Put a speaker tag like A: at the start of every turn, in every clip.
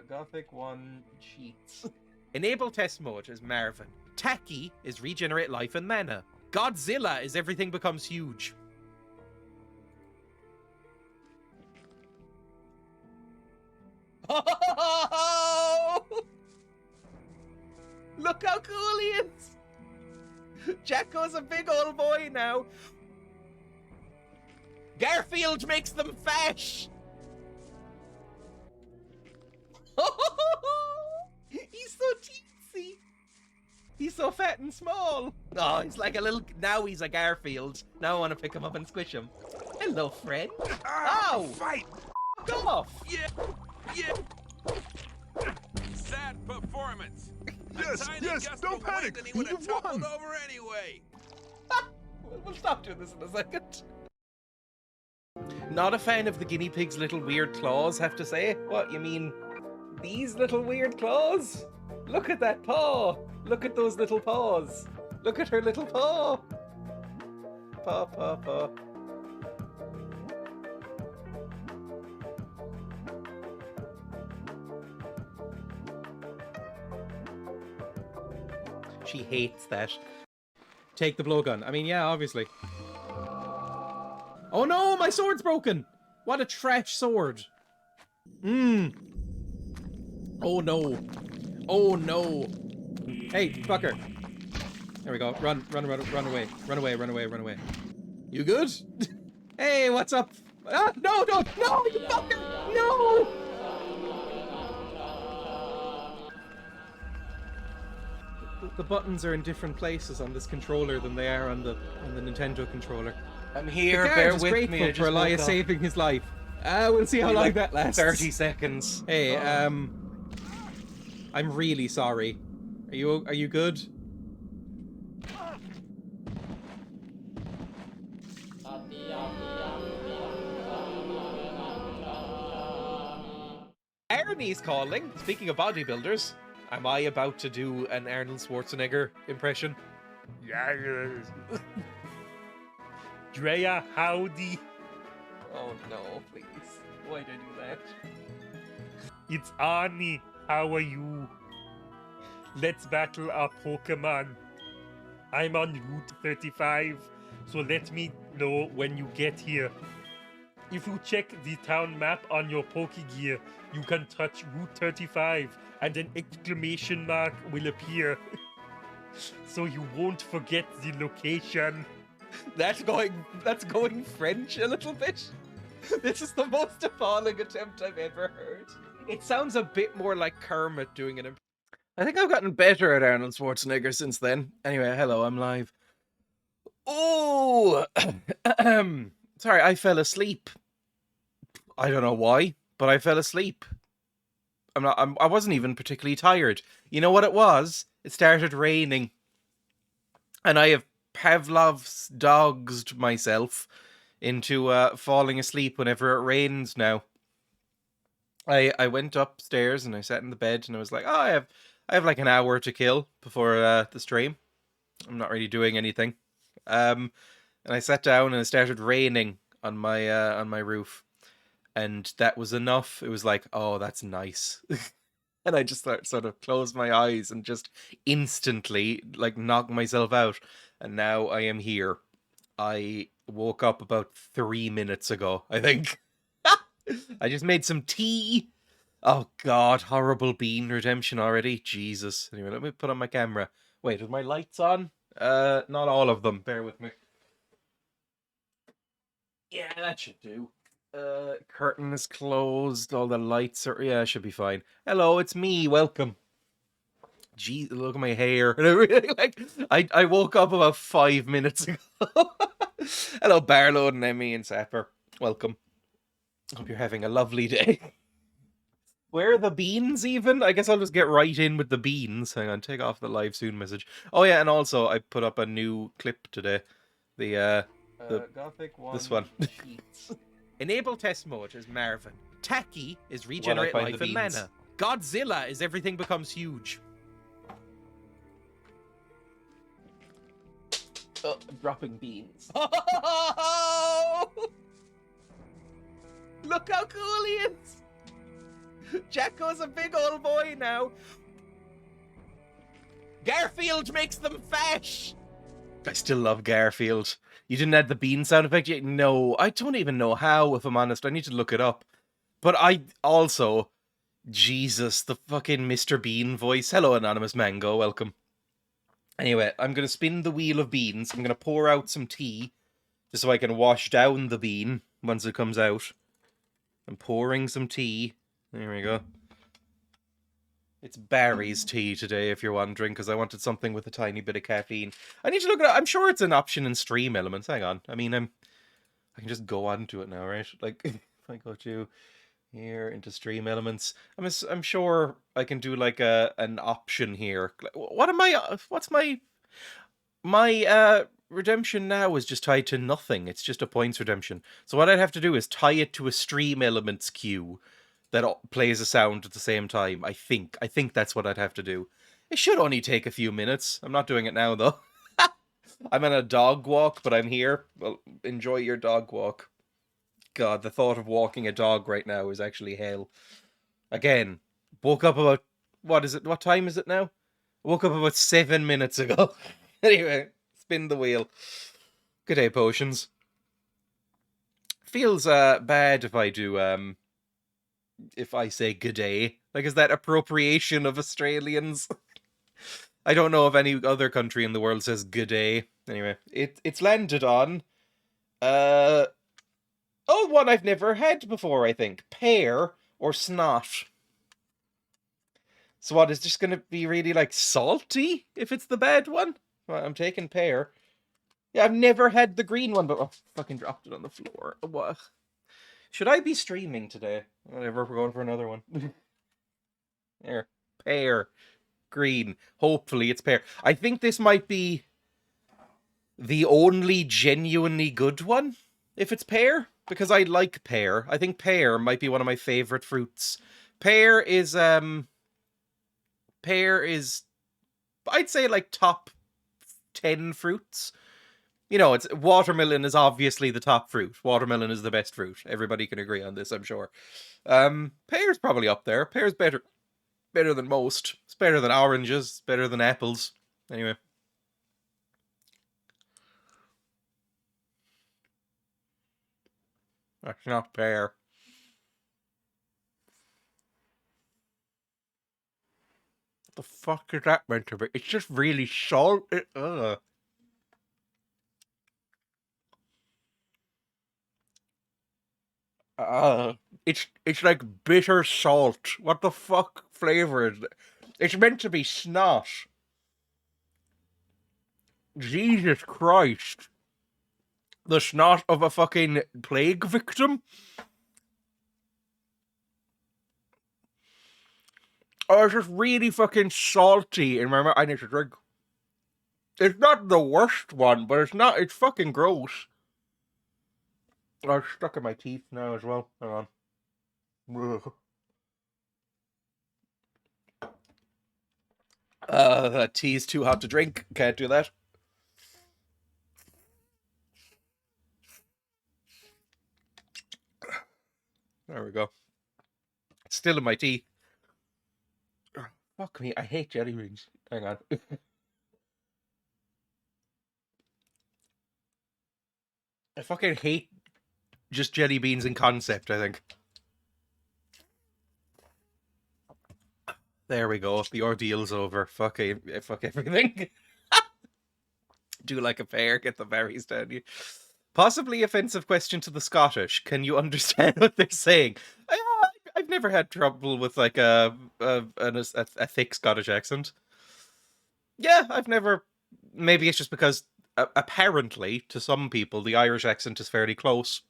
A: Gothic 1 cheats.
B: Enable test mode is Marvin. Tacky is regenerate life and mana. Godzilla is everything becomes huge. Oh! Look how cool he is! Jacko's a big old boy now. Garfield makes them fash! He's so teensy. He's so fat and small. Oh, he's like a little... Now he's a Garfield. Now I want to pick him up and squish him. Hello, friend. Ow!
C: Fight!
B: Fuck off!
C: Yeah! Sad performance.
D: Yes, don't panic.
C: He would have
D: You've won.
C: toppled over anyway.
B: We'll stop doing this in a second. Not a fan of the guinea pig's little weird claws, have to say. What, you mean these little weird claws? Look at that paw. Look at those little paws. Look at her little paw. Paw. She hates that. Take the blowgun. I mean, yeah, obviously. Oh no, my sword's broken! What a trash sword. Oh no. Oh no. Hey, fucker. There we go. Run away. You good? Hey, what's up? Ah, no, you fucker! No! The buttons are in different places on this controller than they are on the Nintendo controller.
A: I'm here,
B: The
A: bear
B: guard is
A: with me.
B: grateful
A: I
B: for
A: just
B: Elias
A: woke up.
B: saving his life. We'll see how long
A: Like
B: that lasts.
A: 30 seconds.
B: Hey, I'm really sorry. Are you good? Ernie's calling. Speaking of bodybuilders, am I about to do an Arnold Schwarzenegger impression?
D: Yeah.
E: Dreya, howdy.
A: Oh no, please. Why'd I do that?
E: It's Arnie. How are you? Let's battle our Pokemon. I'm on Route 35, so let me know when you get here. If you check the town map on your Pokegear, you can touch Route 35 and an exclamation mark will appear. So you won't forget the location.
B: That's going French a little bit. This is the most appalling attempt I've ever heard. It sounds a bit more like Kermit doing an I think I've gotten better at Arnold Schwarzenegger since then. Anyway, hello, I'm live. Oh, sorry, I fell asleep. I don't know why, but I fell asleep. I wasn't even particularly tired. You know what it was? It started raining. And I have Pavlov's dogged myself into falling asleep whenever it rains now. I went upstairs and I sat in the bed and I was like, oh, I have like an hour to kill before the stream. I'm not really doing anything. And I sat down and it started raining on my roof. And that was enough. It was like, oh, that's nice. And I just sort of closed my eyes and just instantly like knocked myself out. And now I am here. I woke up about 3 minutes ago, I think. I just made some tea. Oh God, horrible bean redemption already. Jesus. Anyway, let me put on my camera. Wait, are my lights on? Not all of them. Bear with me. Yeah, that should do. Curtain is closed. All the lights are... Yeah, should be fine. Hello, it's me. Welcome. Gee, look at my hair and everything. Like, I woke up about 5 minutes ago. Hello, Barlow and Emmy and Sapper. Welcome. Hope you're having a lovely day. Where are the beans even? I guess I'll just get right in with the beans. Hang on, take off the live soon message. Oh yeah, and also I put up a new clip today. The
A: Gothic 1
B: this one.
A: cheats.
B: Enable test mode is Marvin. Tacky is regenerate
A: find
B: life
A: the
B: and
A: beans.
B: mana. Godzilla is everything becomes huge.
A: Oh, I'm dropping beans.
B: Look how cool he is! Jacko's a big old boy now. Garfield makes them fat. I still love Garfield. You didn't add the bean sound effect yet? No, I don't even know how, if I'm honest. I need to look it up. But I also... Jesus, the fucking Mr. Bean voice. Hello, Anonymous Mango. Welcome. Anyway, I'm going to spin the wheel of beans. I'm going to pour out some tea, just so I can wash down the bean once it comes out. I'm pouring some tea. There we go. It's Barry's tea today, if you're wondering, because I wanted something with a tiny bit of caffeine. I need to look at it. I'm sure it's an option in Stream Elements. Hang on. I mean, I can just go on to it now, right? Like, if I go to here into Stream Elements, I'm sure I can do like an option here. What's my redemption now is just tied to nothing. It's just a points redemption. So what I'd have to do is tie it to a Stream Elements queue that plays a sound at the same time. I think that's what I'd have to do. It should only take a few minutes. I'm not doing it now, though. I'm on a dog walk, but I'm here. Well, enjoy your dog walk. God, the thought of walking a dog right now is actually hell. Again, woke up about... What is it? What time is it now? Woke up about 7 minutes ago. Anyway, spin the wheel. Good day, potions. Feels bad if I do... if I say good day. Like, is that appropriation of Australians? I don't know if any other country in the world says good day. Anyway, it's landed on one I've never had before, I think. Pear or snot. So what, is just gonna be really like salty if it's the bad one? Well, I'm taking pear. Yeah, I've never had the green one, but fucking dropped it on the floor. What? Should I be streaming today? Whatever, we're going for another one. There. Pear. Green. Hopefully it's pear. I think this might be the only genuinely good one, if it's pear, because I like pear. I think pear might be one of my favorite fruits. Pear is, I'd say, like, top 10 fruits. You know, watermelon is obviously the top fruit. Watermelon is the best fruit. Everybody can agree on this, I'm sure. Pear's probably up there. Pear's better than most. It's better than oranges. It's better than apples. Anyway. That's not pear. What the fuck is that meant to be? It's just really salty. Ugh. It's like bitter salt. What the fuck flavor is it? It's meant to be snot. Jesus Christ. The snot of a fucking plague victim? Oh, it's just really fucking salty in my mouth. I need to drink. It's not the worst one, but it's fucking gross. Oh, it's stuck in my teeth now as well. Hang on. Ugh. That tea's too hot to drink. Can't do that. There we go. It's still in my teeth. Fuck me, I hate jelly beans. Hang on. I fucking hate just jelly beans in concept, I think. There we go. The ordeal's over. Fuck everything. Do like a pear, get the berries down you. Possibly offensive question to the Scottish. Can you understand what they're saying? I've never had trouble with like a thick Scottish accent. Yeah, I've never. Maybe it's just because apparently to some people the Irish accent is fairly close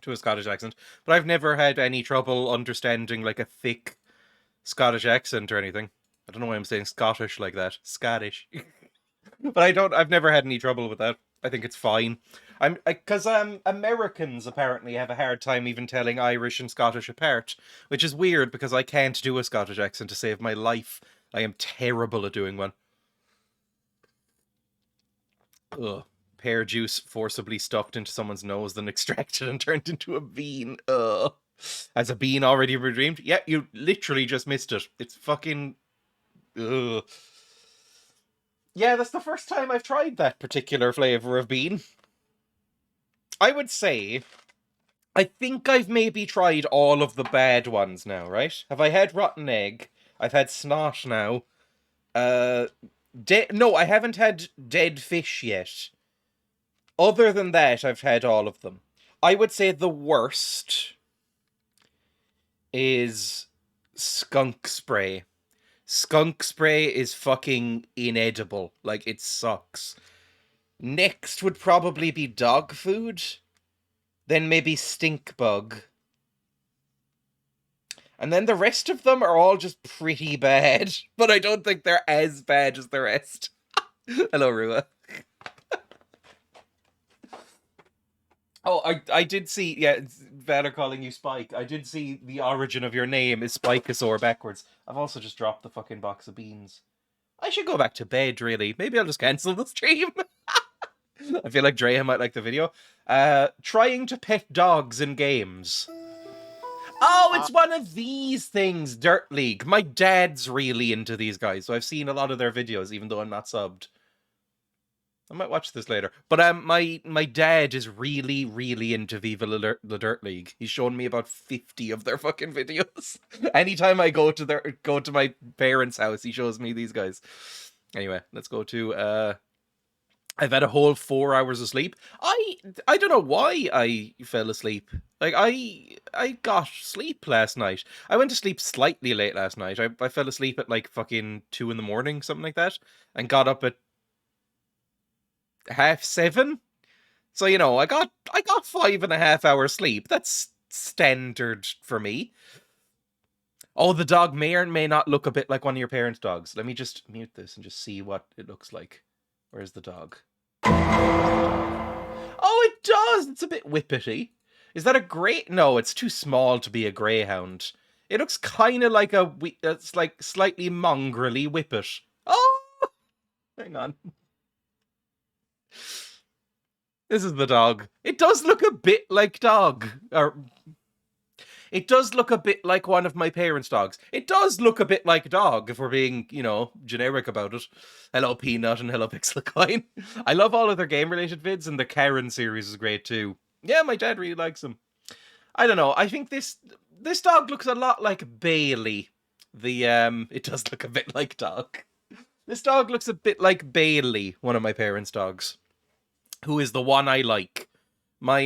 B: to a Scottish accent, but I've never had any trouble understanding like a thick Scottish accent or anything. I don't know why I'm saying Scottish like that. Scottish. But I've never had any trouble with that. I think it's fine. Because Americans apparently have a hard time even telling Irish and Scottish apart, which is weird because I can't do a Scottish accent to save my life. I am terrible at doing one. Ugh. Pear juice forcibly stuffed into someone's nose, then extracted and turned into a bean. Ugh. Has a bean already redeemed? Yeah, you literally just missed it. It's fucking... Ugh. Yeah, that's the first time I've tried that particular flavour of bean. I would say... I think I've maybe tried all of the bad ones now, right? Have I had rotten egg? I've had snot now. No, I haven't had dead fish yet. Other than that, I've had all of them. I would say the worst is skunk spray. Skunk spray is fucking inedible. Like, it sucks. Next would probably be dog food. Then maybe stink bug. And then the rest of them are all just pretty bad. But I don't think they're as bad as the rest. Hello, Rua. Oh, I did see, yeah, Vader calling you Spike. I did see the origin of your name is Spikosaur backwards. I've also just dropped the fucking box of beans. I should go back to bed, really. Maybe I'll just cancel the stream. I feel like Dreya might like the video. Trying to pet dogs in games. Oh, it's one of these things, Dirt League. My dad's really into these guys, so I've seen a lot of their videos, even though I'm not subbed. I might watch this later. But my dad is really, really into Viva La Dirt League. He's shown me about 50 of their fucking videos. Anytime I go to my parents' house, he shows me these guys. Anyway, let's go to I've had a whole 4 hours of sleep. I don't know why I fell asleep. Like, I got sleep last night. I went to sleep slightly late last night. I fell asleep at like fucking 2 in the morning, something like that, and got up at 7:30. So, you know, I got 5.5 hours sleep. That's standard for me. Oh, the dog may or may not look a bit like one of your parents' dogs. Let me just mute this and just see what it looks like. Where's the dog? Oh, it does! It's a bit whippety. Is that a grey? No, it's too small to be a greyhound. It looks kind of like it's like slightly mongrelly whippet. Oh! Hang on. This is the dog. It does look a bit like dog. Or it does look a bit like one of my parents' dogs. It does look a bit like dog, if we're being, you know, generic about it. Hello, Peanut, and hello, Pixelcoin. I love all of their game-related vids, and the Karen series is great, too. Yeah, my dad really likes them. I don't know, I think this dog looks a lot like Bailey. It does look a bit like dog. This dog looks a bit like Bailey, one of my parents' dogs, who is the one I like. My,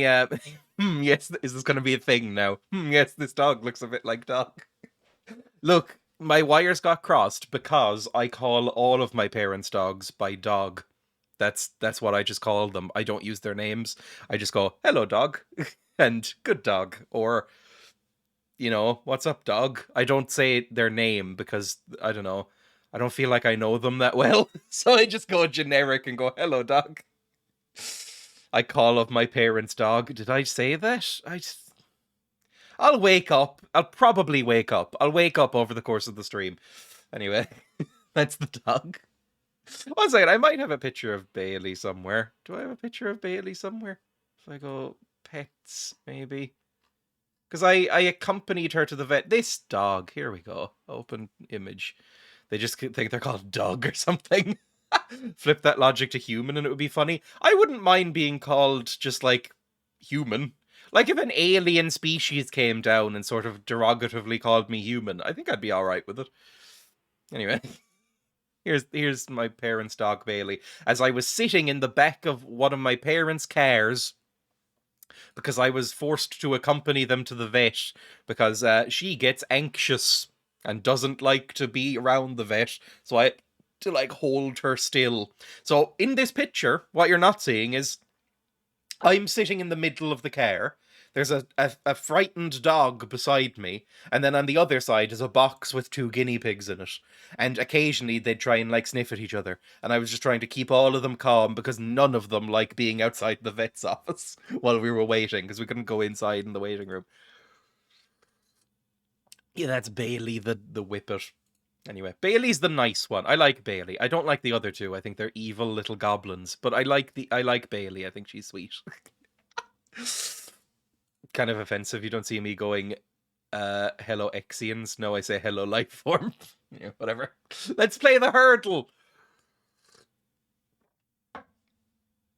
B: yes, is this going to be a thing now? Yes, this dog looks a bit like dog. Look, my wires got crossed because I call all of my parents' dogs by dog. That's what I just call them. I don't use their names. I just go, hello, dog, and good dog, or, you know, what's up, dog? I don't say their name because, I don't know, I don't feel like I know them that well. So I just go generic and go, hello, dog. I call up my parents' dog. Did I say that? I'll wake up. I'll probably wake up. I'll wake up over the course of the stream. Anyway, that's the dog. One second, I might have a picture of Bailey somewhere. Do I have a picture of Bailey somewhere? If I go pets, maybe. Because I accompanied her to the vet. This dog. Here we go. Open image. They just think they're called Doug or something. Flip that logic to human and it would be funny. I wouldn't mind being called just like human. Like if an alien species came down and sort of derogatively called me human, I think I'd be alright with it. Anyway, here's my parents' dog Bailey. As I was sitting in the back of one of my parents' cars, because I was forced to accompany them to the vet, because she gets anxious and doesn't like to be around the vet, so I to like hold her still. So in this picture, what you're not seeing is I'm sitting in the middle of the car. There's a frightened dog beside me, and then on the other side is a box with 2 guinea pigs in it. And occasionally they'd try and like sniff at each other. And I was just trying to keep all of them calm because none of them like being outside the vet's office while we were waiting because we couldn't go inside in the waiting room. Yeah, that's Bailey the whippet. Anyway, Bailey's the nice one. I like Bailey. I don't like the other two. I think they're evil little goblins. But I like Bailey. I think she's sweet. kind of offensive. You don't see me going, hello Exians. No, I say hello life form. Yeah, whatever. Let's play the hurdle.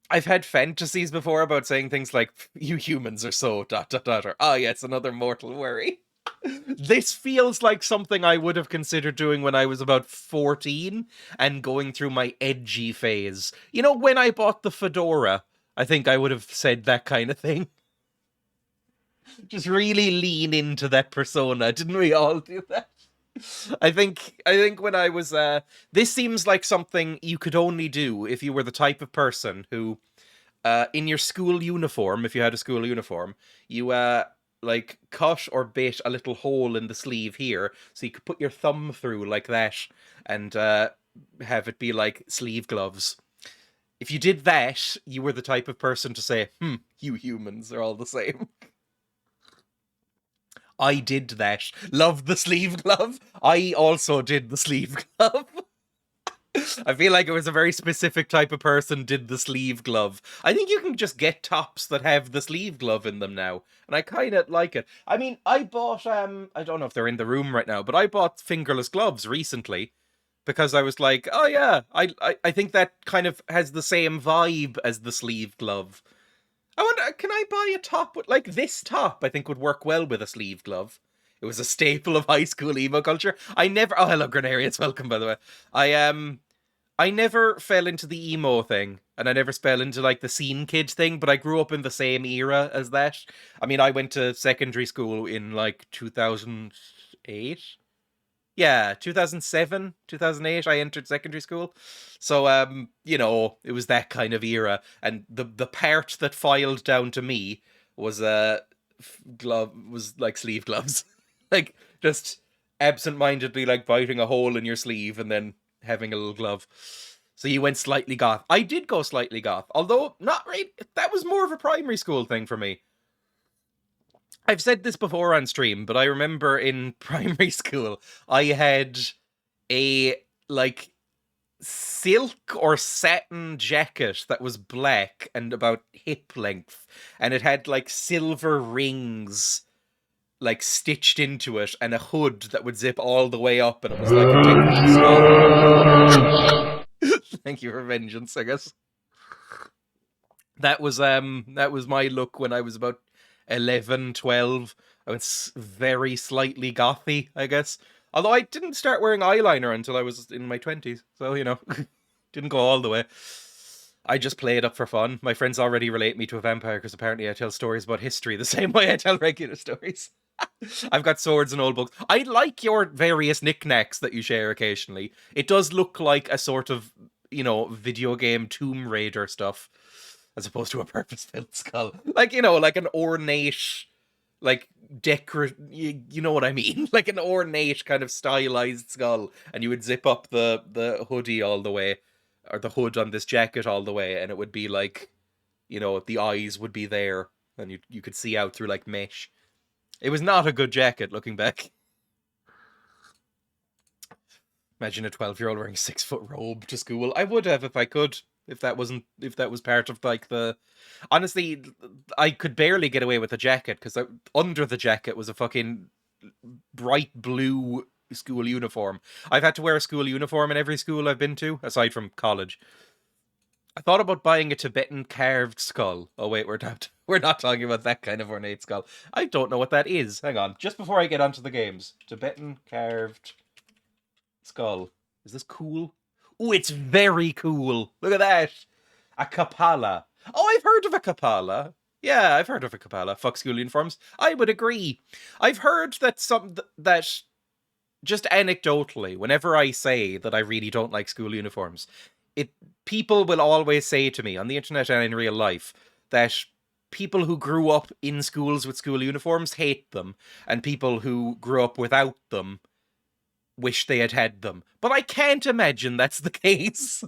B: I've had fantasies before about saying things like, you humans are so ... or, oh yes, another mortal worry. This feels like something I would have considered doing when I was about 14 and going through my edgy phase. You know, when I bought the fedora, I think I would have said that kind of thing. Just really lean into that persona. Didn't we all do that? I think when I was this seems like something you could only do if you were the type of person who in your school uniform, if you had a school uniform, you like cut or bit a little hole in the sleeve here so you could put your thumb through like that and have it be like sleeve gloves. If you did that, you were the type of person to say, you humans are all the same. I did that. Love the sleeve glove. I also did the sleeve glove. I feel like it was a very specific type of person did the sleeve glove. I think you can just get tops that have the sleeve glove in them now, and I kind of like it. I mean, I bought, I don't know if they're in the room right now, but I bought fingerless gloves recently because I was like, oh yeah, I think that kind of has the same vibe as the sleeve glove. I wonder, can I buy a top with, like, this top I think would work well with a sleeve glove. It was a staple of high school emo culture. I never, oh hello Grenarius, welcome by the way. I never fell into the emo thing, and I never fell into, like, the scene kid thing, but I grew up in the same era as that. I mean, I went to secondary school in, like, 2008? Yeah, 2007, 2008, I entered secondary school. So, you know, it was that kind of era, and the part that filed down to me was, like, sleeve gloves. Like, just absent-mindedly, like, biting a hole in your sleeve and then having a little glove. So you went slightly goth. I did go slightly goth, although not right. That was more of a primary school thing for me. I've said this before on stream, but I remember in primary school, I had a, like, silk or satin jacket that was black and about hip length, and it had, like, silver rings, like, stitched into it, and a hood that would zip all the way up, and it was like a decorative skull. Thank you for vengeance, I guess. That was my look when I was about 11, 12. I was very slightly gothy, I guess. Although I didn't start wearing eyeliner until I was in my 20s, so, you know, didn't go all the way. I just play it up for fun. My friends already relate me to a vampire because apparently I tell stories about history the same way I tell regular stories. I've got swords and old books. I like your various knickknacks that you share occasionally. It does look like a sort of, you know, video game Tomb Raider stuff, as opposed to a purpose-built skull. Like, you know, like an ornate, like, you know what I mean? Like an ornate kind of stylized skull, and you would zip up the hoodie all the way, or the hood on this jacket all the way, and it would be like, you know, the eyes would be there, and you could see out through, like, mesh. It was not a good jacket, looking back. Imagine a 12-year-old wearing a 6-foot robe to school. I would have if I could. If that was part of, like, the... Honestly, I could barely get away with a jacket, because under the jacket was a fucking bright blue school uniform. I've had to wear a school uniform in every school I've been to, aside from college. I thought about buying a Tibetan carved skull. Oh wait, we're not talking about that kind of ornate skull. I don't know what that is. Hang on, just before I get onto the games. Tibetan carved skull. Is this cool? Oh, it's very cool. Look at that. A Kapala. Oh, I've heard of a Kapala. Yeah, I've heard of a Kapala. Fuck school uniforms. I would agree. I've heard that that just anecdotally, whenever I say that I really don't like school uniforms, people will always say to me on the internet and in real life that people who grew up in schools with school uniforms hate them, and people who grew up without them wish they had them. But I can't imagine that's the case.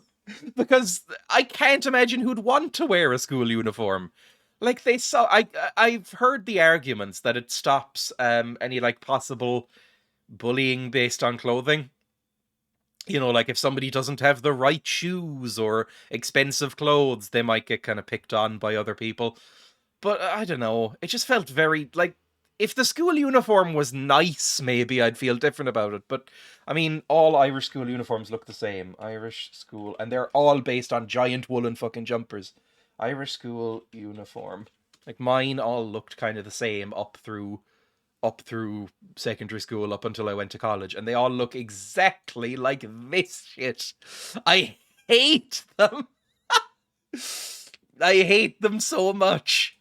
B: Because I can't imagine who'd want to wear a school uniform. Like, I've heard the arguments that it stops any, like, possible bullying based on clothing. You know, like, if somebody doesn't have the right shoes or expensive clothes, they might get kind of picked on by other people. But I don't know. It just felt very like if the school uniform was nice, maybe I'd feel different about it. But I mean, all Irish school uniforms look the same. Irish school, and they're all based on giant woolen fucking jumpers. Irish school uniform. Like mine all looked kind of the same up through secondary school up until I went to college, and they all look exactly like this shit. I hate them. I hate them so much.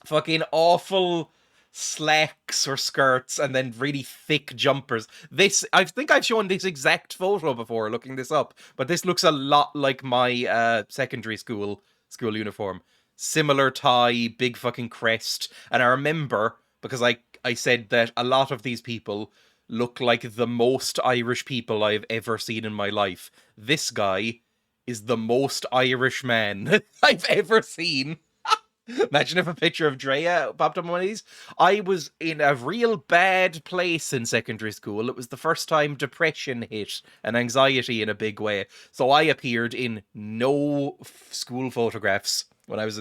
B: Fucking awful slacks or skirts and then really thick jumpers. This, I think I've shown this exact photo before looking this up, but this looks a lot like my secondary school uniform. Similar tie, big fucking crest. And I remember, because I said that a lot of these people look like the most Irish people I've ever seen in my life. This guy is the most Irish man I've ever seen. Imagine if a picture of Dreya popped up on one of these. I was in a real bad place in secondary school. It was the first time depression hit and anxiety in a big way. So I appeared in no school photographs when I was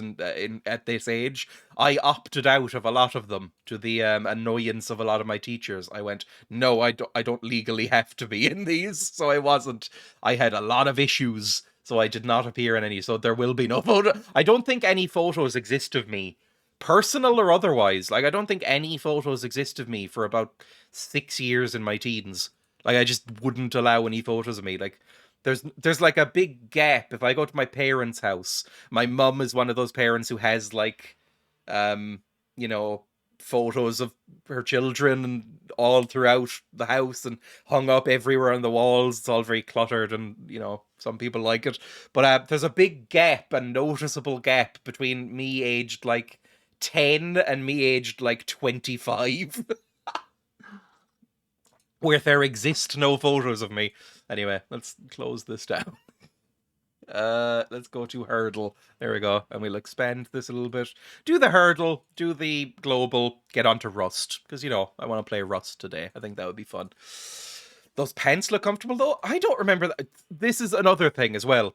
B: at this age. I opted out of a lot of them to the annoyance of a lot of my teachers. I went, no, I don't legally have to be in these. So I wasn't. I had a lot of issues. So I did not appear in any, so there will be no photo. I don't think any photos exist of me, personal or otherwise. Like, I don't think any photos exist of me for about 6 years in my teens. Like, I just wouldn't allow any photos of me. Like, there's like a big gap. If I go to my parents' house, my mum is one of those parents who has, like, you know, photos of her children and all throughout the house and hung up everywhere on the walls. It's all very cluttered and, you know, some people like it. But there's a big gap, a noticeable gap between me aged like 10 and me aged like 25. Where there exist no photos of me. Anyway, let's close this down. Let's go to hurdle. There we go. And we'll expand this a little bit. Do the hurdle, do the global, get onto Rust. Because, you know, I want to play Rust today. I think that would be fun. Those pants look comfortable, though. I don't remember that. This is another thing as well.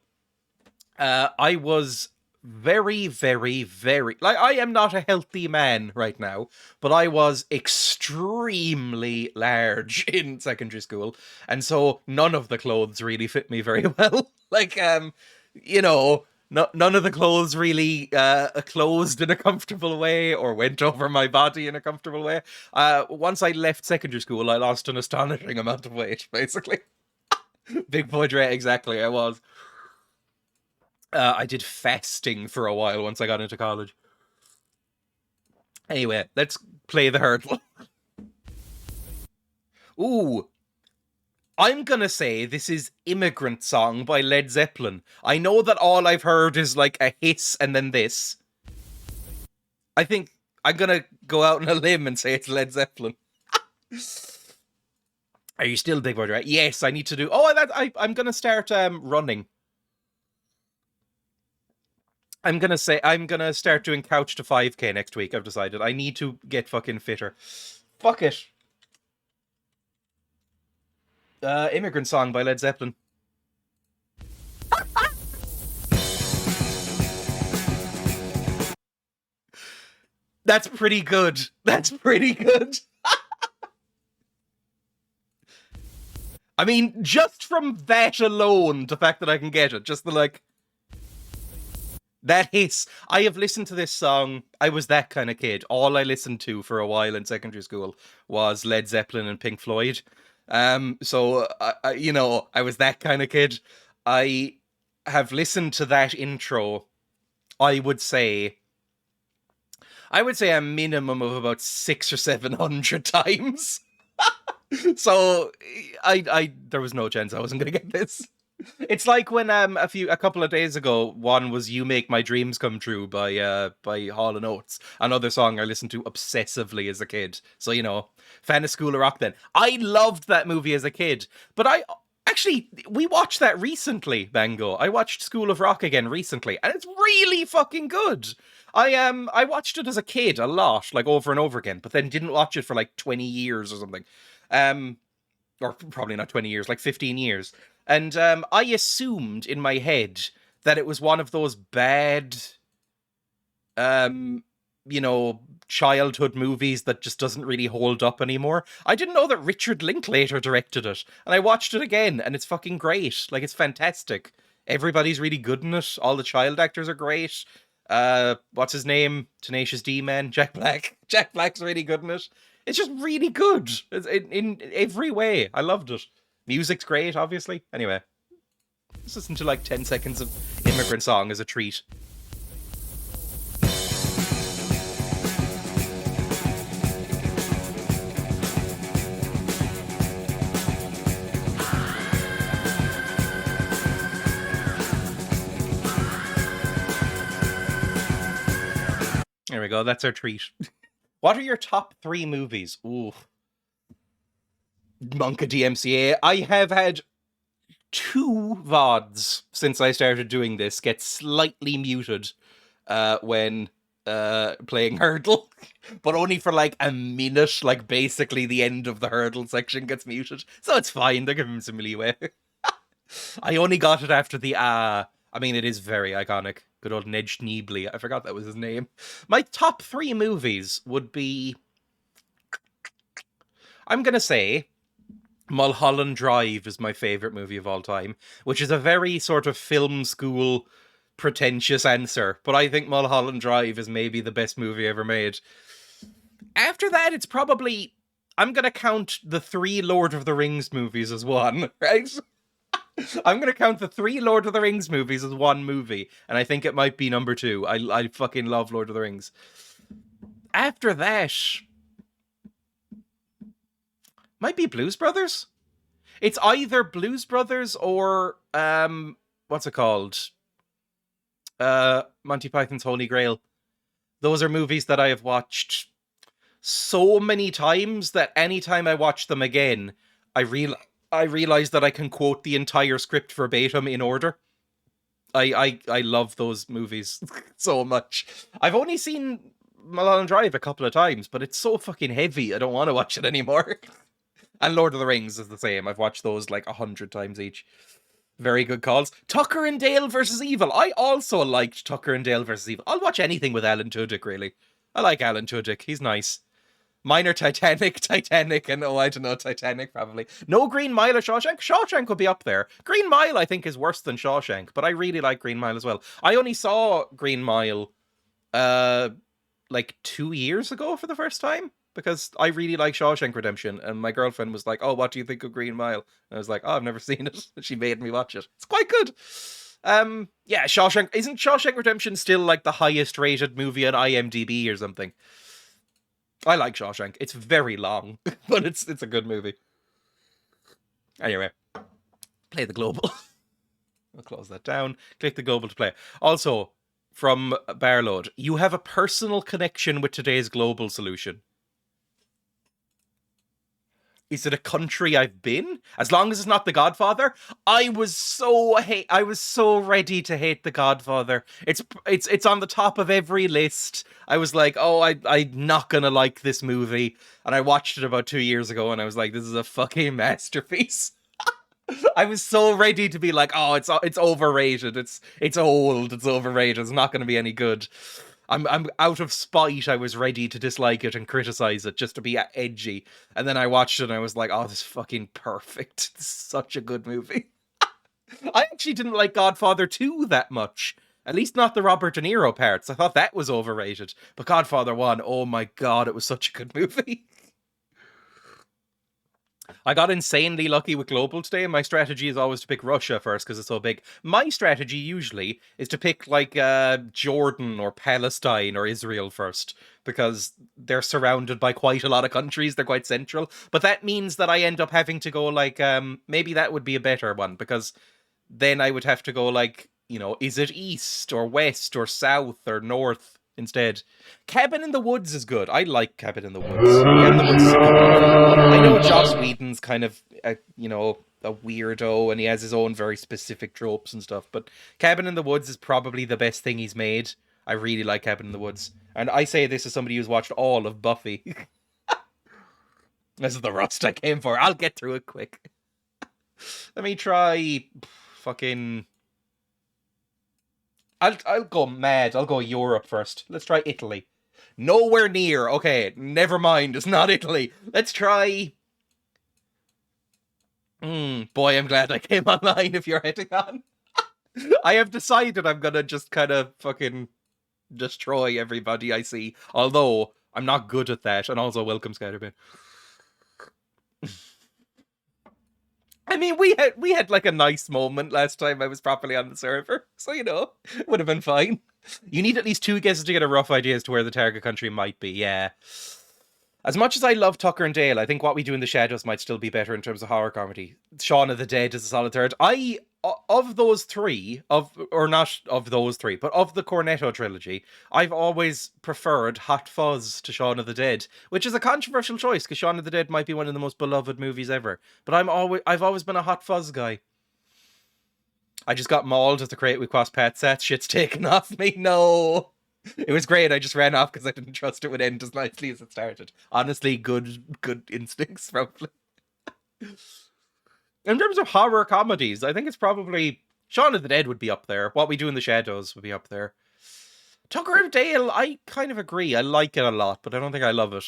B: I was very, very, very... Like, I am not a healthy man right now, but I was extremely large in secondary school, and so none of the clothes really fit me very well. Like, you know, none of the clothes really closed in a comfortable way or went over my body in a comfortable way. Once I left secondary school, I lost an astonishing amount of weight, basically. Big boy Dreya, exactly, I was. I did fasting for a while once I got into college. Anyway, let's play the hurdle. Ooh. I'm gonna say this is Immigrant Song by Led Zeppelin. I know that all I've heard is like a hiss and then this. I think I'm gonna go out on a limb and say it's Led Zeppelin. Are you still Big Boy Dreya? Yes, I need to do... Oh, I'm gonna start running. I'm gonna start doing couch to 5k next week, I've decided. I need to get fucking fitter. Fuck it. Immigrant Song by Led Zeppelin. That's pretty good. That's pretty good. I mean, just from that alone, the fact that I can get it, just the like... That hiss. I have listened to this song. I was that kind of kid. All I listened to for a while in secondary school was Led Zeppelin and Pink Floyd. So, you know, I was that kind of kid. I have listened to that intro, I would say a minimum of about 600 or 700 times. So, there was no chance I wasn't going to get this. It's like when a couple of days ago, one was "You Make My Dreams Come True" by Hall and Oates, another song I listened to obsessively as a kid. So, you know, fan of School of Rock then. I loved that movie as a kid, but we watched that recently, Bango. I watched School of Rock again recently, and it's really fucking good. I watched it as a kid a lot, like over and over again, but then didn't watch it for like 20 years or something. Or probably not 20 years, like 15 years. And I assumed in my head that it was one of those bad you know, childhood movies that just doesn't really hold up anymore. I didn't know that Richard Linklater directed it, and I watched it again, and it's fucking great. Like, it's fantastic. Everybody's really good in it. All the child actors are great. What's his name? Tenacious D Man, Jack Black. Jack Black's really good in it. It's just really good in every way. I loved it. Music's great, obviously. Anyway, let's listen to like 10 seconds of Immigrant Song as a treat. There we go. That's our treat. What are your top 3 movies? Ooh. Monka DMCA. I have had 2 VODs since I started doing this get slightly muted when playing Hurdle, but only for like a minute. Like, basically the end of the Hurdle section gets muted, so it's fine. They're giving him some leeway. I only got it after the I mean, it is very iconic. Good old Ned Schneebly. I forgot that was his name. My top 3 movies would be, I'm gonna say, Mulholland Drive is my favorite movie of all time, which is a very sort of film school pretentious answer, but I think Mulholland Drive is maybe the best movie ever made. After that, it's probably, I'm gonna count the 3 Lord of the Rings movies as one, right? I'm gonna count the 3 Lord of the Rings movies as one movie, and I think it might be number 2. I fucking love Lord of the Rings. After that, might be Blues Brothers. It's either Blues Brothers or what's it called? Monty Python's Holy Grail. Those are movies that I have watched so many times that anytime I watch them again, I realize that I can quote the entire script verbatim in order. I love those movies so much. I've only seen Mulholland Drive a couple of times, but it's so fucking heavy, I don't want to watch it anymore. And Lord of the Rings is the same. I've watched those like 100 times each. Very good calls. Tucker and Dale versus Evil. I also liked Tucker and Dale versus Evil. I'll watch anything with Alan Tudyk, really. I like Alan Tudyk. He's nice. Mine are Titanic, and I don't know, Titanic probably. No Green Mile or Shawshank. Shawshank would be up there. Green Mile, I think, is worse than Shawshank, but I really like Green Mile as well. I only saw Green Mile like 2 years ago for the first time, because I really like Shawshank Redemption, and my girlfriend was like, oh, what do you think of Green Mile? And I was like, oh, I've never seen it. She made me watch it. It's quite good. Yeah, isn't Shawshank Redemption still like the highest rated movie on IMDb or something? I like Shawshank. It's very long, but it's a good movie. Anyway, play the global. I'll close that down. Click the global to play. Also, from Barload, you have a personal connection with today's global solution. Is it a country I've been? As long as it's not The Godfather. I was so ready to hate The Godfather. It's on the top of every list. I was like, oh, I'm not gonna like this movie. And I watched it about 2 years ago, and I was like, this is a fucking masterpiece. I was so ready to be like, oh, it's overrated. It's old. It's overrated. It's not going to be any good. I'm out of spite. I was ready to dislike it and criticize it just to be edgy. And then I watched it and I was like, oh, this is fucking perfect. This is such a good movie. I actually didn't like Godfather 2 that much. At least not the Robert De Niro parts. I thought that was overrated. But Godfather 1, oh my god, it was such a good movie. I got insanely lucky with Global today, and my strategy is always to pick Russia first because it's so big. My strategy usually is to pick like Jordan or Palestine or Israel first, because they're surrounded by quite a lot of countries. They're quite central. But that means that I end up having to go like, maybe that would be a better one, because then I would have to go like, you know, is it east or west or south or north instead? Cabin in the Woods is good. I like Cabin in the Woods. Cabin in the Woods is a good movie. I know Joss Whedon's kind of, you know, a weirdo, and he has his own very specific tropes and stuff, but Cabin in the Woods is probably the best thing he's made. I really like Cabin in the Woods. And I say this as somebody who's watched all of Buffy. This is the rust I came for. I'll get through it quick. Let me try fucking I'll go mad. I'll go Europe first. Let's try Italy. Nowhere near. Okay, never mind. It's not Italy. Let's try. Boy, I'm glad I came online if you're heading on. I have decided I'm gonna just kind of fucking destroy everybody I see. Although, I'm not good at that. And also, welcome, Scatterbin. I mean, we had like a nice moment last time I was properly on the server. So, you know, would have been fine. You need at least 2 guesses to get a rough idea as to where the target country might be, yeah. As much as I love Tucker and Dale, I think What We Do in the Shadows might still be better in terms of horror comedy. Shaun of the Dead is a solid third. Of those three, or not of those three, but of the Cornetto trilogy, I've always preferred Hot Fuzz to Shaun of the Dead, which is a controversial choice because Shaun of the Dead might be one of the most beloved movies ever. But I've always been a Hot Fuzz guy. I just got mauled at the crate with Quas Pat Sats. Shit's taken off me. No. It was great. I just ran off because I didn't trust it would end as nicely as it started. Honestly, good instincts, probably. In terms of horror comedies, I think it's probably Shaun of the Dead would be up there. What We Do in the Shadows would be up there. Tucker and Dale, I kind of agree. I like it a lot, but I don't think I love it.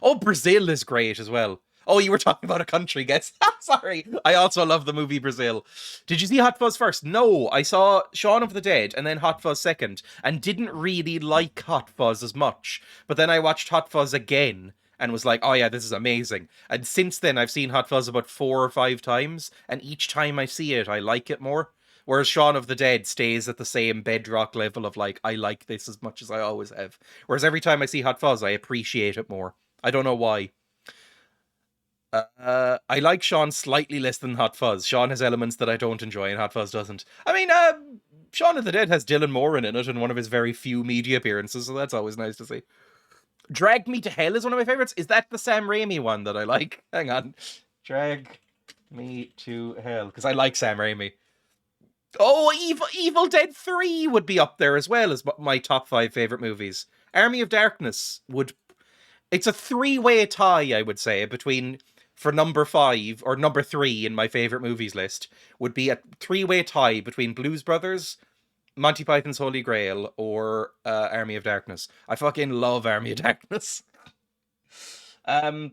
B: Oh, Brazil is great as well. Oh, you were talking about a country, guess. Sorry. I also love the movie Brazil. Did you see Hot Fuzz first? No, I saw Shaun of the Dead and then Hot Fuzz second, and didn't really like Hot Fuzz as much. But then I watched Hot Fuzz again and was like, oh yeah, this is amazing. And since then, I've seen Hot Fuzz about 4 or 5 times, and each time I see it, I like it more. Whereas Shaun of the Dead stays at the same bedrock level of like, I like this as much as I always have. Whereas every time I see Hot Fuzz, I appreciate it more. I don't know why. I like Sean slightly less than Hot Fuzz. Sean has elements that I don't enjoy and Hot Fuzz doesn't. I mean, Shaun of the Dead has Dylan Moran in it in one of his very few media appearances, so that's always nice to see. Drag Me to Hell is one of my favorites. Is that the Sam Raimi one that I like? Hang on. Drag Me to Hell, because I like Sam Raimi. Oh, Evil Dead 3 would be up there as well as my top 5 favorite movies. Army of Darkness would... It's a 3-way tie, I would say, between... For number 5, or number 3 in my favorite movies list, would be a 3-way tie between Blues Brothers, Monty Python's Holy Grail, or Army of Darkness. I fucking love Army of Darkness.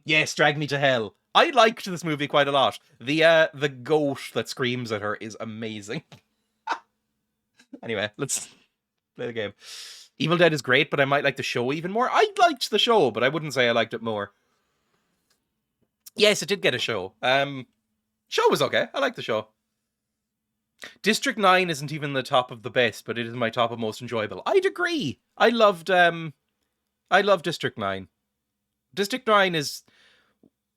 B: Yes, Drag Me to Hell. I liked this movie quite a lot. The goat that screams at her is amazing. Anyway, let's play the game. Evil Dead is great, but I might like the show even more. I liked the show, but I wouldn't say I liked it more. Yes, it did get a show. Show was okay. I like the show. District 9 isn't even the top of the best, but it is my top of most enjoyable. I'd agree. I love District 9. District 9 is...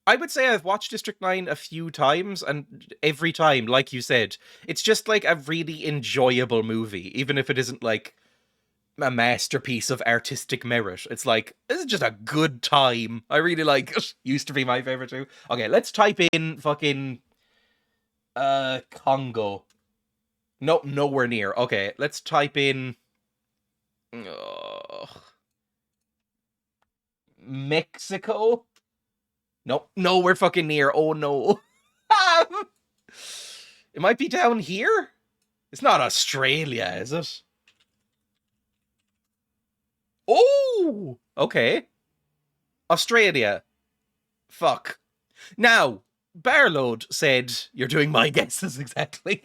B: I would say I've watched District 9 a few times, and every time, like you said, it's just like a really enjoyable movie, even if it isn't like a masterpiece of artistic merit. It's like, this is just a good time. I really like it. Used to be my favorite too. Okay, let's type in fucking Congo. Nope, nowhere near. Okay, let's type in Mexico. Nope, nowhere fucking near. Oh no. It might be down here? It's not Australia, is it? Oh, okay. Australia. Fuck. Now, Barload said, you're doing my guesses exactly.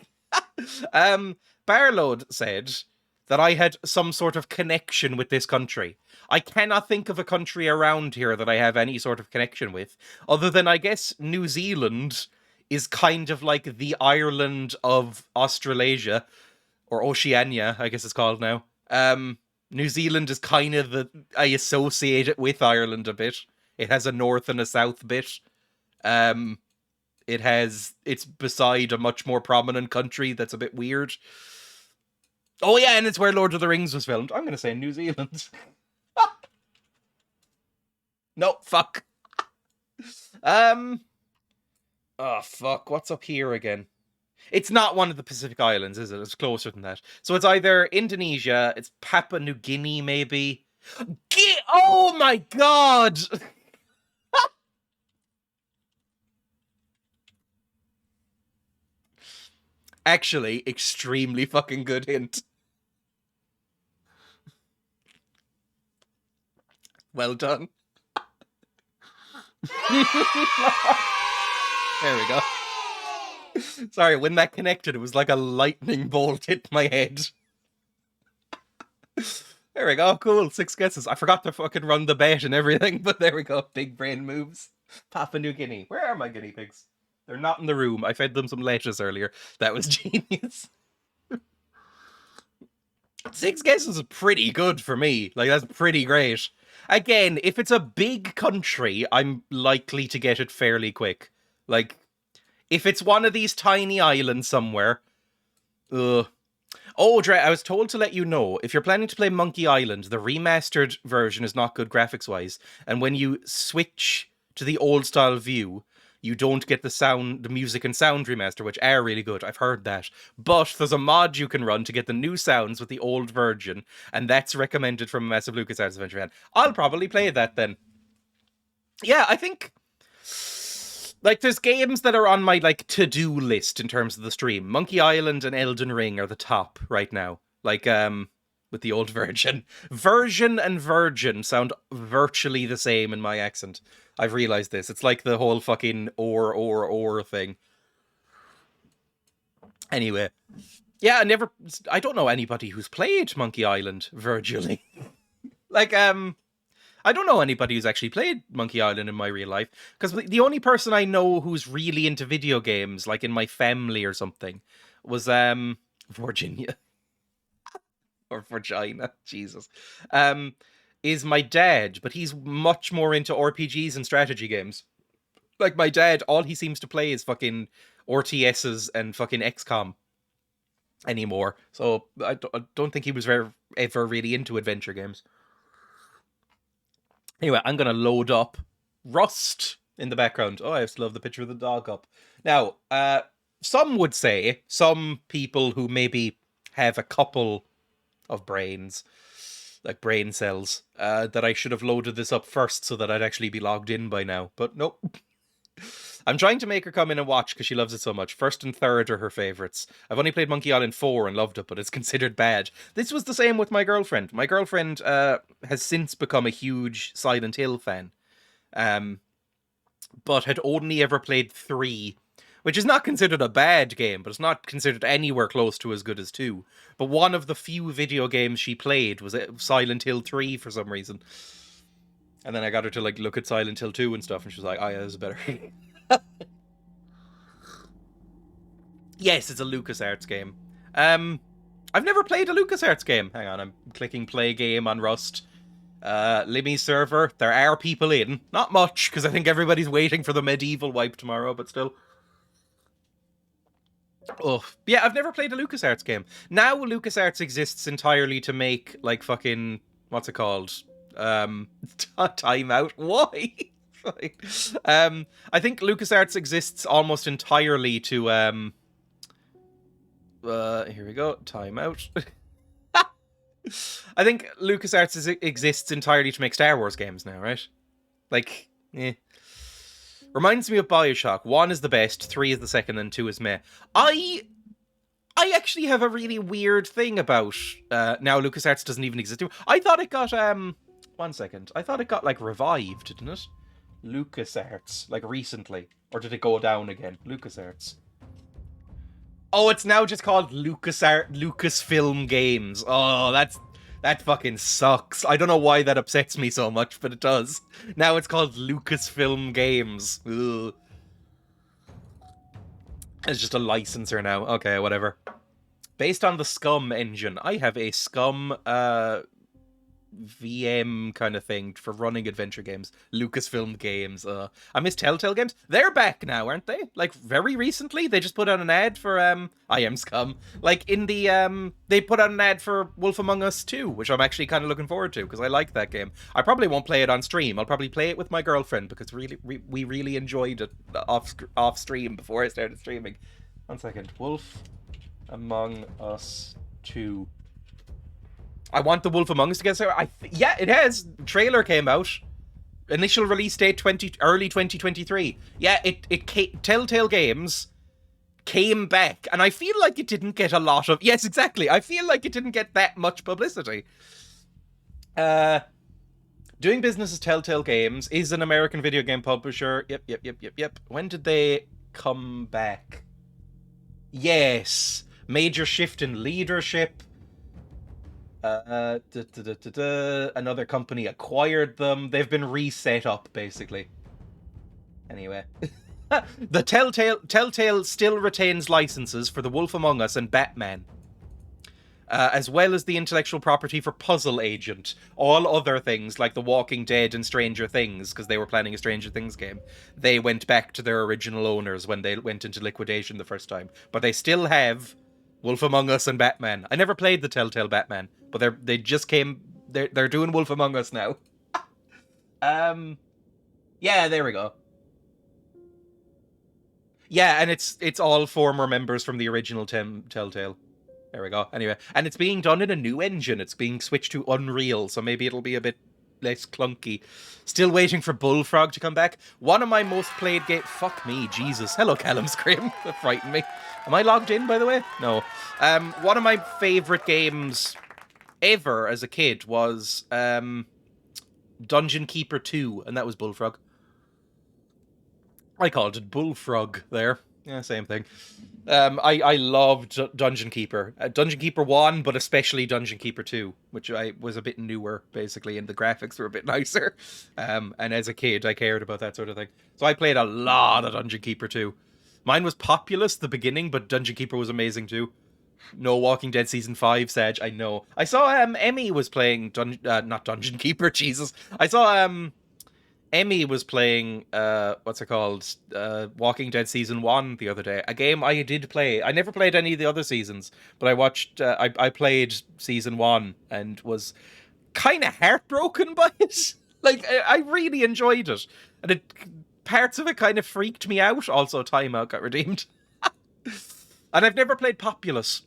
B: Barload said that I had some sort of connection with this country. I cannot think of a country around here that I have any sort of connection with, other than, I guess, New Zealand is kind of like the Ireland of Australasia, or Oceania, I guess it's called now. New Zealand is kind of I associate it with Ireland a bit. It has a north and a south bit. It's beside a much more prominent country that's a bit weird. Oh yeah, and it's where Lord of the Rings was filmed. I'm gonna say New Zealand. No, fuck. Oh fuck, what's up here again? It's not one of the Pacific Islands, is it? It's closer than that. So it's either Indonesia, it's Papua New Guinea, maybe. Oh my god! Actually, extremely fucking good hint. Well done. There we go. Sorry, when that connected, it was like a lightning bolt hit my head. There we go, cool, 6 guesses. I forgot to fucking run the bet and everything, but there we go, big brain moves. Papua New Guinea. Where are my guinea pigs? They're not in the room. I fed them some lettuce earlier. That was genius. 6 guesses is pretty good for me. Like, that's pretty great. Again, if it's a big country, I'm likely to get it fairly quick. Like, if it's one of these tiny islands somewhere... Oh, Dreya, I was told to let you know, if you're planning to play Monkey Island, the remastered version is not good graphics-wise, and when you switch to the old-style view, you don't get the music and sound remaster, which are really good. I've heard that. But there's a mod you can run to get the new sounds with the old version, and that's recommended from a massive LucasArts Adventure fan. I'll probably play that then. Yeah, I think... Like, there's games that are on my, like, to-do list in terms of the stream. Monkey Island and Elden Ring are the top right now. Like, with the old version. Version and virgin sound virtually the same in my accent. I've realized this. It's like the whole fucking or thing. Anyway. Yeah, I don't know anybody who's played Monkey Island virtually. Like, I don't know anybody who's actually played Monkey Island in my real life, because the only person I know who's really into video games, like in my family or something, was Virginia. Or Virginia, Jesus. Is my dad, but he's much more into RPGs and strategy games. Like, my dad, all he seems to play is fucking RTSs and fucking XCOM anymore. So I don't think he was ever really into adventure games. Anyway, I'm going to load up Rust in the background. Oh, I still have the picture of the dog up. Now, some would say, some people who maybe have a couple of brains, like brain cells, that I should have loaded this up first so that I'd actually be logged in by now. But nope. I'm trying to make her come in and watch because she loves it so much. First and third are her favourites. I've only played Monkey Island 4 and loved it, but it's considered bad. This was the same with my girlfriend. My girlfriend has since become a huge Silent Hill fan, but had only ever played 3, which is not considered a bad game, but it's not considered anywhere close to as good as 2. But one of the few video games she played was Silent Hill 3 for some reason. And then I got her to like look at Silent Hill 2 and stuff, and she was like, oh yeah, this is better. Yes, it's a LucasArts game. I've never played a LucasArts game. Hang on, I'm clicking play game on Rust. Limmy server. There are people in. Not much, because I think everybody's waiting for the medieval wipe tomorrow, but still. Oh, yeah, I've never played a LucasArts game. Now LucasArts exists entirely to make, like, fucking... What's it called? Time Out. Why? I think LucasArts exists almost entirely to, here we go, Time Out. I think LucasArts exists entirely to make Star Wars games now, right? Like, reminds me of BioShock. 1 is the best, 3 is the second, and 2 is meh. I actually have a really weird thing about, now LucasArts doesn't even exist anymore. I thought it got, 1 second. I thought it got, like, revived, didn't it? LucasArts, like, recently. Or did it go down again? LucasArts. Oh, it's now just called Lucasfilm Games. Oh, that fucking sucks. I don't know why that upsets me so much, but it does. Now it's called Lucasfilm Games. Ugh. It's just a licenser now. Okay, whatever. Based on the Scum engine, I have a Scum, VM kind of thing for running adventure games. Lucasfilm Games. I miss Telltale Games. They're back now, aren't they? Like, very recently, they just put out an ad for, I Am Scum. Like, in the, they put out an ad for Wolf Among Us 2, which I'm actually kind of looking forward to, because I like that game. I probably won't play it on stream. I'll probably play it with my girlfriend, because we really enjoyed it off stream before I started streaming. 1 second. Wolf Among Us 2. I want the Wolf Among Us to get started. Yeah, it has. Trailer came out. Initial release date early 2023. Yeah, Telltale Games came back, and I feel like it didn't get a lot of... Yes, exactly. I feel like it didn't get that much publicity. But Doing business as Telltale Games is an American video game publisher. Yep. When did they come back? Yes. Major shift in leadership. Another company acquired them. They've been reset up, basically. Anyway. The Telltale still retains licenses for The Wolf Among Us and Batman. As well as the intellectual property for Puzzle Agent. All other things, like The Walking Dead and Stranger Things, because they were planning a Stranger Things game, they went back to their original owners when they went into liquidation the first time. But they still have Wolf Among Us and Batman. I never played the Telltale Batman, but they're doing Wolf Among Us now. Yeah, there we go. Yeah, and it's all former members from the original Telltale. There we go. Anyway, and it's being done in a new engine. It's being switched to Unreal, so maybe it'll be a bit less clunky. Still waiting for Bullfrog to come back. One of my most played games... Fuck me, Jesus. Hello, Callum Scream. That frightened me. Am I logged in, by the way? No. One of my favourite games ever as a kid was Dungeon Keeper 2, and that was Bullfrog. I called it Bullfrog there. Yeah, same thing. I loved Dungeon Keeper. Dungeon Keeper 1, but especially Dungeon Keeper 2, which was a bit newer, basically, and the graphics were a bit nicer. And as a kid, I cared about that sort of thing. So I played a lot of Dungeon Keeper 2. Mine was Populous at the beginning, but Dungeon Keeper was amazing too. No Walking Dead Season 5, Sag, I know. I saw Emmy was playing... not Dungeon Keeper, Jesus. I saw... Emmy was playing, what's it called? Walking Dead Season 1 the other day. A game I did play. I never played any of the other seasons, but I watched, I played Season 1 and was kind of heartbroken by it. Like, I really enjoyed it. And parts of it kind of freaked me out. Also, Timeout got redeemed. And I've never played Populous.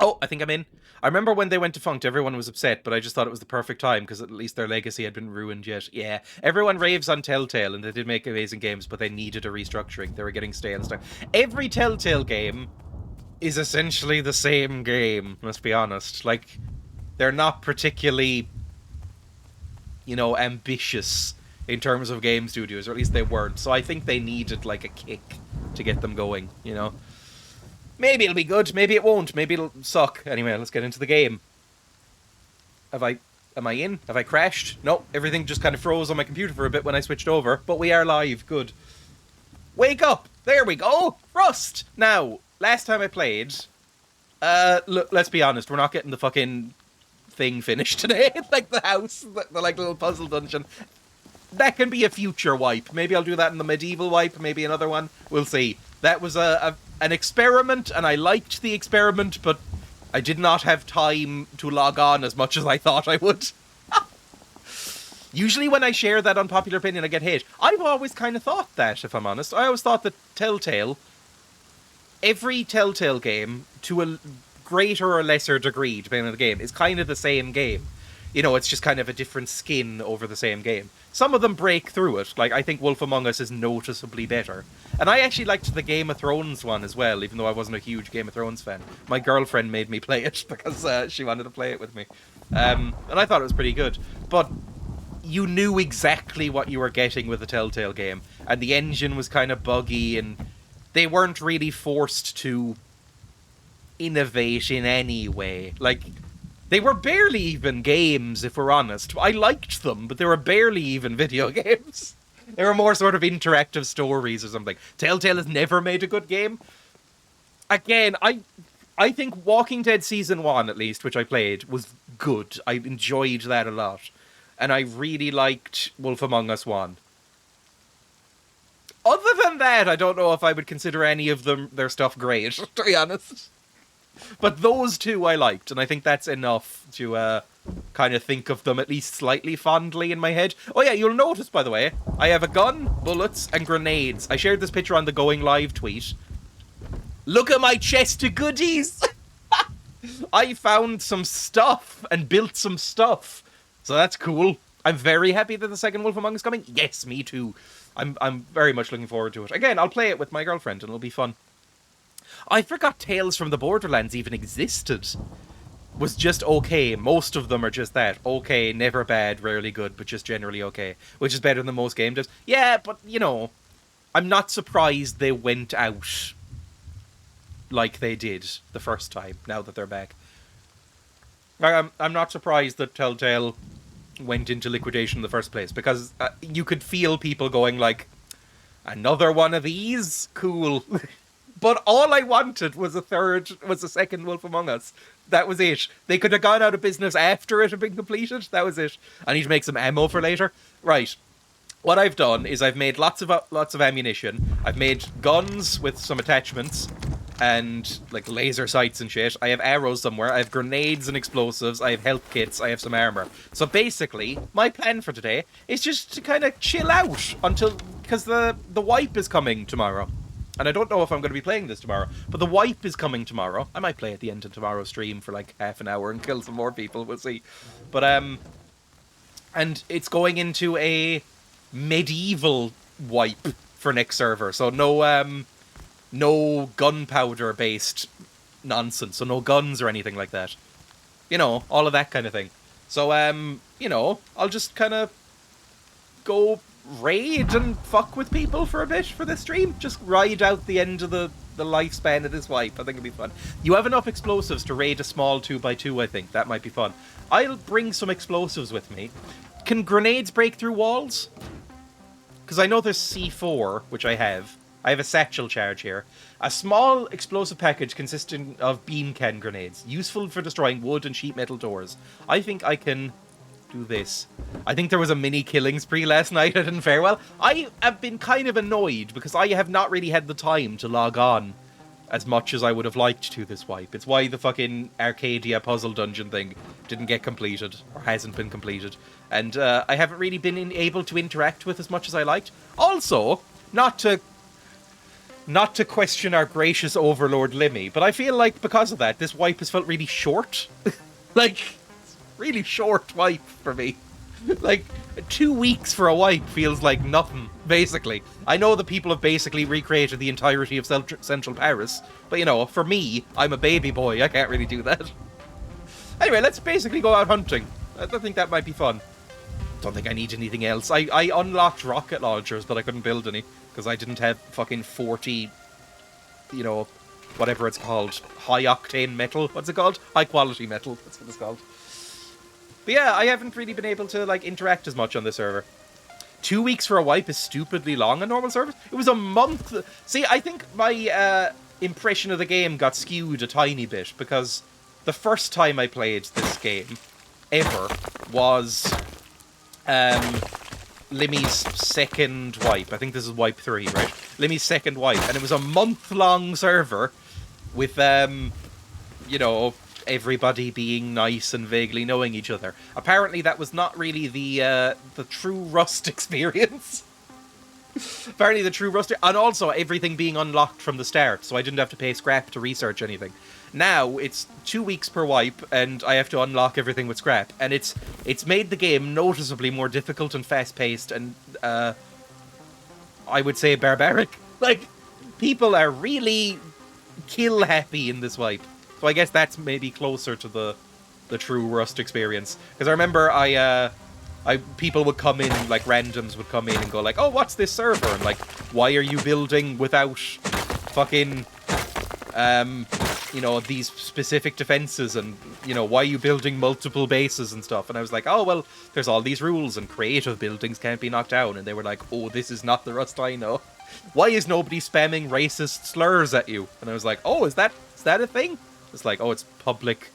B: Oh, I think I'm in. I remember when they went defunct, everyone was upset, but I just thought it was the perfect time, because at least their legacy had been ruined yet. Yeah, everyone raves on Telltale, and they did make amazing games, but they needed a restructuring. They were getting stale and stuff. Every Telltale game is essentially the same game, let's be honest. Like, they're not particularly, you know, ambitious in terms of game studios, or at least they weren't. So I think they needed, like, a kick to get them going, you know? Maybe it'll be good, maybe it won't, maybe it'll suck. Anyway, let's get into the game. Am I in? Have I crashed? No, everything just kind of froze on my computer for a bit when I switched over, but we are live, good. Wake up! There we go! Rust! Now, last time I played, look, let's be honest, we're not getting the fucking thing finished today. Like the house, the like little puzzle dungeon. That can be a future wipe. Maybe I'll do that in the medieval wipe, maybe another one. We'll see. That was an experiment, and I liked the experiment, but I did not have time to log on as much as I thought I would. Usually when I share that unpopular opinion, I get hate. I've always kind of thought that, if I'm honest. I always thought that Telltale, every Telltale game, to a greater or lesser degree, depending on the game, is kind of the same game. You know, it's just kind of a different skin over the same game. Some of them break through it. Like, I think Wolf Among Us is noticeably better. And I actually liked the Game of Thrones one as well, even though I wasn't a huge Game of Thrones fan. My girlfriend made me play it because she wanted to play it with me. And I thought it was pretty good. But you knew exactly what you were getting with the Telltale game. And the engine was kind of buggy, and they weren't really forced to innovate in any way. Like, they were barely even games, if we're honest. I liked them, but they were barely even video games. They were more sort of interactive stories or something. Telltale has never made a good game. Again, I think Walking Dead Season 1, at least, which I played, was good. I enjoyed that a lot. And I really liked Wolf Among Us 1. Other than that, I don't know if I would consider any of their stuff great, to be honest. But those two I liked, and I think that's enough to kind of think of them at least slightly fondly in my head. Oh yeah, you'll notice, by the way, I have a gun, bullets, and grenades. I shared this picture on the Going Live tweet. Look at my chest of goodies! I found some stuff and built some stuff. So that's cool. I'm very happy that the second Wolf Among Us is coming. Yes, me too. I'm very much looking forward to it. Again, I'll play it with my girlfriend and it'll be fun. I forgot Tales from the Borderlands even existed. was just okay. Most of them are just that. Okay, never bad, rarely good, but just generally okay. Which is better than most game devs. Yeah, but, you know, I'm not surprised they went out like they did the first time, now that they're back. I'm not surprised that Telltale went into liquidation in the first place, because you could feel people going like, another one of these? Cool. But all I wanted was a second Wolf Among Us. That was it. They could have gone out of business after it had been completed. That was it. I need to make some ammo for later. Right. What I've done is I've made lots of ammunition. I've made guns with some attachments and like laser sights and shit. I have arrows somewhere. I have grenades and explosives. I have health kits. I have some armor. So basically, my plan for today is just to kind of chill out because the wipe is coming tomorrow. And I don't know if I'm going to be playing this tomorrow, but the wipe is coming tomorrow. I might play at the end of tomorrow's stream for like half an hour and kill some more people. We'll see. But and it's going into a medieval wipe for next server. So no gunpowder based nonsense. So no guns or anything like that. You know, all of that kind of thing. So you know, I'll just kind of go raid and fuck with people for a bit for this stream. Just ride out the end of the lifespan of this wipe. I think it'll be fun. You have enough explosives to raid a small 2x2, I think. That might be fun. I'll bring some explosives with me. Can grenades break through walls? Because I know there's C4, which I have. I have a satchel charge here. A small explosive package consisting of bean can grenades, useful for destroying wood and sheet metal doors. I think I can do this. I think there was a mini killing spree last night. I didn't fare well. I have been kind of annoyed because I have not really had the time to log on as much as I would have liked to this wipe. It's why the fucking Arcadia puzzle dungeon thing didn't get completed, or hasn't been completed. And I haven't really been able to interact with as much as I liked. Also, not to question our gracious overlord Limmy, but I feel like because of that, this wipe has felt really short. Like, really short wipe for me. Like, 2 weeks for a wipe feels like nothing, basically. I know that people have basically recreated the entirety of Central Paris, but you know, for me, I'm a baby boy, I can't really do that. Anyway, let's basically go out hunting. I think that might be fun. Don't think I need anything else. I unlocked rocket launchers, but I couldn't build any, because I didn't have fucking 40, you know, whatever it's called. High-octane metal. What's it called? High-quality metal. That's what it's called. But yeah, I haven't really been able to, like, interact as much on this server. 2 weeks for a wipe is stupidly long on normal servers. It was a month. See, I think my impression of the game got skewed a tiny bit, because the first time I played this game ever was Limmy's second wipe. I think this is wipe 3, right? Limmy's second wipe. And it was a month-long server with, you know, everybody being nice and vaguely knowing each other. Apparently that was not really the true Rust experience. Apparently the true Rust... And also everything being unlocked from the start, so I didn't have to pay scrap to research anything. Now, it's 2 weeks per wipe, and I have to unlock everything with scrap. And it's made the game noticeably more difficult and fast-paced, and, I would say barbaric. Like, people are really kill-happy in this wipe. So I guess that's maybe closer to the true Rust experience. Because I remember people would come in, like randoms would come in and go like, oh, what's this server? And like, why are you building without fucking, you know, these specific defenses? And, you know, why are you building multiple bases and stuff? And I was like, oh, well, there's all these rules and creative buildings can't be knocked down. And they were like, oh, this is not the Rust I know. Why is nobody spamming racist slurs at you? And I was like, oh, is that a thing? It's like, oh, it's public.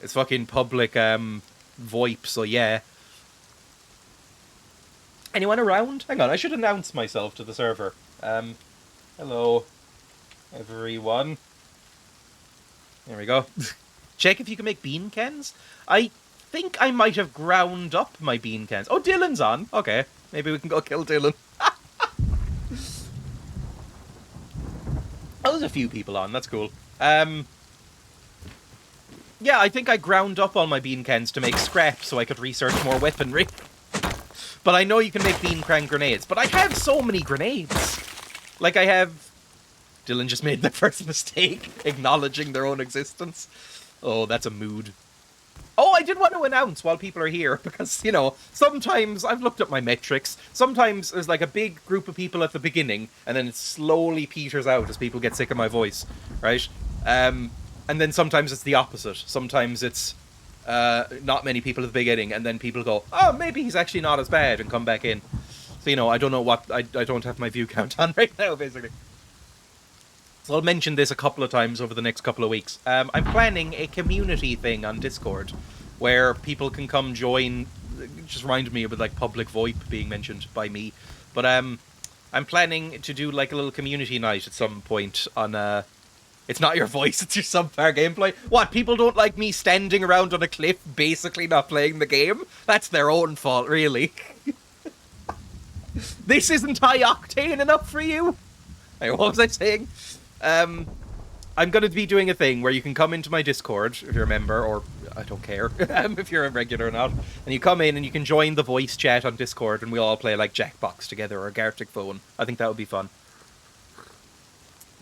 B: It's fucking public, VoIP, so yeah. Anyone around? Hang on, I should announce myself to the server. Hello, everyone. There we go. Check if you can make bean cans. I think I might have ground up my bean cans. Oh, Dylan's on. Okay, maybe we can go kill Dylan. Oh, there's a few people on. That's cool. Yeah, I think I ground up all my bean cans to make scrap so I could research more weaponry. But I know you can make bean can grenades. But I have so many grenades. Like I have... Dylan just made the first mistake, acknowledging their own existence. Oh, that's a mood. Oh, I did want to announce while people are here, because, you know, sometimes I've looked at my metrics. Sometimes there's like a big group of people at the beginning, and then it slowly peters out as people get sick of my voice, right? And then sometimes it's the opposite. Sometimes it's not many people at the beginning, and then people go, oh, maybe he's actually not as bad, and come back in. So, you know, I don't know what... I don't have my view count on right now, basically. So I'll mention this a couple of times over the next couple of weeks. I'm planning a community thing on Discord where people can come join. It just reminded me of like public VoIP being mentioned by me. But I'm planning to do like a little community night at some point on it's not your voice, it's your subpar gameplay. What, people don't like me standing around on a cliff basically not playing the game? That's their own fault, really. This isn't high octane enough for you? Hey, what was I saying? I'm going to be doing a thing where you can come into my Discord, if you're a member, or I don't care if you're a regular or not, and you come in and you can join the voice chat on Discord and we all play like Jackbox together or Gartic Phone. I think that would be fun.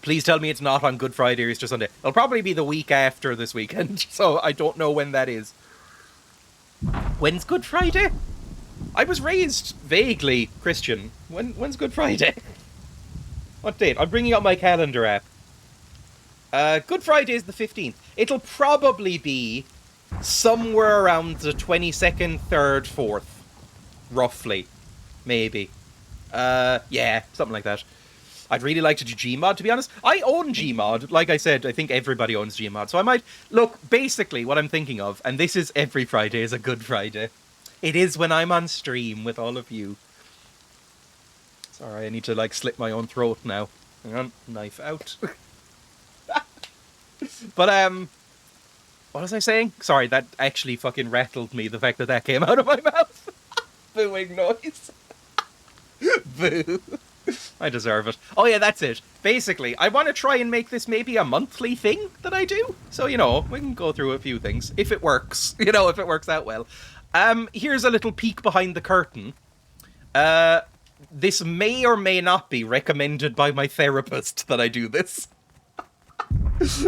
B: Please tell me it's not on Good Friday or Easter Sunday. It'll probably be the week after this weekend, so I don't know when that is. When's Good Friday? I was raised vaguely Christian. When's Good Friday? What date? I'm bringing up my calendar app. Good Friday is the 15th. It'll probably be somewhere around the 22nd, 3rd, 4th. Roughly. Maybe. Yeah, something like that. I'd really like to do Gmod, to be honest. I own Gmod. Like I said, I think everybody owns Gmod. So I might... Look, basically, what I'm thinking of, and this is every Friday, is a Good Friday. It is when I'm on stream with all of you. Sorry, I need to, like, slit my own throat now. Hang on, knife out. But, what was I saying? Sorry, that actually fucking rattled me, the fact that that came out of my mouth. Booing noise. Boo. I deserve it. Oh yeah, that's it. Basically, I want to try and make this maybe a monthly thing that I do. So, you know, we can go through a few things. If it works. You know, if it works out well. Here's a little peek behind the curtain. This may or may not be recommended by my therapist that I do this.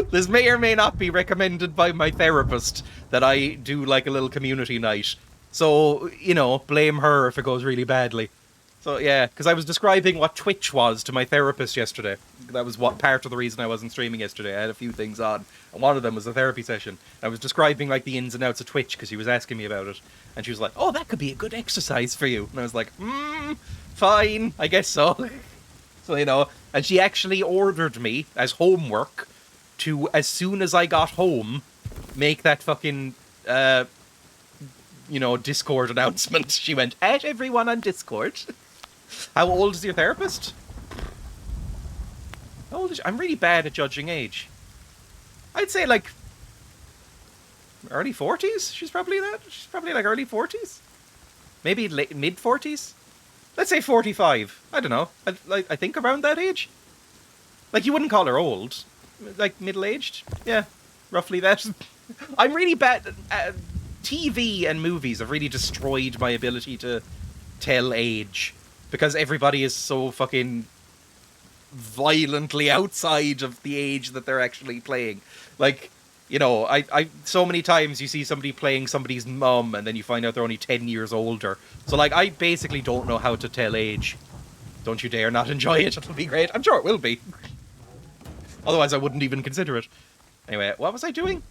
B: This may or may not be recommended by my therapist that I do like a little community night. So, you know, blame her if it goes really badly. So, yeah, because I was describing what Twitch was to my therapist yesterday. That was what part of the reason I wasn't streaming yesterday. I had a few things on, and one of them was a therapy session. I was describing, like, the ins and outs of Twitch because she was asking me about it. And she was like, oh, that could be a good exercise for you. And I was like, fine, I guess so. So, you know, and she actually ordered me as homework to, as soon as I got home, make that fucking, you know, Discord announcement. She went, at everyone on Discord. How old is your therapist? How old is she? I'm really bad at judging age. I'd say, like, early 40s? She's probably that? She's probably, like, early 40s? Maybe late, mid-40s? Let's say 45. I don't know. I think around that age. Like, you wouldn't call her old. Like, middle-aged? Yeah, roughly that. I'm really bad... TV and movies have really destroyed my ability to tell age. Because everybody is so fucking violently outside of the age that they're actually playing. Like, you know, I so many times you see somebody playing somebody's mum and then you find out they're only 10 years older. So, like, I basically don't know how to tell age. Don't you dare not enjoy it. It'll be great. I'm sure it will be. Otherwise, I wouldn't even consider it. Anyway, what was I doing?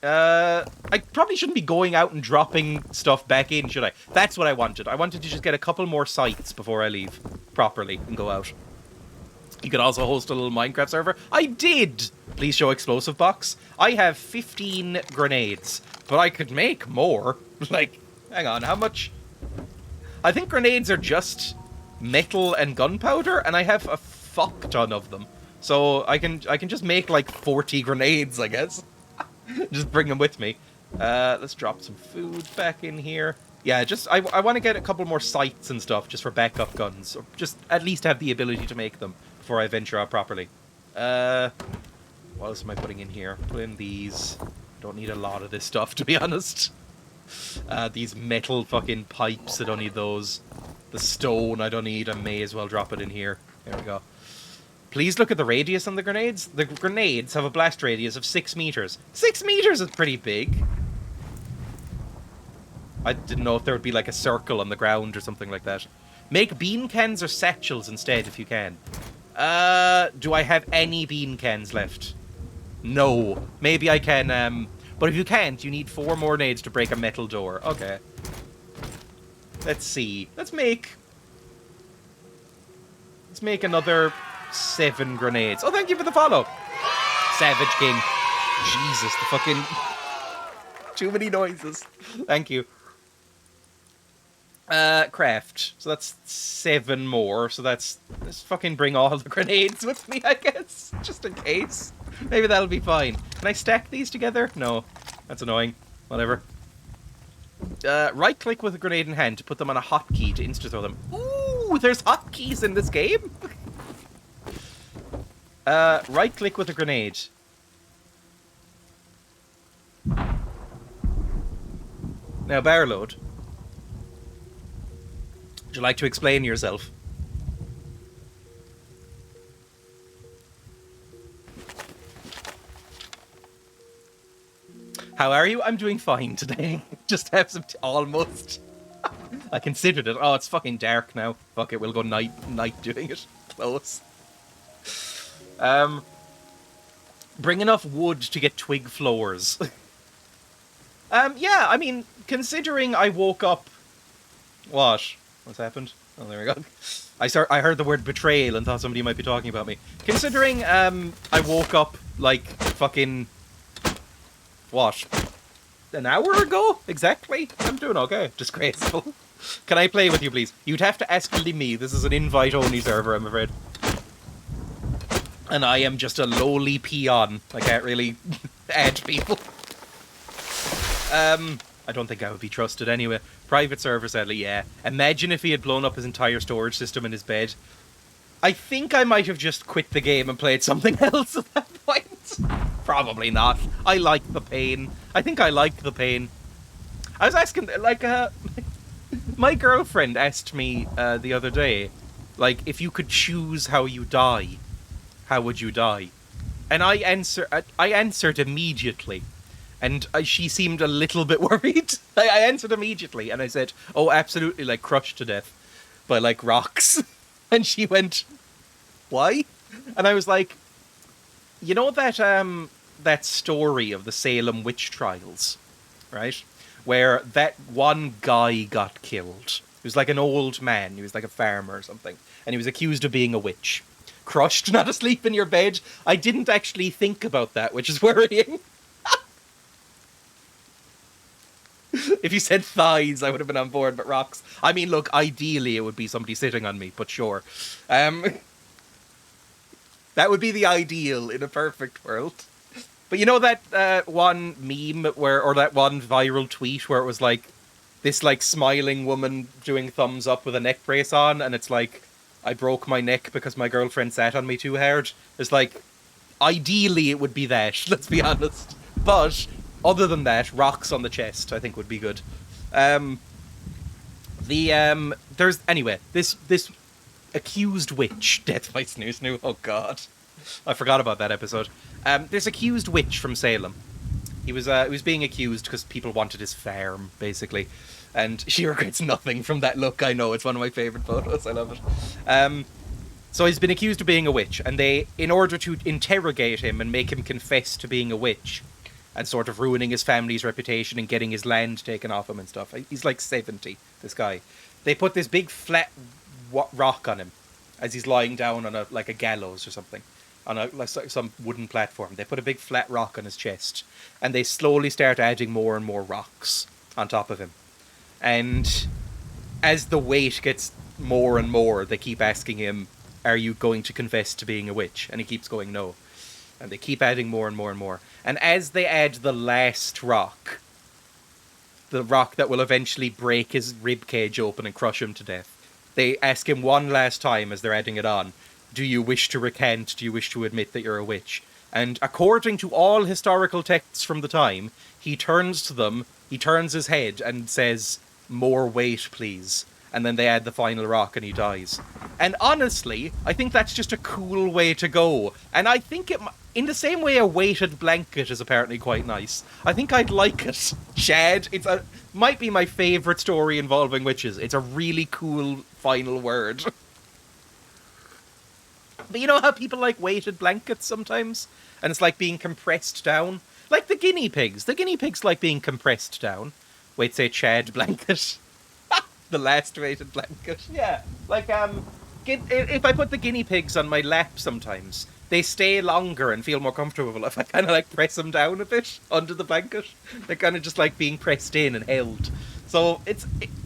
B: I probably shouldn't be going out and dropping stuff back in, should I? That's what I wanted. I wanted to just get a couple more sites before I leave properly and go out. You could also host a little Minecraft server. I did! Please show explosive box. I have 15 grenades, but I could make more. Like, hang on, how much? I think grenades are just metal and gunpowder, and I have a fuck ton of them. So I can just make like 40 grenades, I guess. Just bring them with me. Let's drop some food back in here. Yeah, just I want to get a couple more sights and stuff just for backup guns. Or just at least have the ability to make them before I venture out properly. What else am I putting in here? Put in these. Don't need a lot of this stuff, to be honest. These metal fucking pipes, I don't need those. The stone I don't need. I may as well drop it in here. There we go. Please look at the radius on the grenades. The grenades have a blast radius of 6 meters. 6 meters is pretty big. I didn't know if there would be like a circle on the ground or something like that. Make bean cans or satchels instead if you can. Do I have any bean cans left? No. Maybe I can, but if you can't, you need 4 more nades to break a metal door. Okay. Let's see. Let's make another 7 grenades. Oh, thank you for the follow. Savage King. Jesus, the fucking... Too many noises. Thank you. Craft. So that's 7 more. So let's fucking bring all the grenades with me, I guess. Just in case. Maybe that'll be fine. Can I stack these together? No. That's annoying. Whatever. Right-click with a grenade in hand to put them on a hotkey to insta-throw them. Ooh, there's hotkeys in this game? Right-click with a grenade. Now, barrel load. Would you like to explain yourself? How are you? I'm doing fine today. Just have some almost. I considered it. Oh, it's fucking dark now. Fuck it, we'll go night doing it. Close. Bring enough wood to get twig floors. Yeah, I mean, considering I woke up... What? What's happened? Oh, there we go. I heard the word betrayal and thought somebody might be talking about me. Considering, I woke up, like, fucking... What? An hour ago? Exactly? I'm doing okay. Disgraceful. Can I play with you, please? You'd have to ask me. This is an invite-only server, I'm afraid. And I am just a lowly peon. I can't really add people. I don't think I would be trusted anyway. Private server, sadly, yeah. Imagine if he had blown up his entire storage system in his bed. I think I might have just quit the game and played something else at that point. Probably not. I like the pain. I think I like the pain. I was asking, like, my girlfriend asked me the other day, like, if you could choose how you die, how would you die? And I answered immediately. And she seemed a little bit worried. I answered immediately, and I said, oh, absolutely, like, crushed to death by, like, rocks. And she went, why? And I was like, you know that story of the Salem witch trials, right? Where that one guy got killed. He was like an old man. He was like a farmer or something. And he was accused of being a witch. Crushed, not asleep in your bed. I didn't actually think about that, which is worrying. If you said thighs, I would have been on board, but rocks. I mean, look, ideally it would be somebody sitting on me, but sure. That would be the ideal in a perfect world. But you know that one meme or that one viral tweet where it was like this like smiling woman doing thumbs up with a neck brace on, and it's like, I broke my neck because my girlfriend sat on me too hard. It's like, ideally it would be that, let's be honest. But other than that, rocks on the chest, I think would be good. There's anyway this accused witch, death by snoo snoo. Oh god, I forgot about that episode. This accused witch from Salem. He was being accused because people wanted his farm, basically, and she regrets nothing from that look. I know, it's one of my favorite photos. I love it. So he's been accused of being a witch, and they, in order to interrogate him and make him confess to being a witch, and sort of ruining his family's reputation and getting his land taken off him and stuff. He's like 70, this guy. They put this big flat rock on him as he's lying down on a gallows or something, on some wooden platform. They put a big flat rock on his chest, and they slowly start adding more and more rocks on top of him. And as the weight gets more and more, they keep asking him, are you going to confess to being a witch? And he keeps going, no. And they keep adding more and more and more. And as they add the last rock, the rock that will eventually break his ribcage open and crush him to death, they ask him one last time as they're adding it on, do you wish to recant? Do you wish to admit that you're a witch? And according to all historical texts from the time, he turns to them, he turns his head and says, more weight, please. and then they add the final rock and he dies. And honestly, I think that's just a cool way to go. And I think in the same way a weighted blanket is apparently quite nice, I think I'd like it. Shed, might be my favourite story involving witches. It's a really cool final word. But you know how people like weighted blankets sometimes? And it's like being compressed down? Like the guinea pigs. The guinea pigs like being compressed down. Wait, say Chad blanket. The last weighted blanket. Yeah. Like, if I put the guinea pigs on my lap sometimes, they stay longer and feel more comfortable if I kind of like press them down a bit under the blanket. They're kind of just like being pressed in and held. So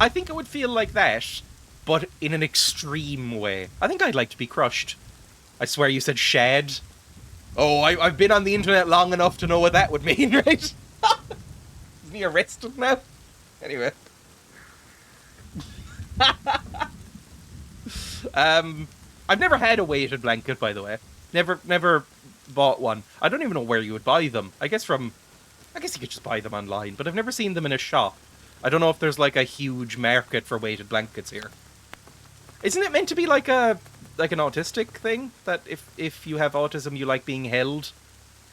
B: I think it would feel like that, but in an extreme way. I think I'd like to be crushed. I swear you said shed. Oh, I've been on the internet long enough to know what that would mean, right? Is he arrested now? Anyway. I've never had a weighted blanket, by the way. Never bought one. I don't even know where you would buy them. I guess you could just buy them online, but I've never seen them in a shop. I don't know if there's like a huge market for weighted blankets here. Isn't it meant to be like an autistic thing? That if you have autism, you like being held?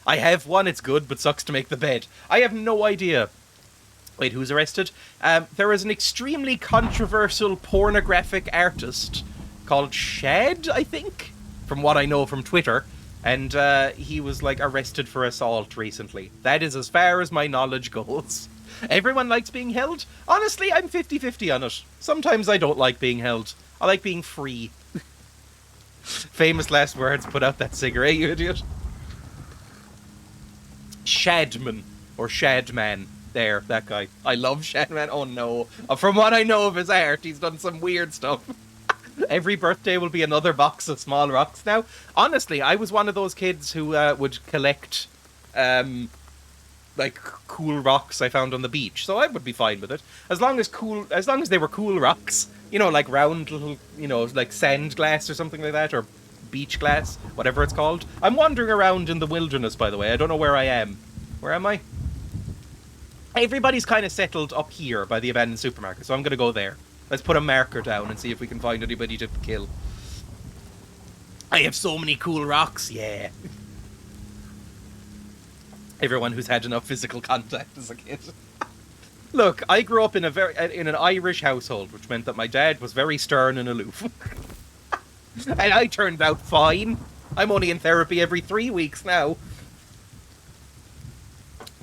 B: I have one, it's good, but sucks to make the bed. I have no idea. Wait, who's arrested? There is an extremely controversial pornographic artist called Shed, I think, from what I know from Twitter. And he was, like, arrested for assault recently. That is as far as my knowledge goes. Everyone likes being held? Honestly, I'm 50-50 on it. Sometimes I don't like being held. I like being free. Famous last words, put out that cigarette, you idiot. Shadman, or Shadman. There, that guy. I love Shadman. Oh no. From what I know of his art, he's done some weird stuff. Every birthday will be another box of small rocks now. Honestly, I was one of those kids who would collect, like, cool rocks I found on the beach. So I would be fine with it. As long as they were cool rocks. You know, like round little, like sand glass or something like that, or beach glass, whatever it's called. I'm wandering around in the wilderness, by the way. I don't know where I am. Where am I? Everybody's kind of settled up here by the abandoned supermarket, so I'm going to go there. Let's put a marker down and see if we can find anybody to kill. I have so many cool rocks, yeah. Everyone who's had enough physical contact as a kid. Look, I grew up in an Irish household, which meant that my dad was very stern and aloof. And I turned out fine. I'm only in therapy every 3 weeks now.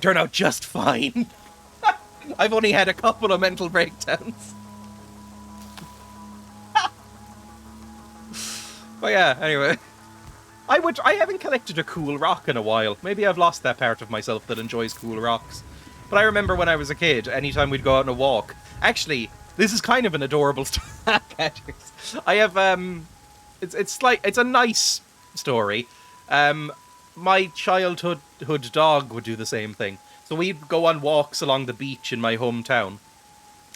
B: Turn out just fine. I've only had a couple of mental breakdowns. But yeah, anyway. I haven't collected a cool rock in a while. Maybe I've lost that part of myself that enjoys cool rocks. But I remember when I was a kid, anytime we'd go out on a walk... Actually, this is kind of an adorable story. I have, it's a nice story. My childhood dog would do the same thing. So we'd go on walks along the beach in my hometown.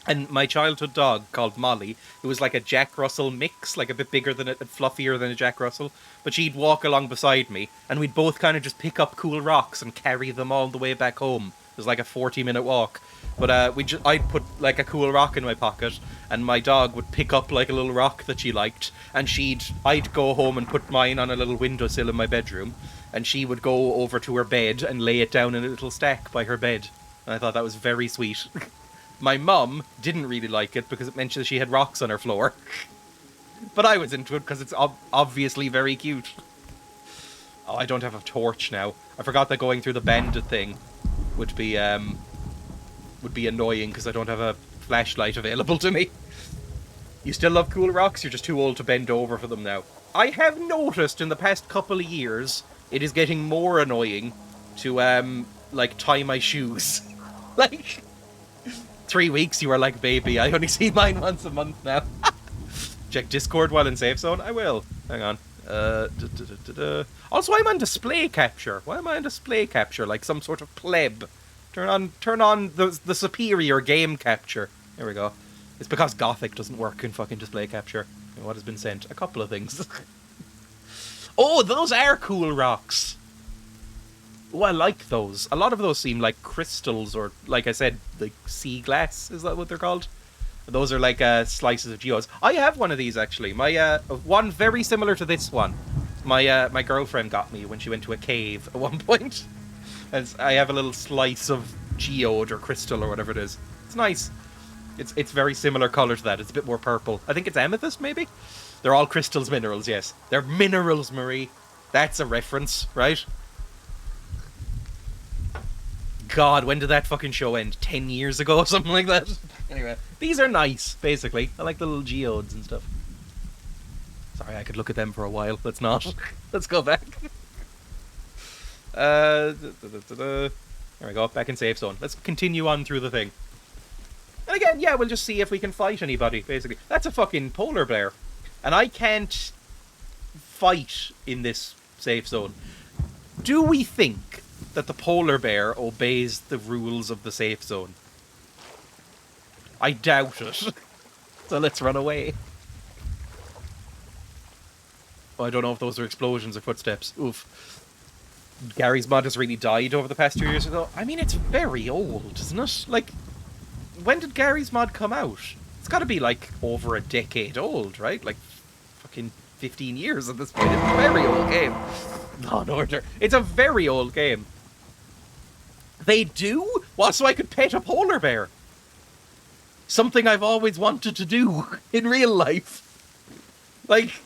B: And my childhood dog, called Molly, who was like a Jack Russell mix, like a bit bigger than fluffier than a Jack Russell. But she'd walk along beside me, and we'd both kind of just pick up cool rocks and carry them all the way back home. It was like a 40-minute walk. But I'd put like a cool rock in my pocket, and my dog would pick up like a little rock that she liked, and I'd go home and put mine on a little windowsill in my bedroom, and she would go over to her bed and lay it down in a little stack by her bed. And I thought that was very sweet. My mum didn't really like it because it meant that she had rocks on her floor. But I was into it because it's obviously very cute. Oh, I don't have a torch now. I forgot that going through the bandit thing would be annoying because I don't have a flashlight available to me. You still love cool rocks? You're just too old to bend over for them now. I have noticed in the past couple of years it is getting more annoying to like tie my shoes. Like 3 weeks you were like, baby, I only see mine once a month now. Check Discord while in safe zone? I will. Hang on. Also, I'm on display capture. Why am I on display capture? Like some sort of pleb. Turn on the superior game capture. There we go. It's because Gothic doesn't work in fucking display capture. And what has been sent? A couple of things. Oh, those are cool rocks. Oh, I like those. A lot of those seem like crystals or, like I said, like sea glass. Is that what they're called? Those are like slices of geodes. I have one of these actually. My one very similar to this one. My girlfriend got me when she went to a cave at one point. As I have a little slice of geode or crystal or whatever it is. It's nice. It's very similar color to that. It's a bit more purple. I think it's amethyst, maybe? They're all crystals, minerals, yes. They're minerals, Marie. That's a reference, right? God, when did that fucking show end? 10 years ago or something like that? Anyway, these are nice, basically. I like the little geodes and stuff. Sorry, I could look at them for a while. Let's not. Let's go back. There we go, back in safe zone. Let's continue on through the thing. And again, yeah, we'll just see if we can fight anybody, basically. That's a fucking polar bear. And I can't fight in this safe zone. Do we think that the polar bear obeys the rules of the safe zone? I doubt it. So let's run away. Oh, I don't know if those are explosions or footsteps. Oof. Gary's mod has really died over the past 2 years ago. I mean, it's very old, isn't it? Like, when did Gary's mod come out? It's got to be, like, over a decade old, right? Like, fucking 15 years at this point. It's a very old game. Law and Order. It's a very old game. They do? What, so I could pet a polar bear? Something I've always wanted to do in real life. Like,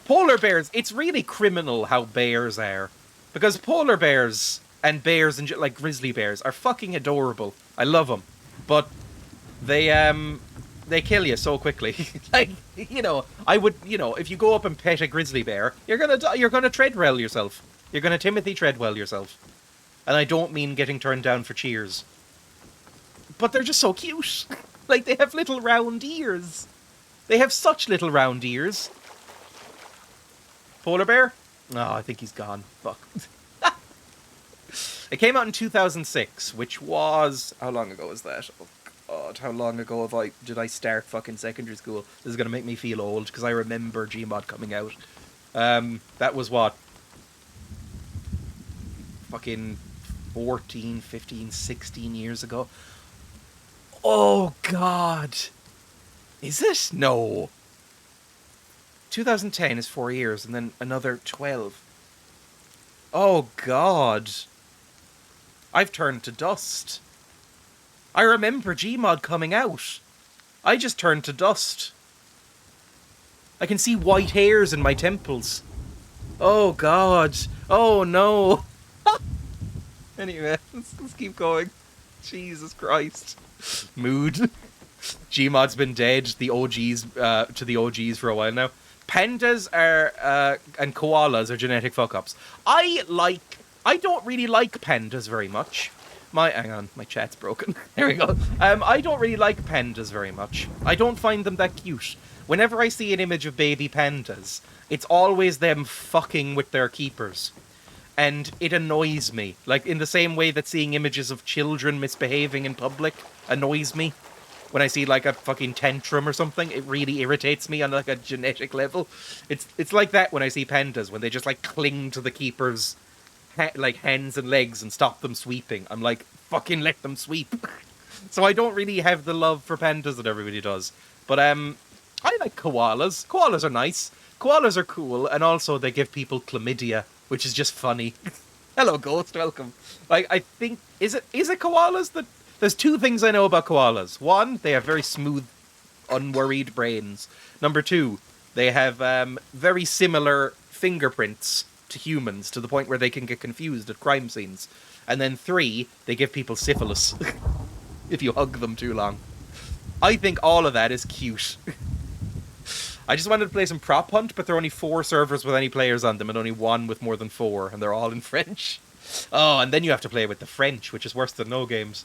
B: polar bears, it's really criminal how bears are. Because polar bears and bears and like grizzly bears are fucking adorable. I love them. But they kill you so quickly. Like, you know, I would, you know, if you go up and pet a grizzly bear, you're gonna die, you're gonna Treadwell yourself. You're gonna Timothy Treadwell yourself. And I don't mean getting turned down for cheers. But they're just so cute. Like, they have little round ears. They have such little round ears. Polar bear? No, I think he's gone. Fuck. It came out in 2006, which was... How long ago was that? Oh, God. How long ago did I start fucking secondary school? This is going to make me feel old, because I remember Gmod coming out. That was what? Fucking 14, 15, 16 years ago. Oh, God. Is it? No. 2010 is 4 years, and then another 12. Oh, God. I've turned to dust. I remember Gmod coming out. I just turned to dust. I can see white hairs in my temples. Oh, God. Oh, no. Anyway, let's keep going. Jesus Christ. Mood. Gmod's been dead, the OGs, to the OGs for a while now. Pandas are, and koalas are genetic fuck-ups. I don't really like pandas very much. Hang on, my chat's broken. There we go. I don't really like pandas very much. I don't find them that cute. Whenever I see an image of baby pandas, it's always them fucking with their keepers. And it annoys me. Like, in the same way that seeing images of children misbehaving in public annoys me. When I see, like, a fucking tantrum or something, it really irritates me on, like, a genetic level. It's like that when I see pandas, when they just, like, cling to the keeper's, like, hands and legs and stop them sweeping. I'm like, fucking let them sweep. So I don't really have the love for pandas that everybody does. But, I like koalas. Koalas are nice. Koalas are cool, and also they give people chlamydia, which is just funny. Hello, Ghost, welcome. Like, I think, is it koalas that... There's two things I know about koalas. One, they have very smooth, unworried brains. Number two, they have very similar fingerprints to humans, to the point where they can get confused at crime scenes. And then three, they give people syphilis if you hug them too long. I think all of that is cute. I just wanted to play some Prop Hunt, but there are only 4 servers with any players on them, and only 1 with more than 4, and they're all in French. Oh, and then you have to play with the French, which is worse than no games.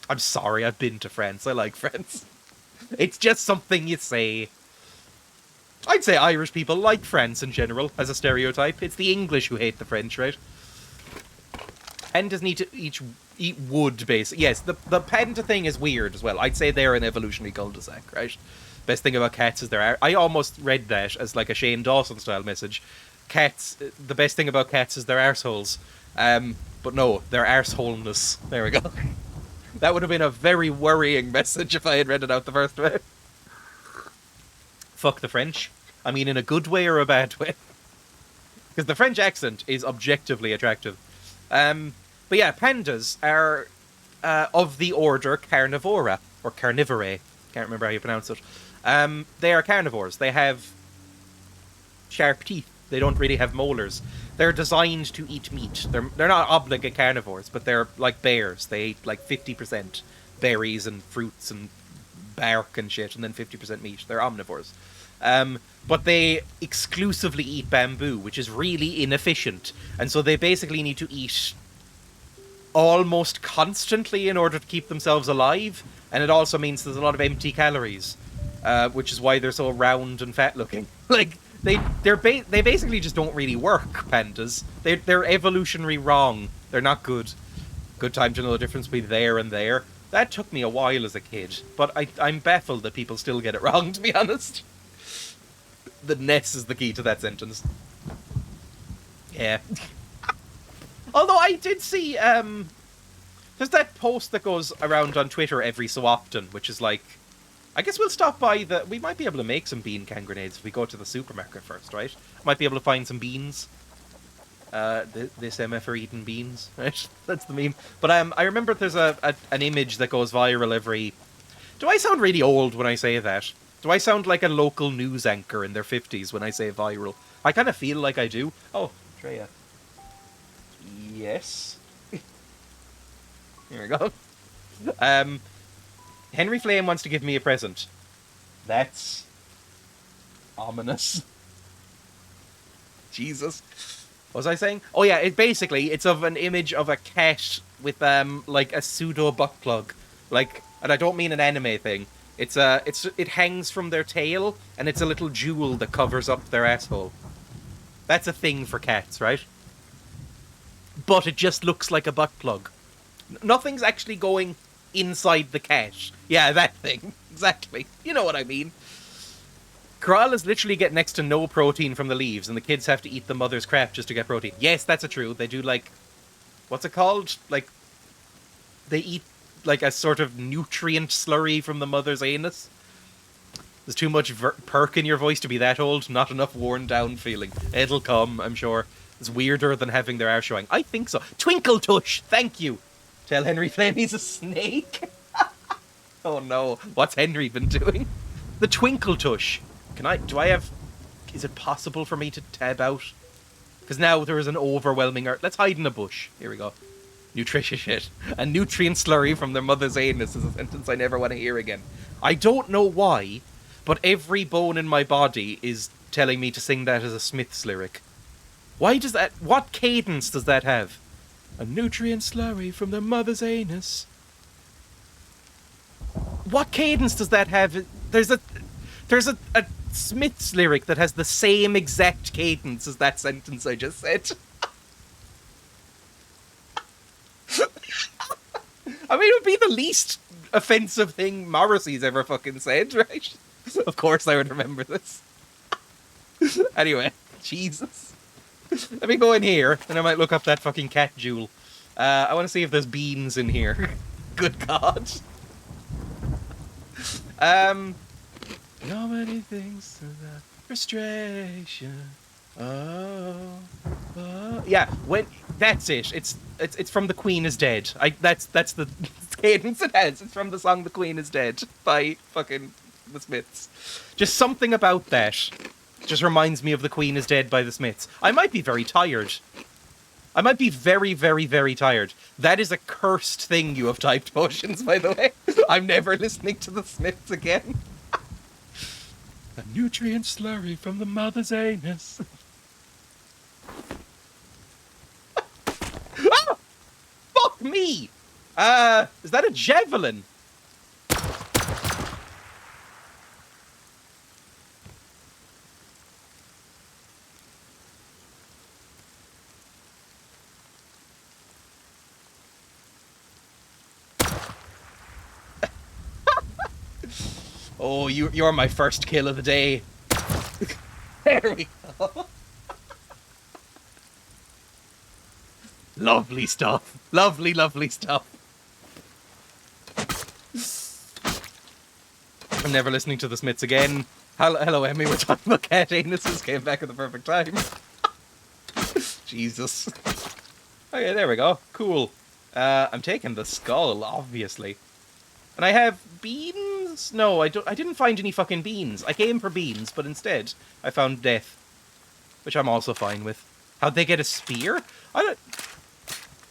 B: I'm sorry, I've been to France. I like France. It's just something you say. I'd say Irish people like France in general, as a stereotype. It's the English who hate the French, right? Pandas need to eat wood, basically. Yes, the panda thing is weird as well. I'd say they're an evolutionary cul-de-sac, right? Best thing about cats is I almost read that as like a Shane Dawson-style message. Cats, the best thing about cats is their arseholes. But no, their arseholeness. There we go. That would have been a very worrying message if I had read it out the first way. Fuck the French. I mean, in a good way or a bad way. Because the French accent is objectively attractive. But yeah, pandas are of the order Carnivora, or Carnivore. Can't remember how you pronounce it. They are carnivores. They have sharp teeth. They don't really have molars. They're designed to eat meat. They're not obligate carnivores, but they're like bears. They eat like 50% berries and fruits and bark and shit, and then 50% meat. They're omnivores. But they exclusively eat bamboo, which is really inefficient. And so they basically need to eat almost constantly in order to keep themselves alive. And it also means there's a lot of empty calories, which is why they're so round and fat looking. Like, they basically just don't really work, pandas. They're evolutionary wrong. They're not good. Good time to know the difference between there and there. That took me a while as a kid, but I'm baffled that people still get it wrong, to be honest. The ness is the key to that sentence. Yeah. Although I did see, there's that post that goes around on Twitter every so often, which is like, I guess we'll stop by we might be able to make some bean can grenades if we go to the supermarket first, right? Might be able to find some beans. This MF are eating beans, right? That's the meme. But I remember there's an image that goes viral every... Do I sound really old when I say that? Do I sound like a local news anchor in their 50s when I say viral? I kind of feel like I do. Oh, Dreya. Yes. Here we go. Henry Flame wants to give me a present. That's ominous. Jesus. What was I saying? Oh yeah, it's of an image of a cat with like a pseudo butt plug. Like, and I don't mean an anime thing. It hangs from their tail, and it's a little jewel that covers up their asshole. That's a thing for cats, right? But it just looks like a butt plug. Nothing's actually going inside the cat. Yeah, that thing. Exactly. You know what I mean. Koalas literally get next to no protein from the leaves, and the kids have to eat the mother's crap just to get protein. Yes, that's true. They do, like... What's it called? Like... They eat, like, a sort of nutrient slurry from the mother's anus. There's too much perk in your voice to be that old. Not enough worn down feeling. It'll come, I'm sure. It's weirder than having their arse showing. I think so. Twinkle Tush! Thank you! Tell Henry Flame he's a snake. Oh no. What's Henry been doing? The Twinkle Tush. Is it possible for me to tab out? Because now there is an overwhelming... Let's hide in a bush. Here we go. Nutritious shit. A nutrient slurry from their mother's anus is a sentence I never want to hear again. I don't know why, but every bone in my body is telling me to sing that as a Smiths lyric. Why does that... What cadence does that have? A nutrient slurry from their mother's anus. What cadence does that have? There's a Smiths lyric that has the same exact cadence as that sentence I just said. I mean, it would be the least offensive thing Morrissey's ever fucking said, right? Of course I would remember this. Anyway, Jesus. Let me go in here, and I might look up that fucking cat jewel. I want to see if there's beans in here. Good God. No many things to that frustration. Oh. Yeah, that's it. It's from The Queen is Dead. That's the cadence it has. It's from the song The Queen is Dead by fucking the Smiths. Just something about that just reminds me of The Queen is Dead by the Smiths. I might be very tired. I might be very, very, very tired. That is a cursed thing you have typed, Potions, by the way. I'm never listening to the Smiths again. A nutrient slurry from the mother's anus. Ah! Fuck me! Is that a javelin? Oh, you're my first kill of the day. There we go. Lovely stuff. Lovely, lovely stuff. I'm never listening to the Smiths again. Hello, Emmy. We're talking about cat anuses. Came back at the perfect time. Jesus. Okay, there we go. Cool. I'm taking the skull, obviously. And I have beans? No, I didn't find any fucking beans. I came for beans, but instead I found death. Which I'm also fine with. How'd they get a spear?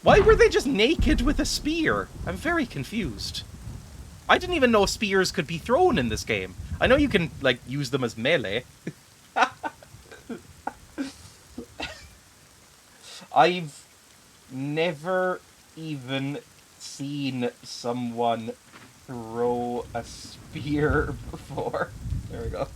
B: Why were they just naked with a spear? I'm very confused. I didn't even know spears could be thrown in this game. I know you can, like, use them as melee. I've never even seen someone throw a spear before. There we go.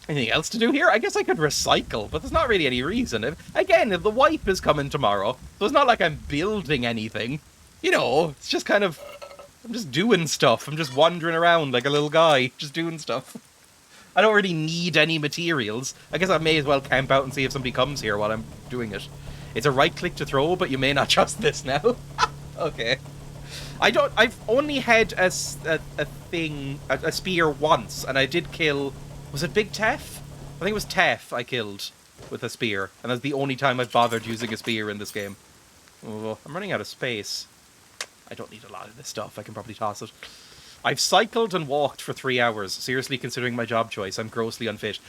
B: Anything else to do here? I guess I could recycle, but there's not really any reason. If the wipe is coming tomorrow, so it's not like I'm building anything. You know, it's just kind of... I'm just doing stuff. I'm just wandering around like a little guy, just doing stuff. I don't really need any materials. I guess I may as well camp out and see if somebody comes here while I'm doing it. It's a right click to throw, but you may not trust this now. Okay. I've only had a spear once, and I did kill... Was it Big Teff? I think it was Teff I killed with a spear, and that's the only time I've bothered using a spear in this game. Oh, I'm running out of space. I don't need a lot of this stuff. I can probably toss it. I've cycled and walked for 3 hours. Seriously considering my job choice. I'm grossly unfit.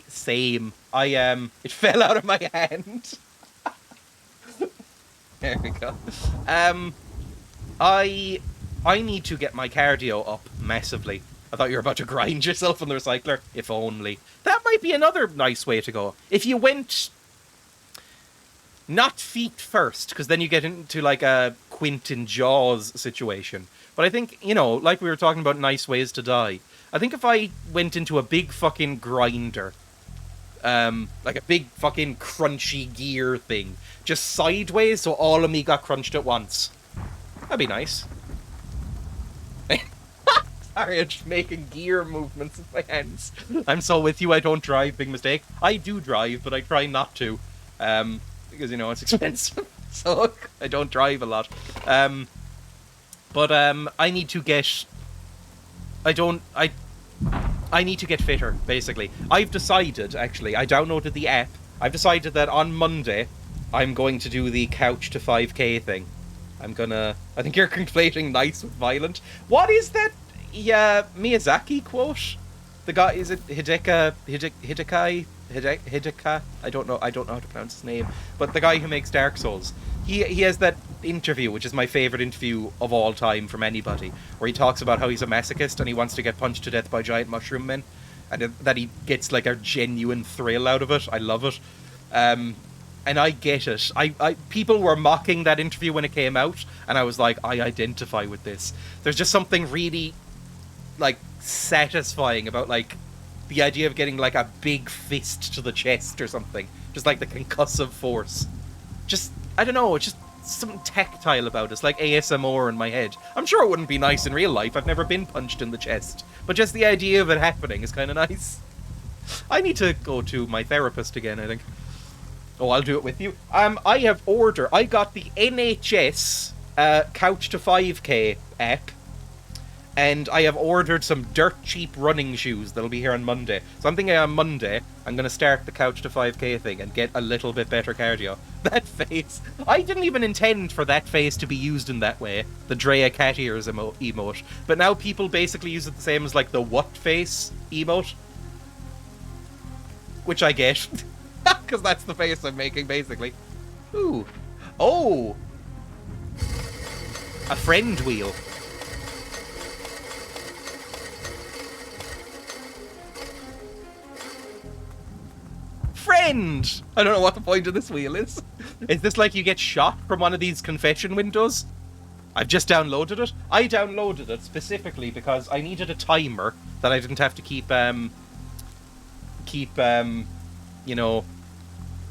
B: Same. It fell out of my hand. There we go. I need to get my cardio up massively. I thought you were about to grind yourself on the recycler. If only. That might be another nice way to go. If you went... Not feet first, because then you get into like a Quentin Jaws situation. But I think, you know, like we were talking about nice ways to die. I think if I went into a big fucking grinder, like a big fucking crunchy gear thing, just sideways so all of me got crunched at once. That'd be nice. Sorry, I'm just making gear movements with my hands. I'm so with you, I don't drive, big mistake. I do drive, but I try not to. Because, you know, it's expensive. So, I don't drive a lot. But I need to get... I need to get fitter, basically. I've decided, actually, I downloaded the app. I've decided that on Monday, I'm going to do the couch to 5k thing. I think you're conflating nice with violent. What is that Miyazaki quote? The guy, is it Hideka? I don't know how to pronounce his name. But the guy who makes Dark Souls. He has that interview, which is my favourite interview of all time from anybody, where he talks about how he's a masochist and he wants to get punched to death by giant mushroom men, and that he gets like a genuine thrill out of it. I love it. And I get it. People were mocking that interview when it came out, and I was like, I identify with this. There's just something really, like, satisfying about, like, the idea of getting, like, a big fist to the chest or something. Just, like, the concussive force. Just, I don't know, it's just something tactile about it. It's like ASMR in my head. I'm sure it wouldn't be nice in real life. I've never been punched in the chest. But just the idea of it happening is kind of nice. I need to go to my therapist again, I think. Oh, I'll do it with you. I got the NHS Couch to 5k app, and I have ordered some dirt cheap running shoes that'll be here on Monday. So I'm thinking on Monday, I'm going to start the Couch to 5k thing and get a little bit better cardio. That face. I didn't even intend for that face to be used in that way. The Dreya cat ears emote. But now people basically use it the same as like the what face emote. Which I get. Because that's the face I'm making, basically. Ooh. Oh! A friend wheel. Friend! I don't know what the point of this wheel is. Is this like you get shot from one of these confession windows? I've just downloaded it. I downloaded it specifically because I needed a timer that I didn't have to keep, you know,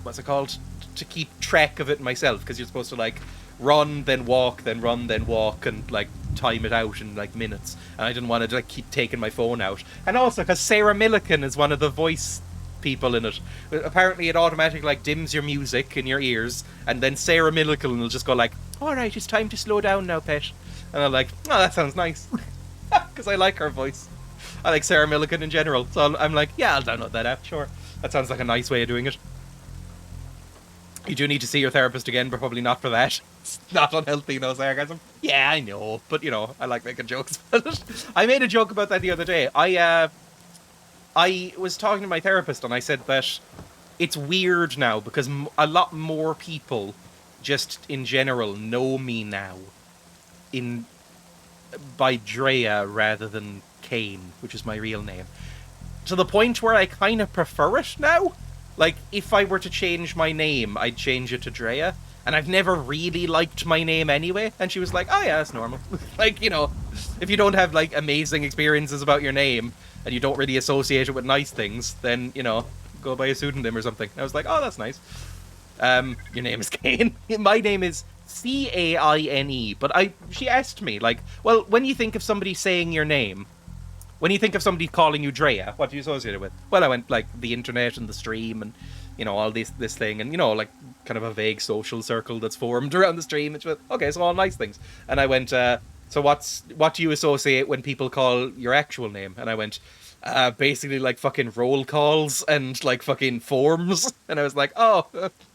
B: what's it called? To keep track of it myself, because you're supposed to, like, run, then walk, then run, then walk, and, like, time it out in, like, minutes. And I didn't want to, like, keep taking my phone out. And also, because Sarah Millican is one of the voice people in it. Apparently it automatically, like, dims your music in your ears, and then Sarah Millican will just go like, all right, it's time to slow down now, pet. And I'm like, oh, that sounds nice. Because I like her voice. I like Sarah Millican in general. So I'm like, yeah, I'll download that app, sure. That sounds like a nice way of doing it. You do need to see your therapist again, but probably not for that. It's not unhealthy, no sarcasm. Yeah, I know, but you know, I like making jokes about it. I made a joke about that the other day. I was talking to my therapist and I said that it's weird now because a lot more people just in general know me now by Dreya rather than Kane, which is my real name. To the point where I kind of prefer it now. Like, if I were to change my name, I'd change it to Dreya. And I've never really liked my name anyway. And she was like, oh yeah, that's normal. Like, you know, if you don't have, like, amazing experiences about your name, and you don't really associate it with nice things, then, you know, go by a pseudonym or something. And I was like, oh, that's nice. Your name is Kane. My name is Caine. But she asked me, like, well, when you think of somebody saying your name, when you think of somebody calling you Dreya, what do you associate it with? Well, I went, like, the internet and the stream and, you know, all this thing. And, you know, like, kind of a vague social circle that's formed around the stream. And she went, okay, so all nice things. And I went, so what do you associate when people call your actual name? And I went, basically, like, fucking roll calls and, like, fucking forms. And I was like, oh,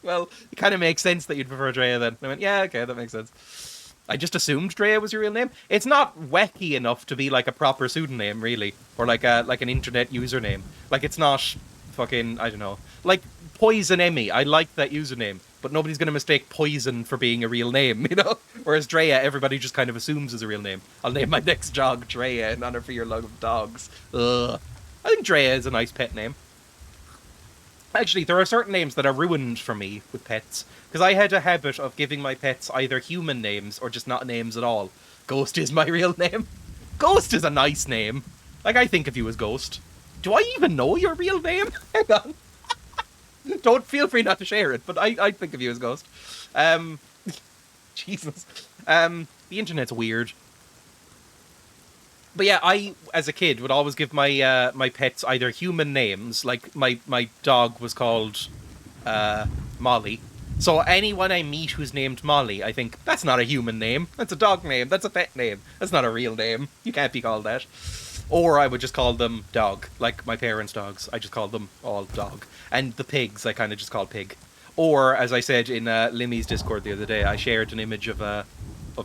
B: well, it kind of makes sense that you'd prefer Dreya then. And I went, yeah, okay, that makes sense. I just assumed Dreya was your real name. It's not wacky enough to be like a proper pseudonym, really, or like an internet username. Like it's not fucking, I don't know, like Poison Emmy. I like that username, but nobody's gonna mistake Poison for being a real name, you know. Whereas Dreya, everybody just kind of assumes is a real name. I'll name my next dog Dreya in honor for your love of dogs. Ugh. I think Dreya is a nice pet name. Actually, there are certain names that are ruined for me with pets, because I had a habit of giving my pets either human names or just not names at all. Ghost is my real name. Ghost is a nice name. Like, I think of you as Ghost. Do I even know your real name? Hang on. Don't feel free not to share it, but I think of you as Ghost. Jesus. The internet's weird. But yeah, I, as a kid, would always give my my pets either human names, like my dog was called Molly. So anyone I meet who's named Molly, I think, that's not a human name. That's a dog name. That's a pet name. That's not a real name. You can't be called that. Or I would just call them dog, like my parents' dogs. I just called them all dog. And the pigs, I kind of just called pig. Or, as I said in Limmy's Discord the other day, I shared an image of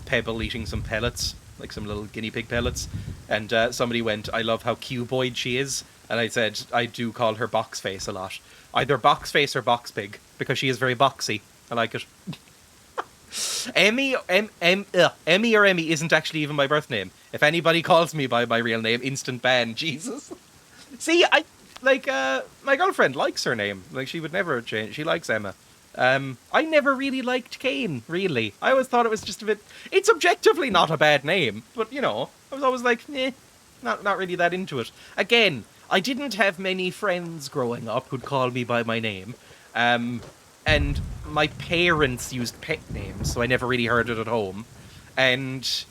B: Pebble eating some pellets, like some little guinea pig pellets, and somebody went, I love how cuboid she is, and I said, I do call her Boxface a lot. Either Boxface or Boxpig, because she is very boxy. I like it. Emmy or Emmy isn't actually even my birth name. If anybody calls me by my real name, instant ban, Jesus. See, my girlfriend likes her name. Like, she would never change. She likes Emma. I never really liked Kane, really. I always thought it was just a bit... It's objectively not a bad name, but, you know, I was always like, not really that into it. Again, I didn't have many friends growing up who'd call me by my name, and my parents used pet names, so I never really heard it at home. And so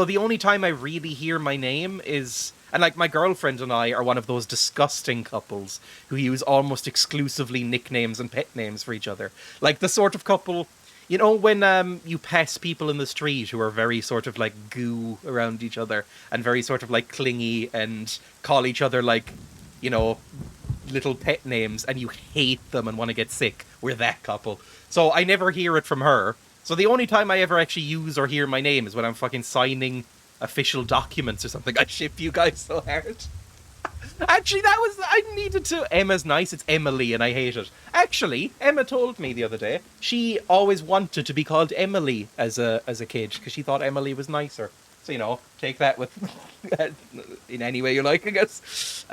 B: the only time I really hear my name is... And, like, my girlfriend and I are one of those disgusting couples who use almost exclusively nicknames and pet names for each other. Like, the sort of couple... You know, when you pass people in the street who are very sort of, like, goo around each other and very sort of, like, clingy and call each other, like, you know, little pet names, and you hate them and want to get sick? We're that couple. So I never hear it from her. So the only time I ever actually use or hear my name is when I'm fucking signing official documents or something. I ship you guys so hard. Actually, I needed to. Emma's nice. It's Emily, and I hate it. Actually, Emma told me the other day she always wanted to be called Emily as a kid because she thought Emily was nicer. So, you know, take that with in any way you like, I guess.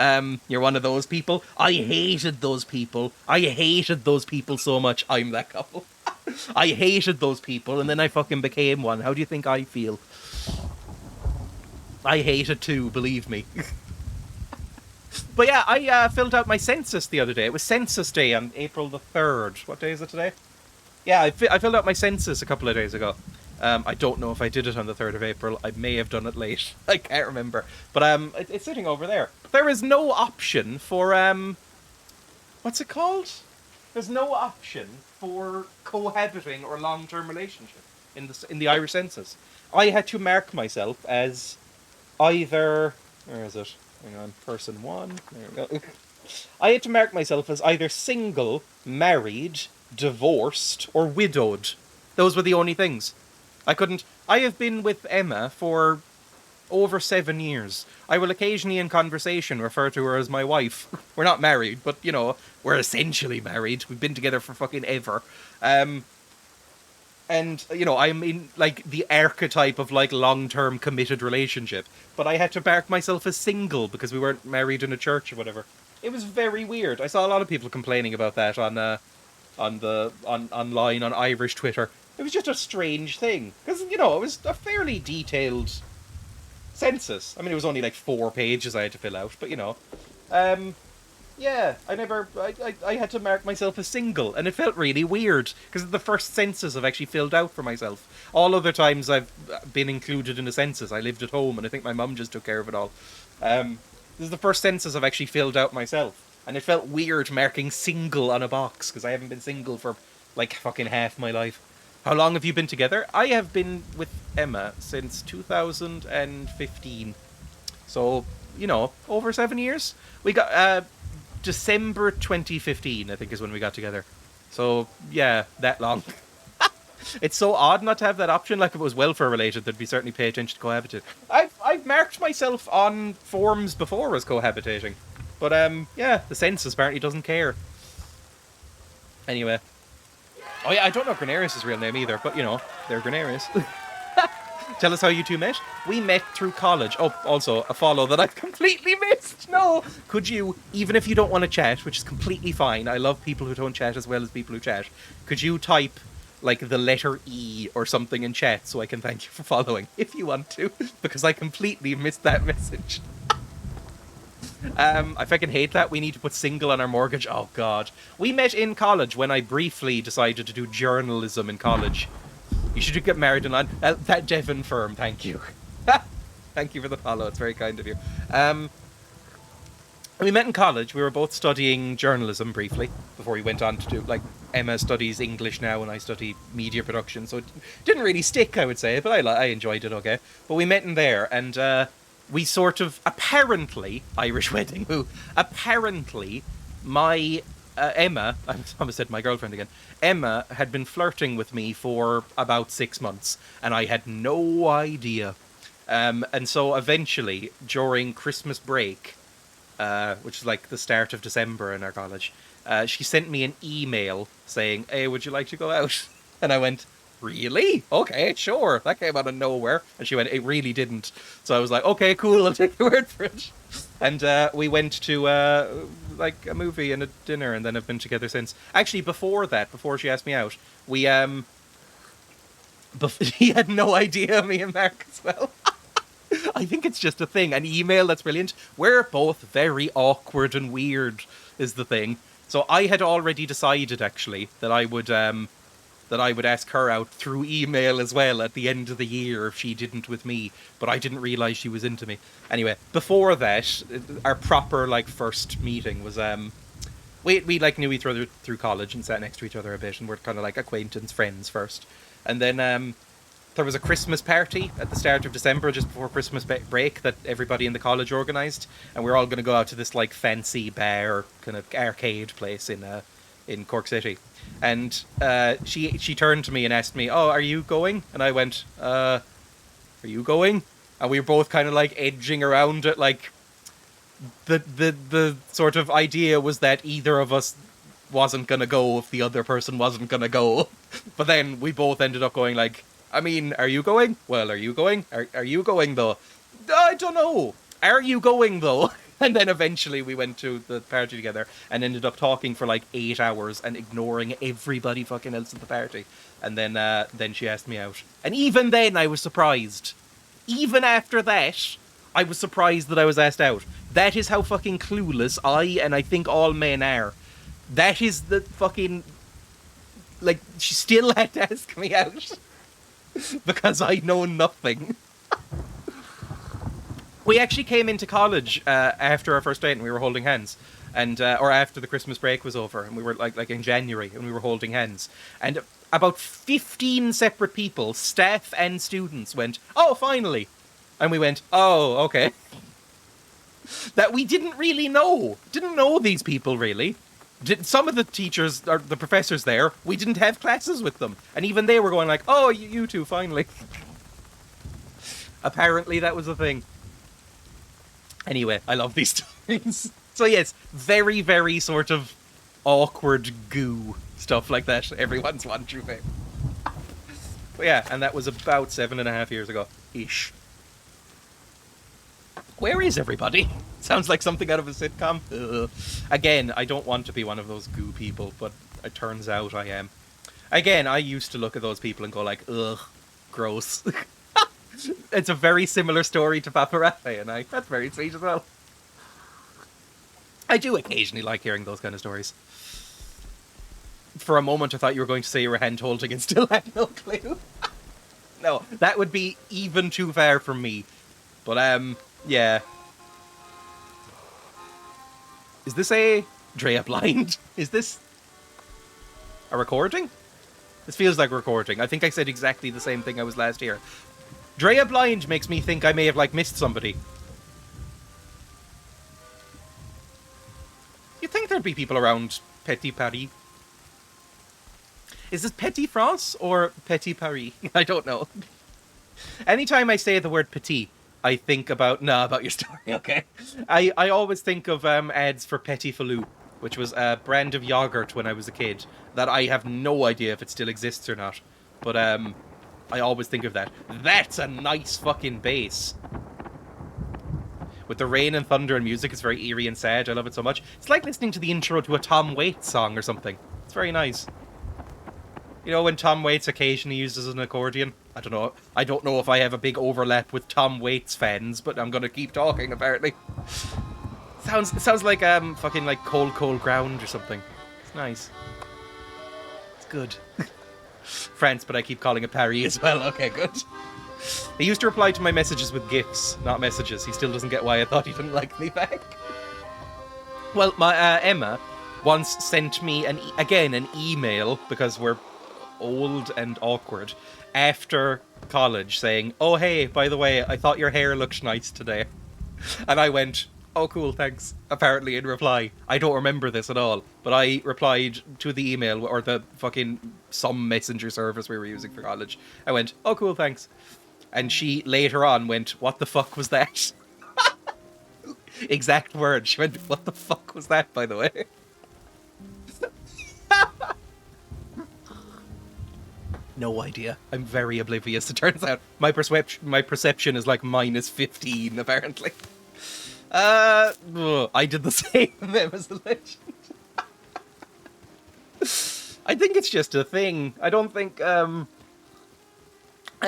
B: You're one of those people. I hated those people. I hated those people so much. I'm that couple. I hated those people, and then I fucking became one. How do you think I feel? I hate it too, believe me. But yeah, I filled out my census the other day. It was Census Day on April the 3rd. What day is it today? Yeah, I filled out my census a couple of days ago. I don't know if I did it on the 3rd of April. I may have done it late. I can't remember. But it's sitting over there. There is no option for, what's it called? there's no option for cohabiting or long-term relationship in the Irish census. I had to mark myself as either, where is it? Hang on, person 1. There we go. I had to mark myself as either single, married, divorced, or widowed. Those were the only things. I have been with Emma for over 7 years. I will occasionally in conversation refer to her as my wife. We're not married, but, you know, we're essentially married. We've been together for fucking ever. And, you know, I'm in, like, the archetype of, like, long-term committed relationship. But I had to mark myself as single because we weren't married in a church or whatever. It was very weird. I saw a lot of people complaining about that online on Irish Twitter. It was just a strange thing. Because, you know, it was a fairly detailed census. I mean, it was only like 4 pages I had to fill out, but, you know. Yeah, I had to mark myself as single, and it felt really weird, because it's the first census I've actually filled out for myself. All other times I've been included in a census, I lived at home, and I think my mum just took care of it all. This is the first census I've actually filled out myself, and it felt weird marking single on a box, because I haven't been single for, like, fucking half my life. How long have you been together? I have been with Emma since 2015. So, you know, over 7 years. We got, December 2015, I think, is when we got together. So, yeah, that long. It's so odd not to have that option. Like, if it was welfare related, there'd be certainly pay attention to cohabitate. I've marked myself on forms before as cohabitating. But, yeah, the census apparently doesn't care. Anyway. Oh yeah, I don't know Grenarius' real name either, but, you know, they're Grenarius. Tell us how you two met. We met through college. Oh, also, a follow that I've completely missed. No! Could you, even if you don't want to chat, which is completely fine, I love people who don't chat as well as people who chat, could you type, like, the letter E or something in chat so I can thank you for following, if you want to, because I completely missed that message. I fucking hate that. We need to put single on our mortgage. Oh, God. We met in college when I briefly decided to do journalism in college. You should get married in London. That Devon firm, thank you. Thank you for the follow. It's very kind of you. We met in college. We were both studying journalism briefly before we went on to do, like, Emma studies English now and I study media production. So it didn't really stick, I would say, but I enjoyed it okay. But we met in there and... we sort of, apparently, Irish wedding, apparently, my, Emma, I almost said my girlfriend again, Emma had been flirting with me for about 6 months, and I had no idea. And so eventually, during Christmas break, which is like the start of December in our college, she sent me an email saying, "Hey, would you like to go out?" And I went, "Really? Okay, sure." That came out of nowhere. And she went, "It really didn't." So I was like, "Okay, cool, I'll take your word for it." And we went to, like, a movie and a dinner and then have been together since. Actually, before that, before she asked me out, we, he had no idea, me and Mark as well. I think it's just a thing. An email, that's brilliant. We're both very awkward and weird, is the thing. So I had already decided, actually, that I would ask her out through email as well at the end of the year if she didn't with me, but I didn't realise she was into me. Anyway, before that, our proper, like, first meeting was, we like, knew each other through college and sat next to each other a bit, and we're kind of, like, acquaintance friends first. And then, there was a Christmas party at the start of December, just before Christmas break, that everybody in the college organised, and we were all going to go out to this, like, fancy bar, kind of arcade place in Cork City. And she turned to me and asked me, "Oh, are you going?" And I went, "Are you going?" And we were both kind of, like, edging around it, like, the sort of idea was that either of us wasn't gonna go if the other person wasn't gonna go. But then we both ended up going, like, "I mean, are you going? Well, are you going? Are you going, though?" "I don't know. Are you going, though?" And then eventually we went to the party together and ended up talking for like 8 hours and ignoring everybody fucking else at the party. And then she asked me out. And even then I was surprised. Even after that, I was surprised that I was asked out. That is how fucking clueless I think all men are. That is the fucking... Like, she still had to ask me out. Because I know nothing. We actually came into college after our first date and we were holding hands. and or after the Christmas break was over, and we were like in January, and we were holding hands, and about 15 separate people, staff and students, went, "Oh, finally," and we went, "Oh, okay." That we didn't really know, didn't know these people really. Some of the teachers or the professors there, we didn't have classes with them, and even they were going like, "Oh, you two finally." Apparently, that was a thing. Anyway, I love these stories. So yes, very, very sort of awkward goo stuff like that every once in a while, true fame. But yeah, and that was about 7.5 years ago, ish. Where is everybody? Sounds like something out of a sitcom. Ugh. Again, I don't want to be one of those goo people, but it turns out I am. Again, I used to look at those people and go like, ugh, gross. It's a very similar story to Paparazzi, and that's very sweet as well. I do occasionally like hearing those kind of stories. For a moment, I thought you were going to say you were hand-holding and still had no clue. No, that would be even too far from me. But, yeah. Is this a Dreya blind? Is this a recording? This feels like recording. I think I said exactly the same thing I was last year. Dreya blind makes me think I may have, like, missed somebody. You'd think there'd be people around Petit Paris. Is this Petit France or Petit Paris? I don't know. Anytime I say the word petit, I think about... Nah, about your story, okay. I always think of ads for Petit Falou, which was a brand of yogurt when I was a kid, that I have no idea if it still exists or not. But, I always think of that. That's a nice fucking bass. With the rain and thunder and music, it's very eerie and sad. I love it so much. It's like listening to the intro to a Tom Waits song or something. It's very nice. You know, when Tom Waits occasionally uses an accordion? I don't know. I don't know if I have a big overlap with Tom Waits fans, but I'm gonna keep talking, apparently. Sounds like, fucking, like, Cold Ground or something. It's nice. It's good. France, but I keep calling it Paris as well. Okay, good. He used to reply to my messages with GIFs, not messages. He still doesn't get why I thought he didn't like me back. Well, my Emma once sent me, an email, because we're old and awkward, after college, saying, "Oh, hey, by the way, I thought your hair looked nice today." And I went, "Oh, cool, thanks." Apparently in reply. I don't remember this at all, but I replied to the email, or the fucking some messenger service we were using for college. I went, "Oh, cool, thanks." And she later on went, "What the fuck was that?" Exact word. She went, "What the fuck was that, by the way?" No idea. I'm very oblivious, it turns out. My perception is like -15, apparently. I did the same as a legend. I think it's just a thing. I don't think, at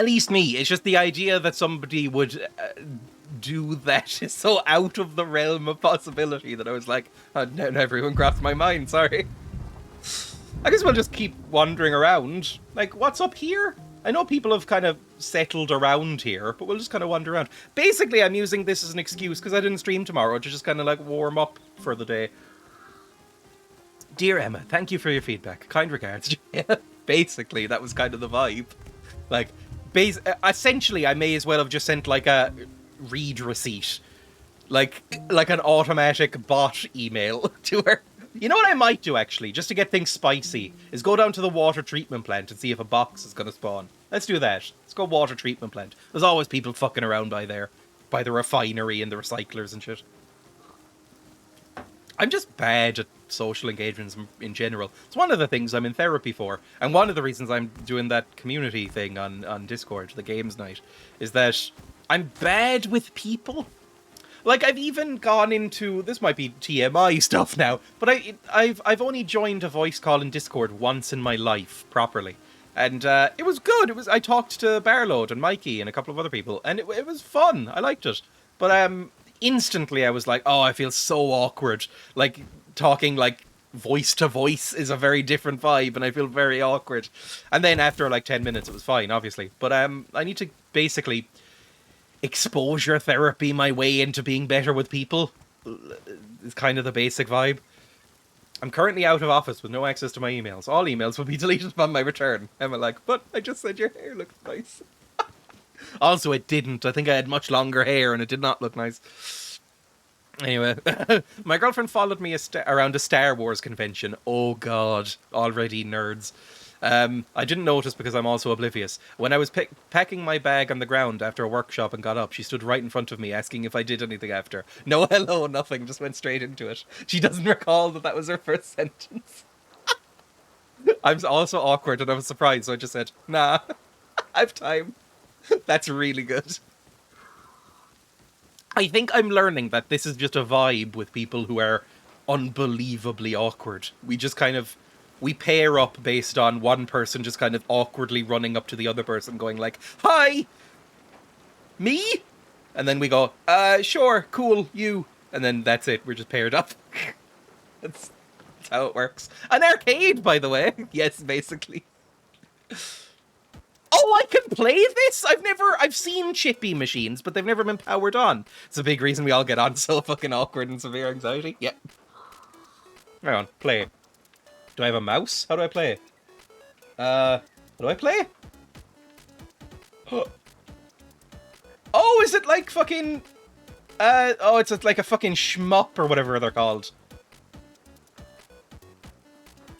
B: least me, it's just the idea that somebody would do that is so out of the realm of possibility that I was like, never even crossed my mind, sorry. I guess we'll just keep wandering around. Like, what's up here? I know people have kind of settled around here, but we'll just kind of wander around. Basically, I'm using this as an excuse because I didn't stream tomorrow to just kind of like warm up for the day. Dear Emma, thank you for your feedback. Kind regards. Basically, that was kind of the vibe. Like, essentially, I may as well have just sent like a read receipt. Like an automatic bot email to her. You know what I might do, actually, just to get things spicy, is go down to the water treatment plant and see if a box is going to spawn. Let's do that. Let's go water treatment plant. There's always people fucking around by there. By the refinery and the recyclers and shit. I'm just bad at social engagements in general. It's one of the things I'm in therapy for. And one of the reasons I'm doing that community thing on Discord, the games night, is that I'm bad with people. Like, I've even gone into... This might be TMI stuff now, but I've only joined a voice call in Discord once in my life, properly. And it was good. I talked to Barload and Mikey and a couple of other people, and it was fun. I liked it. But instantly I was like, oh, I feel so awkward. Like, talking, like, voice to voice is a very different vibe, and I feel very awkward. And then after, like, 10 minutes, it was fine, obviously. But I need to basically... exposure therapy my way into being better with people. is kind of the basic vibe. I'm currently out of office with no access to my emails. All emails will be deleted upon my return. Emma like, but I just said your hair looked nice. Also, it didn't. I think I had much longer hair and it did not look nice. Anyway, my girlfriend followed me around a Star Wars convention. Oh god, already nerds. I didn't notice because I'm also oblivious. When I was packing my bag on the ground after a workshop and got up, she stood right in front of me asking if I did anything after. No hello, nothing, just went straight into it. She doesn't recall that was her first sentence. I'm also awkward and I was surprised, so I just said, nah, I've time. That's really good. I think I'm learning that this is just a vibe with people who are unbelievably awkward. We just kind of... We pair up based on one person just kind of awkwardly running up to the other person going like, hi! Me? And then we go, sure, cool, you. And then that's it, we're just paired up. That's how it works. An arcade, by the way. Yes, basically. Oh, I can play this? I've seen chippy machines, but they've never been powered on. It's a big reason we all get on so fucking awkward and severe anxiety. Yep. Hang on, play. Do I have a mouse? How do I play? How do I play? Oh, is it like fucking... oh, it's like a fucking shmup or whatever they're called.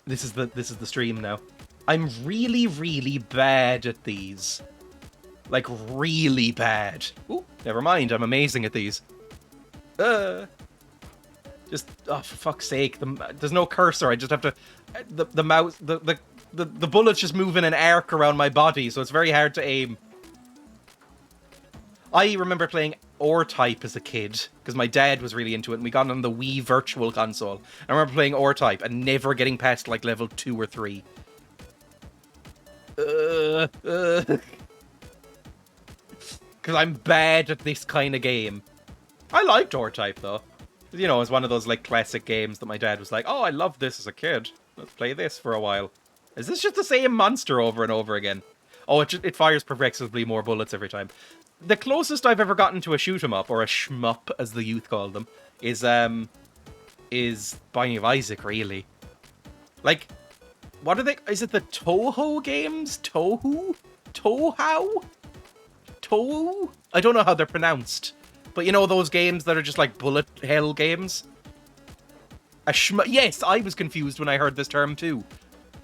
B: This is the stream now. I'm really, really bad at these. Like, really bad. Ooh, never mind, I'm amazing at these. Just, oh, for fuck's sake, there's no cursor, I just have to... The mouse, the bullets just move in an arc around my body, so it's very hard to aim. I remember playing R-Type as a kid, because my dad was really into it, and we got on the Wii Virtual Console. I remember playing R-Type and never getting past, like, level 2 or 3. Because I'm bad at this kind of game. I liked R-Type, though. You know, it's one of those, like, classic games that my dad was like, oh, I loved this as a kid. Let's play this for a while. Is this just the same monster over and over again? Oh, it fires progressively more bullets every time. The closest I've ever gotten to a shoot-'em-up, or a shmup, as the youth call them, is Binding of Isaac, really. Like, what are they? Is it the Toho games? Tohu? Tohao? Tohu? I don't know how they're pronounced. But you know those games that are just like bullet hell games? A shmup. Yes, I was confused when I heard this term too.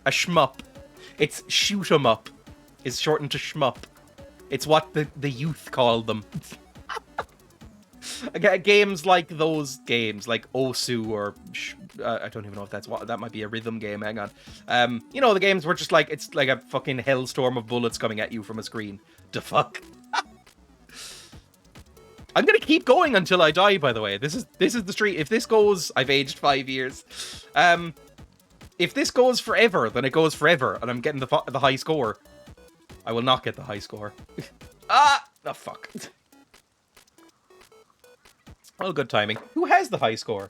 B: A shmup. It's shoot 'em up. Is shortened to shmup. It's what the youth call them. Games like those games, like Osu or I don't even know if that's what that might be a rhythm game. Hang on. You know the games where just like it's like a fucking hellstorm of bullets coming at you from a screen. The fuck. I'm gonna keep going until I die, by the way. This is the street. If this goes... I've aged 5 years. If this goes forever, then it goes forever, and I'm getting the high score. I will not get the high score. Ah! Oh, fuck. Oh, good timing. Who has the high score?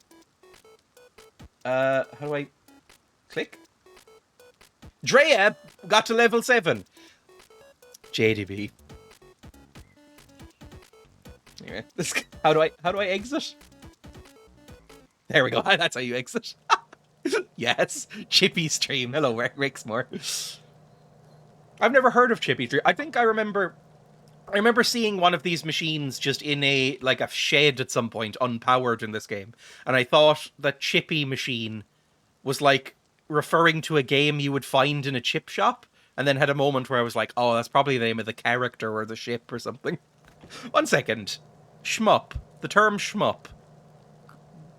B: How do I... Click? Dreya got to level 7. JDB. Anyway, how do I exit? There we go. That's how you exit. Yes, Chippy stream. Hello, Rixmore. I've never heard of Chippy stream. I think I remember seeing one of these machines just in a shed at some point, unpowered in this game, and I thought that Chippy machine was like referring to a game you would find in a chip shop, and then had a moment where I was like, oh, that's probably the name of the character or the ship or something. 1 second. Shmup. The term shmup.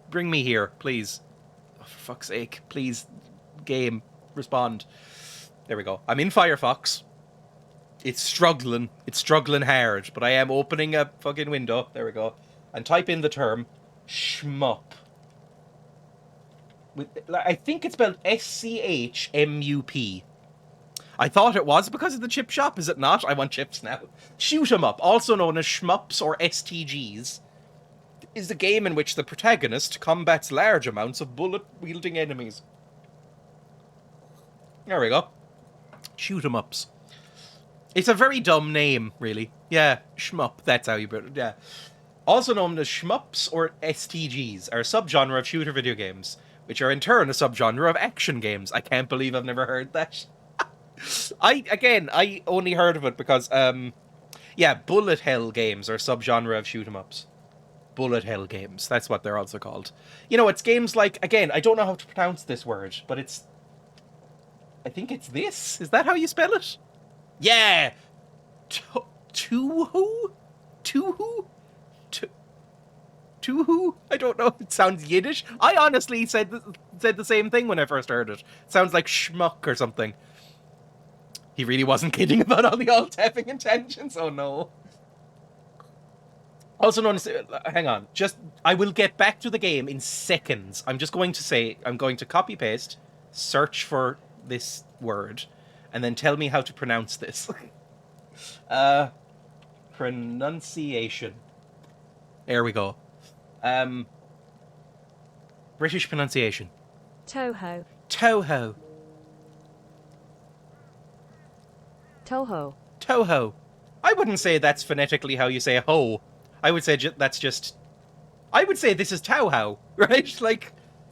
B: Bring me here, please. Oh, for fuck's sake. Please, game, respond. There we go. I'm in Firefox. It's struggling. It's struggling hard, but I am opening a fucking window. There we go. And type in the term shmup. I think it's spelled SCHMUP. I thought it was because of the chip shop. Is it not? I want chips now. Shoot 'em up, also known as shmups or STGs, is a game in which the protagonist combats large amounts of bullet-wielding enemies. There we go. Shoot 'em ups. It's a very dumb name, really. Yeah, shmup. That's how you put it. Yeah. Also known as shmups or STGs, are a subgenre of shooter video games, which are in turn a subgenre of action games. I can't believe I've never heard that. I only heard of it because, bullet hell games are a subgenre of shoot 'em ups. Bullet hell games, that's what they're also called. You know, it's games like, again, I don't know how to pronounce this word, but I think it's this? Is that how you spell it? Yeah! Tuhu? Tuhu? I don't know. It sounds Yiddish. I honestly said the same thing when I first heard it. It sounds like schmuck or something. He really wasn't kidding about all the alt-tapping intentions. Oh no. Also known as... hang on. I will get back to the game in seconds. I'm just going to say... I'm going to copy-paste, search for this word, and then tell me how to pronounce this. Pronunciation. There we go. British pronunciation.
F: Toho.
B: Toho.
F: Toho.
B: Toho. I wouldn't say that's phonetically how you say ho. I would say that's just... I would say this is Towhow, right? Like,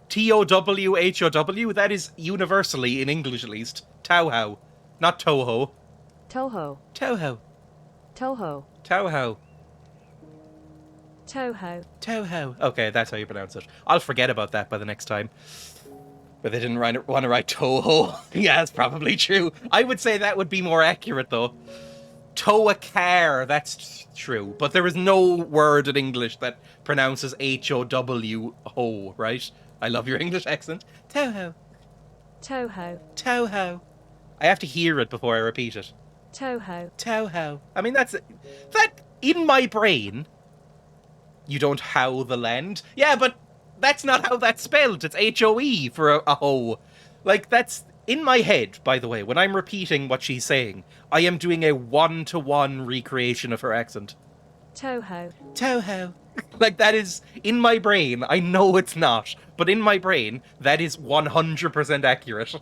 B: Towhow. That is universally, in English at least, Towhow. Not Toho.
F: Toho.
B: Toho.
F: Toho.
B: Towhow.
F: Toho.
B: Toho. Okay, that's how you pronounce it. I'll forget about that by the next time. But they didn't want to write Toho. Yeah, that's probably true. I would say that would be more accurate, though. Tow a car, that's true. But there is no word in English that pronounces H-O-W, ho, right? I love your English accent. Toho.
F: Toho.
B: Toho. I have to hear it before I repeat it.
F: Toho.
B: Toho. I mean, that, in my brain... You don't how the land? Yeah, but that's not how that's spelled. It's H-O-E for a ho. Like, that's... In my head, by the way, when I'm repeating what she's saying, I am doing a one-to-one recreation of her accent.
F: Toho.
B: Toho. Like, that is... In my brain, I know it's not, but in my brain, that is 100% accurate.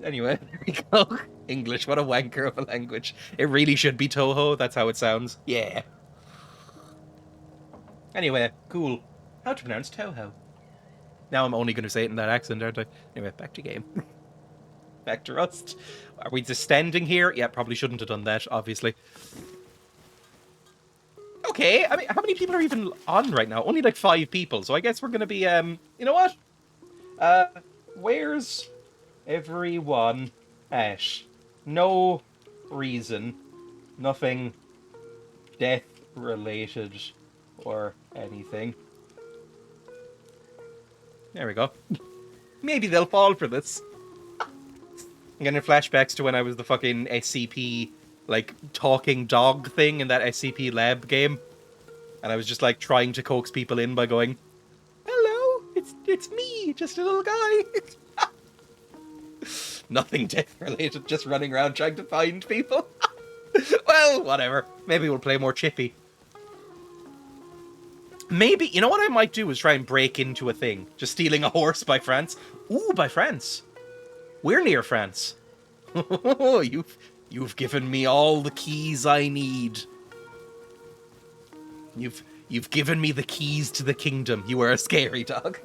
B: Anyway, there we go. English, what a wanker of a language. It really should be Toho, that's how it sounds. Yeah. Anyway, cool. How to pronounce Toho? Now I'm only going to say it in that accent, aren't I? Anyway, back to game. Back to Rust. Are we just standing here? Yeah, probably shouldn't have done that, obviously. Okay, I mean, how many people are even on right now? Only like 5 people, so I guess we're going to be, you know what? Where's everyone at? No reason. Nothing death-related or anything. There we go. Maybe they'll fall for this. I'm getting flashbacks to when I was the fucking SCP, like, talking dog thing in that SCP lab game. And I was just, like, trying to coax people in by going, hello, it's me, just a little guy. Nothing death-related, just running around trying to find people. Well, whatever. Maybe we'll play more chippy. Maybe, you know what I might do is try and break into a thing. Just stealing a horse by France. Ooh, by France. We're near France. You've given me all the keys I need. You've given me the keys to the kingdom. You are a scary dog.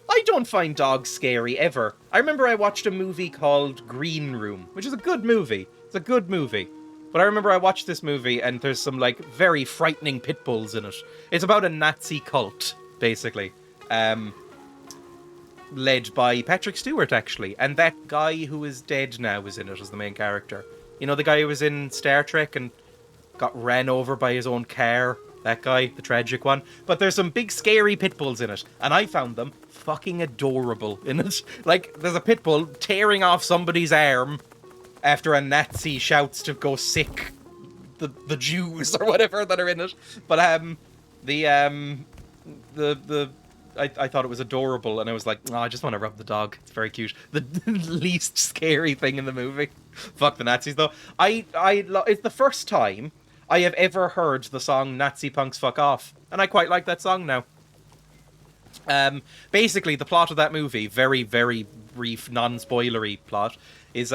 B: I don't find dogs scary, ever. I remember I watched a movie called Green Room, which is a good movie. It's a good movie. But I remember I watched this movie, and there's some, like, very frightening pit bulls in it. It's about a Nazi cult, basically. Led by Patrick Stewart, actually. And that guy who is dead now is in it as the main character. You know, the guy who was in Star Trek and got ran over by his own car? That guy, the tragic one. But there's some big scary pit bulls in it, and I found them fucking adorable in it. Like, there's a pit bull tearing off somebody's arm after a Nazi shouts to go sick the Jews or whatever that are in it. But I thought it was adorable, and I was like, oh, I just want to rub the dog. It's very cute. The least scary thing in the movie. Fuck the Nazis, though. It's the first time I have ever heard the song Nazi Punks Fuck Off, and I quite like that song now. Basically, the plot of that movie, very, very brief, non-spoilery plot, is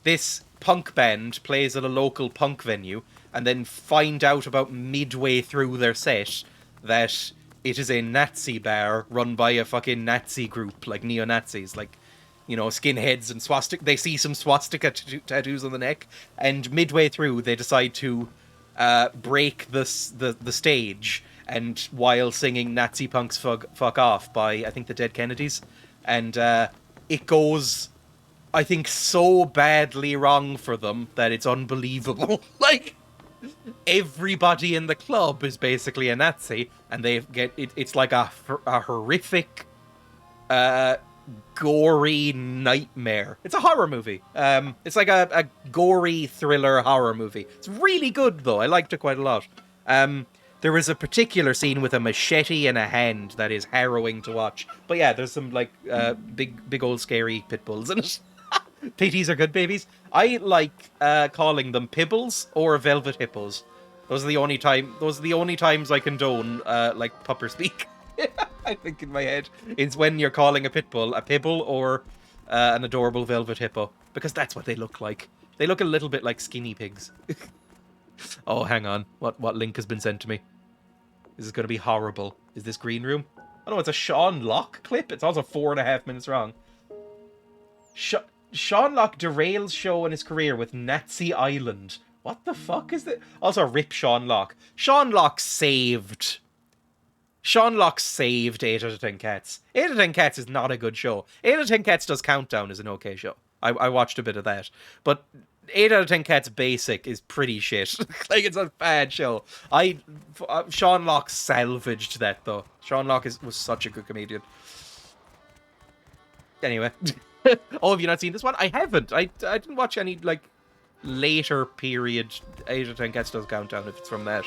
B: this punk band plays at a local punk venue, and then find out about midway through their set that it is a Nazi bar run by a fucking Nazi group, like neo-Nazis, like, you know, skinheads and swastika. They see some swastika tattoos on the neck, and midway through they decide to break the stage, and while singing Nazi Punks Fuck Off by, I think, the Dead Kennedys. And it goes, I think, so badly wrong for them that it's unbelievable. Like, everybody in the club is basically a Nazi, and they get it's like a horrific, gory nightmare. It's a horror movie. It's like a gory thriller horror movie. It's really good, though. I liked it quite a lot. There is a particular scene with a machete in a hand that is harrowing to watch. But yeah, there's some, like, big old scary pit bulls in it. Pitties are good babies. I like calling them pibbles or velvet hippos. Those are the only times I condone like pupper speak. I think in my head is when you're calling a pit bull a pibble or an adorable velvet hippo, because that's what they look like. They look a little bit like skinny pigs. Oh, hang on. What link has been sent to me? This is going to be horrible. Is this green room? Oh no, it's a Sean Locke clip. It's also 4.5 minutes long. Sean Locke derails show in his career with Nazi Island. What the fuck is that? Also, rip Sean Locke. Sean Locke saved 8 out of 10 Cats. 8 out of 10 Cats is not a good show. 8 out of 10 Cats does Countdown is an okay show. I watched a bit of that. But 8 out of 10 Cats Basic is pretty shit. Like, it's a bad show. Sean Locke salvaged that, though. Sean Locke was such a good comedian. Anyway. Oh, have you not seen this one? I haven't. I didn't watch any, like, later period 8 out of 10 Cats does Countdown, if it's from that.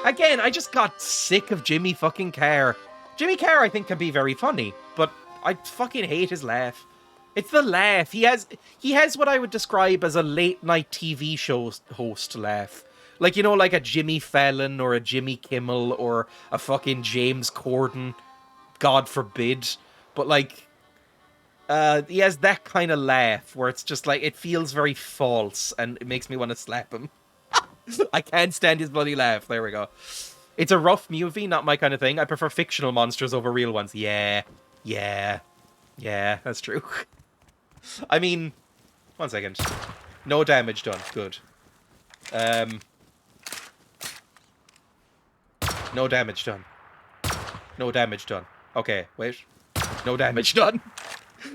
B: Again, I just got sick of Jimmy fucking Carr. Jimmy Carr, I think, can be very funny, but I fucking hate his laugh. It's the laugh. He has what I would describe as a late night TV show host laugh. Like, you know, like a Jimmy Fallon or a Jimmy Kimmel or a fucking James Corden. God forbid. But, like, he has that kind of laugh where it's just like, it feels very false and it makes me want to slap him. I can't stand his bloody laugh. There we go. It's a rough movie, not my kind of thing. I prefer fictional monsters over real ones. Yeah, that's true. I mean, 1 second. No damage done. Good. No damage done. No damage done. Okay, wait. No damage done.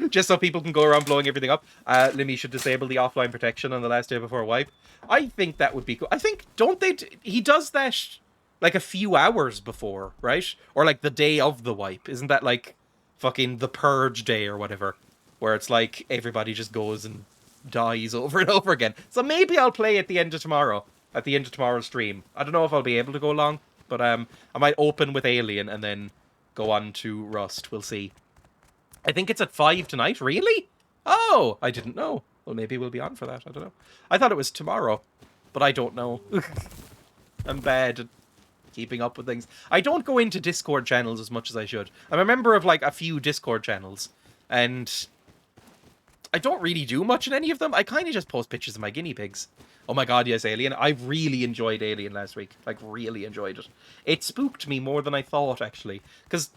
B: Just so people can go around blowing everything up. Limmy should disable the offline protection on the last day before wipe. I think that would be cool. I think, don't they... he does that, like, a few hours before, right? Or, like, the day of the wipe. Isn't that, like, fucking the purge day or whatever? Where it's like, everybody just goes and dies over and over again. So maybe I'll play at the end of tomorrow. At the end of tomorrow's stream. I don't know if I'll be able to go long. But I might open with Alien and then go on to Rust. We'll see. I think it's at 5 tonight. Really? Oh, I didn't know. Well, maybe we'll be on for that. I don't know. I thought it was tomorrow, but I don't know. I'm bad at keeping up with things. I don't go into Discord channels as much as I should. I'm a member of, like, a few Discord channels, and I don't really do much in any of them. I kind of just post pictures of my guinea pigs. Oh my god, yes, Alien. I really enjoyed Alien last week. Like, really enjoyed it. It spooked me more than I thought, actually. Because...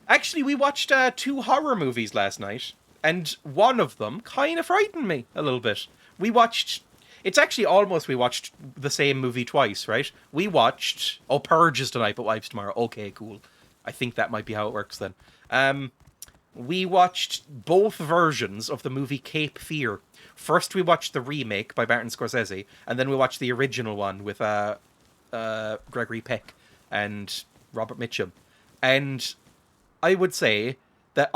B: actually, we watched 2 horror movies last night, and one of them kind of frightened me a little bit. We watched... it's actually almost we watched the same movie twice, right? We watched... oh, Purge is tonight, but Wipes tomorrow. Okay, cool. I think that might be how it works then. We watched both versions of the movie Cape Fear. First, we watched the remake by Martin Scorsese, and then we watched the original one with Gregory Peck and Robert Mitchum. And... I would say that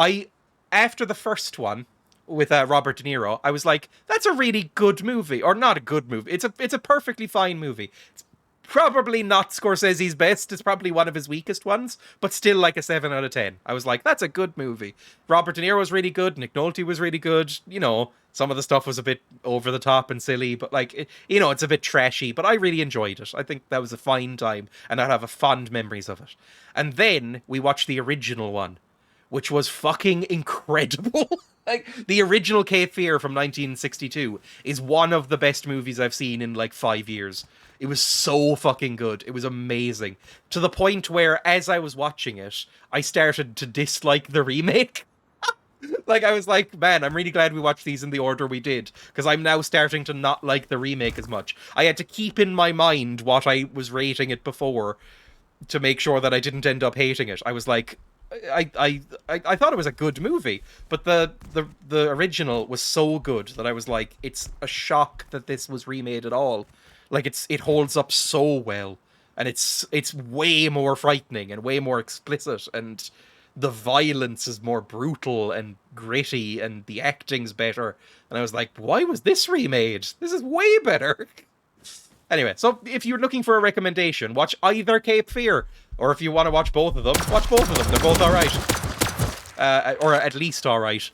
B: after the first one with Robert De Niro, I was like, that's a really good movie. Or not a good movie. It's a perfectly fine movie. It's probably not Scorsese's best. It's probably one of his weakest ones, but still like a 7 out of 10. I was like, that's a good movie. Robert De Niro was really good. Nick Nolte was really good. You know, some of the stuff was a bit over the top and silly, but like, you know, it's a bit trashy, but I really enjoyed it. I think that was a fine time, and I have fond memories of it. And then we watched the original one, which was fucking incredible. Like, the original Cape Fear from 1962 is one of the best movies I've seen in like 5 years. It was so fucking good. It was amazing. To the point where, as I was watching it, I started to dislike the remake. Like, I was like, man, I'm really glad we watched these in the order we did, because I'm now starting to not like the remake as much. I had to keep in my mind what I was rating it before to make sure that I didn't end up hating it. I was like, I thought it was a good movie, but the original was so good that I was like, it's a shock that this was remade at all. Like, it holds up so well, and it's way more frightening and way more explicit, and the violence is more brutal and gritty, and the acting's better. And I was like, why was this remade? This is way better. Anyway, so if you're looking for a recommendation, watch either Cape Fear, or if you want to watch both of them, watch both of them. They're both alright. Or at least alright.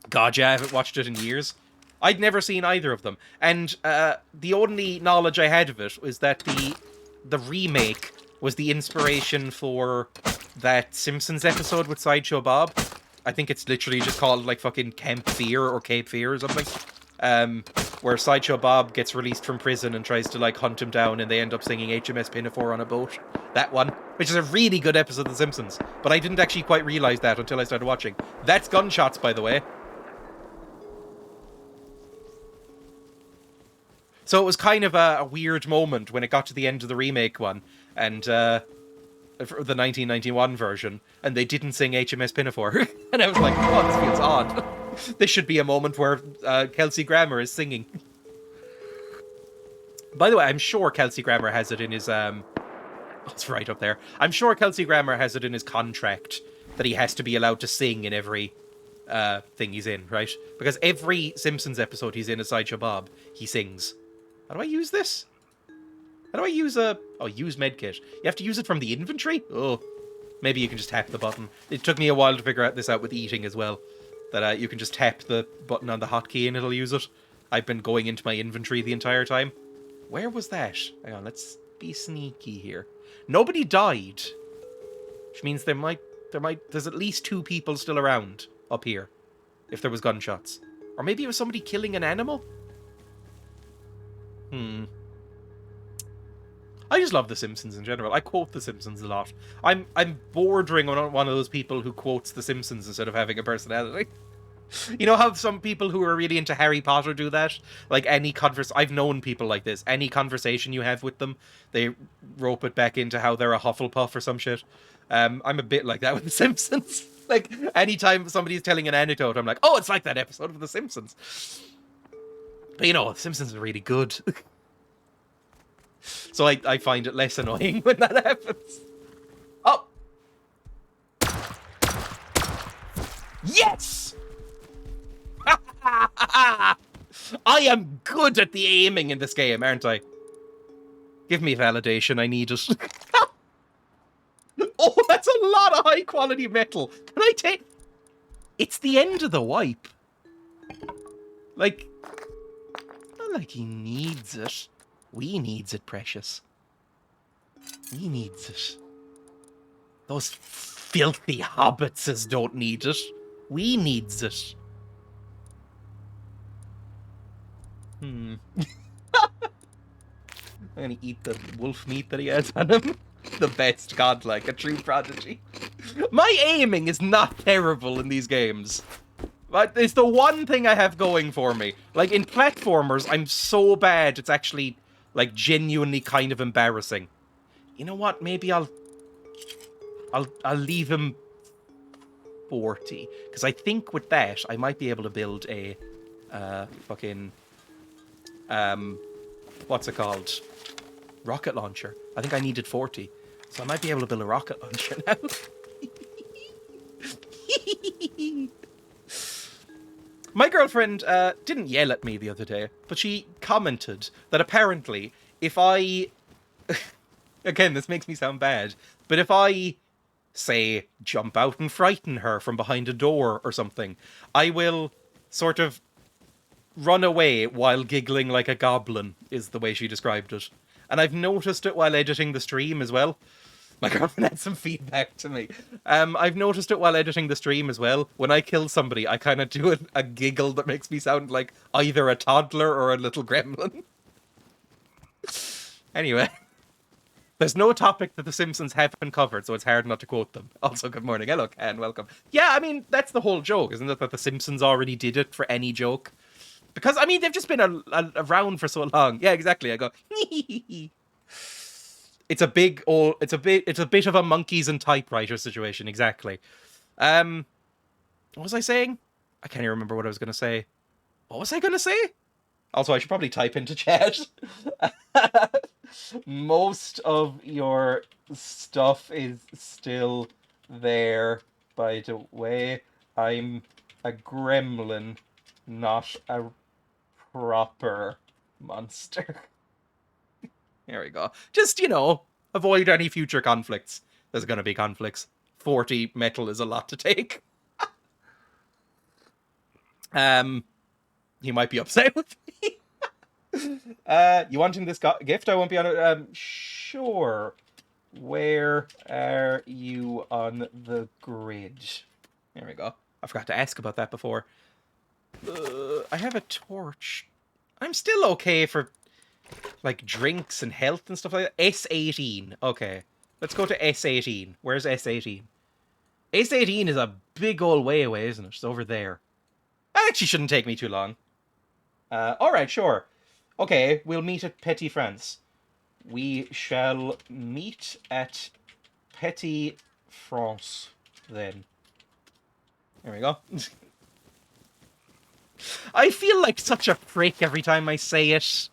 B: God, yeah, I haven't watched it in years. I'd never seen either of them. And the only knowledge I had of it was that the remake was the inspiration for that Simpsons episode with Sideshow Bob. I think it's literally just called, like, fucking Camp Fear or Cape Fear or something. Where Sideshow Bob gets released from prison and tries to, like, hunt him down, and they end up singing HMS Pinafore on a boat. That one. Which is a really good episode of The Simpsons. But I didn't actually quite realise that until I started watching. That's gunshots, by the way. So it was kind of a weird moment when it got to the end of the remake one, and the 1991 version, and they didn't sing HMS Pinafore. And I was like, oh, this feels odd. This should be a moment where Kelsey Grammer is singing. By the way, I'm sure Kelsey Grammer has it in his... it's right up there. I'm sure Kelsey Grammer has it in his contract that he has to be allowed to sing in every thing he's in, right? Because every Simpsons episode he's in as Sideshow Bob, he sings. How do I use this? How do I use use medkit. You have to use it from the inventory? Oh, maybe you can just tap the button. It took me a while to figure this out with eating as well. That you can just tap the button on the hotkey and it'll use it. I've been going into my inventory the entire time. Where was that? Hang on, let's be sneaky here. Nobody died. Which means there's at least 2 people still around up here. If there was gunshots. Or maybe it was somebody killing an animal? I just love The Simpsons in general. I quote The Simpsons a lot. I'm bordering on one of those people who quotes The Simpsons instead of having a personality. You know how some people who are really into Harry Potter do that? Like, I've known people like this. Any conversation you have with them, they rope it back into how they're a Hufflepuff or some shit. I'm a bit like that with The Simpsons. Like, anytime somebody's telling an anecdote, I'm like, oh, it's like that episode of The Simpsons. But you know, The Simpsons are really good. So I find it less annoying when that happens. Oh! Yes! I am good at the aiming in this game, aren't I? Give me validation, I need it. Oh, that's a lot of high quality metal. Can I take... It's the end of the wipe. Like... Not like he needs it. We needs it, precious. We needs it. Those filthy hobbitses don't need it. We needs it. I'm gonna eat the wolf meat that he has on him. The best godlike, a true prodigy. My aiming is not terrible in these games. But it's the one thing I have going for me. Like, in platformers, I'm so bad, it's actually, like, genuinely kind of embarrassing. You know what? Maybe I'll leave him 40. Because I think with that, I might be able to build a, fucking, what's it called? Rocket launcher. I think I needed 40. So I might be able to build a rocket launcher now. My girlfriend didn't yell at me the other day, but she commented that apparently if I... Again, this makes me sound bad, but if I, say, jump out and frighten her from behind a door or something, I will sort of run away while giggling like a goblin, is the way she described it. And I've noticed it while editing the stream as well. My girlfriend had some feedback to me. I've noticed it while editing the stream as well. When I kill somebody, I kind of do a giggle that makes me sound like either a toddler or a little gremlin. Anyway, there's no topic that The Simpsons haven't covered, so it's hard not to quote them. Also, good morning. Hello, Ken. Welcome. Yeah, I mean, that's the whole joke, isn't it? That The Simpsons already did it for any joke. Because, I mean, they've just been around for so long. Yeah, exactly. I go, It's a bit of a monkeys and typewriter situation, exactly. What was I saying? I can't even remember what I was going to say. What was I going to say? Also, I should probably type into chat. Most of your stuff is still there, by the way. I'm a gremlin, not a proper monster. There we go. Just, avoid any future conflicts. There's going to be conflicts. 40 metal is a lot to take. He might be upset with me. You wanting this gift? I won't be on it. Sure. Where are you on the grid? There we go. I forgot to ask about that before. I have a torch. I'm still okay for like drinks and health and stuff like that. S18. Okay. Let's go to S18. Where's S18? S18 is a big old way away, isn't it? It's over there. That actually shouldn't take me too long. Alright, sure. Okay, we'll meet at Petit France. We shall meet at Petit France, then. There we go. I feel like such a prick every time I say it.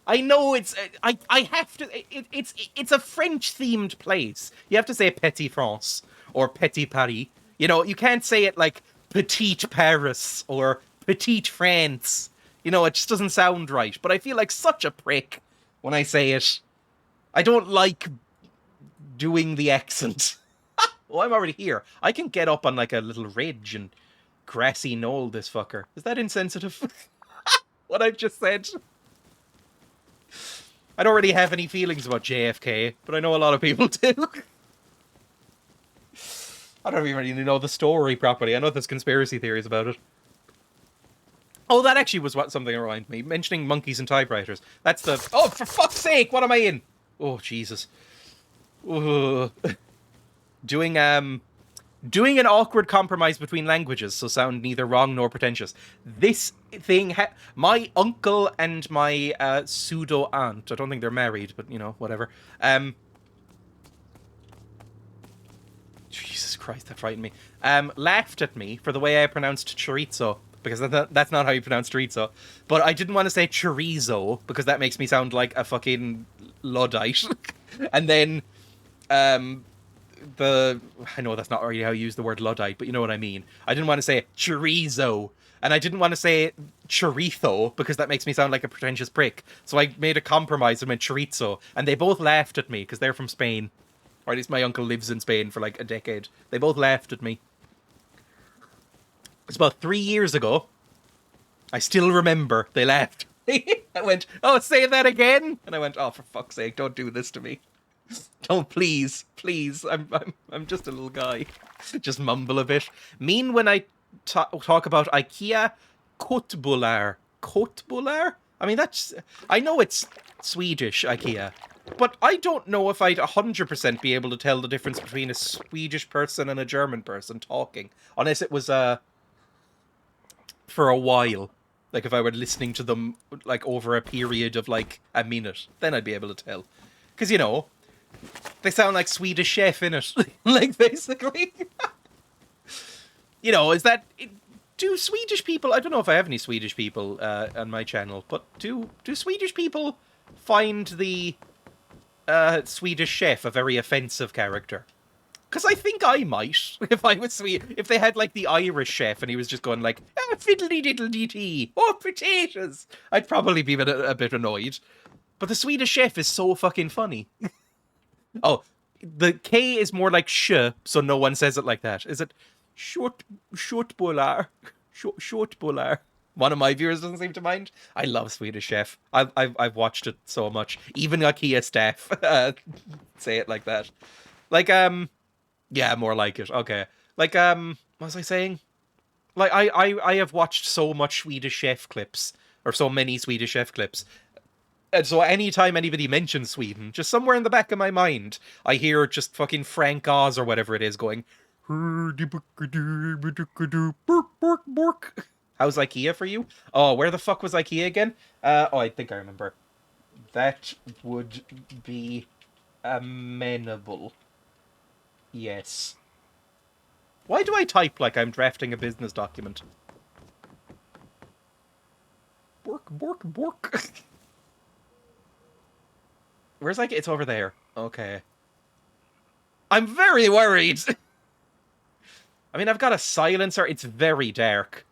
B: I know it's... I have to... It's a French-themed place. You have to say Petit France or Petit Paris. You can't say it like Petite Paris or Petite France. It just doesn't sound right. But I feel like such a prick when I say it. I don't like doing the accent. Oh, I'm already here. I can get up on like a little ridge and grassy knoll this fucker. Is that insensitive? What I've just said? I don't really have any feelings about JFK, but I know a lot of people do. I don't even really know the story properly. I know there's conspiracy theories about it. Oh, that actually was something that reminded me. Mentioning monkeys and typewriters. That's the... Oh, for fuck's sake! What am I in? Oh, Jesus. Doing an awkward compromise between languages, so sound neither wrong nor pretentious. This thing... my uncle and my pseudo-aunt, I don't think they're married, but, whatever. Jesus Christ, that frightened me. Laughed at me for the way I pronounced chorizo, because that's not how you pronounce chorizo. But I didn't want to say chorizo, because that makes me sound like a fucking Luddite. And then... I know that's not really how you use the word Luddite, but you know what I mean. I didn't want to say chorizo, and I didn't want to say chorizo, because that makes me sound like a pretentious prick. So I made a compromise and went chorizo, and they both laughed at me, because they're from Spain. Or at least my uncle lives in Spain for like a decade. They both laughed at me. It's about 3 years ago. I still remember they laughed. I went, "Oh, say that again," and I went, "Oh, for fuck's sake, don't do this to me. Don't, please. I'm just a little guy." Just mumble a bit. Mean when I talk about IKEA, köttbullar. Köttbullar? I mean, I know it's Swedish, IKEA, but I don't know if I'd 100% be able to tell the difference between a Swedish person and a German person talking, unless it was for a while. Like if I were listening to them like over a period of like a minute, then I'd be able to tell. Because they sound like Swedish Chef in it. Like, basically. Is that... Do Swedish people... I don't know if I have any Swedish people on my channel, but do Swedish people find the Swedish Chef a very offensive character? Because I think I might, if I was Swedish. If they had, like, the Irish chef and he was just going, like, fiddly-diddly-dee, oh, potatoes, I'd probably be a bit annoyed. But the Swedish Chef is so fucking funny. Oh, the K is more like sh, so no one says it like that. Is it köttbullar? Köttbullar. One of my viewers doesn't seem to mind. I love Swedish Chef. I've watched it so much. Even IKEA staff say it like that. Like, yeah, more like it. Okay. Like, what was I saying? Like, I have watched so much Swedish Chef clips, or so many Swedish Chef clips. And so anytime anybody mentions Sweden, just somewhere in the back of my mind, I hear just fucking Frank Oz or whatever it is going, how's IKEA for you? Oh, where the fuck was IKEA again? Oh, I think I remember. That would be amenable. Yes. Why do I type like I'm drafting a business document? Bork. Where's IKEA? It's over there. Okay. I'm very worried. I mean, I've got a silencer. It's very dark.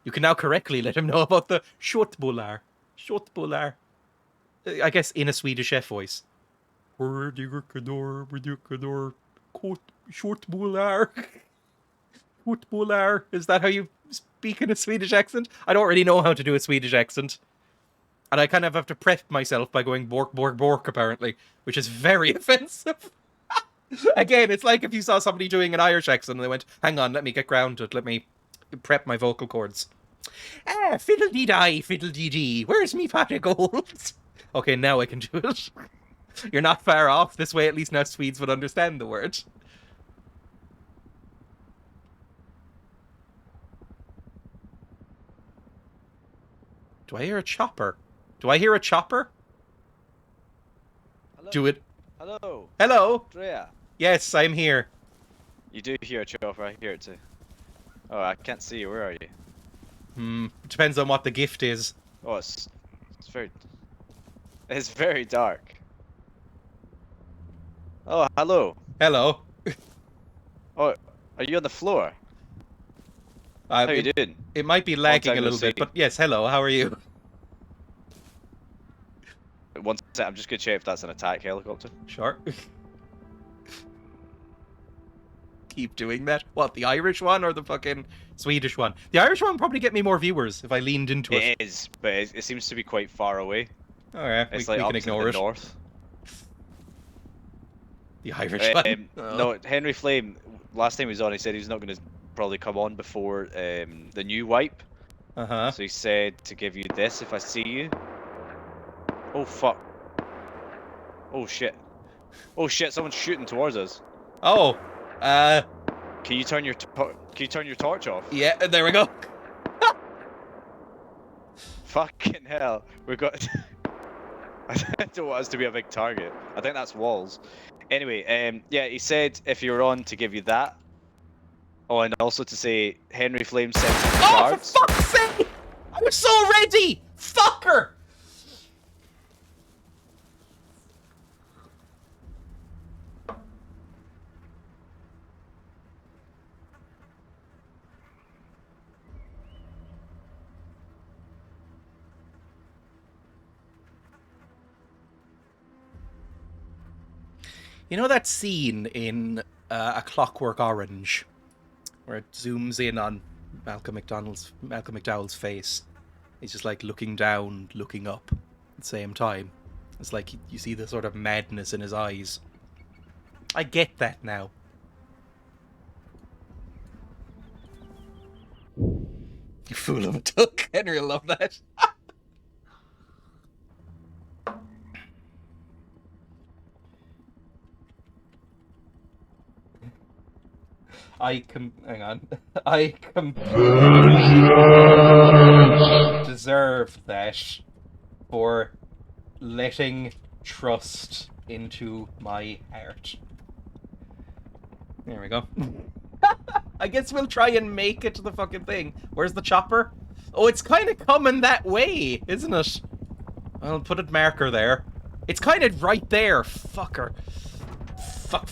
B: You can now correctly let him know about the shortbullar. Shortbullar. I guess in a Swedish Chef voice. Shortbullar. Shortbullar. Is that how you speak in a Swedish accent? I don't really know how to do a Swedish accent. And I kind of have to prep myself by going bork, apparently. Which is very offensive. Again, it's like if you saw somebody doing an Irish accent and they went, hang on, let me get grounded, let me prep my vocal cords. Ah, fiddle-dee-die, fiddle-dee-dee, where's me pot of gold? Okay, now I can do it. You're not far off. This way, at least now Swedes would understand the word. Do I hear a chopper? Do I hear a chopper?
G: Hello?
B: Do it.
G: Hello,
B: Hello?
G: Dreya.
B: Yes, I'm here.
G: You do hear a chopper, I hear it too. Oh, I can't see you, where are you?
B: Depends on what the gift is.
G: Oh, it's very dark. Oh, hello.
B: Hello.
G: Oh, are you on the floor? How you doing?
B: It might be lagging
G: time
B: a
G: no
B: little bit,
G: see.
B: but yes, hello, how are you?
G: One sec, I'm just gonna check if that's an attack helicopter.
B: Sure. Keep doing that. What, the Irish one or the fucking Swedish one? The Irish one would probably get me more viewers if I leaned into it.
G: It is, but it seems to be quite far away.
B: Alright,
G: It's
B: we
G: like up
B: can
G: to
B: ignore
G: the
B: it.
G: north.
B: The Irish one. Oh.
G: No, Henry Flame, last time he was on, he said he's not going to probably come on before the new wipe.
B: Uh-huh.
G: So he said to give you this if I see you. Oh, fuck. Oh, shit. Oh, shit, someone's shooting towards us.
B: Oh,
G: Can you turn your torch off?
B: yeah, there we go.
G: Fucking hell. We got... I don't want us to be a big target. I think that's walls. Anyway, yeah, he said if you're on to give you that. Oh, and also to say Henry Flame sent some
B: Oh,
G: cards.
B: for fuck's sake! I was so ready! Fucker! You know that scene in A Clockwork Orange, where it zooms in on Malcolm McDowell's face? He's just like looking down, looking up at the same time. It's like you see the sort of madness in his eyes. I get that now. You fool of a duck. Henry will love that. hang on. I completely deserve that for letting trust into my heart. There we go. I guess we'll try and make it to the fucking thing. Where's the chopper? Oh, it's kind of coming that way, isn't it? I'll put a marker there. It's kind of right there, fucker. Fuck.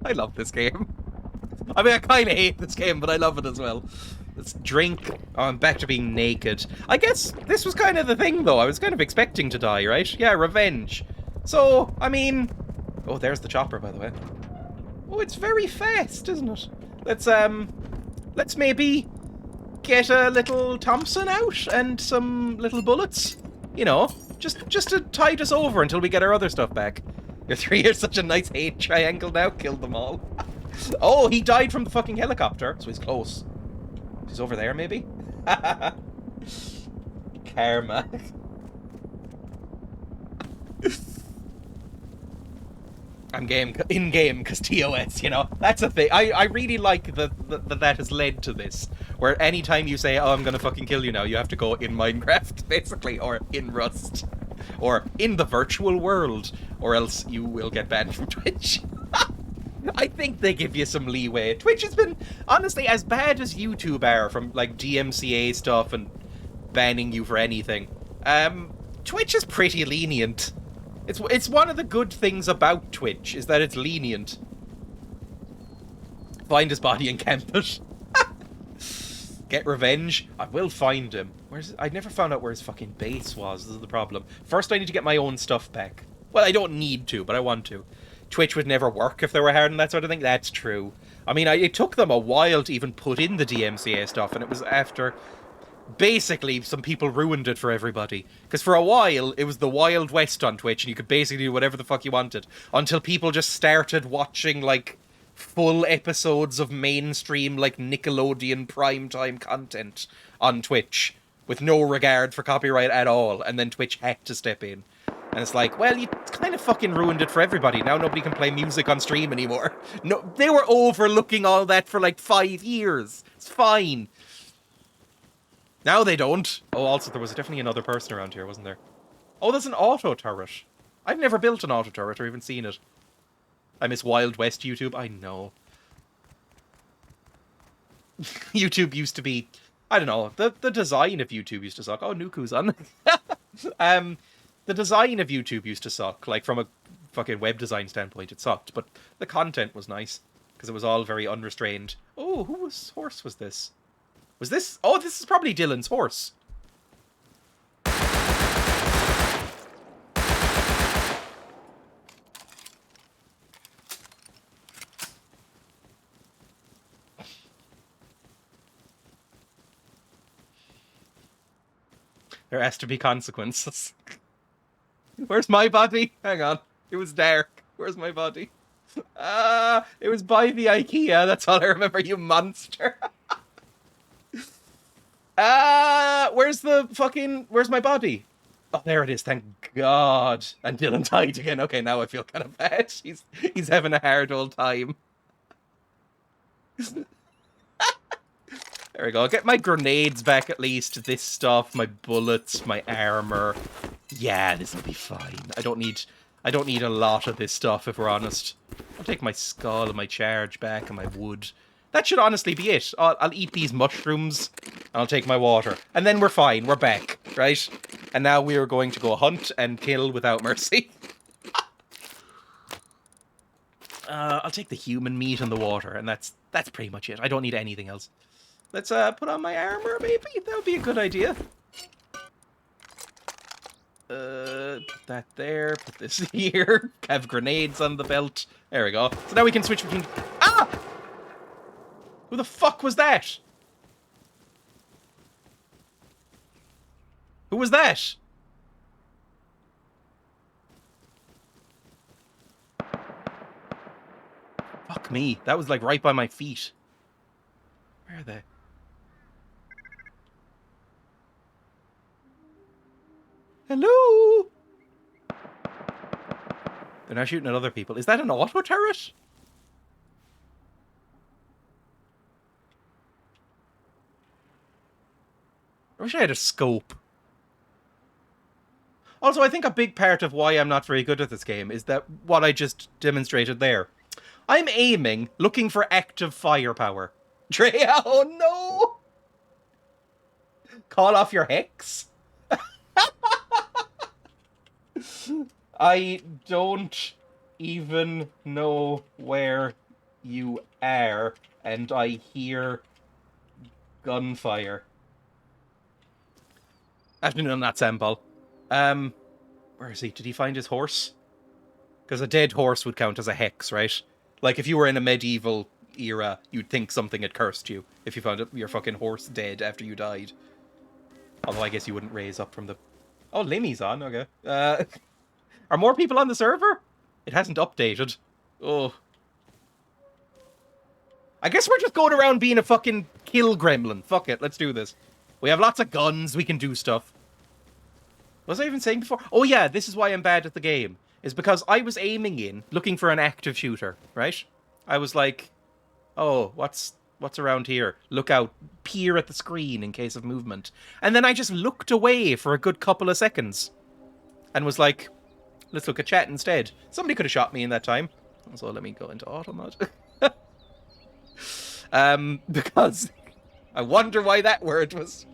B: I love this game. I mean, I kind of hate this game, but I love it as well. Let's drink. Oh, I'm back to being naked. I guess this was kind of the thing, though. I was kind of expecting to die, right? Yeah, revenge. So, I mean... Oh, there's the chopper, by the way. Oh, it's very fast, isn't it? Let's maybe get a little Thompson out and some little bullets. You know, Just to tide us over until we get our other stuff back. Your 3 are such a nice hate triangle now. Killed them all. Oh, he died from the fucking helicopter, so he's close. He's over there, maybe? Karma. I'm in-game, because TOS, you know? That's a thing. I really like that has led to this. Where anytime you say, oh, I'm gonna fucking kill you now, you have to go in Minecraft, basically, or in Rust. Or in the virtual world. Or else you will get banned from Twitch. I think they give you some leeway. Twitch has been, honestly, as bad as YouTube are from, like, DMCA stuff and banning you for anything. Twitch is pretty lenient. It's one of the good things about Twitch, is that it's lenient. Find his body and camp it. Get revenge. I will find him. I never found out where his fucking base was. This is the problem. First, I need to get my own stuff back. Well, I don't need to, but I want to. Twitch would never work if they were hard and that sort of thing. That's true. I mean, it took them a while to even put in the DMCA stuff, and it was after... Basically, some people ruined it for everybody. Because for a while, it was the Wild West on Twitch, and you could basically do whatever the fuck you wanted. Until people just started watching, like, full episodes of mainstream, like, Nickelodeon primetime content on Twitch. With no regard for copyright at all. And then Twitch had to step in. And it's like, well, you kind of fucking ruined it for everybody. Now nobody can play music on stream anymore. No, they were overlooking all that for, like, 5 years. It's fine. Now they don't. Oh, also, there was definitely another person around here, wasn't there? Oh, there's an auto turret. I've never built an auto turret or even seen it. I miss Wild West YouTube. I know. YouTube used to be... I don't know. The design of YouTube used to suck. Oh, Nuku's on. The design of YouTube used to suck. Like, from a fucking web design standpoint, it sucked. But the content was nice. Because it was all very unrestrained. Oh, whose horse was this? Was this... Oh, this is probably Dylan's horse. There has to be consequences. Where's my body? Hang on. It was dark. Where's my body? It was by the IKEA. That's all I remember, you monster. Where's my body? Oh, there it is, thank God. And Dylan died again. Okay, now I feel kind of bad. He's having a hard old time. There we go. I'll get my grenades back at least. This stuff, my bullets, my armor. Yeah, this will be fine. I don't need a lot of this stuff, if we're honest. I'll take my skull and my charge back and my wood. That should honestly be it. I'll eat these mushrooms, and I'll take my water. And then we're fine. We're back, right? And now we are going to go hunt and kill without mercy. I'll take the human meat and the water, and that's pretty much it. I don't need anything else. Let's put on my armor, maybe? That would be a good idea. Put that there. Put this here. Have grenades on the belt. There we go. So now we can switch between... Ah! Who the fuck was that? Who was that? Fuck me. That was like right by my feet. Where are they? Hello? They're now shooting at other people. Is that an auto turret? I wish I had a scope. Also, I think a big part of why I'm not very good at this game is that what I just demonstrated there. I'm aiming, looking for active firepower. Dreya, oh no! Call off your hex? I don't even know where you are, and I hear gunfire. Afternoon on that sample. Where is he? Did he find his horse? Because a dead horse would count as a hex, right? Like, if you were in a medieval era, you'd think something had cursed you if you found your fucking horse dead after you died. Although I guess you wouldn't raise up from the Oh, Limmy's on. Okay. Are more people on the server? It hasn't updated. Oh. I guess we're just going around being a fucking kill gremlin. Fuck it, let's do this. We have lots of guns, we can do stuff. What was I even saying before? Oh yeah, this is why I'm bad at the game. Is because I was aiming in, looking for an active shooter, right? I was like, oh, what's around here? Look out, peer at the screen in case of movement. And then I just looked away for a good couple of seconds. And was like, let's look at chat instead. Somebody could have shot me in that time. So let me go into auto mode. Because I wonder why that word was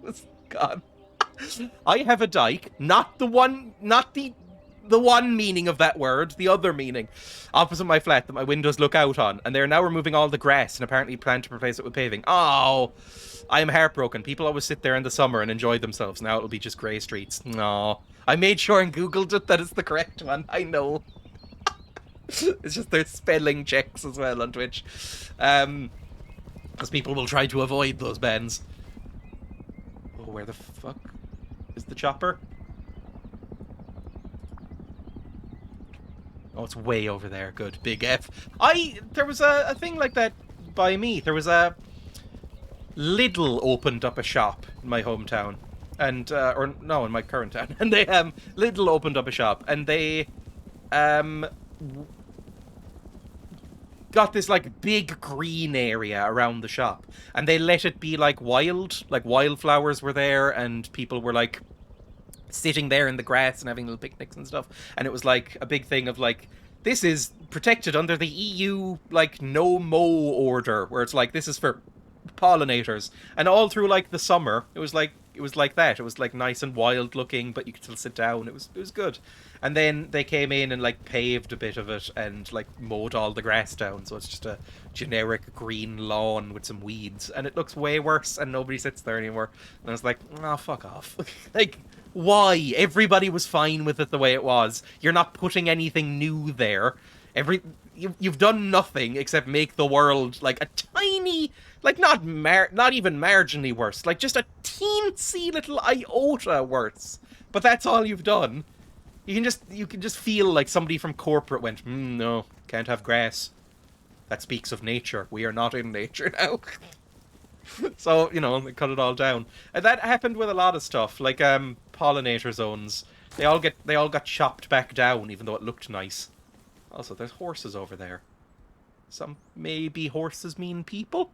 B: gone. I have a dike, not the one meaning of that word, the other meaning, opposite my flat that my windows look out on, and they're now removing all the grass and apparently plan to replace it with paving. Oh, I am heartbroken. People always sit there in the summer and enjoy themselves. Now it'll be just grey streets. No, I made sure and googled it. That is the correct one. I know. It's just their spelling checks as well on Twitch. Because people will try to avoid those bans. Oh, where the fuck is the chopper? Oh, it's way over there. Good. Big F. There was a thing like that by me. There was a... Lidl opened up a shop in my hometown. And, or no, in my current town. And they, Lidl opened up a shop. And they, got this like big green area around the shop, and they let it be like wildflowers were there, and people were like sitting there in the grass and having little picnics and stuff, and it was like a big thing of like, this is protected under the EU like no mow order, where it's like, this is for pollinators. And all through like the summer it was like that. It was like nice and wild looking, but you could still sit down. It was good. And then they came in and like paved a bit of it and like mowed all the grass down, so it's just a generic green lawn with some weeds, and it looks way worse, and nobody sits there anymore. And I was like, oh, fuck off. Like, why? Everybody was fine with it the way it was. You're not putting anything new there. You've done nothing except make the world like a tiny, like not even marginally worse, like just a teensy little iota worse. But that's all you've done. You can just feel like somebody from corporate went, no, can't have grass. That speaks of nature. We are not in nature now. So, you know, they cut it all down. And that happened with a lot of stuff, like pollinator zones. They all got chopped back down, even though it looked nice. Also, there's horses over there. Some maybe horses mean people.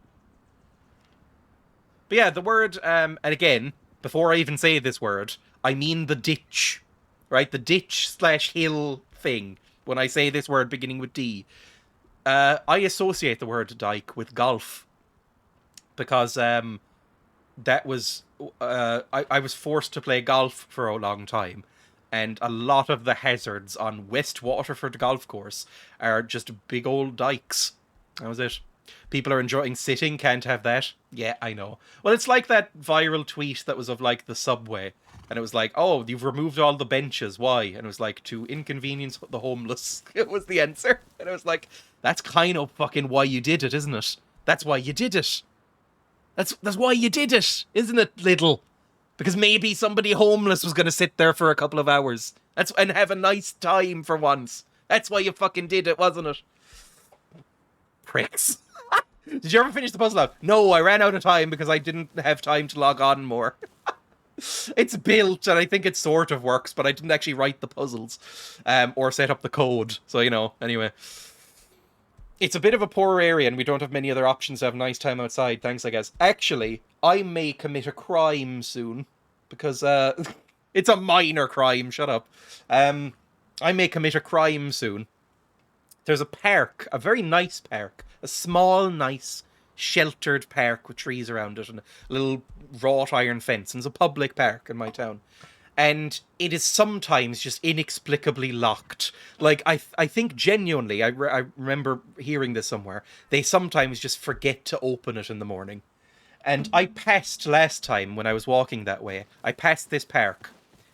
B: But yeah, the word, and again, before I even say this word, I mean the ditch. Right? The ditch/hill thing. When I say this word beginning with D. I associate the word dike with golf. Because that was... I was forced to play golf for a long time. And a lot of the hazards on West Waterford Golf Course are just big old dikes. That was it. People are enjoying sitting, can't have that. Yeah, I know. Well, it's like that viral tweet that was of, like, the subway. And it was like, oh, you've removed all the benches. Why? And it was like, to inconvenience the homeless. It was the answer. And it was like, that's kind of fucking why you did it, isn't it? That's why you did it. That's why you did it, isn't it, Little? Because maybe somebody homeless was going to sit there for a couple of hours. And have a nice time for once. That's why you fucking did it, wasn't it? Pricks. Did you ever finish the puzzle out? No, I ran out of time because I didn't have time to log on more. It's built, and I think it sort of works, but I didn't actually write the puzzles. Or set up the code. So, you know, anyway. It's a bit of a poor area, and we don't have many other options to have a nice time outside. Thanks, I guess. Actually, I may commit a crime soon. Because, it's a minor crime, shut up. I may commit a crime soon. There's a park, a very nice park. A small, nice, sheltered park with trees around it and a little wrought iron fence. And it's a public park in my town. And it is sometimes just inexplicably locked. Like, I think genuinely, I remember hearing this somewhere, they sometimes just forget to open it in the morning. And I passed last time when I was walking that way, I passed this park.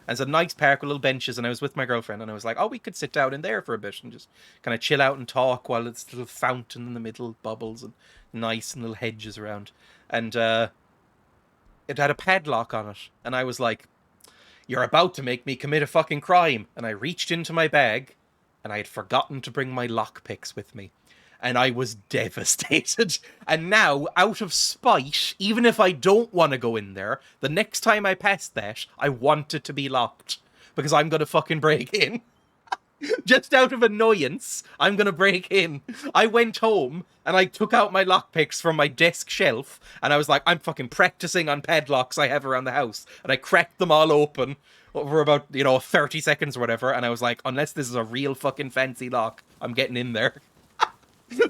B: And it's a nice park with little benches, and I was with my girlfriend, and I was like, oh, we could sit down in there for a bit and just kind of chill out and talk while it's a little fountain in the middle, bubbles, and nice and little hedges around. And it had a padlock on it, and I was like, You're about to make me commit a fucking crime. And I reached into my bag, and I had forgotten to bring my lockpicks with me. And I was devastated. And now, out of spite, even if I don't want to go in there, the next time I pass that, I want it to be locked. Because I'm going to fucking break in. Just out of annoyance, I'm going to break in. I went home, and I took out my lockpicks from my desk shelf, and I was like, I'm fucking practicing on padlocks I have around the house. And I cracked them all open over about, 30 seconds or whatever, and I was like, unless this is a real fucking fancy lock, I'm getting in there.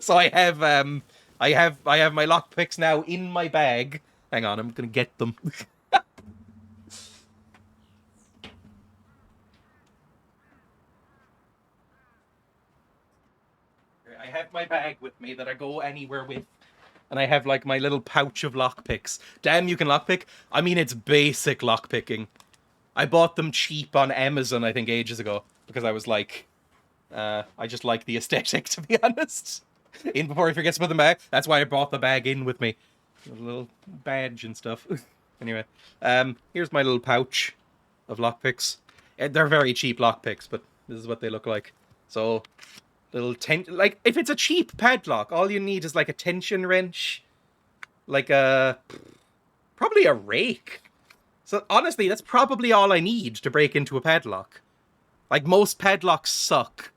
B: So I have my lockpicks now in my bag. Hang on, I'm gonna get them. I have my bag with me that I go anywhere with. And I have like my little pouch of lockpicks. Damn, you can lockpick? I mean, it's basic lockpicking. I bought them cheap on Amazon, I think, ages ago. Because I was like, I just like the aesthetic, to be honest. In before he forgets about the bag. That's why I brought the bag in with me. A little badge and stuff. Anyway, here's my little pouch of lockpicks. They're very cheap lockpicks, but this is what they look like. So, like, if it's a cheap padlock, all you need is like a tension wrench, like probably a rake. So honestly, that's probably all I need to break into a padlock. Like, most padlocks suck.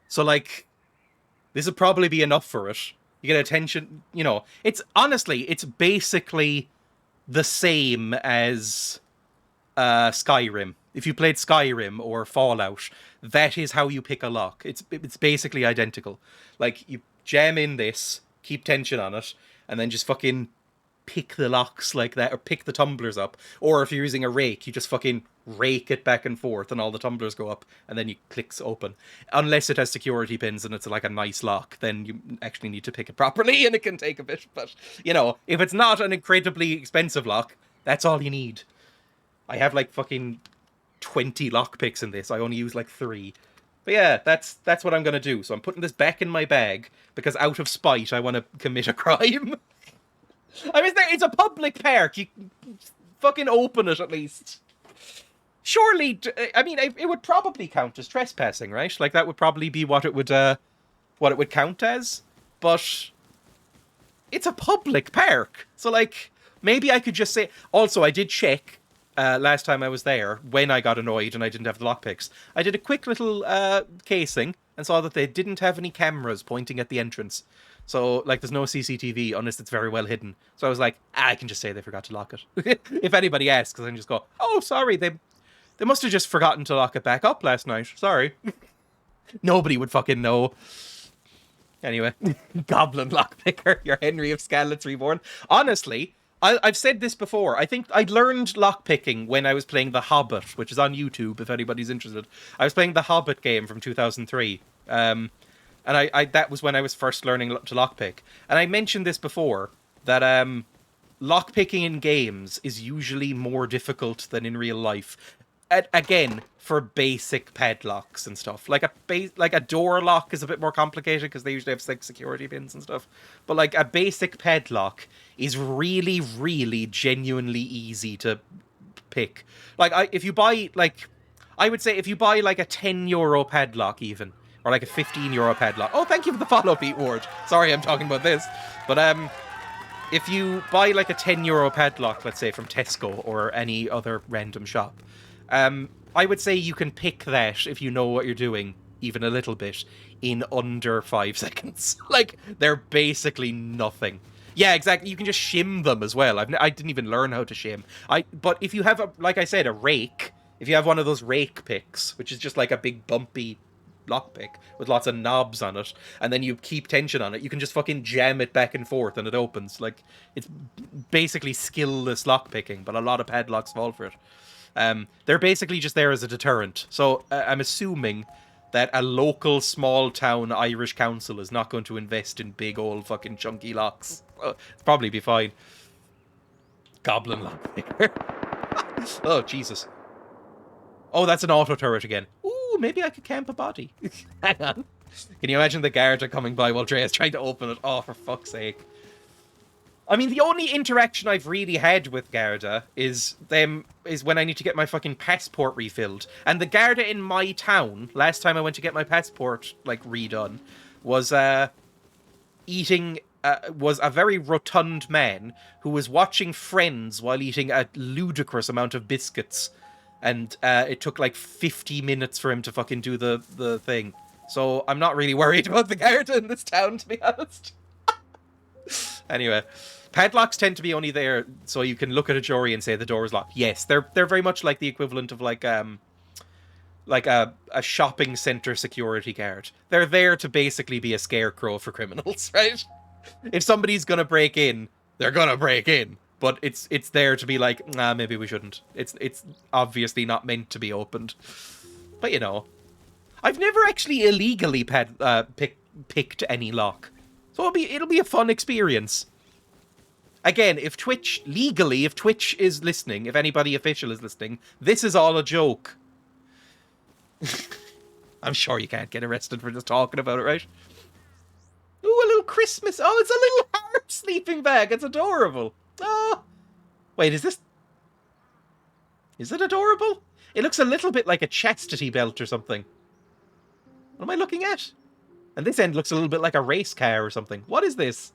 B: So like, this would probably be enough for it. You get a tension, it's basically the same as Skyrim. If you played Skyrim or Fallout, that is how you pick a lock. It's basically identical. Like, you jam in this, keep tension on it, and then just fucking pick the locks like that, or pick the tumblers up. Or if you're using a rake, you just fucking rake it back and forth, and all the tumblers go up, and then you clicks open. Unless it has security pins and it's like a nice lock, then you actually need to pick it properly, and it can take a bit. But, if it's not an incredibly expensive lock, that's all you need. I have like fucking 20 lockpicks in this. I only use like 3. But yeah, that's what I'm gonna do. So I'm putting this back in my bag because out of spite I want to commit a crime. I mean, it's a public park. You fucking open it at least. Surely, I mean, it would probably count as trespassing, right? Like, that would probably be what it would count as. But it's a public park, so like, maybe I could just say. Also, I did check last time I was there when I got annoyed and I didn't have the lockpicks. I did a quick little casing and saw that they didn't have any cameras pointing at the entrance. So, like, there's no CCTV unless it's very well hidden. So I was like, I can just say they forgot to lock it. If anybody asks, I can just go, oh, sorry, they must have just forgotten to lock it back up last night. Sorry. Nobody would fucking know. Anyway, Goblin Lockpicker, you're Henry of Scarlet's Reborn. Honestly, I've said this before. I think I learned lockpicking when I was playing The Hobbit, which is on YouTube if anybody's interested. I was playing the Hobbit game from 2003. And that was when I was first learning to lockpick. And I mentioned this before, that lockpicking in games is usually more difficult than in real life. Again, for basic padlocks and stuff. Like a door lock is a bit more complicated because they usually have like security pins and stuff. But like a basic padlock is really, really genuinely easy to pick. Like if you buy like a €10 padlock even, or like a €15 padlock. Oh, thank you for the follow, Pete Ward. Sorry, I'm talking about this, but if you buy like a €10 padlock, let's say from Tesco or any other random shop. I would say you can pick that if you know what you're doing, even a little bit, in under 5 seconds. Like, they're basically nothing. Yeah, exactly. You can just shim them as well. I didn't even learn how to shim. But if you have, like I said, a rake, if you have one of those rake picks, which is just like a big bumpy lockpick with lots of knobs on it, and then you keep tension on it, you can just fucking jam it back and forth and it opens. Like, it's basically skillless lockpicking, but a lot of padlocks fall for it. They're basically just there as a deterrent. So I'm assuming that a local small town Irish council is not going to invest in big old fucking chunky locks. It'll probably be fine. Goblin lockpicker. Oh, Jesus. Oh, that's an auto turret again. Ooh, maybe I could camp a body. Hang on. Can you imagine the guards are coming by while Dreya's trying to open it? Oh, for fuck's sake. I mean, the only interaction I've really had with Garda is when I need to get my fucking passport refilled. And the Garda in my town, last time I went to get my passport, like, redone, was was a very rotund man who was watching Friends while eating a ludicrous amount of biscuits. And it took like 50 minutes for him to fucking do the thing. So I'm not really worried about the Garda in this town, to be honest. Anyway, padlocks tend to be only there so you can look at a jury and say the door is locked. Yes, they're very much like the equivalent of like a shopping center security guard. They're there to basically be a scarecrow for criminals, right? If somebody's gonna break in, they're gonna break in. But it's there to be like, nah, maybe we shouldn't. It's obviously not meant to be opened. But you know, I've never actually illegally picked any lock. So it'll be a fun experience. Again, if Twitch is listening, if anybody official is listening, this is all a joke. I'm sure you can't get arrested for just talking about it, right? Ooh, a little Christmas. Oh, it's a little heart sleeping bag. It's adorable. Oh. Wait, is it adorable? It looks a little bit like a chastity belt or something. What am I looking at? And this end looks a little bit like a race car or something. What is this?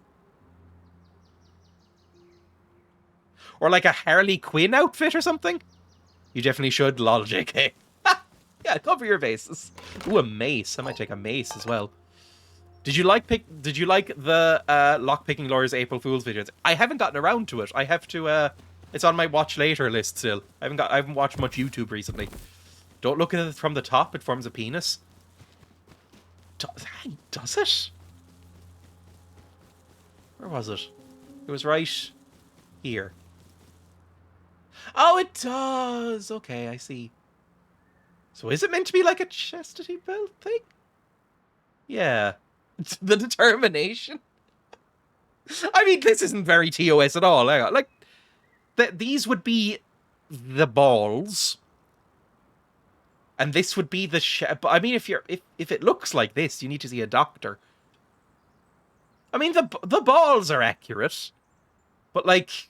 B: Or like a Harley Quinn outfit or something? You definitely should, lol, JK. Yeah, cover your bases. Ooh, a mace. I might take a mace as well. Did you like the lockpicking lawyers April Fool's videos? I haven't gotten around to it. I have to it's on my watch later list still. I haven't watched much YouTube recently. Don't look at it from the top, it forms a penis. Does it? Where was it? It was right here. Oh, it does. Okay, I see. So is it meant to be like a chastity belt thing? Yeah. The determination. I mean, this isn't very TOS at all. Like, these would be the balls. And this would be the but I mean, if it looks like this, you need to see a doctor. I mean, the balls are accurate, but like,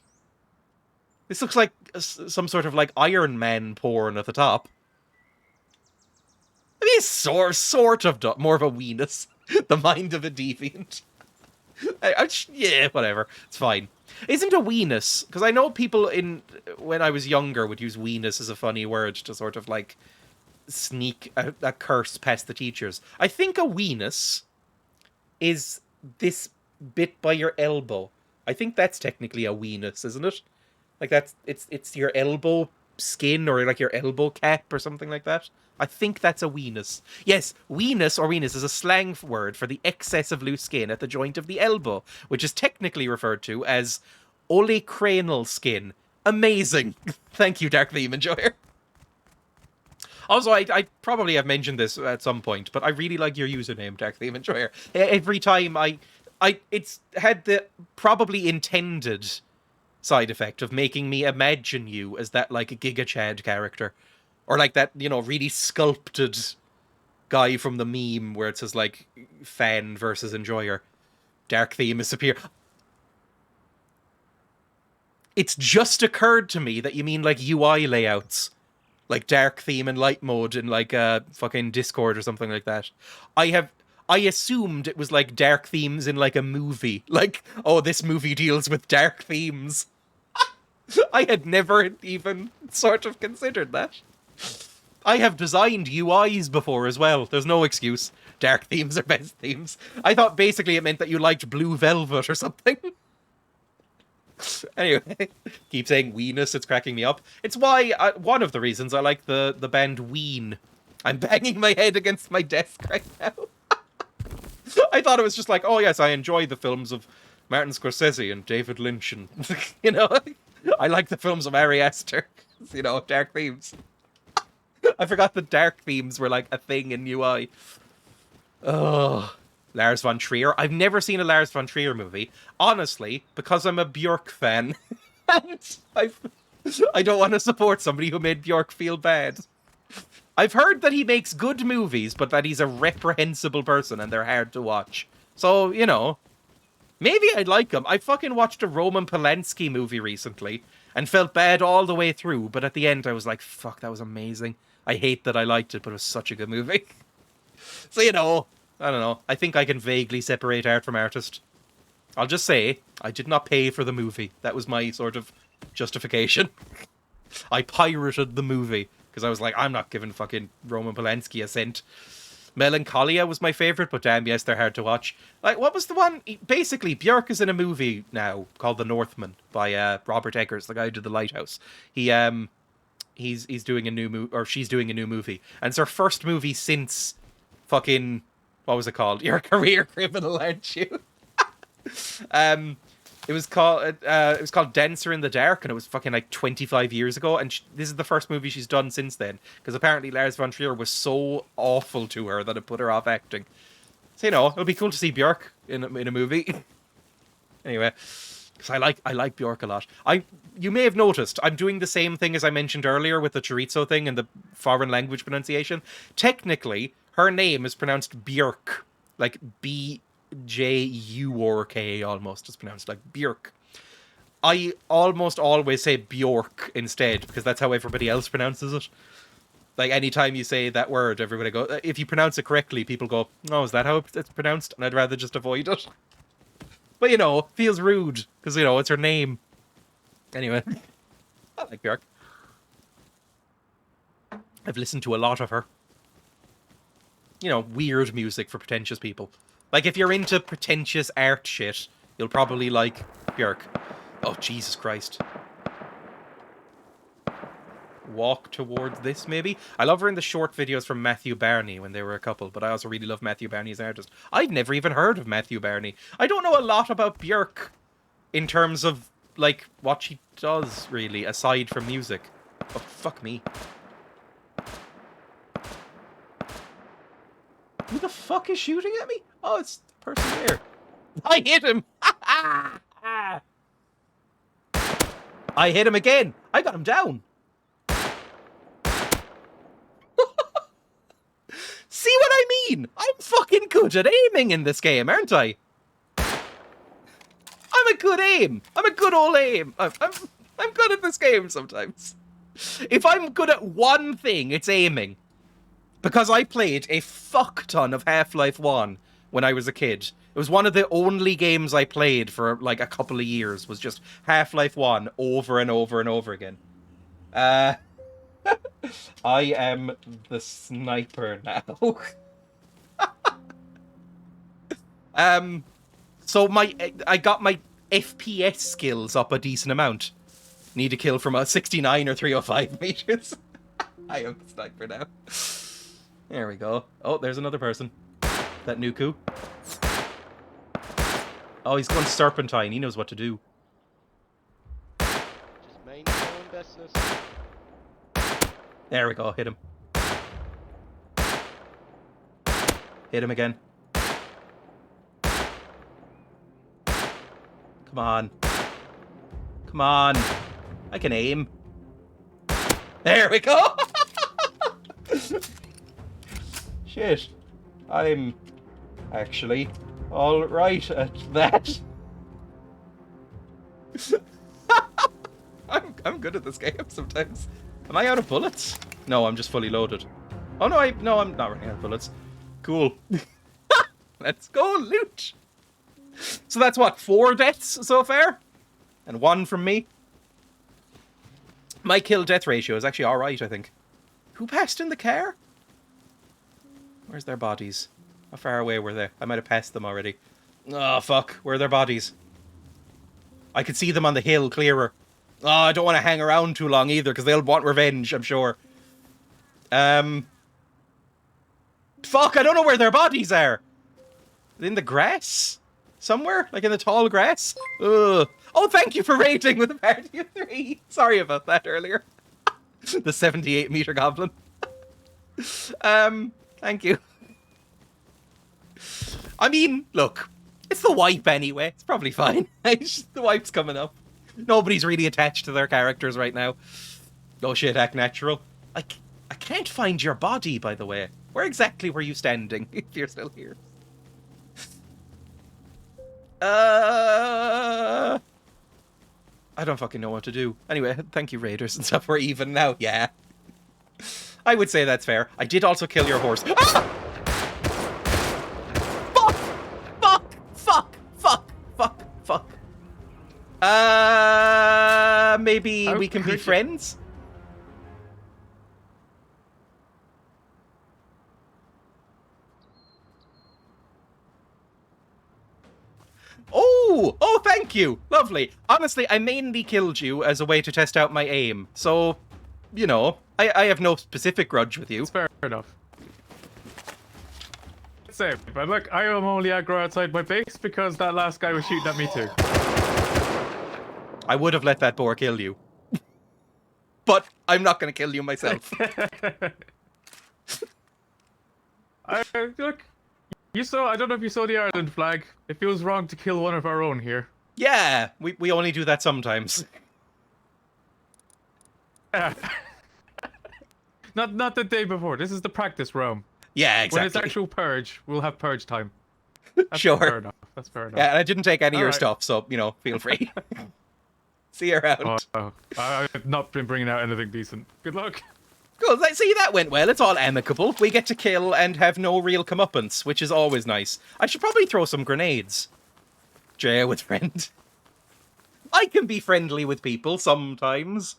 B: this looks like some sort of like Iron Man porn at the top. I mean, it's sort of more of a weenus. The mind of a deviant. Yeah, whatever. It's fine. Isn't a weenus? Because I know people when I was younger would use weenus as a funny word to sort of like sneak a curse past the teachers. I think a weenus is this bit by your elbow. I think that's technically a weenus, isn't it? Like it's your elbow skin or like your elbow cap or something like that. I think that's a weenus. Yes, weenus or weenus is a slang word for the excess of loose skin at the joint of the elbow, which is technically referred to as olecranal skin. Amazing. Thank you, Dark Theme Enjoyer. Also, I probably have mentioned this at some point, but I really like your username, Dark Theme Enjoyer. Every time it's had the probably intended side effect of making me imagine you as that like a Giga Chad character. Or like that, you know, really sculpted guy from the meme where it says, like, fan versus enjoyer. Dark Theme is superior. It's just occurred to me that you mean, like, UI layouts. Like, dark theme and light mode in, like, fucking Discord or something like that. I assumed it was, like, dark themes in, like, a movie. Like, oh, this movie deals with dark themes. I had never even sort of considered that. I have designed UIs before as well. There's no excuse. Dark themes are best themes. I thought basically it meant that you liked Blue Velvet or something. Anyway, keep saying weenus, it's cracking me up. It's why, one of the reasons I like the band Ween. I'm banging my head against my desk right now. I thought it was just like, oh yes, I enjoy the films of Martin Scorsese and David Lynch and, you know, I like the films of Ari Aster. You know, dark themes. I forgot the dark themes were like a thing in UI. Oh, Lars von Trier. I've never seen a Lars von Trier movie. Honestly, because I'm a Björk fan. And I don't want to support somebody who made Björk feel bad. I've heard that he makes good movies, but that he's a reprehensible person and they're hard to watch. So, you know, Maybe I'd like him. I fucking watched a Roman Polanski movie recently and felt bad all the way through, but at the end I was like, fuck, that was amazing. I hate that I liked it, but it was such a good movie. So, you know, I don't know. I think I can vaguely separate art from artist. I'll just say, I did not pay for the movie. That was my sort of justification. I pirated the movie, because I was like, I'm not giving fucking Roman Polanski a cent. Melancholia was my favourite, but damn, yes, they're hard to watch. Like, what was the one? Basically, Björk is in a movie now called The Northman by Robert Eggers, the guy who did The Lighthouse. He's doing a new movie, or she's doing a new movie, and it's her first movie since fucking, what was it called? You're a career criminal, aren't you? It was called Dancer in the Dark, and it was fucking like 25 years ago, and this is the first movie she's done since then, because apparently Lars von Trier was so awful to her that it put her off acting. So, you know, it'll be cool to see Björk in a movie. Anyway, because I like Björk a lot. You may have noticed, I'm doing the same thing as I mentioned earlier with the chorizo thing and the foreign language pronunciation. Technically, her name is pronounced Björk, like B-J-U-R-K almost. It's pronounced like Björk. I almost always say Bjork instead, because that's how everybody else pronounces it. Like, anytime you say that word, everybody go, if you pronounce it correctly, people go, oh, is that how it's pronounced? And I'd rather just avoid it. But, you know, feels rude, because, you know, it's her name. Anyway, I like Björk. I've listened to a lot of her. You know, weird music for pretentious people. Like, if you're into pretentious art shit, you'll probably like Björk. Oh, Jesus Christ. Walk towards this, maybe? I love her in the short videos from Matthew Barney when they were a couple, but I also really love Matthew Barney as an artist. I've never even heard of Matthew Barney. I don't know a lot about Björk in terms of, like, what she does, really, aside from music. Oh, fuck me. Who the fuck is shooting at me? Oh, it's the person there. I hit him! I hit him again! I got him down! See what I mean? I'm fucking good at aiming in this game, aren't I? I'm a good aim! I'm a good old aim! I'm good at this game sometimes. If I'm good at one thing, it's aiming. Because I played a fuck ton of Half-Life 1 when I was a kid. It was one of the only games I played for like a couple of years, was just Half-Life 1 over and over and over again. I am the sniper now. So I got my FPS skills up a decent amount. Need to kill from a 69 or 305 meters. I am the sniper now. There we go. Oh, there's another person. That Nuku. Oh, he's going serpentine. He knows what to do.
H: Just mind your own business.
B: There we go. Hit him. Hit him again. Come on. Come on. I can aim. There we go. Shit. I'm actually all right at that. I'm good at this game sometimes. Am I out of bullets? No, I'm just fully loaded. Oh no, I'm not running out of bullets. Cool. Let's go loot. So that's what, 4 deaths so far? And 1 from me? My kill death ratio is actually alright, I think. Who passed in the car? Where's their bodies? How far away were they? I might have passed them already. Oh, fuck. Where are their bodies? I could see them on the hill clearer. Oh, I don't want to hang around too long either, because they'll want revenge, I'm sure. Fuck, I don't know where their bodies are. In the grass? Somewhere? Like in the tall grass? Ugh. Oh, thank you for rating with a party of 3. Sorry about that earlier. The 78-meter goblin. Thank you. I mean, look, it's the wipe anyway. It's probably fine. The wipe's coming up. Nobody's really attached to their characters right now. Oh shit, act natural. I can't find your body, by the way. Where exactly were you standing, if you're still here? I don't fucking know what to do. Anyway, thank you, Raiders and stuff. We're even now. Yeah. I would say that's fair. I did also kill your horse. Ah! Fuck! Fuck! Fuck! Fuck! Fuck! Fuck! Maybe
I: How
B: we can be
I: could you-
B: friends? Oh, thank you. Lovely. Honestly, I mainly killed you as a way to test out my aim. So, you know, I have no specific grudge with you.
I: It's fair enough. Same, but look, I am only aggro outside my base because that last guy was shooting at me too.
B: I would have let that boar kill you. But I'm not going to kill you myself.
I: Look, I don't know if you saw the Ireland flag. It feels wrong to kill one of our own here.
B: Yeah, we only do that sometimes.
I: Yeah. Not the day before. This is the practice roam.
B: Yeah, exactly.
I: When it's actual purge, we'll have purge time. That's
B: Sure.
I: Fair enough. That's fair enough.
B: Yeah, and I didn't take any of your
I: Alright.
B: stuff, so, you know, feel free. See you around.
I: I've not been bringing out anything decent. Good luck.
B: Cool, see, that went well. It's all amicable. We get to kill and have no real comeuppance, which is always nice. I should probably throw some grenades. Dreya with friend. I can be friendly with people sometimes.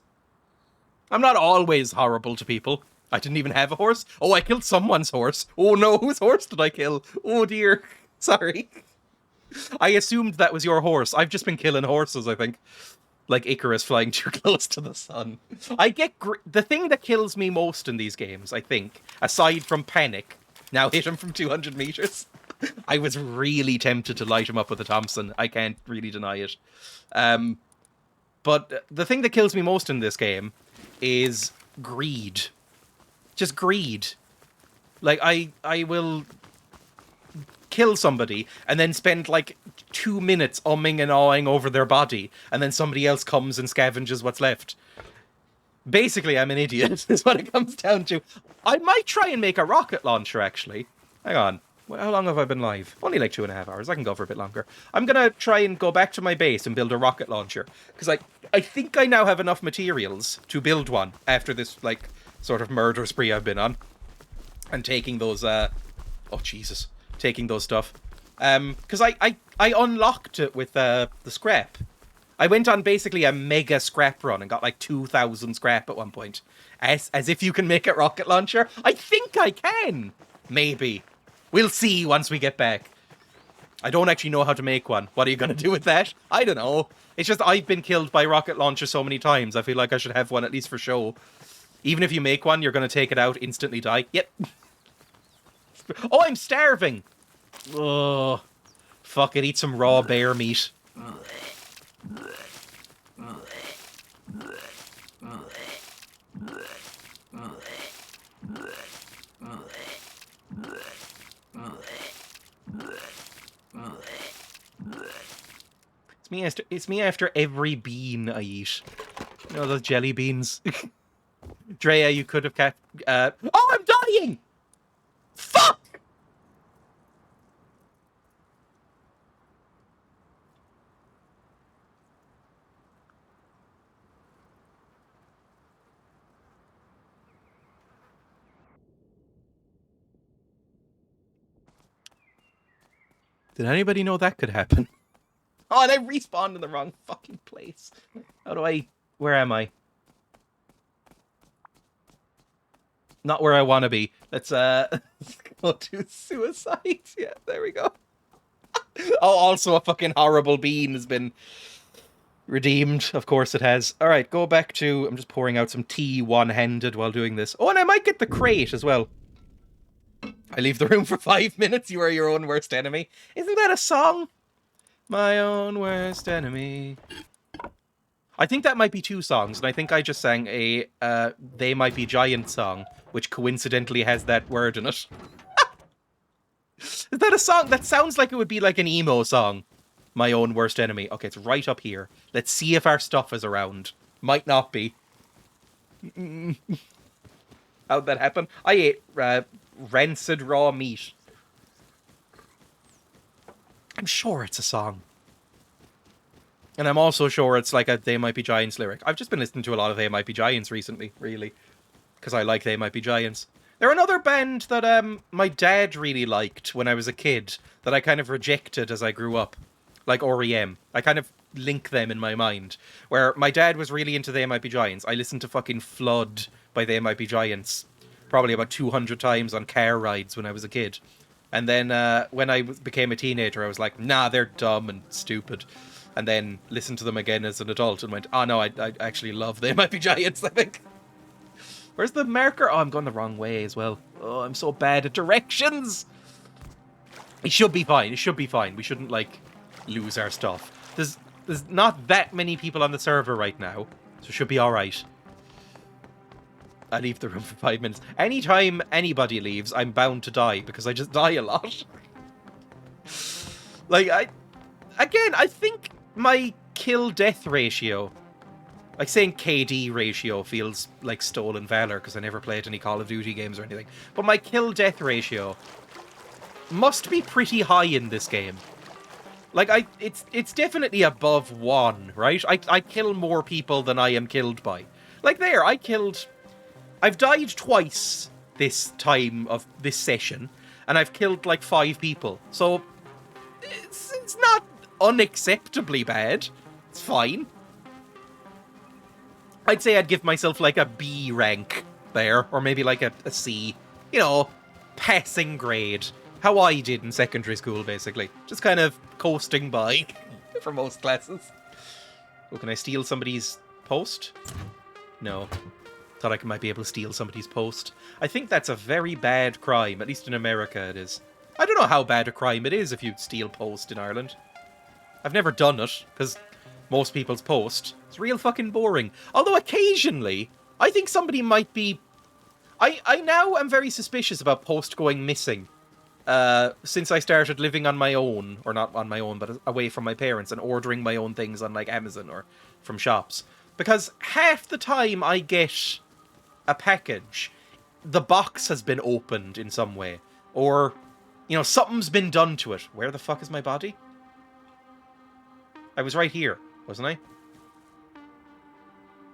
B: I'm not always horrible to people. I didn't even have a horse. Oh, I killed someone's horse. Oh no, whose horse did I kill? Oh dear. Sorry. I assumed that was your horse. I've just been killing horses, I think. Like Icarus flying too close to the sun. I get the thing that kills me most in these games, I think, aside from panic, now hit him from 200 meters. I was really tempted to light him up with a Thompson. I can't really deny it. But the thing that kills me most in this game is greed. Just greed. Like, I will kill somebody and then spend like 2 minutes umming and awing over their body, and then somebody else comes and scavenges what's left. Basically, I'm an idiot, is what it comes down to. I might try and make a rocket launcher, actually. Hang on. How long have I been live? Only like 2.5 hours. I can go for a bit longer. I'm gonna try and go back to my base and build a rocket launcher. Because I think I now have enough materials to build one after this, like, sort of murder spree I've been on. And taking those, oh, Jesus. Taking those stuff. Because I unlocked it with the scrap. I went on basically a mega scrap run and got like 2,000 scrap at one point. As if you can make a rocket launcher? I think I can! Maybe. We'll see once we get back. I don't actually know how to make one. What are you going to do with that? I don't know. It's just I've been killed by rocket launchers so many times. I feel like I should have one at least for show. Even if you make one, you're going to take it out, instantly die. Yep. Oh, I'm starving! Oh, fuck it, eat some raw bear meat. It's me after every bean I eat. You know, those jelly beans. Dreya, you could have kept... Oh, I'm dying! Fuck! Did anybody know that could happen? Oh, and I respawned in the wrong fucking place. How do I... Where am I? Not where I want to be. Let's go to suicide. Yeah, there we go. Oh, also a fucking horrible bean has been redeemed. Of course it has. All right, go back to... I'm just pouring out some tea one-handed while doing this. Oh, and I might get the crate as well. I leave the room for 5 minutes. You are your own worst enemy. Isn't that a song? My own worst enemy. I think that might be 2 songs, and I think I just sang a They Might Be Giant song, which coincidentally has that word in it. Is that a song? That sounds like it would be like an emo song. My own worst enemy. Okay, it's right up here. Let's see if our stuff is around. Might not be. How'd that happen? I ate rancid raw meat. I'm sure it's a song. And I'm also sure it's like a They Might Be Giants lyric. I've just been listening to a lot of They Might Be Giants recently, really. Because I like They Might Be Giants. They're another band that my dad really liked when I was a kid, that I kind of rejected as I grew up. Like R.E.M. I kind of link them in my mind. Where my dad was really into They Might Be Giants. I listened to fucking Flood by They Might Be Giants probably about 200 times on car rides when I was a kid. And then when I became a teenager, I was like, nah, they're dumb and stupid. And then listened to them again as an adult and went, oh no, I actually love They Might Be Giants, I think. Where's the marker? Oh, I'm going the wrong way as well. Oh, I'm so bad at directions. It should be fine. It should be fine. We shouldn't, like, lose our stuff. There's not that many people on the server right now, so it should be alright. I leave the room for 5 minutes. Anytime anybody leaves, I'm bound to die, because I just die a lot. Like, I think my kill-death ratio, like saying KD ratio feels like stolen valor because I never played any Call of Duty games or anything, but my kill-death ratio must be pretty high in this game. Like, it's definitely above 1, right? I kill more people than I am killed by. Like there, I've died twice this time of this session, and I've killed like 5 people. So, it's not unacceptably bad. It's fine. I'd say I'd give myself like a B rank there, or maybe like a C. You know, passing grade. How I did in secondary school, basically. Just kind of coasting by for most classes. Oh, can I steal somebody's post? No. Thought I might be able to steal somebody's post. I think that's a very bad crime, at least in America it is. I don't know how bad a crime it is if you steal post in Ireland. I've never done it, because most people's post is real fucking boring. Although occasionally, I think somebody might be... I now am very suspicious about post going missing. Since I started living on my own, or not on my own, but away from my parents, and ordering my own things on like Amazon or from shops. Because half the time I get a package, the box has been opened in some way. Or, you know, something's been done to it. Where the fuck is my body? I was right here, wasn't I?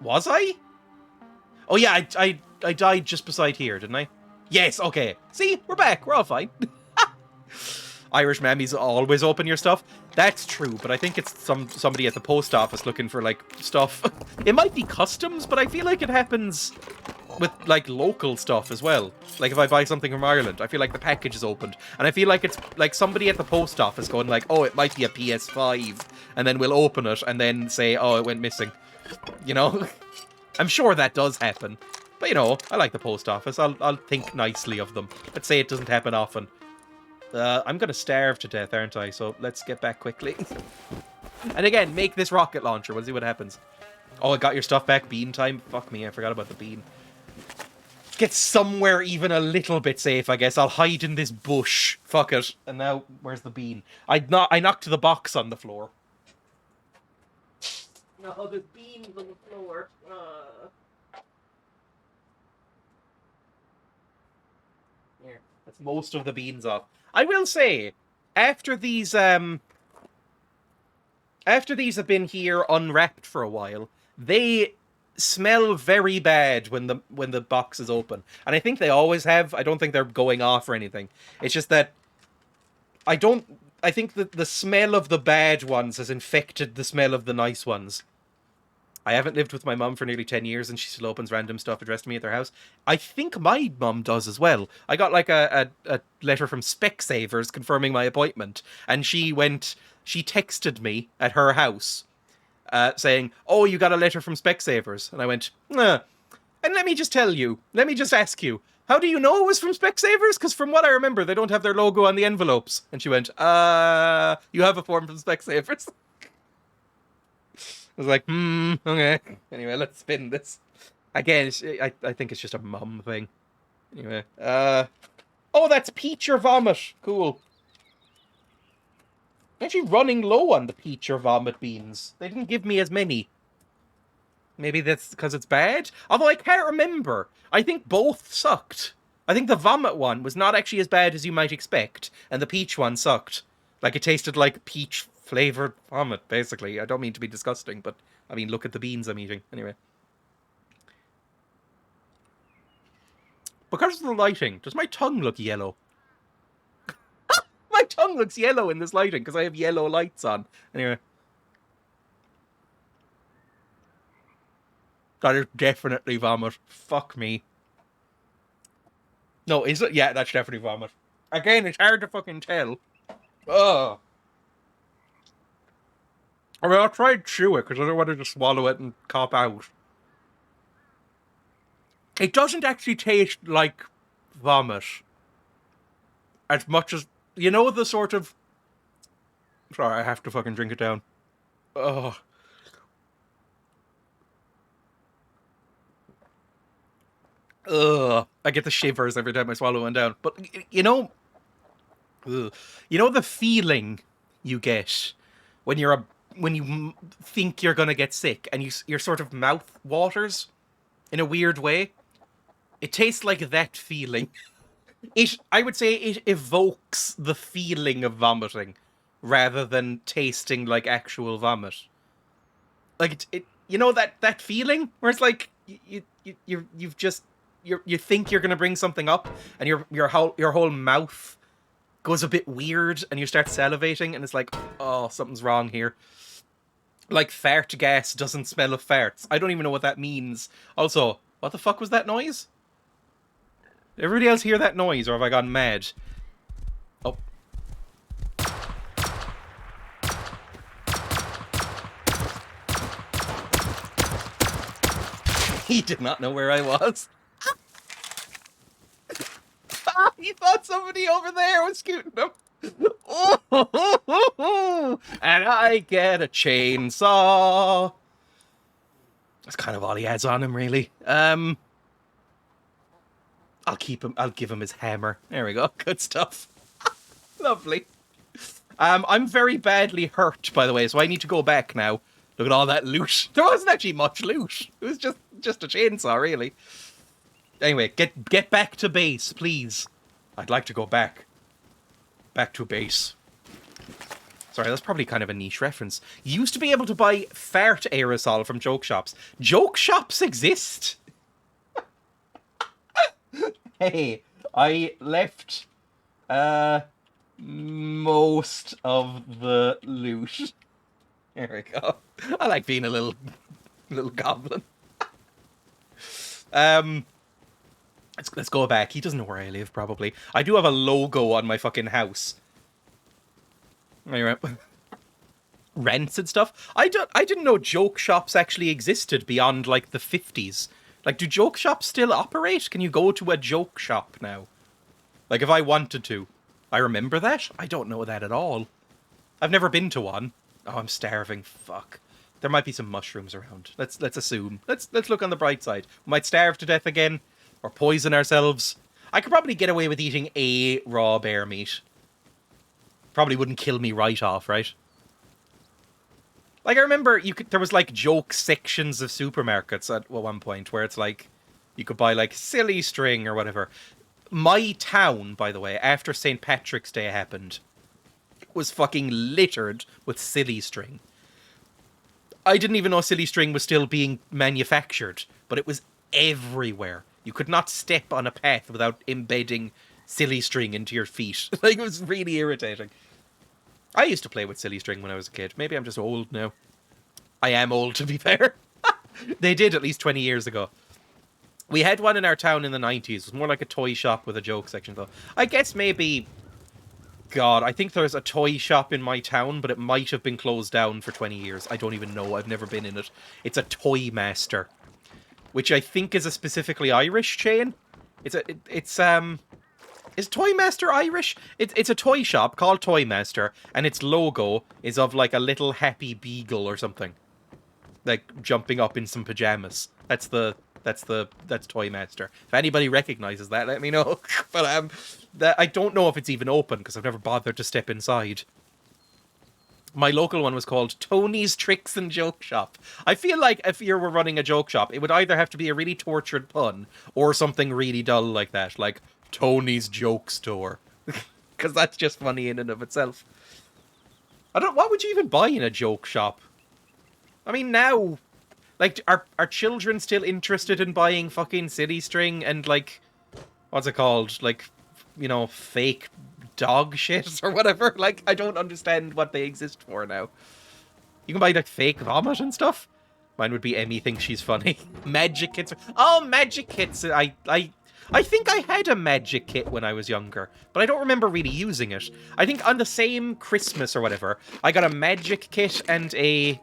B: Was I? Oh yeah, I died just beside here, didn't I? Yes, okay. See, we're back. We're all fine. Irish mammies always open your stuff. That's true, but I think it's somebody at the post office looking for, like, stuff. It might be customs, but I feel like it happens with, like, local stuff as well. Like, if I buy something from Ireland, I feel like the package is opened. And I feel like it's, like, somebody at the post office going, like, oh, it might be a PS5. And then we'll open it and then say, oh, it went missing. You know? I'm sure that does happen. But, you know, I like the post office. I'll think nicely of them. Let's say it doesn't happen often. I'm gonna starve to death, aren't I? So let's get back quickly. And again, make this rocket launcher. We'll see what happens. Oh, I got your stuff back. Bean time. Fuck me, I forgot about the bean. Get somewhere even a little bit safe, I guess. I'll hide in this bush. Fuck it. And now, where's the bean? I knocked the box on the floor. No, there's beans on the floor. Here, that's most of the beans off. I will say, after these have been here unwrapped for a while, they smell very bad when the box is open. And I think they always have. I don't think they're going off or anything. It's just that I think that the smell of the bad ones has infected the smell of the nice ones. I haven't lived with my mum for nearly 10 years and she still opens random stuff addressed to me at their house. I think my mum does as well. I got like a letter from Specsavers confirming my appointment, and she texted me at her house saying, oh, you got a letter from Specsavers. And I went, and let me just ask you, how do you know it was from Specsavers? Because from what I remember, they don't have their logo on the envelopes. And she went, you have a form from Specsavers. I was like, okay. Anyway, let's spin this. Again, I think it's just a mum thing. Anyway, oh, that's peach or vomit. Cool. I'm actually running low on the peach or vomit beans. They didn't give me as many. Maybe that's because it's bad? Although I can't remember. I think both sucked. I think the vomit one was not actually as bad as you might expect, and the peach one sucked. Like, it tasted like peach flavored vomit, basically. I don't mean to be disgusting, but I mean, look at the beans I'm eating. Anyway. Because of the lighting, does my tongue look yellow? My tongue looks yellow in this lighting because I have yellow lights on. Anyway. That is definitely vomit. Fuck me. No, is it? Yeah, that's definitely vomit. Again, it's hard to fucking tell. Ugh. I mean, I'll try and chew it because I don't want to just swallow it and cop out. It doesn't actually taste like vomit. As much as... You know the sort of... Sorry, I have to fucking drink it down. Ugh. Ugh. I get the shivers every time I swallow one down. But, you know... Ugh. You know the feeling you get when you're when you think you're gonna get sick and your sort of mouth waters in a weird way? It tastes like that feeling. I would say it evokes the feeling of vomiting rather than tasting like actual vomit. Like it you know that feeling where it's like you think you're gonna bring something up and your whole mouth goes a bit weird and you start salivating and it's like, oh, something's wrong here. Like fart gas doesn't smell of farts. I don't even know what that means. Also, what the fuck was that noise? Did everybody else hear that noise or have I gone mad? Oh. He did not know where I was. He thought somebody over there was scooting him. Oh, and I get a chainsaw. That's kind of all he has on him, really. I'll give him his hammer. There we go. Good stuff. Lovely. I'm very badly hurt, by the way, so I need to go back now. Look at all that loot. There wasn't actually much loot. It was just a chainsaw, really. Anyway, get back to base, please. I'd like to go back. Back to base. Sorry, that's probably kind of a niche reference. You used to be able to buy fart aerosol from joke shops. Joke shops exist? Hey, I left most of the loot. There we go. I like being a little goblin. Let's go back. He doesn't know where I live, probably. I do have a logo on my fucking house. Anyway. Rents and stuff. I didn't know joke shops actually existed beyond, like, the 50s. Like, do joke shops still operate? Can you go to a joke shop now? Like, if I wanted to. I remember that? I don't know that at all. I've never been to one. Oh, I'm starving. Fuck. There might be some mushrooms around. Let's assume. Let's look on the bright side. We might starve to death again. Or poison ourselves. I could probably get away with eating a raw bear meat. Probably wouldn't kill me right off, right? Like, I remember there was, like, joke sections of supermarkets at one point where it's, like, you could buy, like, silly string or whatever. My town, by the way, after St. Patrick's Day happened, was fucking littered with silly string. I didn't even know silly string was still being manufactured, but it was everywhere. You could not step on a path without embedding silly string into your feet. Like, it was really irritating. I used to play with silly string when I was a kid. Maybe I'm just old now. I am old, to be fair. They did at least 20 years ago. We had one in our town in the 90s. It was more like a toy shop with a joke section, though. I guess maybe... God, I think there's a toy shop in my town, but it might have been closed down for 20 years. I don't even know. I've never been in it. It's a Toy Master, which I think is a specifically Irish chain. Is Toy Master Irish? It's a toy shop called Toy Master, and its logo is of like a little happy beagle or something, like jumping up in some pajamas. That's Toy Master. If anybody recognizes that, let me know. But I don't know if it's even open because I've never bothered to step inside. My local one was called Tony's Tricks and Joke Shop. I feel like if you were running a joke shop, it would either have to be a really tortured pun or something really dull like that, like Tony's Joke Store. Because that's just funny in and of itself. What would you even buy in a joke shop? I mean, now, like, are children still interested in buying fucking city string and, like, what's it called? Like, you know, fake dog shit or whatever? Like, I don't understand what they exist for now. You can buy, like, fake vomit and stuff. Mine would be Emmy thinks she's funny. Magic kits. Oh, magic kits. I think I had a magic kit when I was younger, but I don't remember really using it. I think on the same Christmas or whatever, I got a magic kit and a...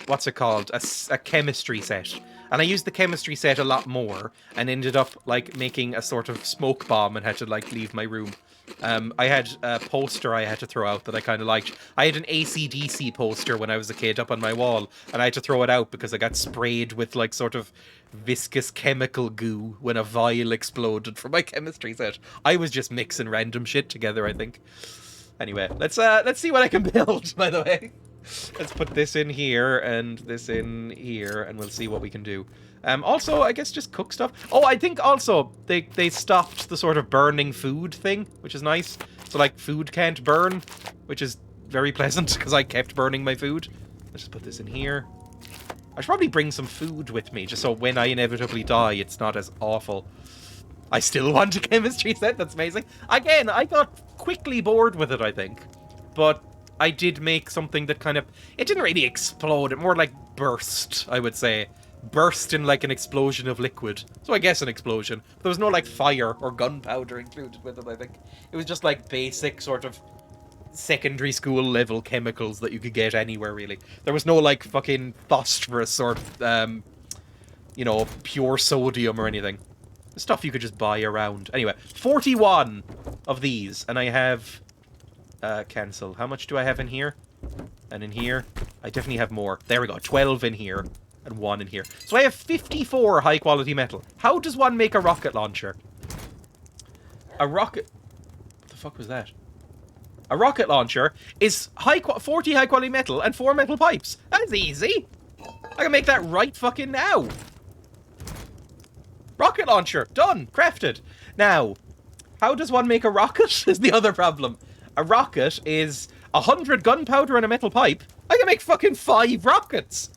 B: what's it called? A chemistry set. And I used the chemistry set a lot more and ended up, like, making a sort of smoke bomb and had to, like, leave my room. I had a poster I had to throw out that I kind of liked. I had an AC/DC poster when I was a kid up on my wall, and I had to throw it out because I got sprayed with, like, sort of viscous chemical goo when a vial exploded from my chemistry set. I was just mixing random shit together, I think. Anyway, let's see what I can build, by the way. Let's put this in here and this in here, and we'll see what we can do. Also, I guess just cook stuff. Oh, I think also they stopped the sort of burning food thing, which is nice. So, like, food can't burn, which is very pleasant, because I kept burning my food. Let's just put this in here. I should probably bring some food with me, just so when I inevitably die, it's not as awful. I still want a chemistry set, that's amazing. Again, I got quickly bored with it, I think. But I did make something that kind of... it didn't really explode, it more like burst, I would say. Burst in, like, an explosion of liquid. So I guess an explosion. There was no, like, fire or gunpowder included with it, I think. It was just, like, basic sort of secondary school level chemicals that you could get anywhere, really. There was no, like, fucking phosphorus or, you know, pure sodium or anything. Stuff you could just buy around. Anyway, 41 of these, and I have... cancel. How much do I have in here? And in here? I definitely have more. There we go. 12 in here. And 1 in here. So I have 54 high-quality metal. How does one make a rocket launcher? A rocket... what the fuck was that? A rocket launcher is 40 high-quality metal and 4 metal pipes. That's easy. I can make that right fucking now. Rocket launcher. Done. Crafted. Now, how does one make a rocket is the other problem. A rocket is 100 gunpowder and a metal pipe. I can make fucking 5 rockets.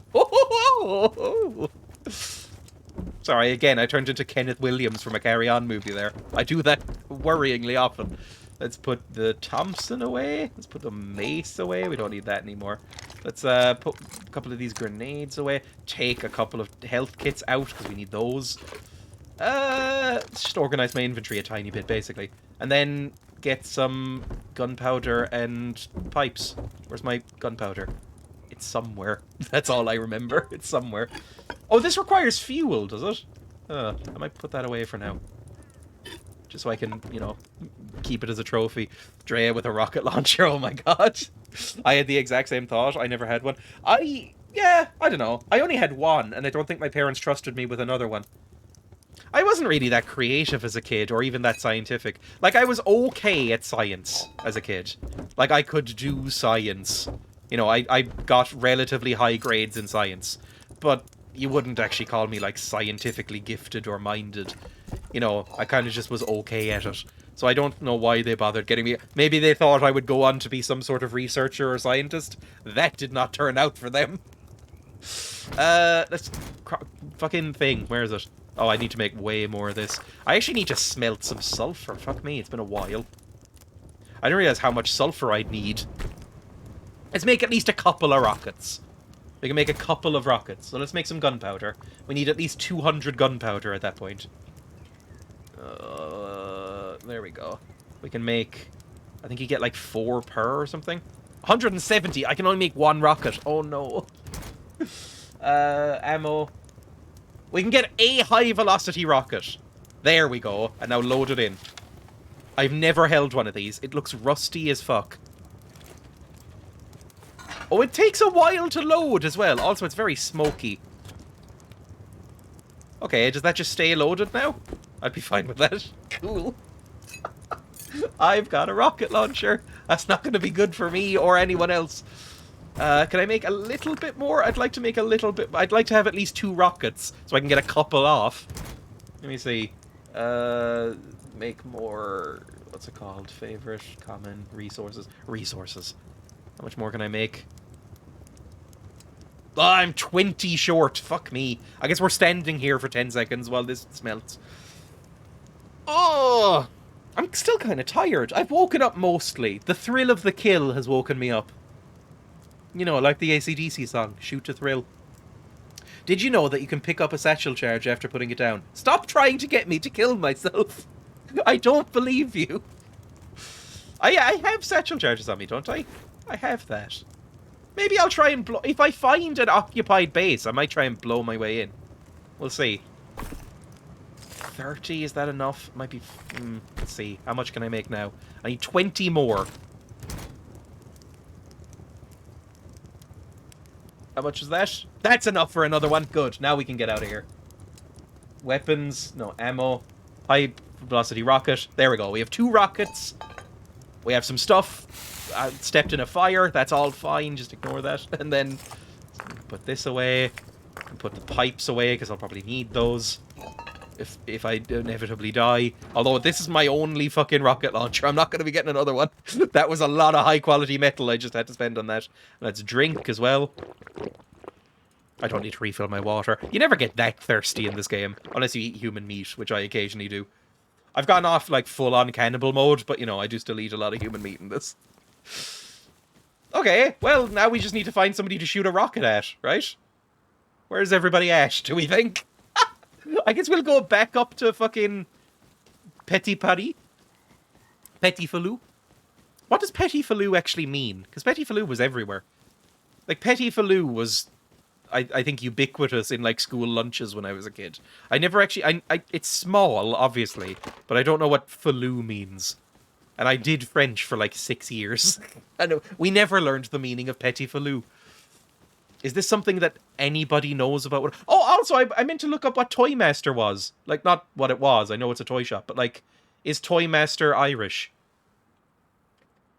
B: Sorry, again, I turned into Kenneth Williams from a Carry On movie there. I do that worryingly often. Let's put the Thompson away. Let's put the mace away. We don't need that anymore. Let's put a couple of these grenades away. Take a couple of health kits out, because we need those. Just organize my inventory a tiny bit, basically. And then get some gunpowder and pipes. Where's my gunpowder? It's somewhere. That's all I remember. It's somewhere. Oh, this requires fuel, does it? I might put that away for now. Just so I can, you know, keep it as a trophy. Dreya with a rocket launcher, oh my god. I had the exact same thought. I never had one. Yeah, I don't know. I only had one, and I don't think my parents trusted me with another one. I wasn't really that creative as a kid, or even that scientific. Like, I was okay at science as a kid. Like, I could do science. You know, I got relatively high grades in science. But you wouldn't actually call me, like, scientifically gifted or minded. You know, I kind of just was okay at it. So I don't know why they bothered getting me. Maybe they thought I would go on to be some sort of researcher or scientist. That did not turn out for them. Let's... fucking thing. Where is it? Oh, I need to make way more of this. I actually need to smelt some sulfur. Fuck me, it's been a while. I didn't realize how much sulfur I'd need. Let's make at least a couple of rockets. We can make a couple of rockets. So let's make some gunpowder. We need at least 200 gunpowder at that point. There we go. We can make... I think you get like 4 per or something. 170! I can only make 1 rocket. Oh no. Ammo. We can get a high-velocity rocket. There we go. And now load it in. I've never held one of these. It looks rusty as fuck. Oh, it takes a while to load as well. Also, it's very smoky. Okay, does that just stay loaded now? I'd be fine with that. Cool. I've got a rocket launcher. That's not going to be good for me or anyone else. Can I make a little bit more? I'd like to make a little bit... I'd like to have at least 2 rockets, so I can get a couple off. Let me see. Make more... What's it called? Favorite, common, resources. Resources. How much more can I make? Oh, I'm 20 short. Fuck me. I guess we're standing here for 10 seconds while this smelts. Oh! I'm still kind of tired. I've woken up mostly. The thrill of the kill has woken me up. You know, like the AC/DC song, Shoot to Thrill. Did you know that you can pick up a satchel charge after putting it down? Stop trying to get me to kill myself. I don't believe you. I have satchel charges on me, don't I? I have that. Maybe I'll try and blow... If I find an occupied base, I might try and blow my way in. We'll see. 30, is that enough? Might be... let's see. How much can I make now? I need 20 more. How much is that? That's enough for another one. Good. Now we can get out of here. Weapons. No, ammo. High velocity rocket. There we go. We have 2 rockets. We have some stuff. I stepped in a fire. That's all fine. Just ignore that. And then put this away. And put the pipes away because I'll probably need those. If I inevitably die. Although this is my only fucking rocket launcher. I'm not going to be getting another one. That was a lot of high quality metal I just had to spend on that. Let's drink as well. I don't need to refill my water. You never get that thirsty in this game. Unless you eat human meat, which I occasionally do. I've gone off like full on cannibal mode. But you know, I do still eat a lot of human meat in this. Okay, well now we just need to find somebody to shoot a rocket at, right? Where's everybody at, do we think? I guess we'll go back up to fucking Petit Paris. Petit Falou. What does Petit Falou actually mean? Because Petit Falou was everywhere. Like, Petit Falou was, I think, ubiquitous in, like, school lunches when I was a kid. I never actually... it's small, obviously, but I don't know what Falou means. And I did French for, like, 6 years. And we never learned the meaning of Petit Falou. Is this something that anybody knows about? Oh, also, I meant to look up what Toy Master was. Like, not what it was. I know it's a toy shop. But, like, is Toy Master Irish?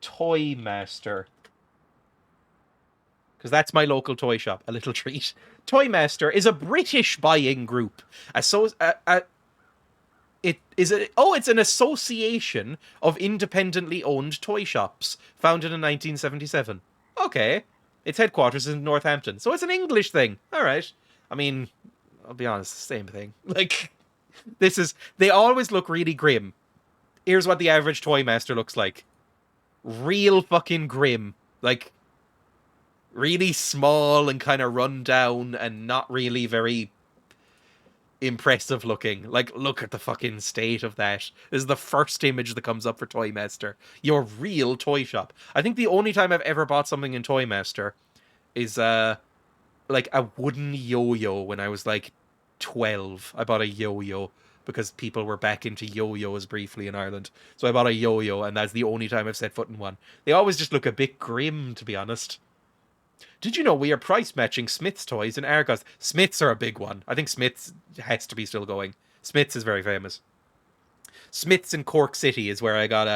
B: Toy Master. Because that's my local toy shop. A little treat. Toy Master is a British buying group. It's an association of independently owned toy shops. Founded in 1977. Okay. Its headquarters is in Northampton. So it's an English thing. Alright. I mean, I'll be honest, same thing. Like, they always look really grim. Here's what the average Toy Master looks like. Real fucking grim. Like, really small and kind of run down and not really very impressive looking. Like, look at the fucking state of that. This is the first image that comes up for Toy Master. Your real toy shop. I think the only time I've ever bought something in Toy Master is, like, a wooden yo-yo when I was, like, 12. I bought a yo-yo because people were back into yo-yos briefly in Ireland. So I bought a yo-yo, and that's the only time I've set foot in one. They always just look a bit grim, to be honest. Did you know we are price matching Smith's toys in Argos? Smith's are a big one. I think Smith's has to be still going. Smith's is very famous. Smith's in Cork City is where I got,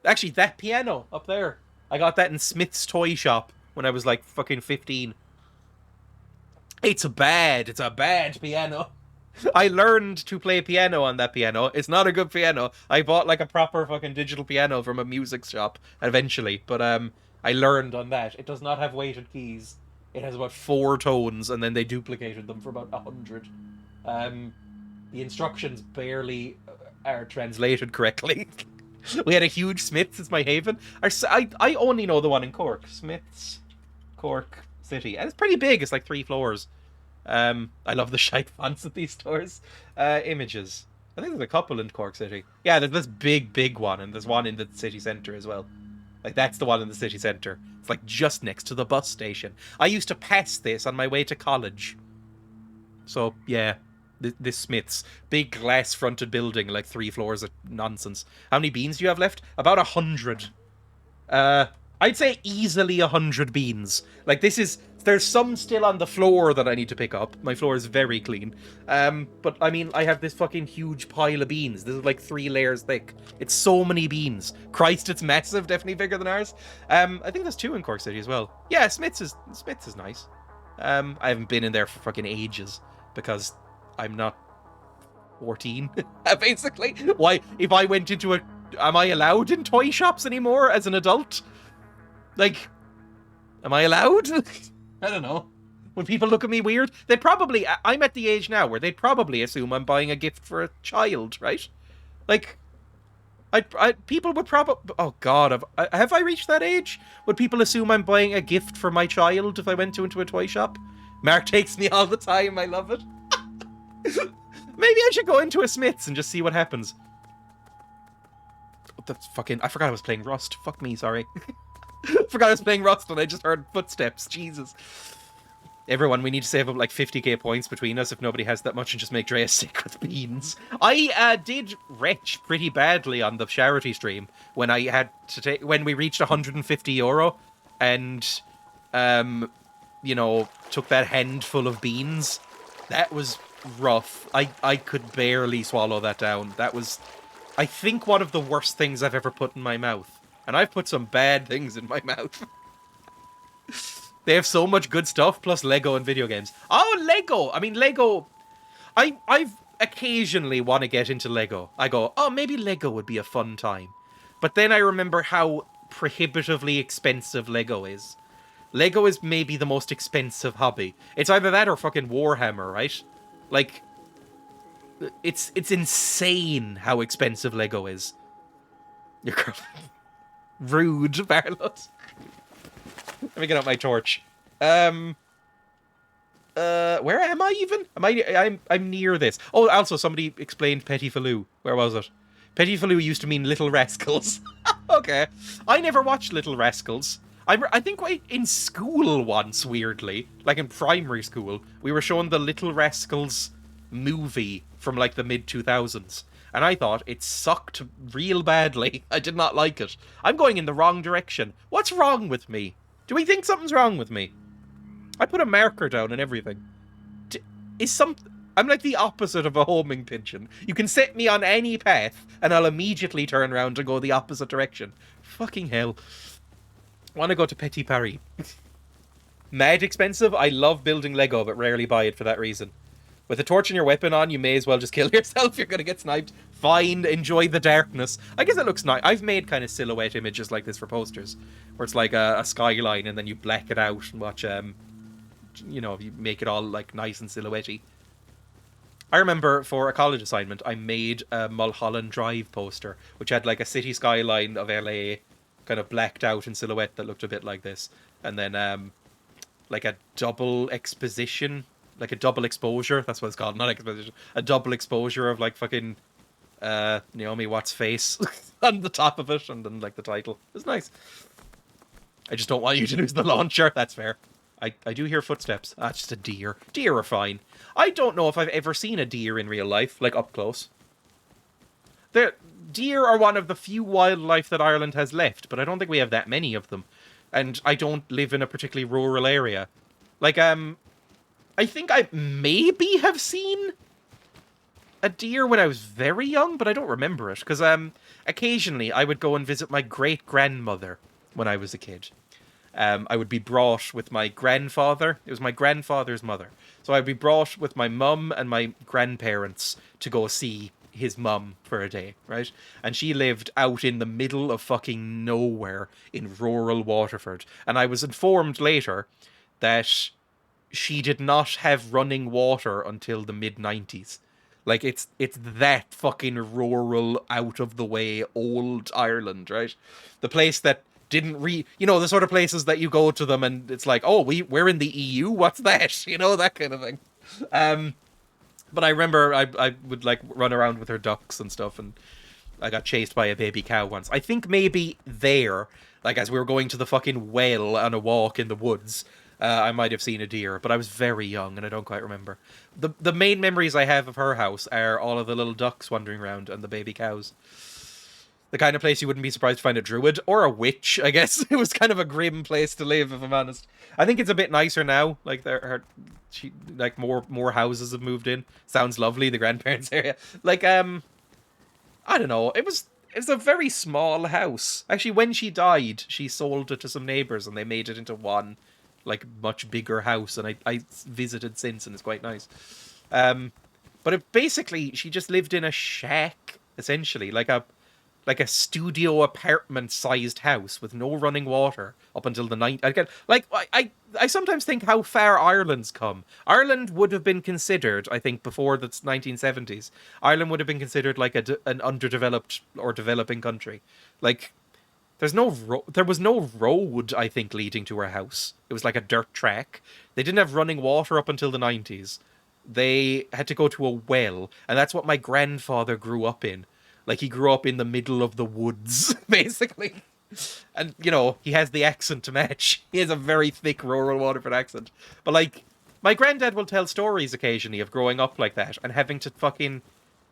B: actually, that piano up there. I got that in Smith's toy shop when I was, like, fucking 15. It's a bad piano. I learned to play piano on that piano. It's not a good piano. I bought, like, a proper fucking digital piano from a music shop eventually. But, I learned on that. It does not have weighted keys. It has about 4 tones, and then they duplicated them for about 100. The instructions barely are translated correctly. We had a huge Smith's as my haven. I only know the one in Cork. Smith's, Cork City. And it's pretty big. It's like 3 floors. I love the shite fonts at these stores. Images. I think there's a couple in Cork City. Yeah, there's this big one, and there's one in the city centre as well. Like, that's the one in the city centre. It's, like, just next to the bus station. I used to pass this on my way to college. So, yeah. This Smith's. Big glass-fronted building, like 3 floors of nonsense. How many beans do you have left? About 100. I'd say easily 100 beans. Like, this is... There's some still on the floor that I need to pick up. My floor is very clean. But, I mean, I have this fucking huge pile of beans. This is like 3 layers thick. It's so many beans. Christ, it's massive. Definitely bigger than ours. I think there's 2 in Cork City as well. Yeah, Smith's is nice. I haven't been in there for fucking ages. Because I'm not 14, basically. Why? If I went into a... Am I allowed in toy shops anymore as an adult? Like... Am I allowed? I don't know. Would people look at me weird? They'd probably... I'm at the age now where they'd probably assume I'm buying a gift for a child, right? Like... people would probably... Oh, God. Have I reached that age? Would people assume I'm buying a gift for my child if I went into a toy shop? Mark takes me all the time. I love it. Maybe I should go into a Smith's and just see what happens. That's fucking... I forgot I was playing Rust. Fuck me, sorry. Forgot I was playing Rust and I just heard footsteps. Jesus. Everyone, we need to save up like 50k points between us if nobody has that much and just make Dreya sick with beans. I did retch pretty badly on the charity stream when I had to take... When we reached €150 and, you know, took that handful of beans. That was rough. I could barely swallow that down. That was, I think, one of the worst things I've ever put in my mouth. And I've put some bad things in my mouth. They have so much good stuff, plus Lego and video games. Oh, Lego! I mean, Lego... I've occasionally want to get into Lego. I go, oh, maybe Lego would be a fun time. But then I remember how prohibitively expensive Lego is. Lego is maybe the most expensive hobby. It's either that or fucking Warhammer, right? Like, it's insane how expensive Lego is. You're rude, Barlot. Let me get out my torch. Where am I even? I'm near this. Oh, also somebody explained Petit Falou. Where was it? Petit Falou used to mean Little Rascals. Okay. I never watched Little Rascals. I think in school once, weirdly, like in primary school, we were shown the Little Rascals movie from like the mid-2000s. And I thought it sucked real badly. I did not like it. I'm going in the wrong direction. What's wrong with me? Do we think something's wrong with me? I put a marker down and everything. I'm like the opposite of a homing pigeon. You can set me on any path, and I'll immediately turn around and go the opposite direction. Fucking hell. Want to go to Petit Paris. Mad expensive? I love building Lego, but rarely buy it for that reason. With a torch and your weapon on, you may as well just kill yourself. You're going to get sniped. Fine, enjoy the darkness. I guess it looks nice. I've made kind of silhouette images like this for posters, where it's like a skyline and then you black it out and watch, you know, you make it all like nice and silhouette-y. I remember for a college assignment, I made a Mulholland Drive poster, which had like a city skyline of LA kind of blacked out in silhouette that looked a bit like this. And then like a double exposition, like a double exposure, that's what it's called, not exposition, a double exposure of like fucking Naomi Watts' face on the top of it, and then like the title. It's nice. I just don't want you to lose the launcher. That's fair. I do hear footsteps. Ah, it's just a deer. Deer are fine. I don't know if I've ever seen a deer in real life, like up close. Deer are one of the few wildlife that Ireland has left, but I don't think we have that many of them. And I don't live in a particularly rural area. Like, I think I maybe have seen a deer when I was very young, but I don't remember it. Because occasionally I would go and visit my great-grandmother when I was a kid. I would be brought with my grandfather. It was my grandfather's mother. So I'd be brought with my mum and my grandparents to go see his mum for a day, right? And she lived out in the middle of fucking nowhere in rural Waterford. And I was informed later that she did not have running water until the mid-90s. Like, it's that fucking rural, out-of-the-way, old Ireland, right? The place that didn't you know, the sort of places that you go to them and it's like, oh, we're in the EU? What's that? You know, that kind of thing. But I remember I would, like, run around with her ducks and stuff, and I got chased by a baby cow once. I think maybe there, like, as we were going to the fucking well on a walk in the woods, I might have seen a deer, but I was very young and I don't quite remember. The main memories I have of her house are all of the little ducks wandering around and the baby cows. The kind of place you wouldn't be surprised to find a druid or a witch, I guess. It was kind of a grim place to live, if I'm honest. I think it's a bit nicer now. Like, more houses have moved in. Sounds lovely, the grandparents' area. Like, I don't know. It was a very small house. Actually, when she died, she sold it to some neighbours and they made it into one, like, much bigger house. And I visited since and it's quite nice. But basically, she just lived in a shack, essentially. Like like a studio apartment-sized house with no running water up until the night. Again, like I sometimes think how far Ireland's come. Ireland would have been considered, I think, before the 1970s. Ireland would have been considered like an underdeveloped or developing country. Like, there was no road, I think, leading to her house. It was like a dirt track. They didn't have running water up until the 90s. They had to go to a well, and that's what my grandfather grew up in. Like, he grew up in the middle of the woods, basically. And, you know, he has the accent to match. He has a very thick rural Waterford accent. But, like, my granddad will tell stories occasionally of growing up like that and having to fucking,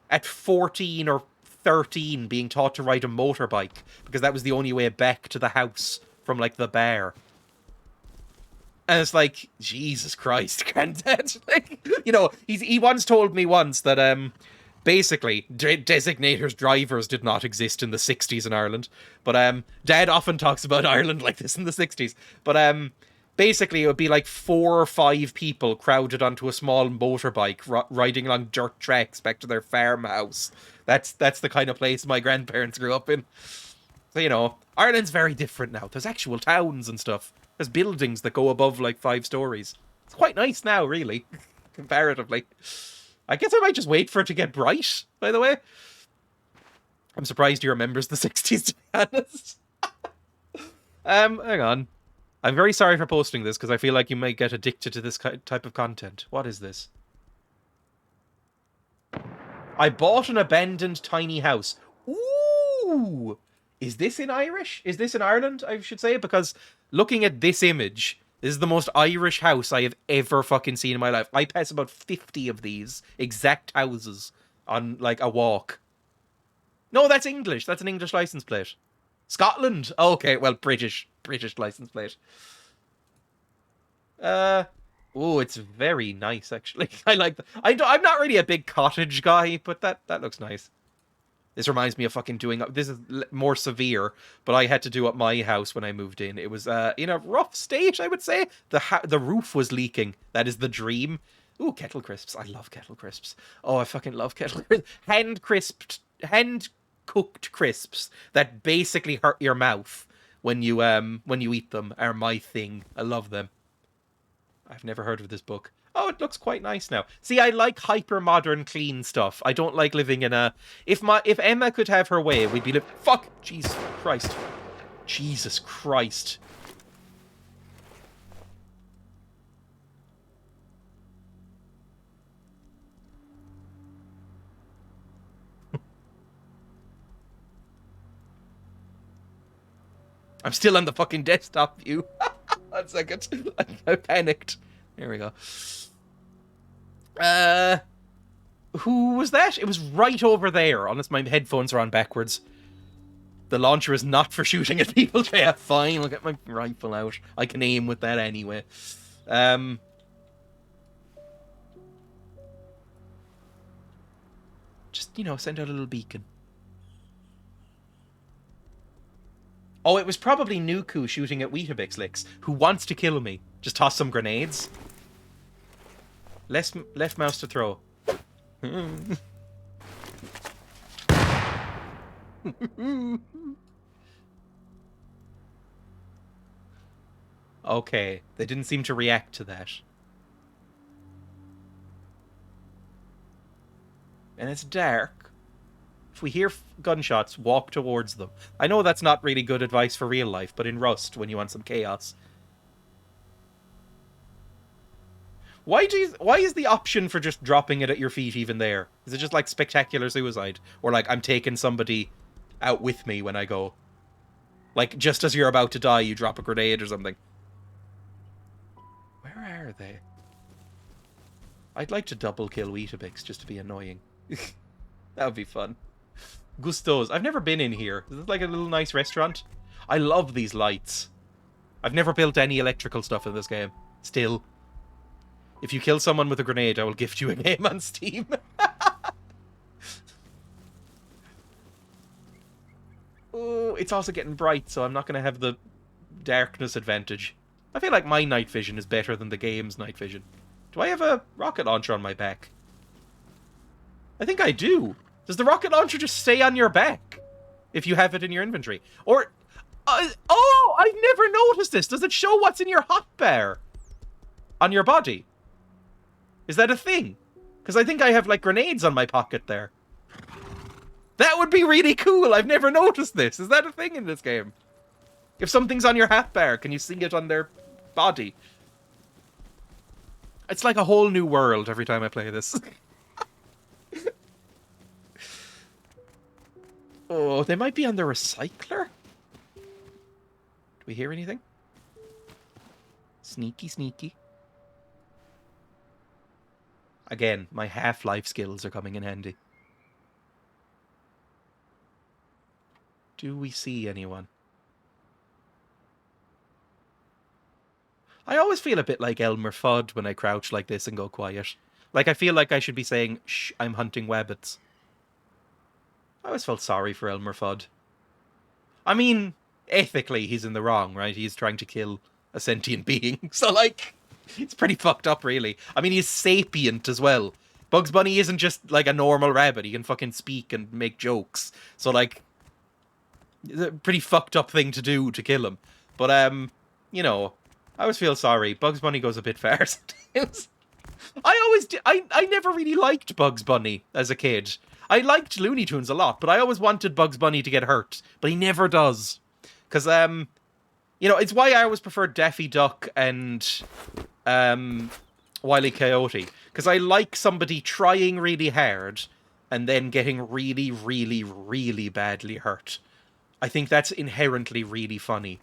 B: at 14 or 13, being taught to ride a motorbike because that was the only way back to the house from, like, the bar. And it's like, Jesus Christ, granddad. Like, you know, he once told me once that, basically, designators drivers did not exist in the 60s in Ireland. But Dad often talks about Ireland like this in the 60s. But basically, it would be like 4 or 5 people crowded onto a small motorbike riding along dirt tracks back to their farmhouse. That's the kind of place my grandparents grew up in. So, you know, Ireland's very different now. There's actual towns and stuff. There's buildings that go above like 5 stories. It's quite nice now, really, comparatively. I guess I might just wait for it to get bright, by the way. I'm surprised he remembers the 60s, to be honest. Hang on. I'm very sorry for posting this, because I feel like you might get addicted to this type of content. What is this? I bought an abandoned tiny house. Ooh! Is this in Irish? Is this in Ireland, I should say? Because looking at this image... This is the most Irish house I have ever fucking seen in my life. I pass about 50 of these exact houses on, like, a walk. No, that's English. That's an English license plate. Scotland. Oh, okay, well, British license plate. Oh, it's very nice, actually. I like that. I'm not really a big cottage guy, but that looks nice. This reminds me of fucking doing... This is more severe, but I had to do up my house when I moved in. It was in a rough state, I would say. The roof was leaking. That is the dream. Ooh, kettle crisps. I love kettle crisps. Oh, I fucking love kettle crisps. Hand-cooked crisps that basically hurt your mouth when you eat them are my thing. I love them. I've never heard of this book. Oh, it looks quite nice now. See, I like hyper-modern, clean stuff. I don't like living in a... If Emma could have her way, we'd be Fuck! Jesus Christ. Jesus Christ. I'm still on the fucking desktop view. 1 second. I panicked. There we go. Who was that? It was right over there, unless my headphones are on backwards. The launcher is not for shooting at people. Yeah, fine, I'll get my rifle out. I can aim with that anyway. Just, you know, send out a little beacon. Oh, it was probably Nuku shooting at Weetabix Licks, who wants to kill me. Just toss some grenades. Left mouse to throw. Okay, they didn't seem to react to that. And it's dark. If we hear gunshots, walk towards them. I know that's not really good advice for real life, but in Rust, when you want some chaos. Why is the option for just dropping it at your feet even there? Is it just like spectacular suicide? Or like, I'm taking somebody out with me when I go? Like, just as you're about to die, you drop a grenade or something. Where are they? I'd like to double kill Weetabix just to be annoying. That would be fun. Gusto's. I've never been in here. Is it like a little nice restaurant? I love these lights. I've never built any electrical stuff in this game. Still. If you kill someone with a grenade, I will gift you a game on Steam. Oh, it's also getting bright, so I'm not going to have the darkness advantage. I feel like my night vision is better than the game's night vision. Do I have a rocket launcher on my back? I think I do. Does the rocket launcher just stay on your back? if you have it in your inventory. Or, oh, I've never noticed this. Does it show what's in your hotbar on your body? Is that a thing? Because I think I have, like, grenades on my pocket there. That would be really cool. I've never noticed this. Is that a thing in this game? If something's on your hotbar, can you see it on their body? It's like a whole new world every time I play this. Oh, they might be on the recycler? Do we hear anything? Sneaky, sneaky. Again, my Half-Life skills are coming in handy. Do we see anyone? I always feel a bit like Elmer Fudd when I crouch like this and go quiet. Like, I feel like I should be saying, shh, I'm hunting wabbits. I always felt sorry for Elmer Fudd. I mean, ethically, he's in the wrong, right? He's trying to kill a sentient being. So, like, it's pretty fucked up, really. I mean, he's sapient as well. Bugs Bunny isn't just, like, a normal rabbit. He can fucking speak and make jokes. So, like, it's a pretty fucked up thing to do to kill him. But, you know, I always feel sorry. Bugs Bunny goes a bit far sometimes. I never really liked Bugs Bunny as a kid. I liked Looney Tunes a lot, but I always wanted Bugs Bunny to get hurt. But he never does. Because, you know, it's why I always preferred Daffy Duck and Wile E. Coyote. Because I like somebody trying really hard and then getting really, really, really badly hurt. I think that's inherently really funny.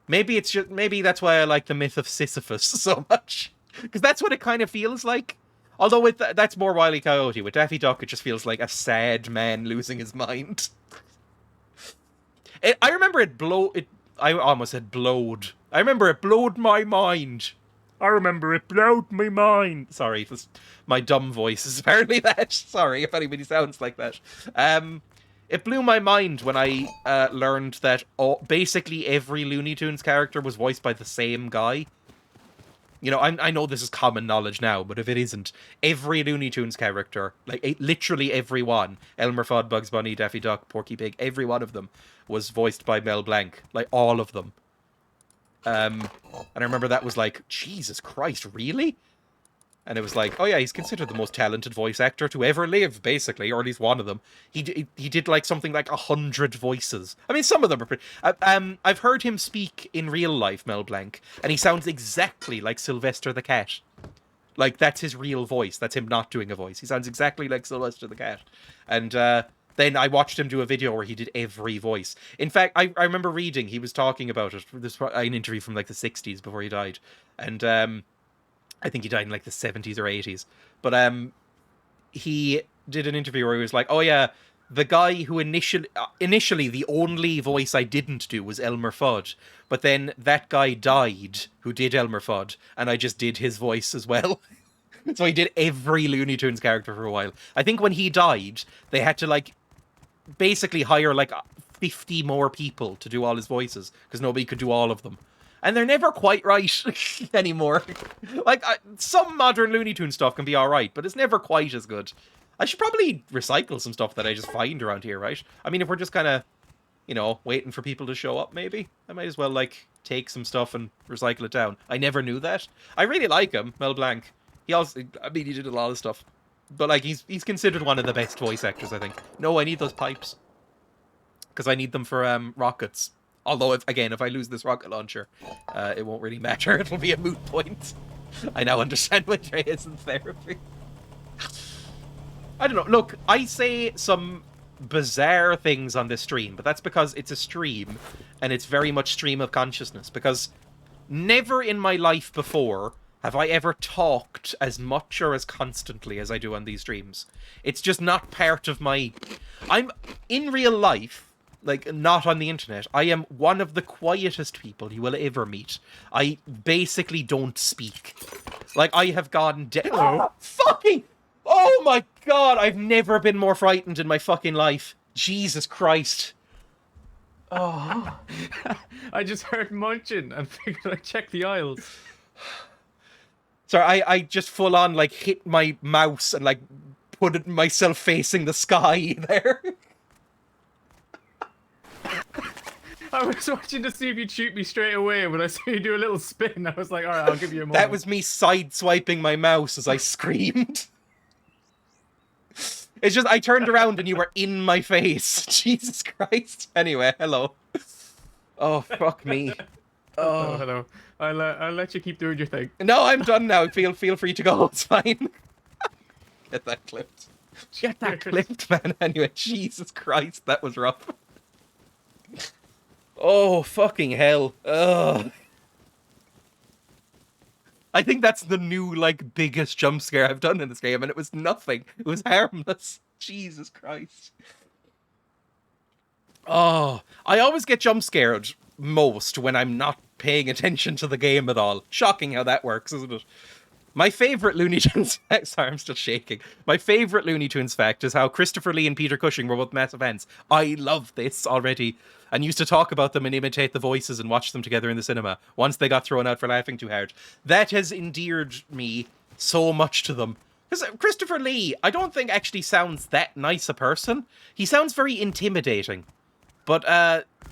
B: Maybe it's just, maybe that's why I like the myth of Sisyphus so much. Because that's what it kind of feels like. Although with that's more Wile E. Coyote. With Daffy Duck, it just feels like a sad man losing his mind. I remember I almost said blowed. I remember it blowed my mind. I remember it blowed my mind. Sorry, it was my dumb voice is apparently that. Sorry if anybody sounds like that. It blew my mind when I learned that basically every Looney Tunes character was voiced by the same guy. You know, I know this is common knowledge now, but if it isn't, every Looney Tunes character, like literally every one, Elmer Fudd, Bugs Bunny, Daffy Duck, Porky Pig, every one of them was voiced by Mel Blanc. Like, all of them. And I remember that was like, Jesus Christ, really? And it was like, oh yeah, he's considered the most talented voice actor to ever live, basically, or at least one of them. He did like something like 100 voices. I mean, some of them are pretty... I've heard him speak in real life, Mel Blanc, and he sounds exactly like Sylvester the Cat. Like, that's his real voice. That's him not doing a voice. He sounds exactly like Sylvester the Cat. And then I watched him do a video where he did every voice. In fact, I remember reading, he was talking about it. This was an interview from like the 60s before he died. And I think he died in like the 70s or 80s. But he did an interview where he was like, oh yeah, the guy who initially the only voice I didn't do was Elmer Fudd. But then that guy died who did Elmer Fudd, and I just did his voice as well. So he did every Looney Tunes character for a while. I think when he died, they had to like basically hire like 50 more people to do all his voices, because nobody could do all of them. And they're never quite right anymore. Like, some modern Looney Tunes stuff can be alright, but it's never quite as good. I should probably recycle some stuff that I just find around here, right? I mean, if we're just kind of, you know, waiting for people to show up, maybe, I might as well, like, take some stuff and recycle it down. I never knew that. I really like him, Mel Blanc. He also, I mean, he did a lot of stuff. But, like, he's considered one of the best voice actors, I think. No, I need those pipes. Because I need them for, rockets. Although, if I lose this rocket launcher, it won't really matter. It'll be a moot point. I now understand why Dreya is in therapy. I don't know. Look, I say some bizarre things on this stream, but that's because it's a stream, and it's very much stream of consciousness. Because never in my life before have I ever talked as much or as constantly as I do on these streams. It's just not part of my... I'm in real life... Like, not on the internet. I am one of the quietest people you will ever meet. I basically don't speak. Like, I have gone fucking... Oh my god, I've never been more frightened in my fucking life. Jesus Christ.
I: Oh. I just heard munching and figured I'd check the aisles.
B: Sorry, I just full on, like, hit my mouse and, like, put myself facing the sky there.
I: I was watching to see if you'd shoot me straight away. When I saw you do a little spin, I was like, all right, I'll give you a moment.
B: That was me side-swiping my mouse as I screamed. It's just, I turned around and you were in my face. Jesus Christ. Anyway, hello. Oh, fuck me.
I: Oh, hello. I'll let you keep doing your thing.
B: No, I'm done now. Feel free to go. It's fine. Get that clipped. Get that clipped, man. Anyway, Jesus Christ, that was rough. Oh, fucking hell. Ugh. I think that's the new, like, biggest jump scare I've done in this game, and it was nothing. It was harmless. Jesus Christ. Oh, I always get jump scared most when I'm not paying attention to the game at all. Shocking how that works, isn't it? My favourite Looney Tunes fact... Sorry, I'm still shaking. My favourite Looney Tunes fact is how Christopher Lee and Peter Cushing were both massive fans. I love this already. And used to talk about them and imitate the voices and watch them together in the cinema once they got thrown out for laughing too hard. That has endeared me so much to them. Because Christopher Lee, I don't think actually sounds that nice a person. He sounds very intimidating. But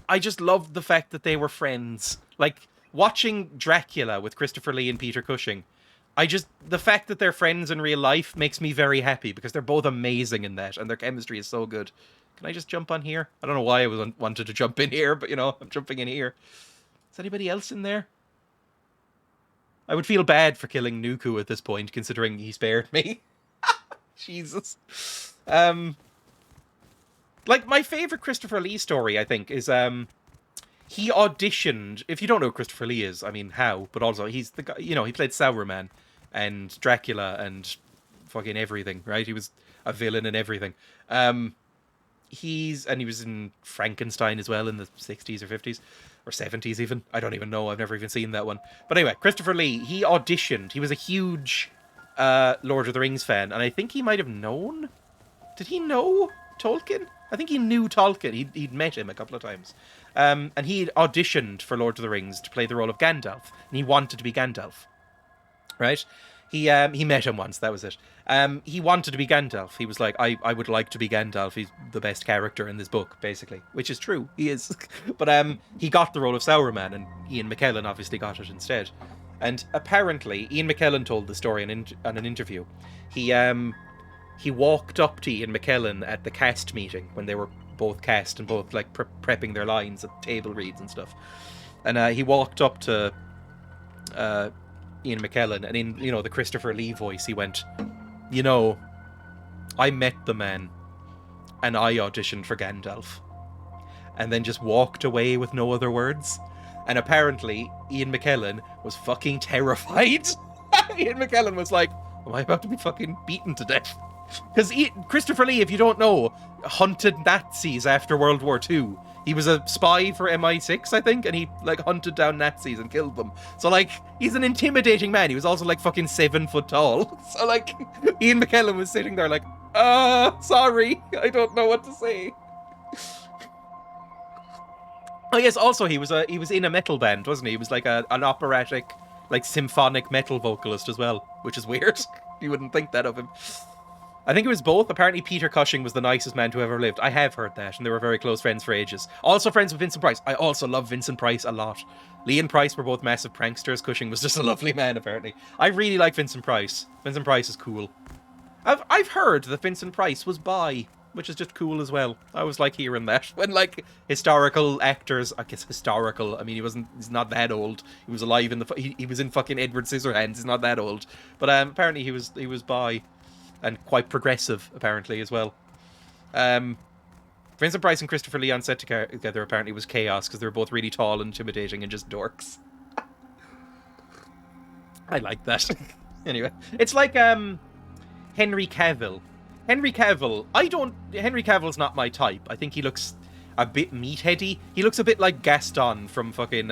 B: I just loved the fact that they were friends. Like, watching Dracula with Christopher Lee and Peter Cushing, the fact that they're friends in real life makes me very happy because they're both amazing in that and their chemistry is so good. Can I just jump on here? I don't know why I wanted to jump in here, but, you know, I'm jumping in here. Is anybody else in there? I would feel bad for killing Nuku at this point, considering he spared me. Jesus. Like, my favourite Christopher Lee story, I think, is he auditioned... If you don't know who Christopher Lee is, I mean, how? But also, he's the guy... You know, he played Sauron and Dracula and fucking everything, right? He was a villain in everything. He was in Frankenstein as well in the 60s or 50s or 70s even. I don't even know. I've never even seen that one. But anyway, Christopher Lee, he auditioned. He was a huge Lord of the Rings fan, and I think he might have known... Did he know Tolkien? I think he knew Tolkien. He'd met him a couple of times. And he auditioned for Lord of the Rings to play the role of Gandalf, and he wanted to be Gandalf. Right? He met him once, that was it. He wanted to be Gandalf. He was like, I would like to be Gandalf. He's the best character in this book, basically. Which is true, he is. But he got the role of Sauron, and Ian McKellen obviously got it instead. And apparently, Ian McKellen told the story in an interview. He walked up to Ian McKellen at the cast meeting, when they were both cast and both, like, prepping their lines at table reads and stuff. And he walked up to... Ian McKellen, and in, you know, the Christopher Lee voice, he went, you know, I met the man, and I auditioned for Gandalf. And then just walked away with no other words. And apparently, Ian McKellen was fucking terrified. Ian McKellen was like, am I about to be fucking beaten to death? Because Christopher Lee, if you don't know, hunted Nazis after World War II. He was a spy for MI6, I think, and he, like, hunted down Nazis and killed them. So, like, he's an intimidating man. He was also, like, fucking 7 foot tall. So, like, Ian McKellen was sitting there like, sorry, I don't know what to say. Oh, yes, also, he was in a metal band, wasn't he? He was, like, an operatic, like, symphonic metal vocalist as well, which is weird. You wouldn't think that of him. I think it was both. Apparently Peter Cushing was the nicest man to ever lived. I have heard that, and they were very close friends for ages. Also friends with Vincent Price. I also love Vincent Price a lot. Lee and Price were both massive pranksters. Cushing was just a lovely man, apparently. I really like Vincent Price. Vincent Price is cool. I've heard that Vincent Price was bi, which is just cool as well. I always like hearing that. When, like, historical actors... I guess historical. I mean, he's not that old. He was alive in the... He was in fucking Edward Scissorhands. He's not that old. But apparently he was bi. And quite progressive, apparently, as well. Vincent Price and Christopher Lee on set together apparently was chaos, because they were both really tall and intimidating and just dorks. I like that. Anyway, it's like Henry Cavill. Henry Cavill's not my type. I think he looks a bit meatheady. He looks a bit like Gaston from fucking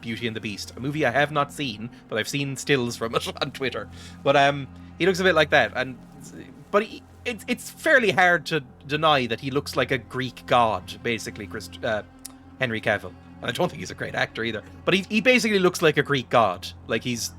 B: Beauty and the Beast, a movie I have not seen, but I've seen stills from it on Twitter. But he looks a bit like that, but it's fairly hard to deny that he looks like a Greek god, basically, Henry Cavill. And I don't think he's a great actor either, but he basically looks like a Greek god. Like, he's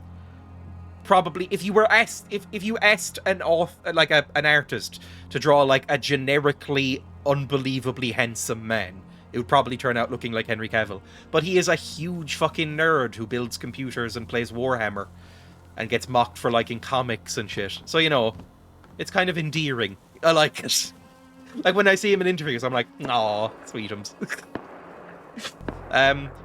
B: probably, if you asked an artist to draw, like, a generically unbelievably handsome man, it would probably turn out looking like Henry Cavill. But he is a huge fucking nerd who builds computers and plays Warhammer and gets mocked for liking comics and shit. So, you know, it's kind of endearing. I like it. Like, when I see him in interviews, I'm like, aw, sweetums.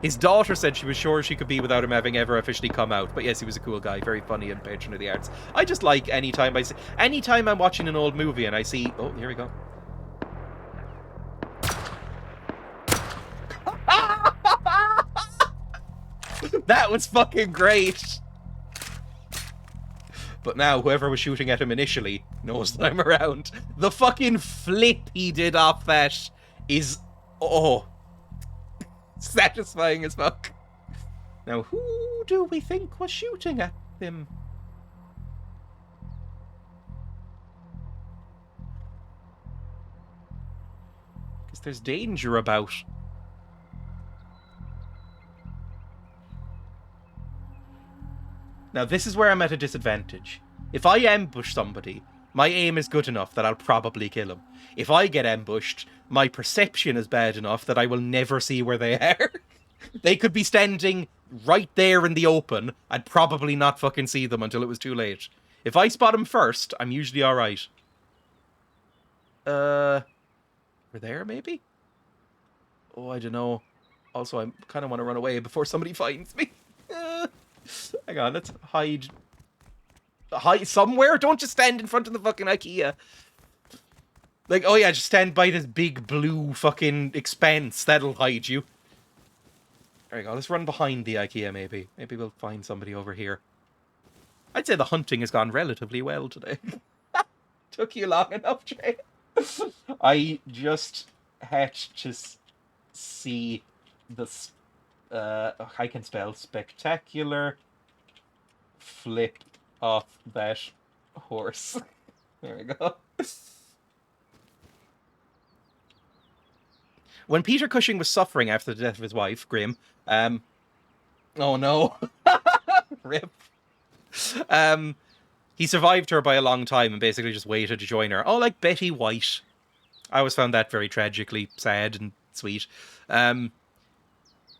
B: His daughter said she was sure she could be without him having ever officially come out. But yes, he was a cool guy, very funny and patron of the arts. I just like anytime I'm watching an old movie and I see... Oh, here we go. That was fucking great! But now, whoever was shooting at him initially knows that I'm around. The fucking flip he did off that is... Oh... satisfying as fuck. Now, who do we think was shooting at him? Because there's danger about. Now, this is where I'm at a disadvantage. If I ambush somebody, my aim is good enough that I'll probably kill him. If I get ambushed, my perception is bad enough that I will never see where they are. They could be standing right there in the open. I'd probably not fucking see them until it was too late. If I spot them first, I'm usually alright. We're there, maybe? Oh, I don't know. Also, I kind of want to run away before somebody finds me. Hang on, let's hide. Hide somewhere? Don't just stand in front of the fucking IKEA. Like, oh yeah, just stand by this big blue fucking expanse. That'll hide you. There we go. Let's run behind the IKEA, maybe. Maybe we'll find somebody over here. I'd say the hunting has gone relatively well today. Took you long enough, Jay. I just had to see the... I can spell spectacular flip off that horse. There we go. When Peter Cushing was suffering after the death of his wife, Grim, oh no. Rip. He survived her by a long time and basically just waited to join her. Oh, like Betty White. I always found that very tragically sad and sweet.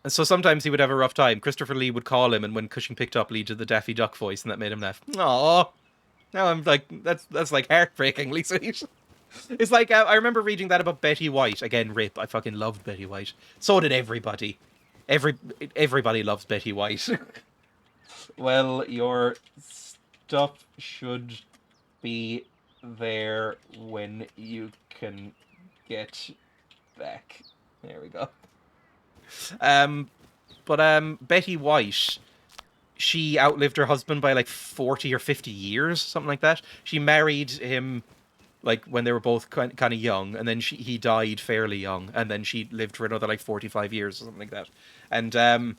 B: And so sometimes he would have a rough time. Christopher Lee would call him, and when Cushing picked up, Lee did the Daffy Duck voice, and that made him laugh. Aww. Now I'm like, that's like heartbreakingly sweet. It's like, I remember reading that about Betty White. Again, rip. I fucking loved Betty White. So did everybody. Everybody loves Betty White. Well, your stuff should be there when you can get back. There we go. But Betty White, she outlived her husband by like 40 or 50 years, something like that. She married him like when they were both kind of young, and then he died fairly young, and then she lived for another like 45 years or something like that. And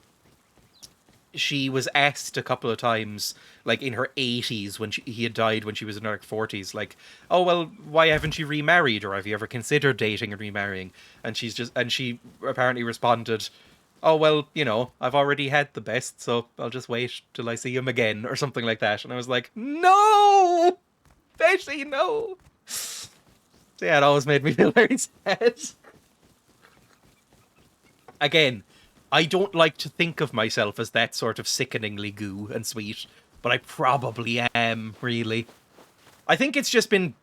B: she was asked a couple of times, like in her 80s when he had died when she was in her 40s, like, oh well, why haven't you remarried, or have you ever considered dating and remarrying? And she apparently responded, oh well, you know, I've already had the best, so I'll just wait till I see him again, or something like that. And I was like, no, Betty, no. So yeah, it always made me feel very sad. Again, I don't like to think of myself as that sort of sickeningly goo and sweet, but I probably am, really. I think it's just been,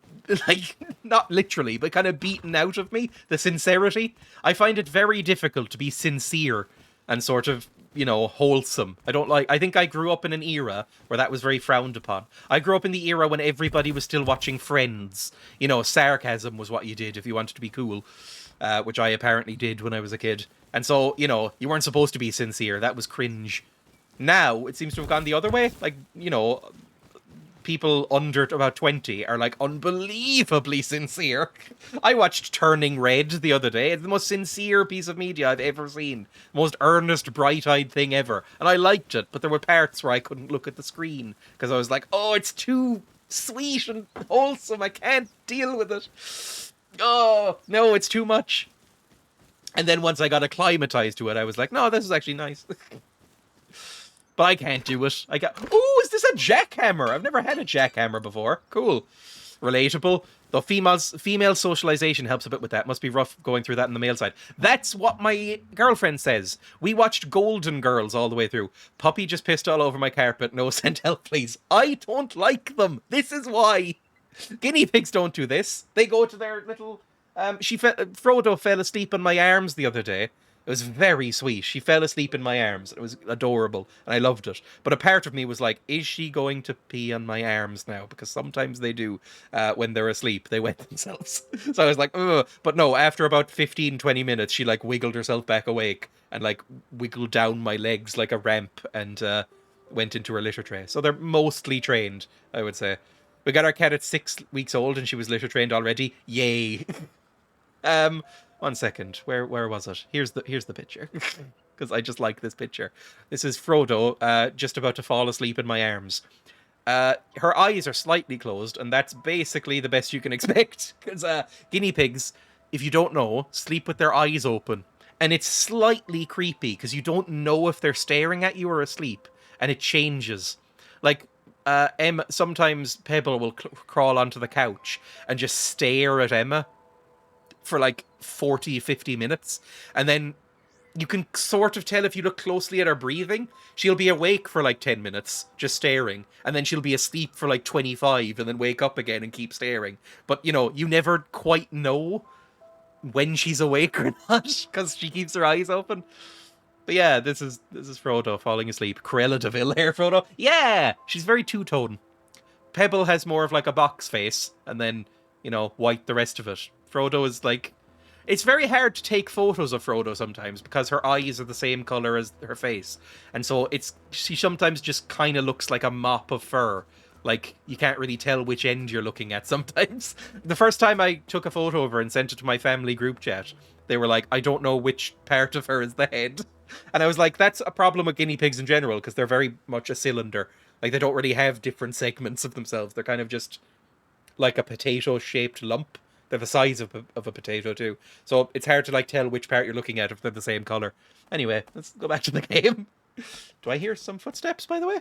B: like, not literally, but kind of beaten out of me, the sincerity. I find it very difficult to be sincere and sort of, you know, wholesome. I think I grew up in an era where that was very frowned upon. I grew up in the era when everybody was still watching Friends. You know, sarcasm was what you did if you wanted to be cool, which I apparently did when I was a kid. And so, you know, you weren't supposed to be sincere. That was cringe. Now, it seems to have gone the other way. Like, you know, people under about 20 are, like, unbelievably sincere. I watched Turning Red the other day. It's the most sincere piece of media I've ever seen. Most earnest, bright-eyed thing ever. And I liked it, but there were parts where I couldn't look at the screen. Because I was like, oh, it's too sweet and wholesome. I can't deal with it. Oh, no, it's too much. And then once I got acclimatized to it, I was like, no, this is actually nice. But I can't do it. Ooh, is this a jackhammer? I've never had a jackhammer before. Cool. Relatable. Though female socialization helps a bit with that. Must be rough going through that on the male side. That's what my girlfriend says. We watched Golden Girls all the way through. Puppy just pissed all over my carpet. No, send help, please. I don't like them. This is why. Guinea pigs don't do this. They go to their little... Frodo fell asleep in my arms the other day. It was very sweet. She fell asleep in my arms. It was adorable, and I loved it. But a part of me was like, is she going to pee on my arms now? Because sometimes they do when they're asleep. They wet themselves. So I was like, ugh. But no, after about 15, 20 minutes, she like wiggled herself back awake and like wiggled down my legs like a ramp and went into her litter tray. So they're mostly trained, I would say. We got our cat at 6 weeks old and she was litter trained already. Yay. 1 second. Where was it? Here's the picture. Because I just like this picture. This is Frodo just about to fall asleep in my arms. Her eyes are slightly closed, and that's basically the best you can expect. Because guinea pigs, if you don't know, sleep with their eyes open. And it's slightly creepy, because you don't know if they're staring at you or asleep. And it changes. Like, Emma, sometimes Pebble will crawl onto the couch and just stare at Emma for like 40, 50 minutes. And then you can sort of tell if you look closely at her breathing. She'll be awake for like 10 minutes, just staring. And then she'll be asleep for like 25 and then wake up again and keep staring. But, you know, you never quite know when she's awake or not because she keeps her eyes open. But yeah, this is Frodo falling asleep. Cruella de Vil here, Frodo. Yeah! She's very two-tone. Pebble has more of like a box face and then, you know, white the rest of it. Frodo is like... It's very hard to take photos of Frodo sometimes because her eyes are the same colour as her face. And so she sometimes just kind of looks like a mop of fur. Like, you can't really tell which end you're looking at sometimes. The first time I took a photo of her and sent it to my family group chat, they were like, I don't know which part of her is the head. And I was like, that's a problem with guinea pigs in general because they're very much a cylinder. Like, they don't really have different segments of themselves. They're kind of just like a potato-shaped lump. They're the size of a potato, too. So it's hard to, like, tell which part you're looking at if they're the same colour. Anyway, let's go back to the game. Do I hear some footsteps, by the way?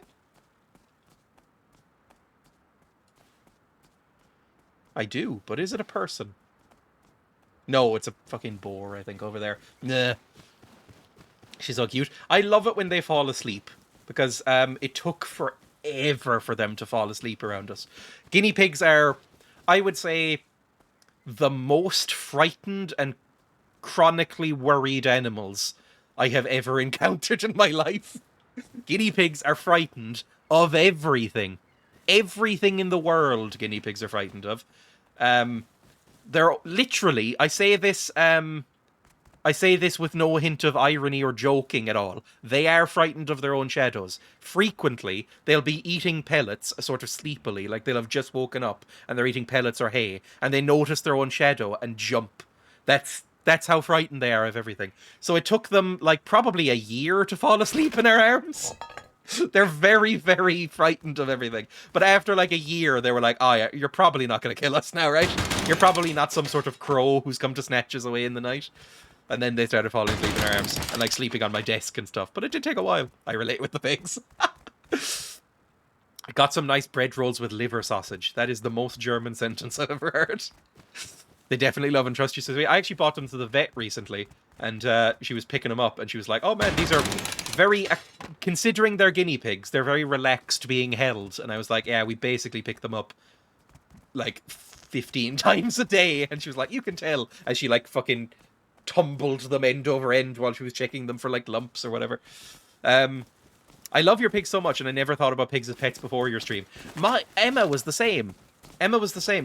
B: I do, but is it a person? No, it's a fucking boar, I think, over there. Nah. She's so cute. I love it when they fall asleep, because it took forever for them to fall asleep around us. Guinea pigs are, I would say, the most frightened and chronically worried animals I have ever encountered in my life. Guinea pigs are frightened of everything. Everything in the world guinea pigs are frightened of. They're literally, I say this with no hint of irony or joking at all. They are frightened of their own shadows. Frequently, they'll be eating pellets, sort of sleepily, like they'll have just woken up and they're eating pellets or hay, and they notice their own shadow and jump. That's how frightened they are of everything. So it took them, like, probably a year to fall asleep in our arms. They're very, very frightened of everything. But after, like, a year, they were like, oh, yeah, you're probably not going to kill us now, right? You're probably not some sort of crow who's come to snatch us away in the night. And then they started falling asleep in our arms and, like, sleeping on my desk and stuff. But it did take a while. I relate with the pigs. I got some nice bread rolls with liver sausage. That is the most German sentence I've ever heard. They definitely love and trust you. So I actually bought them to the vet recently. And she was picking them up. And she was like, oh, man, these are very... considering they're guinea pigs, they're very relaxed being held. And I was like, yeah, we basically pick them up, like, 15 times a day. And she was like, you can tell. As she, like, fucking... tumbled them end over end while she was checking them for like lumps or whatever. I love your pigs so much, and I never thought about pigs as pets before your stream. Emma was the same.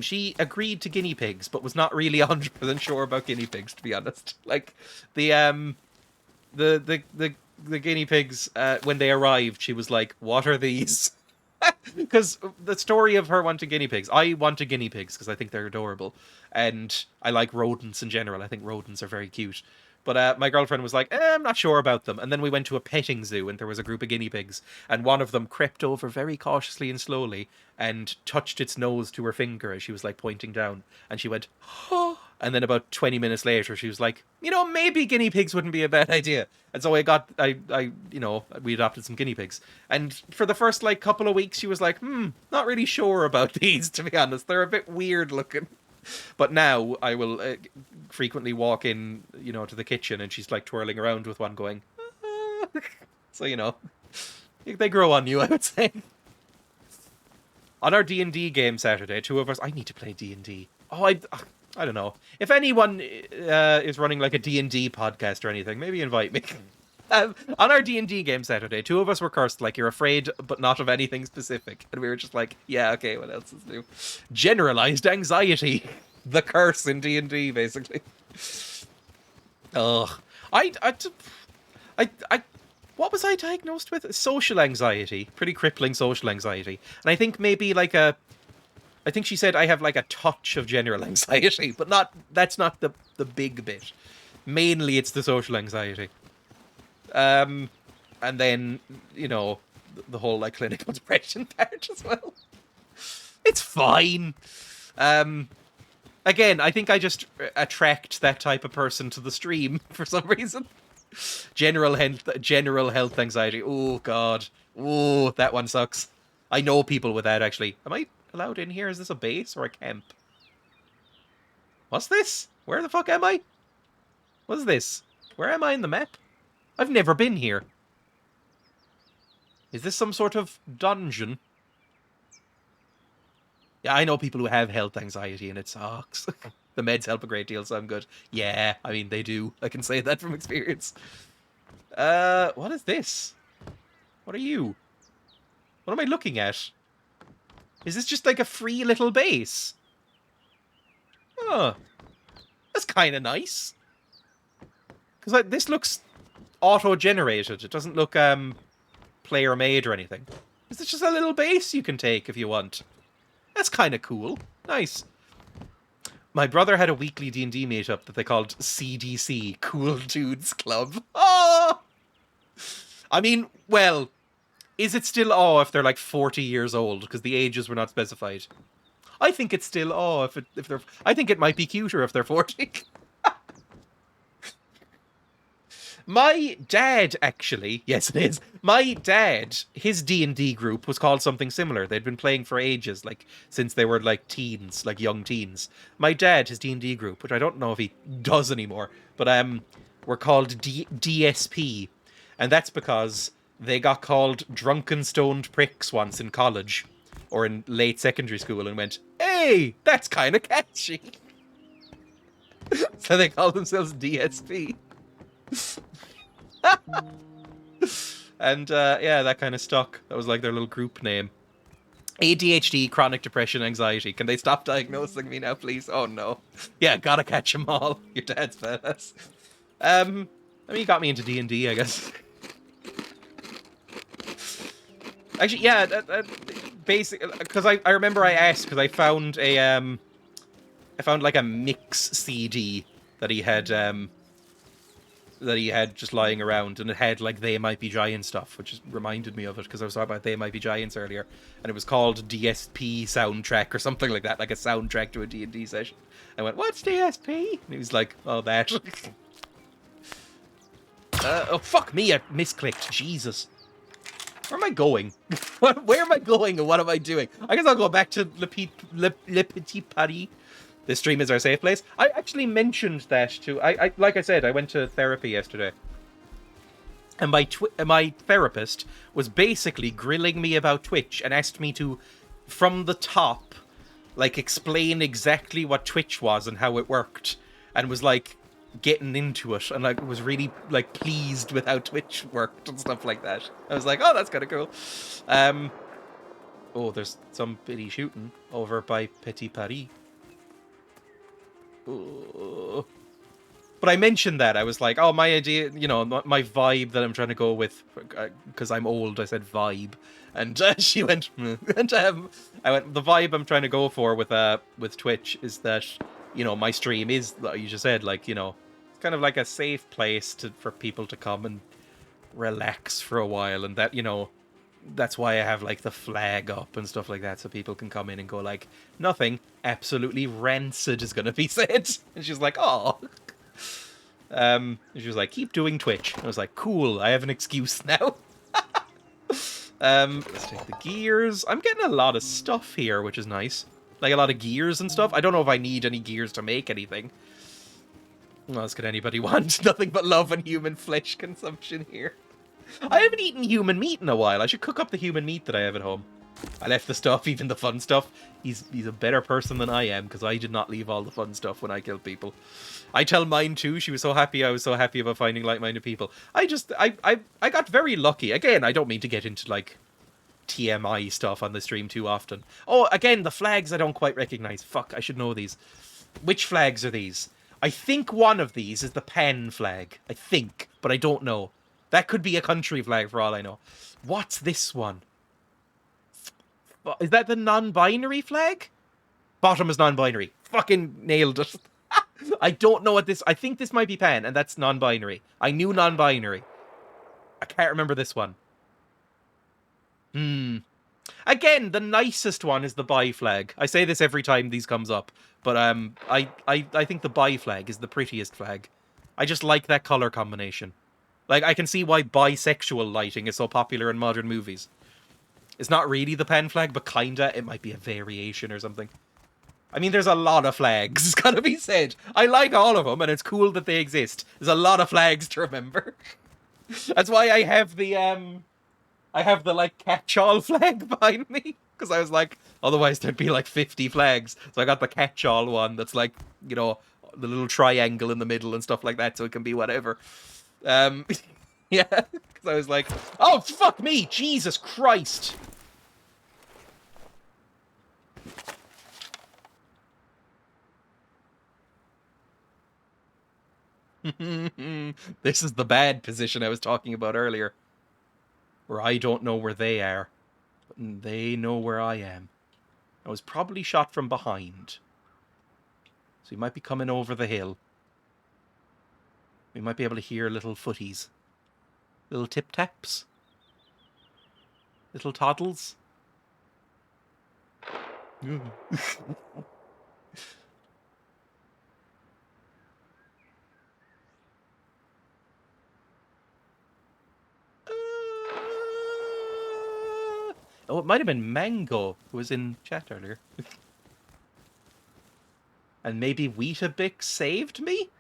B: She agreed to guinea pigs, but was not really 100% sure about guinea pigs, to be honest. Like the guinea pigs when they arrived, she was like, "What are these?" Because the story of her wanting guinea pigs, I wanted guinea pigs because I think they're adorable. And I like rodents in general. I think rodents are very cute. But my girlfriend was like, I'm not sure about them. And then we went to a petting zoo and there was a group of guinea pigs. And one of them crept over very cautiously and slowly and touched its nose to her finger as she was like pointing down. And she went, oh. And then about 20 minutes later, she was like, you know, maybe guinea pigs wouldn't be a bad idea. And so we adopted some guinea pigs. And for the first, like, couple of weeks, she was like, not really sure about these, to be honest. They're a bit weird looking. But now I will frequently walk in, to the kitchen, and she's like twirling around with one going. So they grow on you, I would say. On our D&D game Saturday, two of us. I need to play D&D. Oh, I don't know. If anyone is running like a D&D podcast or anything, maybe invite me. On our D&D game Saturday, two of us were cursed like you're afraid, but not of anything specific. And we were just like, yeah, okay, what else is new? Generalized anxiety. The curse in D&D, basically. Ugh. What was I diagnosed with? Social anxiety. Pretty crippling social anxiety. And I think maybe I think she said I have like a touch of general anxiety, but that's not the big bit. Mainly it's the social anxiety. And then, the whole like clinical depression part as well. It's fine. Again, I think I just attract that type of person to the stream for some reason. General health anxiety. Oh god. Oh, that one sucks. I know people with that actually. Am I allowed in here? Is this a base or a camp? What's this? Where the fuck am I? What is this? Where am I in the map? I've never been here. Is this some sort of dungeon? Yeah, I know people who have health anxiety and it sucks. The meds help a great deal, so I'm good. Yeah, I mean, they do. I can say that from experience. What is this? What are you? What am I looking at? Is this just like a free little base? Oh, that's kind of nice. Because this looks auto-generated. It doesn't look player-made or anything. Is this just a little base you can take if you want? That's kind of cool. Nice. My brother had a weekly D&D meetup that they called CDC, Cool Dudes Club. Oh! I mean, well, is it still if they're like 40 years old? Because the ages were not specified. I think it's still if they're... I think it might be cuter if they're 40. My dad, actually... Yes, it is. My dad, his D&D group was called something similar. They'd been playing for ages, like, since they were, like, teens, like, young teens. My dad, his D&D group, which I don't know if he does anymore, but, were called DSP. And that's because they got called drunken stoned pricks once in college, or in late secondary school, and went, hey, that's kind of catchy. So they called themselves DSP. And yeah, that kind of stuck. That was like their little group name. ADHD, chronic depression, anxiety. Can they stop diagnosing me now, please? Oh no. Yeah, gotta catch them all. Your dad's badass. I mean, you got me into D&D, I guess. Actually, yeah, basically, because I remember I asked, because I found like a mix CD that he had just lying around, and it had like They Might Be Giant stuff, which reminded me of it because I was talking about They Might Be Giants earlier, and it was called DSP soundtrack or something like that, like a soundtrack to a D&D session. I went, what's DSP? And he was like, oh, that. Oh, fuck me, I misclicked. Jesus. Where am I going? Where am I going and what am I doing? I guess I'll go back to Le Petit Paris. This stream is our safe place. I actually mentioned that too. I like I said, I went to therapy yesterday. And my therapist was basically grilling me about Twitch and asked me to, from the top, like explain exactly what Twitch was and how it worked. And was like getting into it and like was really like pleased with how Twitch worked and stuff like that. I was like, oh, that's kind of cool. Oh, there's somebody shooting over by Petit Paris. Ooh. But I mentioned that. I was like, oh, my idea, my vibe that I'm trying to go with, because I'm old, I said vibe. And she went, and I went, the vibe I'm trying to go for with Twitch is that, my stream is, you just said, like, it's kind of like a safe place for people to come and relax for a while. And that, that's why I have like the flag up and stuff like that, so people can come in and go like, nothing absolutely rancid is gonna be said. And she's like, oh. She was like, keep doing Twitch. I was like, cool, I have an excuse now. Let's take the gears. I'm getting a lot of stuff here, which is nice. Like a lot of gears and stuff. I don't know if I need any gears to make anything. What else could anybody want? Nothing but love and human flesh consumption here. I haven't eaten human meat in a while. I should cook up the human meat that I have at home. I left the stuff, even the fun stuff. He's a better person than I am, because I did not leave all the fun stuff when I killed people. I tell mine too. She was so happy. I was so happy about finding like-minded people. I got very lucky. Again, I don't mean to get into, like, TMI stuff on the stream too often. Oh, again, the flags I don't quite recognize. Fuck, I should know these. Which flags are these? I think one of these is the Pen flag. I think, but I don't know. That could be a country flag for all I know. What's this one? Is that the non-binary flag? Bottom is non-binary. Fucking nailed it. I don't know what this... I think this might be Pen, and that's non-binary. I knew non-binary. I can't remember this one. Again, the nicest one is the bi flag. I say this every time these comes up, but I think the bi flag is the prettiest flag. I just like that color combination. Like, I can see why bisexual lighting is so popular in modern movies. It's not really the Pen flag, but kinda. It might be a variation or something. I mean, there's a lot of flags, it's gotta be said. I like all of them, and it's cool that they exist. There's a lot of flags to remember. That's why I have the, like, catch-all flag behind me. Because I was like, otherwise there'd be, like, 50 flags. So I got the catch-all one that's, like, you know, the little triangle in the middle and stuff like that, so it can be whatever. Yeah, because I was like, oh, fuck me! Jesus Christ! This is the bad position I was talking about earlier. Where I don't know where they are, but they know where I am. I was probably shot from behind. So he might be coming over the hill. We might be able to hear little footies. Little tip-taps. Little toddles. Oh, it might have been Mango who was in chat earlier. And maybe Weetabix saved me?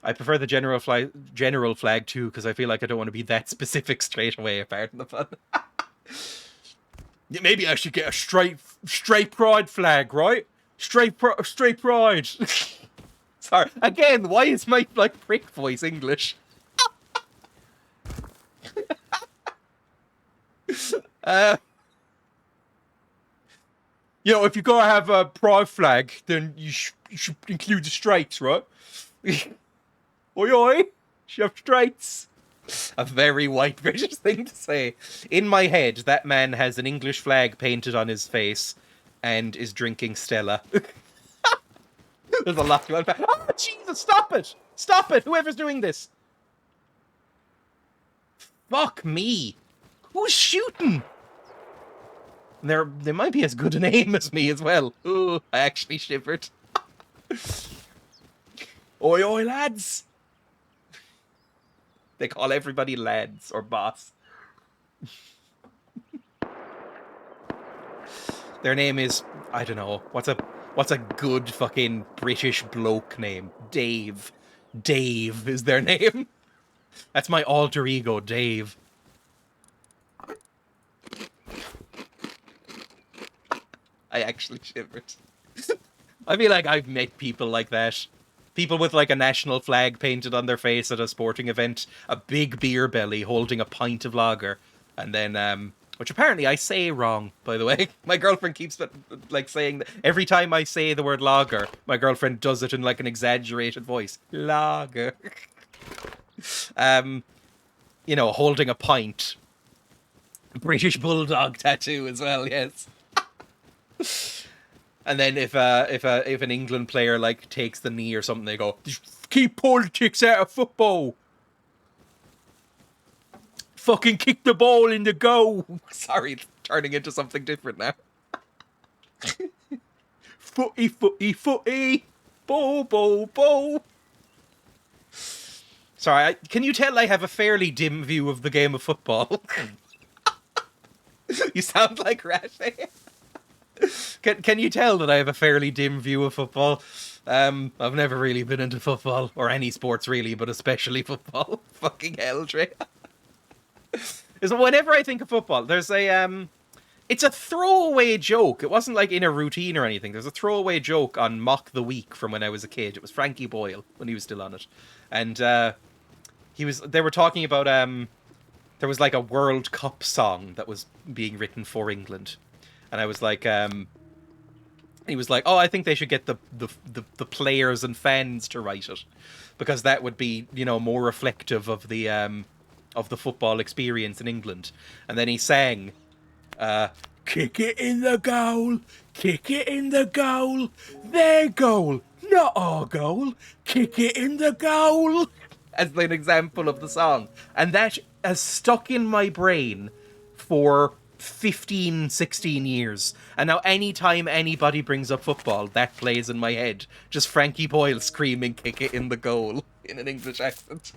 B: I prefer the general flag too, because I feel like I don't want to be that specific straight away, apart from the fun. Maybe I should get a straight pride flag, right? Straight pride. Sorry. Again, why is my, like, prick voice English? You know, if you're gonna have a pride flag, then you should include the straights, right? Oi oi! You have straights. A very white British thing to say. In my head, that man has an English flag painted on his face and is drinking Stella. There's a lot to unpack. Oh, Jesus, stop it! Stop it! Whoever's doing this! Fuck me! Who's shooting? They might be as good an aim as me as well. Ooh, I actually shivered. Oi oi, lads! They call everybody lads or boss. Their name is, I don't know, what's a good fucking British bloke name? Dave. Dave is their name. That's my alter ego, Dave. I actually shivered. I feel like I've met people like that. People with, like, a national flag painted on their face at a sporting event, a big beer belly holding a pint of lager, and then, which apparently I say wrong, by the way. My girlfriend keeps, like, saying that every time I say the word lager, my girlfriend does it in, like, an exaggerated voice. Lager. You know, holding a pint. British bulldog tattoo as well, yes. And then if an England player, like, takes the knee or something, they go, keep politics out of football. Fucking kick the ball in the goal. Sorry, it's turning into something different now. Footy, footy, footy. Ball, ball, ball. Sorry, can you tell I have a fairly dim view of the game of football? You sound like Rashi. Can you tell that I have a fairly dim view of football? I've never really been into football, or any sports really, but especially football. Fucking hell, Dreya. So whenever I think of football, there's a it's a throwaway joke. It wasn't like in a routine or anything. There's a throwaway joke on Mock the Week from when I was a kid. It was Frankie Boyle when he was still on it, and they were talking about there was like a World Cup song that was being written for England, and I was like he was like, oh, I think they should get the players and fans to write it, because that would be, you know, more reflective of the football experience in England. And then he sang, kick it in the goal, kick it in the goal, their goal, not our goal, kick it in the goal, as an example of the song. And that has stuck in my brain for 15, 16 years. And now anytime anybody brings up football, that plays in my head. Just Frankie Boyle screaming, kick it in the goal, in an English accent.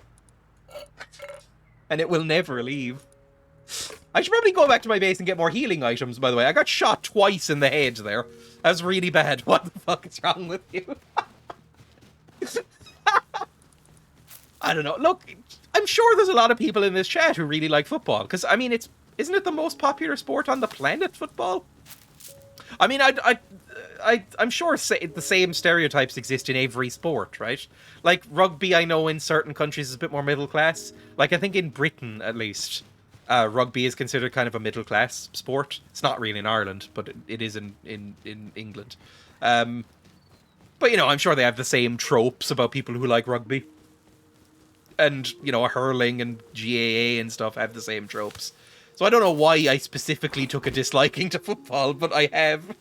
B: And it will never leave. I should probably go back to my base and get more healing items, by the way. I got shot twice in the head there. That was really bad. What the fuck is wrong with you? I don't know. Look, I'm sure there's a lot of people in this chat who really like football. Because, I mean, isn't it the most popular sport on the planet, football? I mean, I'm sure the same stereotypes exist in every sport, right? Like, rugby, I know in certain countries is a bit more middle class. Like, I think in Britain, at least, rugby is considered kind of a middle class sport. It's not really in Ireland, but it is in England. But, you know, I'm sure they have the same tropes about people who like rugby. And, you know, hurling and GAA and stuff have the same tropes. So I don't know why I specifically took a disliking to football, but I have.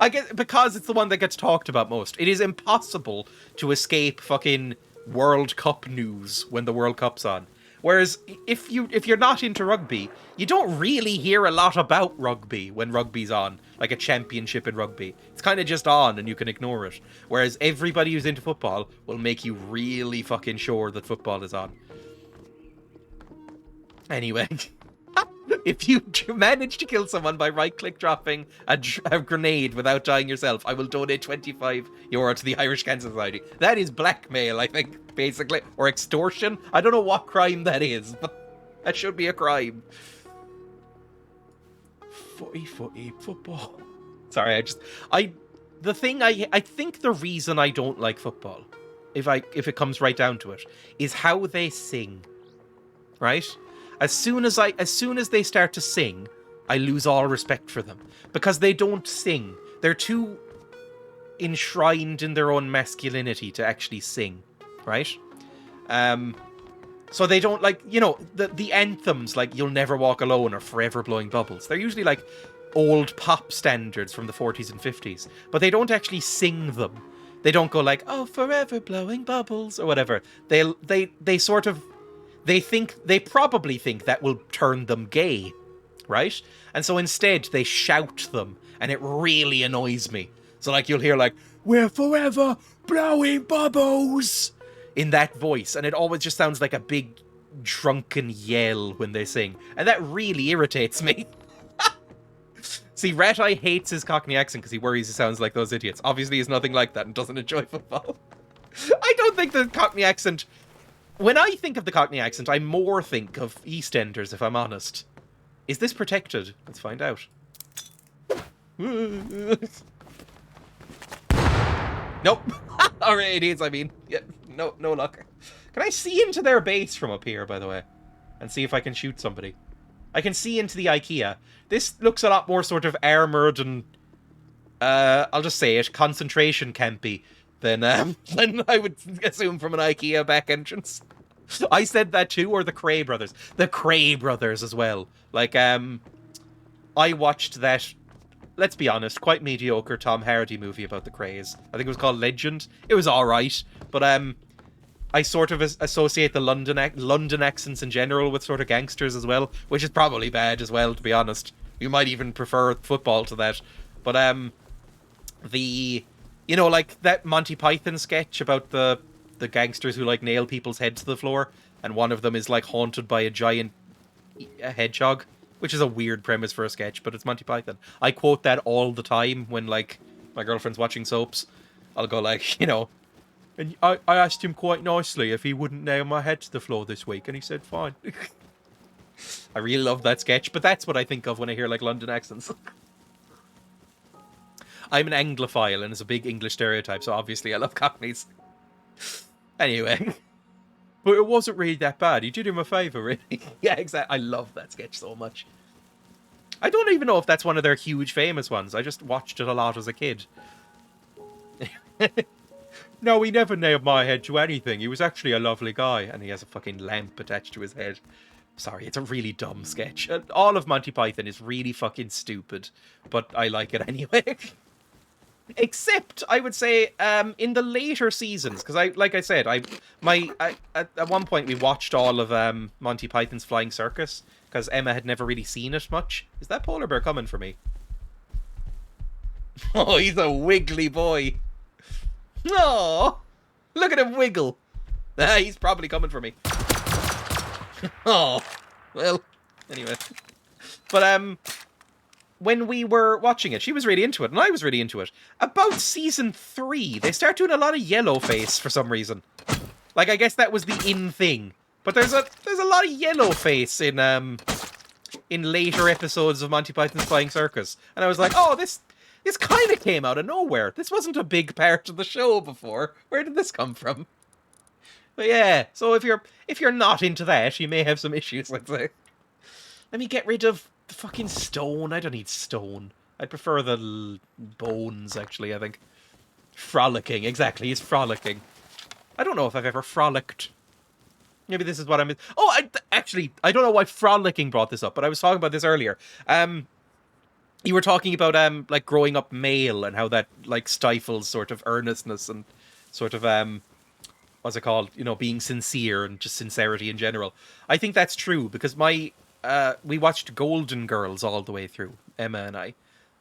B: I guess because it's the one that gets talked about most. It is impossible to escape fucking World Cup news when the World Cup's on. Whereas if you're not into rugby, you don't really hear a lot about rugby when rugby's on, like a championship in rugby. It's kind of just on and you can ignore it. Whereas everybody who's into football will make you really fucking sure that football is on. Anyway, if you manage to kill someone by right-click dropping a grenade without dying yourself, I will donate €25 to the Irish Cancer Society. That is blackmail, I think, basically. Or extortion. I don't know what crime that is, but that should be a crime. Footy, football. Sorry, I think the reason I don't like football, if it comes right down to it, is how they sing. Right? As soon as they start to sing, I lose all respect for them. Because they don't sing. They're too enshrined in their own masculinity to actually sing. Right? So they don't, like, you know, the anthems, like You'll Never Walk Alone or Forever Blowing Bubbles. They're usually like old pop standards from the 40s and 50s. But they don't actually sing them. They don't go like, oh, forever blowing bubbles or whatever. They sort of... They probably think that will turn them gay, right? And so instead they shout them, and it really annoys me. So like you'll hear like, we're forever blowing bubbles in that voice, and it always just sounds like a big drunken yell when they sing. And that really irritates me. See, Rat Eye hates his Cockney accent because he worries he sounds like those idiots. Obviously he's nothing like that and doesn't enjoy football. I don't think the Cockney accent... When I think of the Cockney accent, I more think of EastEnders, if I'm honest. Is this protected? Let's find out. Nope. Alright, it is, I mean. Yeah, no luck. Can I see into their base from up here, by the way? And see if I can shoot somebody. I can see into the IKEA. This looks a lot more sort of armoured and... I'll just say it, concentration campy. Than I would assume from an IKEA back entrance. I said that too, or the Cray Brothers. The Cray Brothers as well. Like, I watched that, let's be honest, quite mediocre Tom Hardy movie about the Crays. I think it was called Legend. It was alright, but I sort of associate the London accents in general with sort of gangsters as well, which is probably bad as well, to be honest. You might even prefer football to that. But, you know, like that Monty Python sketch about the gangsters who, like, nail people's heads to the floor, and one of them is, like, haunted by a giant hedgehog. which is a weird premise for a sketch, but it's Monty Python. I quote that all the time when, like, my girlfriend's watching soaps. I'll go like, you know, and I asked him quite nicely if he wouldn't nail my head to the floor this week, and he said fine. I really love that sketch, but that's what I think of when I hear, like, London accents. I'm an Anglophile, and it's a big English stereotype, so obviously I love Cockneys. Anyway. But it wasn't really that bad. He did him a favour, really. Yeah, exactly. I love that sketch so much. I don't even know if that's one of their huge famous ones. I just watched it a lot as a kid. No, he never nailed my head to anything. He was actually a lovely guy. And he has a fucking lamp attached to his head. Sorry, it's a really dumb sketch. All of Monty Python is really fucking stupid. But I like it anyway. Except, I would say, in the later seasons, because like I said, at one point we watched all of Monty Python's Flying Circus, because Emma had never really seen it much. Is that polar bear coming for me? Oh, he's a wiggly boy. Oh, look at him wiggle. He's probably coming for me. Oh, well, anyway. But, when we were watching it, she was really into it, and I was really into it. About season 3, they start doing a lot of yellow face for some reason. Like, I guess that was the in thing. But there's a lot of yellow face in later episodes of Monty Python's Flying Circus. And I was like, oh, this kind of came out of nowhere. This wasn't a big part of the show before. Where did this come from? But yeah, so if you're not into that, you may have some issues, let's say. Let me get rid of the fucking stone. I don't need stone. I'd prefer the bones, actually, I think. Frolicking, exactly. He's frolicking. I don't know if I've ever frolicked. Maybe this is what I'm... Oh, actually, I don't know why frolicking brought this up, but I was talking about this earlier. You were talking about, like, growing up male and how that, like, stifles sort of earnestness and sort of, what's it called? You know, being sincere and just sincerity in general. I think that's true, because we watched Golden Girls all the way through. Emma and I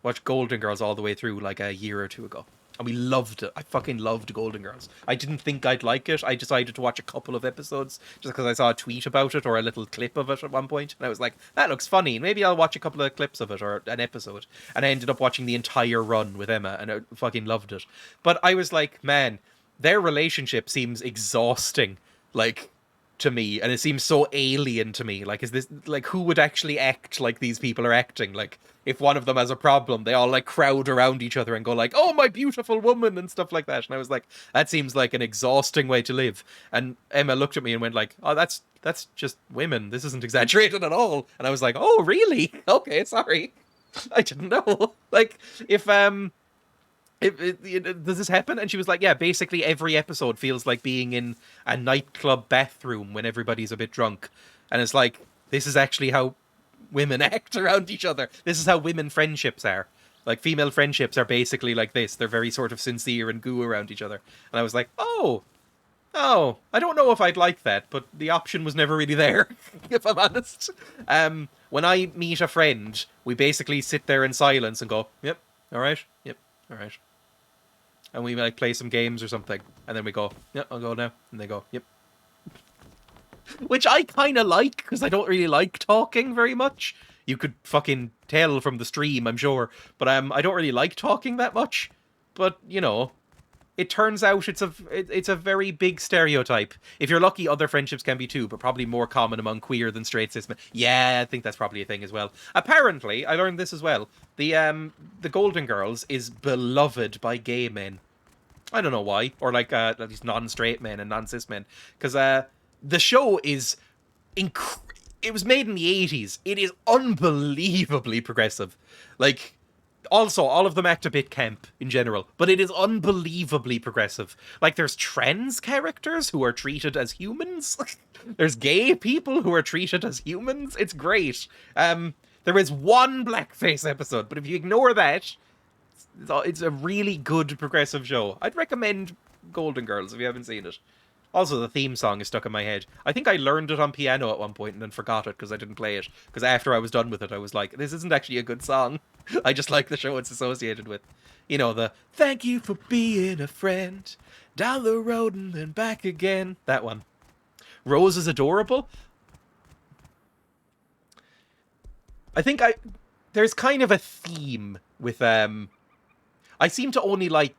B: watched Golden Girls all the way through like a year or two ago. And we loved it. I fucking loved Golden Girls. I didn't think I'd like it. I decided to watch a couple of episodes just because I saw a tweet about it or a little clip of it at one point. And I was like, that looks funny. Maybe I'll watch a couple of clips of it or an episode. And I ended up watching the entire run with Emma and I fucking loved it. But I was like, man, their relationship seems exhausting. Like... to me, and it seems so alien to me. Like, is this, like, who would actually act like these people are acting? Like, if one of them has a problem, they all, like, crowd around each other and go like, oh, my beautiful woman, and stuff like that. And I was like, that seems like an exhausting way to live. And Emma looked at me and went like, oh, that's just women. This isn't exaggerated at all. And I was like, oh, really? Okay, sorry. I didn't know. Like, does this happen? And she was like, yeah, basically every episode feels like being in a nightclub bathroom when everybody's a bit drunk. And it's like, this is actually how women act around each other. This is how women friendships are. Like, female friendships are basically like this. They're very sort of sincere and goo around each other. And I was like, oh, I don't know if I'd like that, but the option was never really there, if I'm honest. When I meet a friend, we basically sit there in silence and go, yep, all right, yep, all right. And we, like, play some games or something. And then we go, yep, I'll go now. And they go, yep. Which I kind of like, because I don't really like talking very much. You could fucking tell from the stream, I'm sure. But I don't really like talking that much. But, you know, it turns out it's a very big stereotype. If you're lucky, other friendships can be too, but probably more common among queer than straight cis men. Yeah, I think that's probably a thing as well. Apparently, I learned this as well. The Golden Girls is beloved by gay men. I don't know why, or like at least non-straight men and non-cis men, because the show is it was made in the 80s. It is unbelievably progressive. Like, also, all of them act a bit camp in general, but it is unbelievably progressive. Like, there's trans characters who are treated as humans. There's gay people who are treated as humans. It's great. There is one blackface episode, but if you ignore that, it's a really good progressive show. I'd recommend Golden Girls if you haven't seen it. Also, the theme song is stuck in my head. I think I learned it on piano at one point and then forgot it because I didn't play it. Because after I was done with it, I was like, this isn't actually a good song. I just like the show it's associated with. You know, the thank you for being a friend, down the road and then back again. That one. Rose is adorable. I think there's kind of a theme with I seem to only like,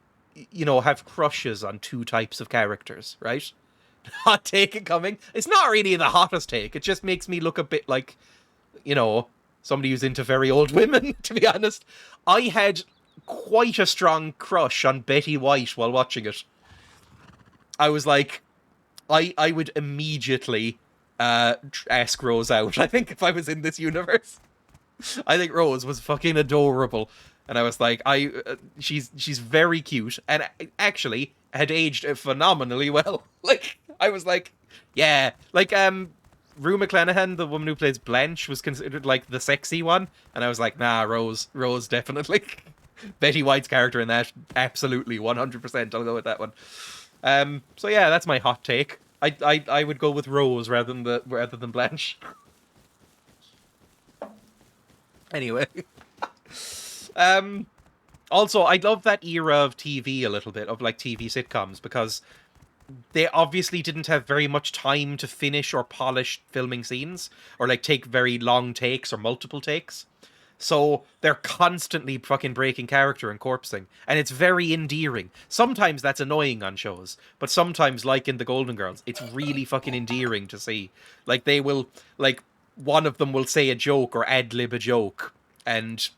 B: you know, have crushes on two types of characters, right? Hot take incoming. It's not really the hottest take. It just makes me look a bit like, you know, somebody who's into very old women, to be honest. I had quite a strong crush on Betty White while watching it. I was like, I would immediately ask Rose out, I think, if I was in this universe. I think Rose was fucking adorable. And I was like, she's very cute, and actually had aged phenomenally well. Like, I was like, yeah, like Rue McClanahan, the woman who plays Blanche, was considered like the sexy one, and I was like, nah, Rose definitely. Betty White's character in that, absolutely 100%. I'll go with that one. So yeah, that's my hot take. I would go with Rose rather than Blanche. Anyway. Also, I love that era of TV a little bit, of like TV sitcoms, because they obviously didn't have very much time to finish or polish filming scenes, or like take very long takes or multiple takes. So they're constantly fucking breaking character and corpsing, and it's very endearing. Sometimes that's annoying on shows, but sometimes, like in The Golden Girls, it's really fucking endearing to see. Like, they will, like, one of them will say a joke or ad-lib a joke, and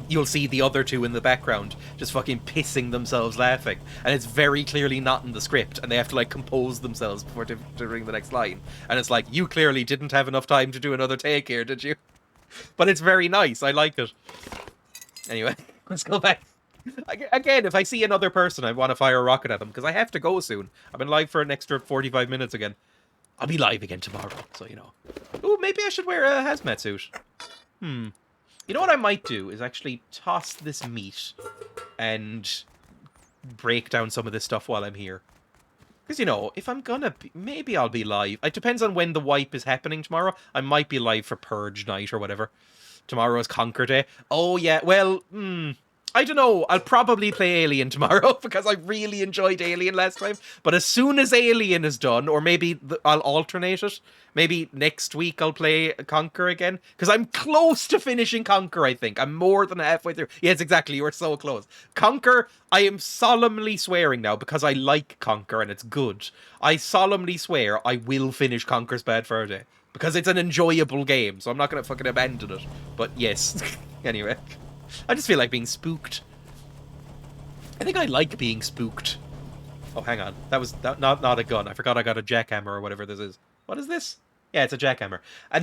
B: you'll see the other two in the background just fucking pissing themselves laughing. And it's very clearly not in the script, and they have to, like, compose themselves before doing the next line. And it's like, you clearly didn't have enough time to do another take here, did you? But it's very nice. I like it. Anyway, let's go back. Again, if I see another person, I want to fire a rocket at them, because I have to go soon. I've been live for an extra 45 minutes again. I'll be live again tomorrow, so you know. Ooh, maybe I should wear a hazmat suit. You know what I might do is actually toss this meat and break down some of this stuff while I'm here. Because, you know, if I'm gonna be, maybe I'll be live. It depends on when the wipe is happening tomorrow. I might be live for Purge night or whatever. Tomorrow is Conquer Day. Oh, yeah, well, I don't know. I'll probably play Alien tomorrow because I really enjoyed Alien last time. But as soon as Alien is done, or maybe I'll alternate it. Maybe next week I'll play Conquer again. Because I'm close to finishing Conquer, I think. I'm more than halfway through. Yes, exactly. You were so close. Conquer, I am solemnly swearing now, because I like Conquer and it's good. I solemnly swear I will finish Conquer's Bad Fur Day. Because it's an enjoyable game, so I'm not going to fucking abandon it. But yes. Anyway. I just feel like being spooked. I think I like being spooked. Oh, hang on. That was not a gun. I forgot I got a jackhammer or whatever this is. What is this? Yeah, it's a jackhammer. A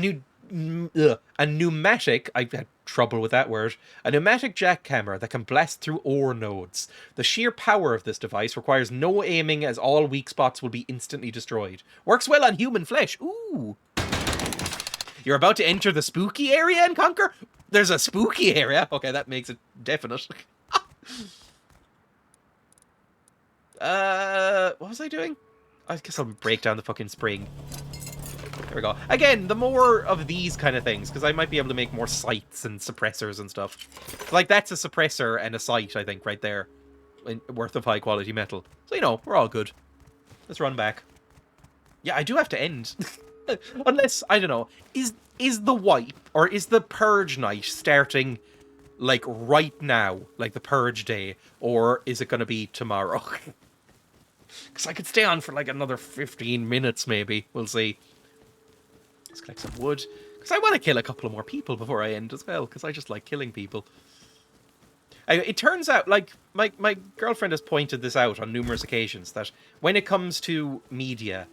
B: pneumatic... I've had trouble with that word. A pneumatic jackhammer that can blast through ore nodes. The sheer power of this device requires no aiming, as all weak spots will be instantly destroyed. Works well on human flesh. Ooh. You're about to enter the spooky area and Conquer? There's a spooky area? Okay, that makes it definite. What was I doing? I guess I'll break down the fucking spring. There we go. Again, the more of these kind of things, because I might be able to make more sights and suppressors and stuff. Like, that's a suppressor and a sight, I think, right there. Worth of high quality metal. So, you know, we're all good. Let's run back. Yeah, I do have to end. Unless, I don't know, is the wipe, or is the purge night starting, like, right now? Like, the purge day? Or is it going to be tomorrow? Because I could stay on for, like, another 15 minutes, maybe. We'll see. Let's collect some wood. Because I want to kill a couple of more people before I end as well, because I just like killing people. It turns out, like, my girlfriend has pointed this out on numerous occasions, that when it comes to media,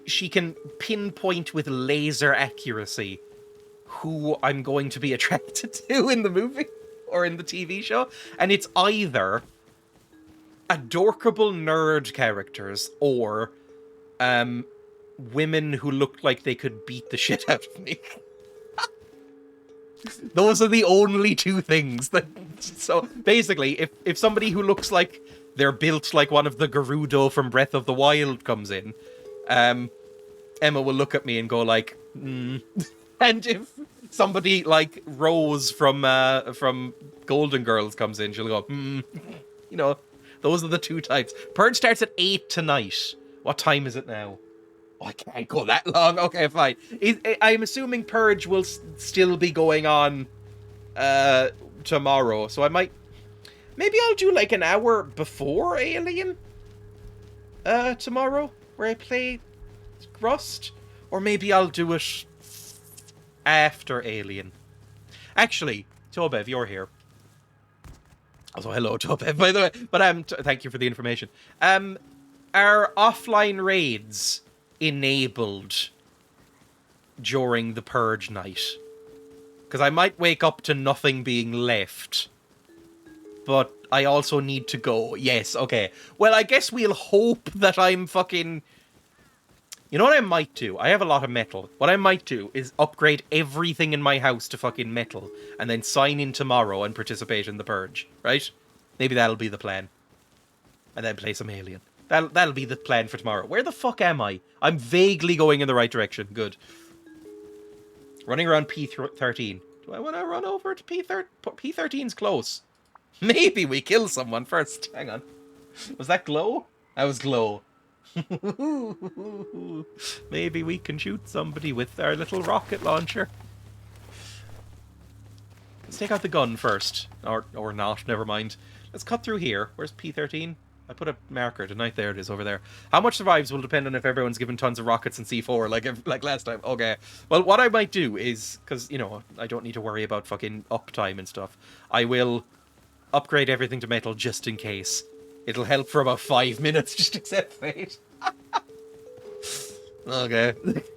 B: she can pinpoint with laser accuracy who I'm going to be attracted to in the movie or in the TV show. And it's either adorkable nerd characters or women who look like they could beat the shit out of me. Those are the only two things that... So, basically, if somebody who looks like they're built like one of the Gerudo from Breath of the Wild comes in, Emma will look at me and go like, And if somebody like Rose from Golden Girls comes in, she'll go, You know, those are the two types. Purge starts at 8 tonight. What time is it now? Oh, I can't go that long. Okay, fine. I'm assuming Purge will still be going on tomorrow, so I might... Maybe I'll do like an hour before Alien tomorrow, where I play Rust. Or maybe I'll do it after Alien. Actually, Tobev, you're here. Also, hello, Tobev, by the way. But thank you for the information. Are offline raids enabled during the Purge night? Because I might wake up to nothing being left. But I also need to go. Yes, okay. Well, I guess we'll hope that I'm fucking... You know what I might do? I have a lot of metal. What I might do is upgrade everything in my house to fucking metal, and then sign in tomorrow and participate in the Purge, right? Maybe that'll be the plan. And then play some Alien. That'll be the plan for tomorrow. Where the fuck am I? I'm vaguely going in the right direction. Good. Running around P13. Do I want to run over to P13? P13's close. Maybe we kill someone first. Hang on. Was that Glow? That was Glow. Maybe we can shoot somebody with our little rocket launcher. Let's take out the gun first. Or not, never mind. Let's cut through here. Where's P13? I put a marker tonight. There it is, over there. How much survives will depend on if everyone's given tons of rockets and C4 like last time. Okay. Well, what I might do is, because, you know, I don't need to worry about fucking uptime and stuff. I will upgrade everything to metal just in case. It'll help for about 5 minutes, just accept fate. Okay.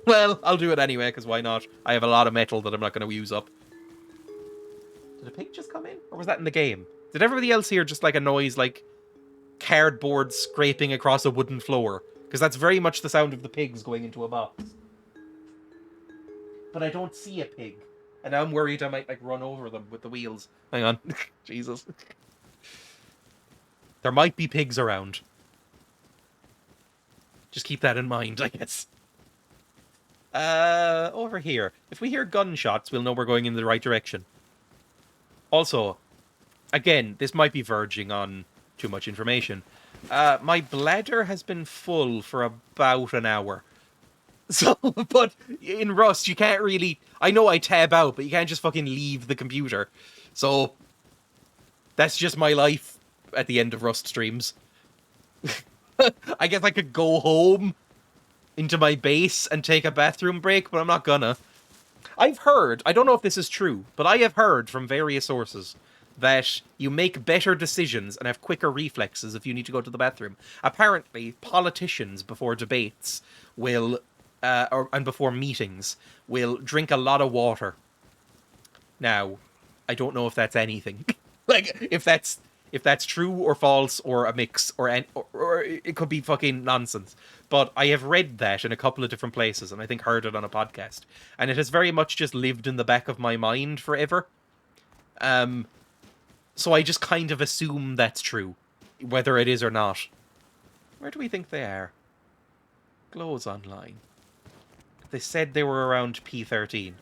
B: Well, I'll do it anyway, because why not? I have a lot of metal that I'm not going to use up. Did a pig just come in? Or was that in the game? Did everybody else hear just like a noise like cardboard scraping across a wooden floor? Because that's very much the sound of the pigs going into a box. But I don't see a pig. And I'm worried I might like run over them with the wheels. Hang on. Jesus. There might be pigs around. Just keep that in mind, I guess. Over here. If we hear gunshots, we'll know we're going in the right direction. Also, again, this might be verging on too much information. My bladder has been full for about an hour. So, but in Rust, you can't really... I know I tab out, but you can't just fucking leave the computer. So, that's just my life at the end of Rust streams. I guess I could go home into my base and take a bathroom break, but I'm not gonna. I've heard, I don't know if this is true, but I have heard from various sources that you make better decisions and have quicker reflexes if you need to go to the bathroom. Apparently, politicians before debates will, and before meetings, will drink a lot of water. Now, I don't know if that's anything. Like, if that's true or false or a mix or it could be fucking nonsense. But I have read that in a couple of different places and I think heard it on a podcast. And it has very much just lived in the back of my mind forever. So I just kind of assume that's true, whether it is or not. Where do we think they are? Glow's online. They said they were around P13.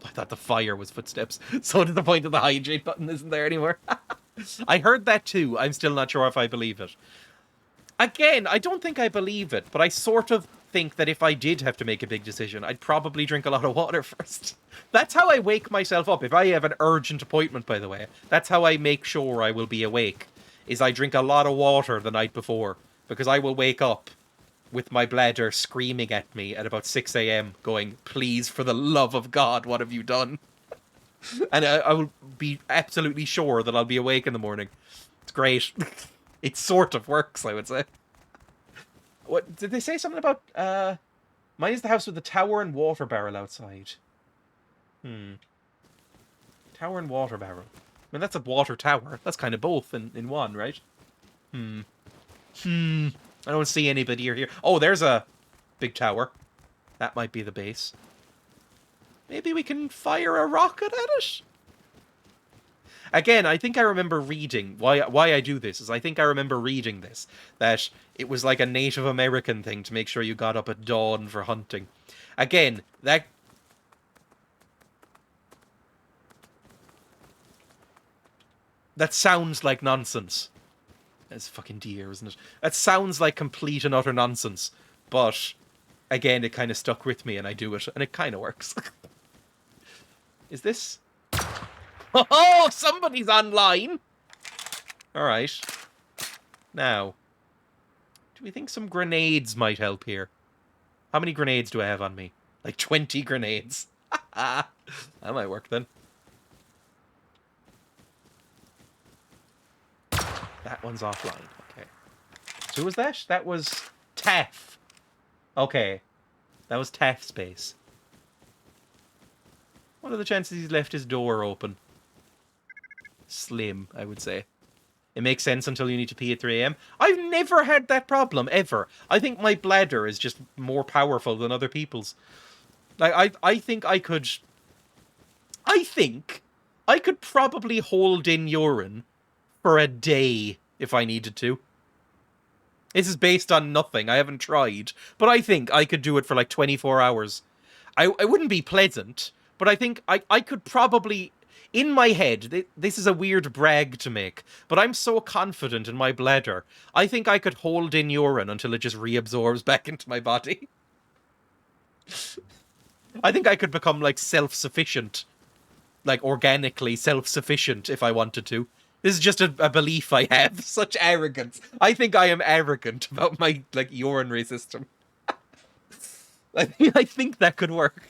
B: I thought the fire was footsteps. So to the point of the hydrate button isn't there anymore. I heard that too. I'm still not sure if I believe it. Again, I don't think I believe it, but I sort of think that if I did have to make a big decision, I'd probably drink a lot of water first. That's how I wake myself up. If I have an urgent appointment, by the way, that's how I make sure I will be awake, is I drink a lot of water the night before, because I will wake up with my bladder screaming at me at about 6 a.m. going, please, for the love of God, what have you done? And I will be absolutely sure that I'll be awake in the morning. It's great. It sort of works, I would say. What did they say something about? Mine is the house with the tower and water barrel outside. Tower and water barrel. I mean, that's a water tower. That's kind of both in one, right? I don't see anybody here. Oh, there's a big tower. That might be the base. Maybe we can fire a rocket at it? Again, I think I remember reading, why I do this, is I think I remember reading this, that it was like a Native American thing to make sure you got up at dawn for hunting. Again, that sounds like nonsense. It's fucking deer, isn't it? That sounds like complete and utter nonsense, but again, it kind of stuck with me, and I do it, and it kind of works. Is this? Oh, somebody's online. All right. Now, do we think some grenades might help here? How many grenades do I have on me? Like 20 grenades. That might work then. That one's offline. Okay. So who was that? That was Taff. Okay. That was Taff's base. What are the chances he's left his door open? Slim, I would say. It makes sense until you need to pee at 3 a.m. I've never had that problem, ever. I think my bladder is just more powerful than other people's. Like, I think I could probably hold in urine for a day if I needed to. This is based on nothing. I haven't tried. But I think I could do it for like 24 hours. I wouldn't be pleasant, but I think I could probably... In my head, this is a weird brag to make, but I'm so confident in my bladder, I think I could hold in urine until it just reabsorbs back into my body. I think I could become, like, self-sufficient. Like, organically self-sufficient if I wanted to. This is just a belief I have. Such arrogance. I think I am arrogant about my, like, urinary system. I think that could work.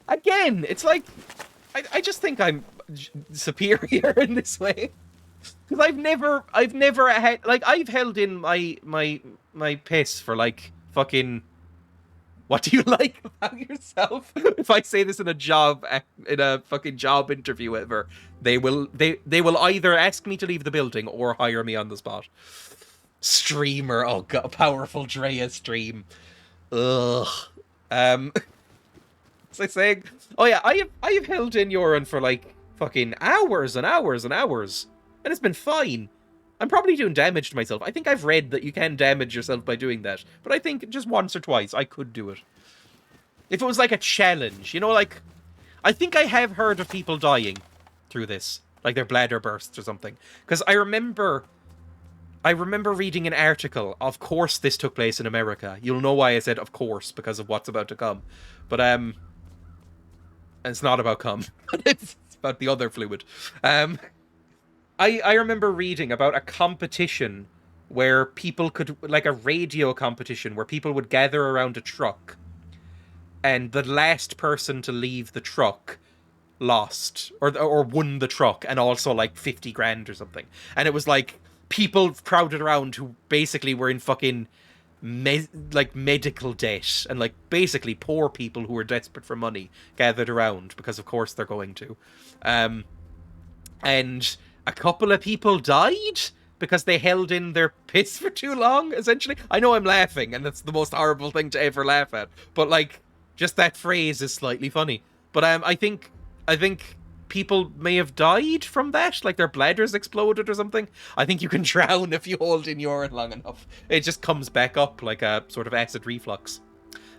B: Again, it's like... I just think I'm superior in this way. Because I've never had... Like, I've held in my piss for, like, fucking... What do you like about yourself? If I say this in a fucking job interview ever, they will either ask me to leave the building or hire me on the spot. Streamer, oh god, powerful Dreya stream. Ugh. Was I saying? Oh yeah, I have held in urine for like fucking hours and hours and hours, and it's been fine. I'm probably doing damage to myself. I think I've read that you can damage yourself by doing that, but I think just once or twice I could do it. If it was like a challenge, you know, like... I think I have heard of people dying through this. Like their bladder bursts or something. Because I remember reading an article. Of course this took place in America. You'll know why I said of course, because of what's about to come. But, it's not about cum. It's about the other fluid. I remember reading about a competition where people could... Like a radio competition where people would gather around a truck. And the last person to leave the truck lost. Or won the truck. And also like 50 grand or something. And it was like people crowded around who basically were in fucking... medical debt, and like basically poor people who were desperate for money gathered around because of course they're going to, and a couple of people died because they held in their piss for too long. Essentially, I know I'm laughing, and that's the most horrible thing to ever laugh at, but like just that phrase is slightly funny. But I think people may have died from that, like their bladders exploded or something. I think you can drown if you hold in urine long enough. It just comes back up like a sort of acid reflux.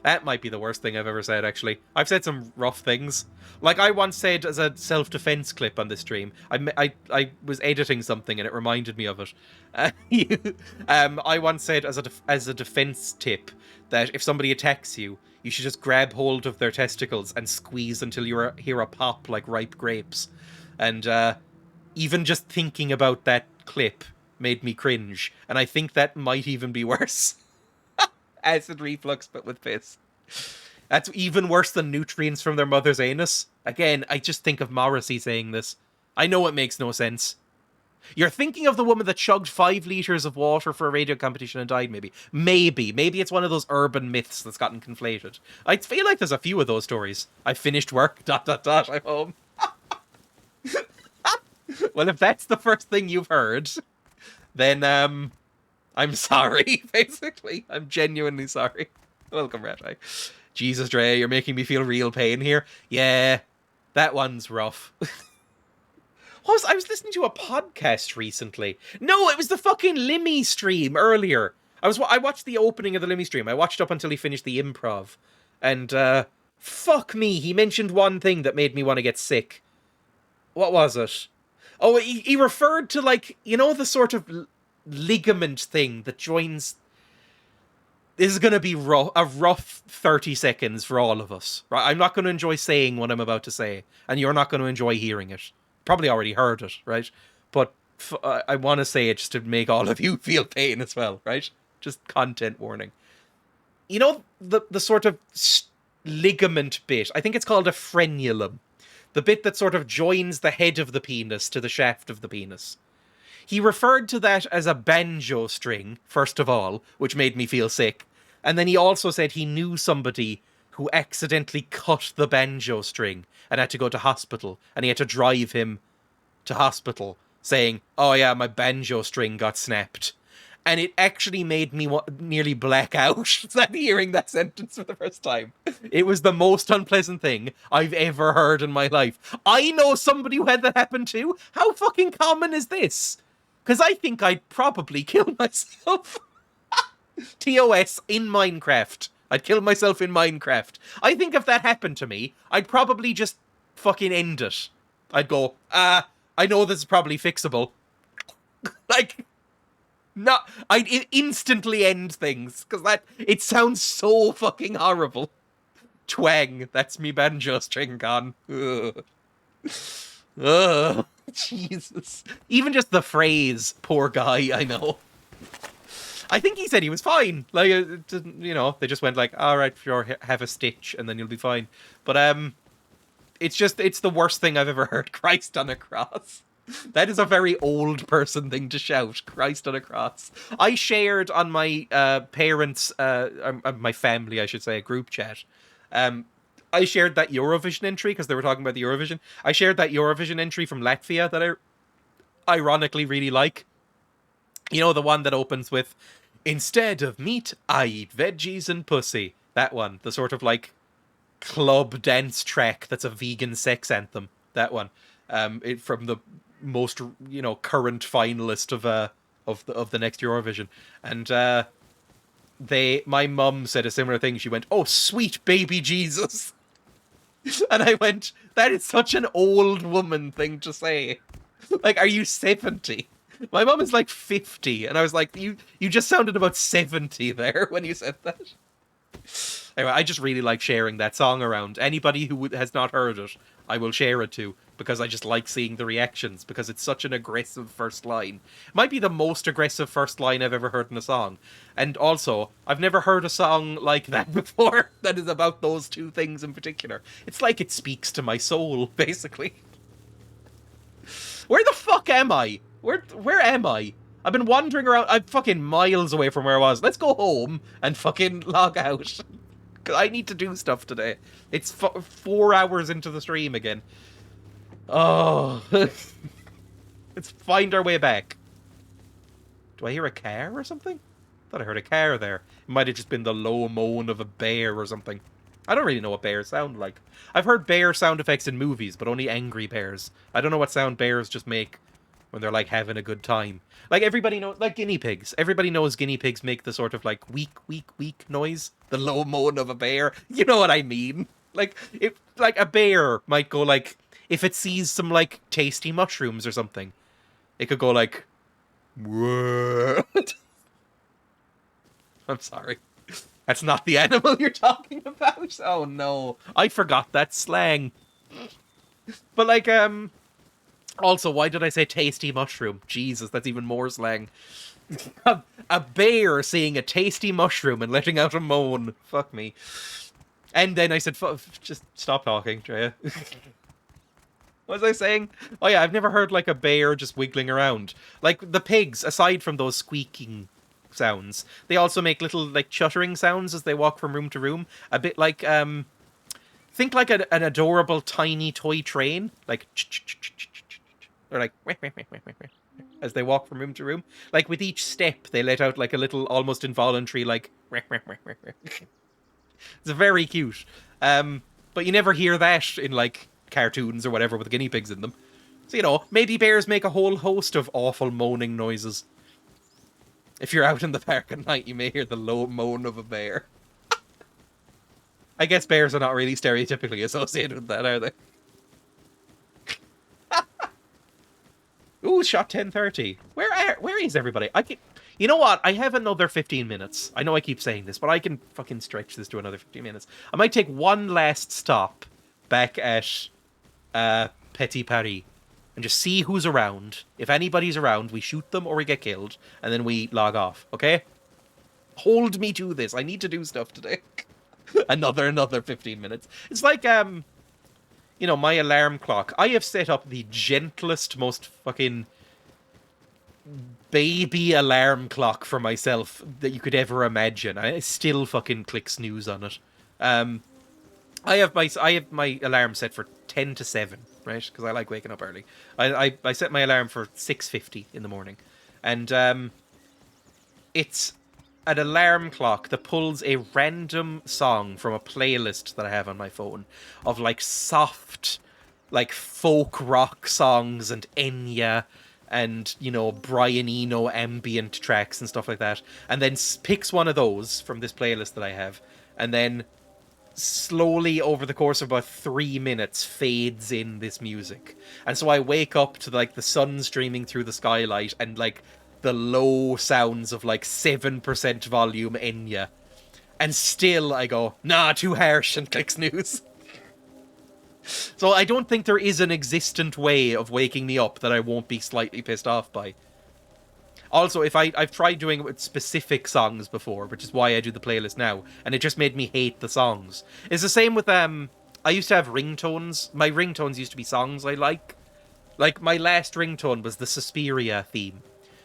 B: That might be the worst thing I've ever said, actually. I've said some rough things. Like I once said as a self-defense clip on the stream, I was editing something and it reminded me of it. I once said as a defense tip that if somebody attacks you, you should just grab hold of their testicles and squeeze until you hear a pop like ripe grapes. And even just thinking about that clip made me cringe. And I think that might even be worse. Acid reflux, but with piss. That's even worse than nutrients from their mother's anus. Again, I just think of Morrissey saying this. I know it makes no sense. You're thinking of the woman that chugged 5 liters of water for a radio competition and died, maybe. Maybe it's one of those urban myths that's gotten conflated. I feel like there's a few of those stories. I finished work, ... I'm home. Well, if that's the first thing you've heard, then, I'm sorry, basically. I'm genuinely sorry. Welcome, Rat. Jesus, Dreya, you're making me feel real pain here. Yeah, that one's rough. I was listening to a podcast recently. No, it was the fucking Limmy stream earlier. I watched the opening of the Limmy stream. I watched up until he finished the improv. And, fuck me, he mentioned one thing that made me want to get sick. What was it? Oh, he referred to, like, you know, the sort of ligament thing that joins... This is going to be a rough 30 seconds for all of us, right? I'm not going to enjoy saying what I'm about to say, and you're not going to enjoy hearing it. Probably already heard it, right? But I want to say it just to make all of you feel pain as well, right? Just content warning. You know, the sort of ligament bit, I think it's called a frenulum. The bit that sort of joins the head of the penis to the shaft of the penis. He referred to that as a banjo string, first of all, which made me feel sick. And then he also said he knew somebody who accidentally cut the banjo string and had to go to hospital. And he had to drive him to hospital saying, oh yeah, my banjo string got snapped. And it actually made me nearly black out hearing that sentence for the first time. It was the most unpleasant thing I've ever heard in my life. I know somebody who had that happen too. How fucking common is this? Because I think I'd probably kill myself. TOS in Minecraft. I'd kill myself in Minecraft. I think if that happened to me, I'd probably just fucking end it. I'd go, I know this is probably fixable. Like, no, I'd instantly end things. Because it sounds so fucking horrible. Twang, that's me banjo string gone. Ugh. Ugh. Jesus. Even just the phrase, poor guy, I know. I think he said he was fine. Like, you know, they just went like, all right, sure, have a stitch and then you'll be fine. But, it's the worst thing I've ever heard. Christ on a cross. That is a very old person thing to shout. Christ on a cross. I shared on my parents', my family, I should say, group chat. I shared that Eurovision entry because they were talking about the Eurovision. I shared that Eurovision entry from Latvia that I ironically really like. You know, the one that opens with, instead of meat, I eat veggies and pussy. That one. The sort of, like, club dance track that's a vegan sex anthem. That one. From the most, you know, current finalist of the next Eurovision. And, my mum said a similar thing. She went, oh, sweet baby Jesus. And I went, that is such an old woman thing to say. Like, are you 70? My mum is like 50. And I was like, you just sounded about 70 there when you said that. Anyway, I just really like sharing that song around. Anybody who has not heard it, I will share it to, because I just like seeing the reactions, because it's such an aggressive first line. It might be the most aggressive first line I've ever heard in a song. And also, I've never heard a song like that before that is about those two things in particular. It's like it speaks to my soul, basically. Where the fuck am I? Where am I? I've been wandering around. I'm fucking miles away from where I was. Let's go home and fucking log out. Because I need to do stuff today. It's 4 hours into the stream again. Oh. Let's find our way back. Do I hear a car or something? I thought I heard a car there. It might have just been the low moan of a bear or something. I don't really know what bears sound like. I've heard bear sound effects in movies, but only angry bears. I don't know what sound bears just make when they're, like, having a good time. Like, everybody knows, like, guinea pigs. Everybody knows guinea pigs make the sort of, like, weak noise. The low moan of a bear. You know what I mean? Like, a bear might go, like, if it sees some, like, tasty mushrooms or something, it could go, like, what? I'm sorry. That's not the animal you're talking about? Oh, no. I forgot that slang. But, like, also, why did I say tasty mushroom? Jesus, that's even more slang. A bear seeing a tasty mushroom and letting out a moan. Fuck me. And then I said, just stop talking, Dreya. What was I saying? Oh yeah, I've never heard, like, a bear just wiggling around. Like, the pigs, aside from those squeaking sounds, they also make little, like, chuttering sounds as they walk from room to room. A bit like, think like an adorable tiny toy train. Like, they're like, as they walk from room to room. Like, with each step, they let out, like, a little, almost involuntary, like, it's very cute. But you never hear that in, like, cartoons or whatever with guinea pigs in them. So, you know, maybe bears make a whole host of awful moaning noises. If you're out in the park at night, you may hear the low moan of a bear. I guess bears are not really stereotypically associated with that, are they? Who shot 10:30? Where is everybody? You know what? I have another 15 minutes. I know I keep saying this, but I can fucking stretch this to another 15 minutes. I might take one last stop back at Petit Paris and just see who's around. If anybody's around, we shoot them or we get killed, and then we log off, okay? Hold me to this. I need to do stuff today. another 15 minutes. It's like, you know, my alarm clock. I have set up the gentlest, most fucking baby alarm clock for myself that you could ever imagine. I still fucking click snooze on it. I have my alarm set for 10 to 7, right? Because I like waking up early. I set my alarm for 6:50 in the morning, and it's an alarm clock that pulls a random song from a playlist that I have on my phone of like soft, like folk rock songs and Enya and, you know, Brian Eno ambient tracks and stuff like that, and then picks one of those from this playlist that I have, and then slowly over the course of about 3 minutes fades in this music. And so I wake up to like the sun streaming through the skylight and like the low sounds of like 7% volume Enya, and still I go, nah, too harsh, and click snooze. So I don't think there is an existent way of waking me up that I won't be slightly pissed off by. Also, I've tried doing it with specific songs before, which is why I do the playlist now, and it just made me hate the songs. It's the same with I used to have ringtones. My ringtones used to be songs I like. Like my last ringtone was the Suspiria theme.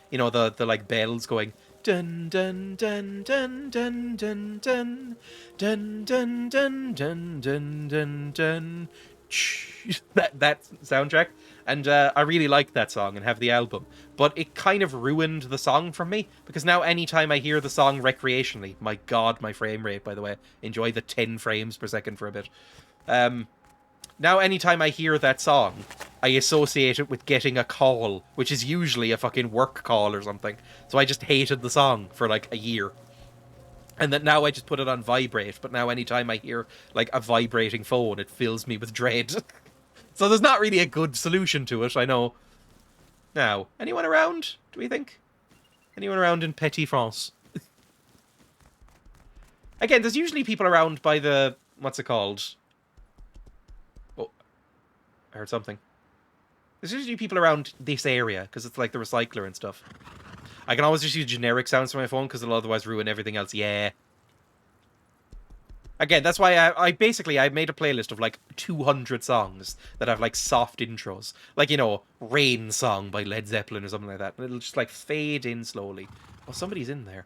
B: You know, the like bells going dun dun dun dun dun dun dun dun dun dun dun dun dun dun. That soundtrack, and I really like that song and have the album, but it kind of ruined the song for me, because now anytime I hear the song recreationally, my god, my frame rate, by the way, enjoy the 10 frames per second for a bit. Now anytime I hear that song, I associate it with getting a call, which is usually a fucking work call or something, so I just hated the song for like a year. And then now I just put it on vibrate, but now anytime I hear like a vibrating phone, it fills me with dread. So there's not really a good solution to it, I know. Now, anyone around, do we think? Anyone around in Petit France? Again, there's usually people around by the... what's it called? Oh, I heard something. There's usually people around this area, because it's like the recycler and stuff. I can always just use generic sounds for my phone, because it'll otherwise ruin everything else. Yeah. Again, that's why I made a playlist of like 200 songs that have like soft intros. Like, you know, Rain Song by Led Zeppelin or something like that. And it'll just like fade in slowly. Oh, somebody's in there.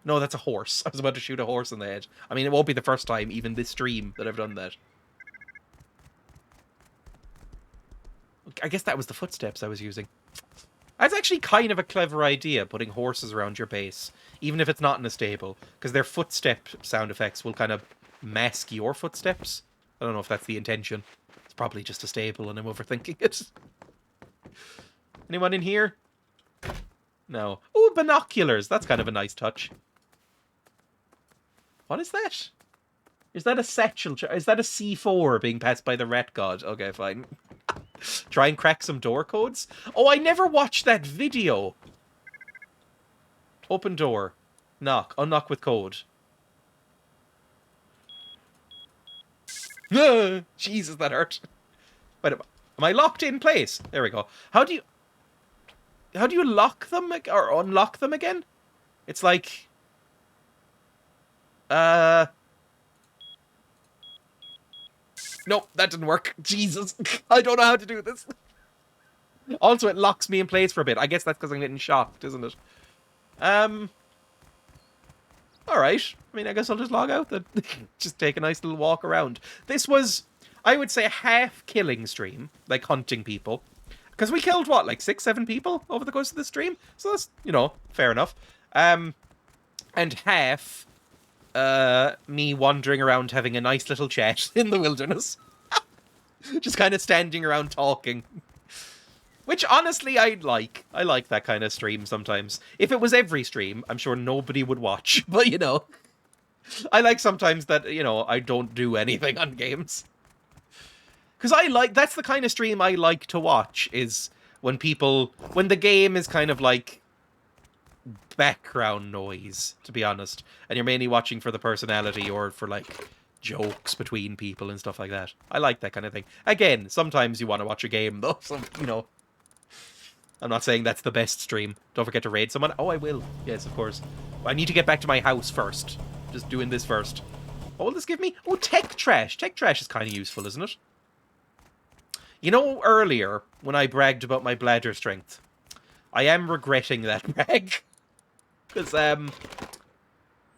B: No, that's a horse. I was about to shoot a horse in the head. I mean, it won't be the first time, even this stream, that I've done that. I guess that was the footsteps I was using. That's actually kind of a clever idea, putting horses around your base, even if it's not in a stable, because their footstep sound effects will kind of mask your footsteps. I don't know if that's the intention. It's probably just a stable and I'm overthinking it. Anyone in here? No. Ooh, binoculars. That's kind of a nice touch. What is that? Is that a satchel? Is that a C4 being passed by the rat god? Okay, fine. Try and crack some door codes? Oh, I never watched that video. Open door. Knock. Unlock with code. Jesus, that hurt. Wait, am I locked in place? There we go. How do you lock them or unlock them again? It's like... Nope, that didn't work. Jesus. I don't know how to do this. Also, it locks me in place for a bit. I guess that's because I'm getting shocked, isn't it? Alright. I mean, I guess I'll just log out then. Just take a nice little walk around. This was, I would say, a half killing stream. Like, hunting people. Because we killed, what, like 6-7 people over the course of the stream? So that's, you know, fair enough. And half... me wandering around having a nice little chat in the wilderness. Just kind of standing around talking. Which, honestly, I like. I like that kind of stream sometimes. If it was every stream, I'm sure nobody would watch. But, you know, I like sometimes that, you know, I don't do anything on games. Because that's the kind of stream I like to watch, is when the game is kind of like background noise, to be honest, and you're mainly watching for the personality or for like jokes between people and stuff like that. I like that kind of thing. Again, sometimes you want to watch a game though, so you know. I'm not saying that's the best stream. Don't forget to raid someone. Oh, I will. Yes, of course. I need to get back to my house first. Just doing this first. What will this give me? Oh, tech trash. Tech trash is kind of useful, isn't it? You know, earlier, when I bragged about my bladder strength, I am regretting that brag. Because,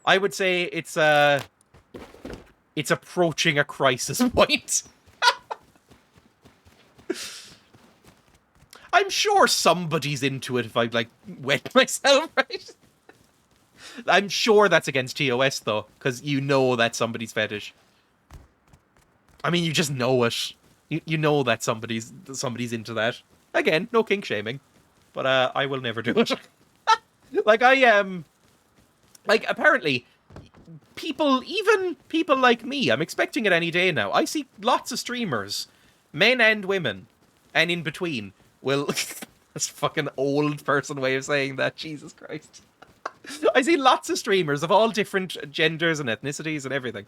B: I would say it's approaching a crisis point. I'm sure somebody's into it if I, like, wet myself, right? I'm sure that's against TOS, though, because you know that's somebody's fetish. I mean, you just know it. You know that somebody's into that. Again, no kink shaming, but I will never do it. Like, like, apparently, even people like me, I'm expecting it any day now. I see lots of streamers, men and women, and in between, will... That's a fucking old person way of saying that, Jesus Christ. I see lots of streamers of all different genders and ethnicities and everything,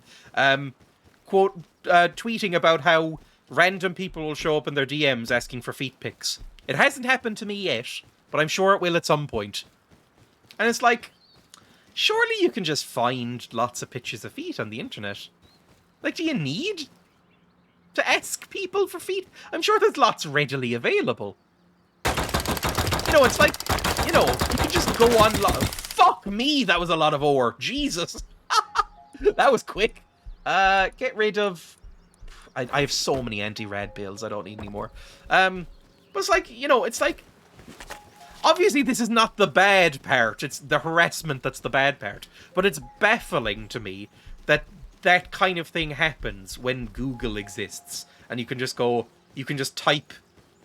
B: tweeting about how random people will show up in their DMs asking for feet pics. It hasn't happened to me yet, but I'm sure it will at some point. And it's like, surely you can just find lots of pictures of feet on the internet. Like, do you need to ask people for feet? I'm sure there's lots readily available. You know, it's like, you know, you can just go on... Fuck me, that was a lot of ore. Jesus. That was quick. Get rid of... I have so many anti-rad bills, I don't need any more. But it's like, you know, it's like... Obviously, this is not the bad part. It's the harassment that's the bad part. But it's baffling to me that that kind of thing happens when Google exists. And you can just go... You can just type...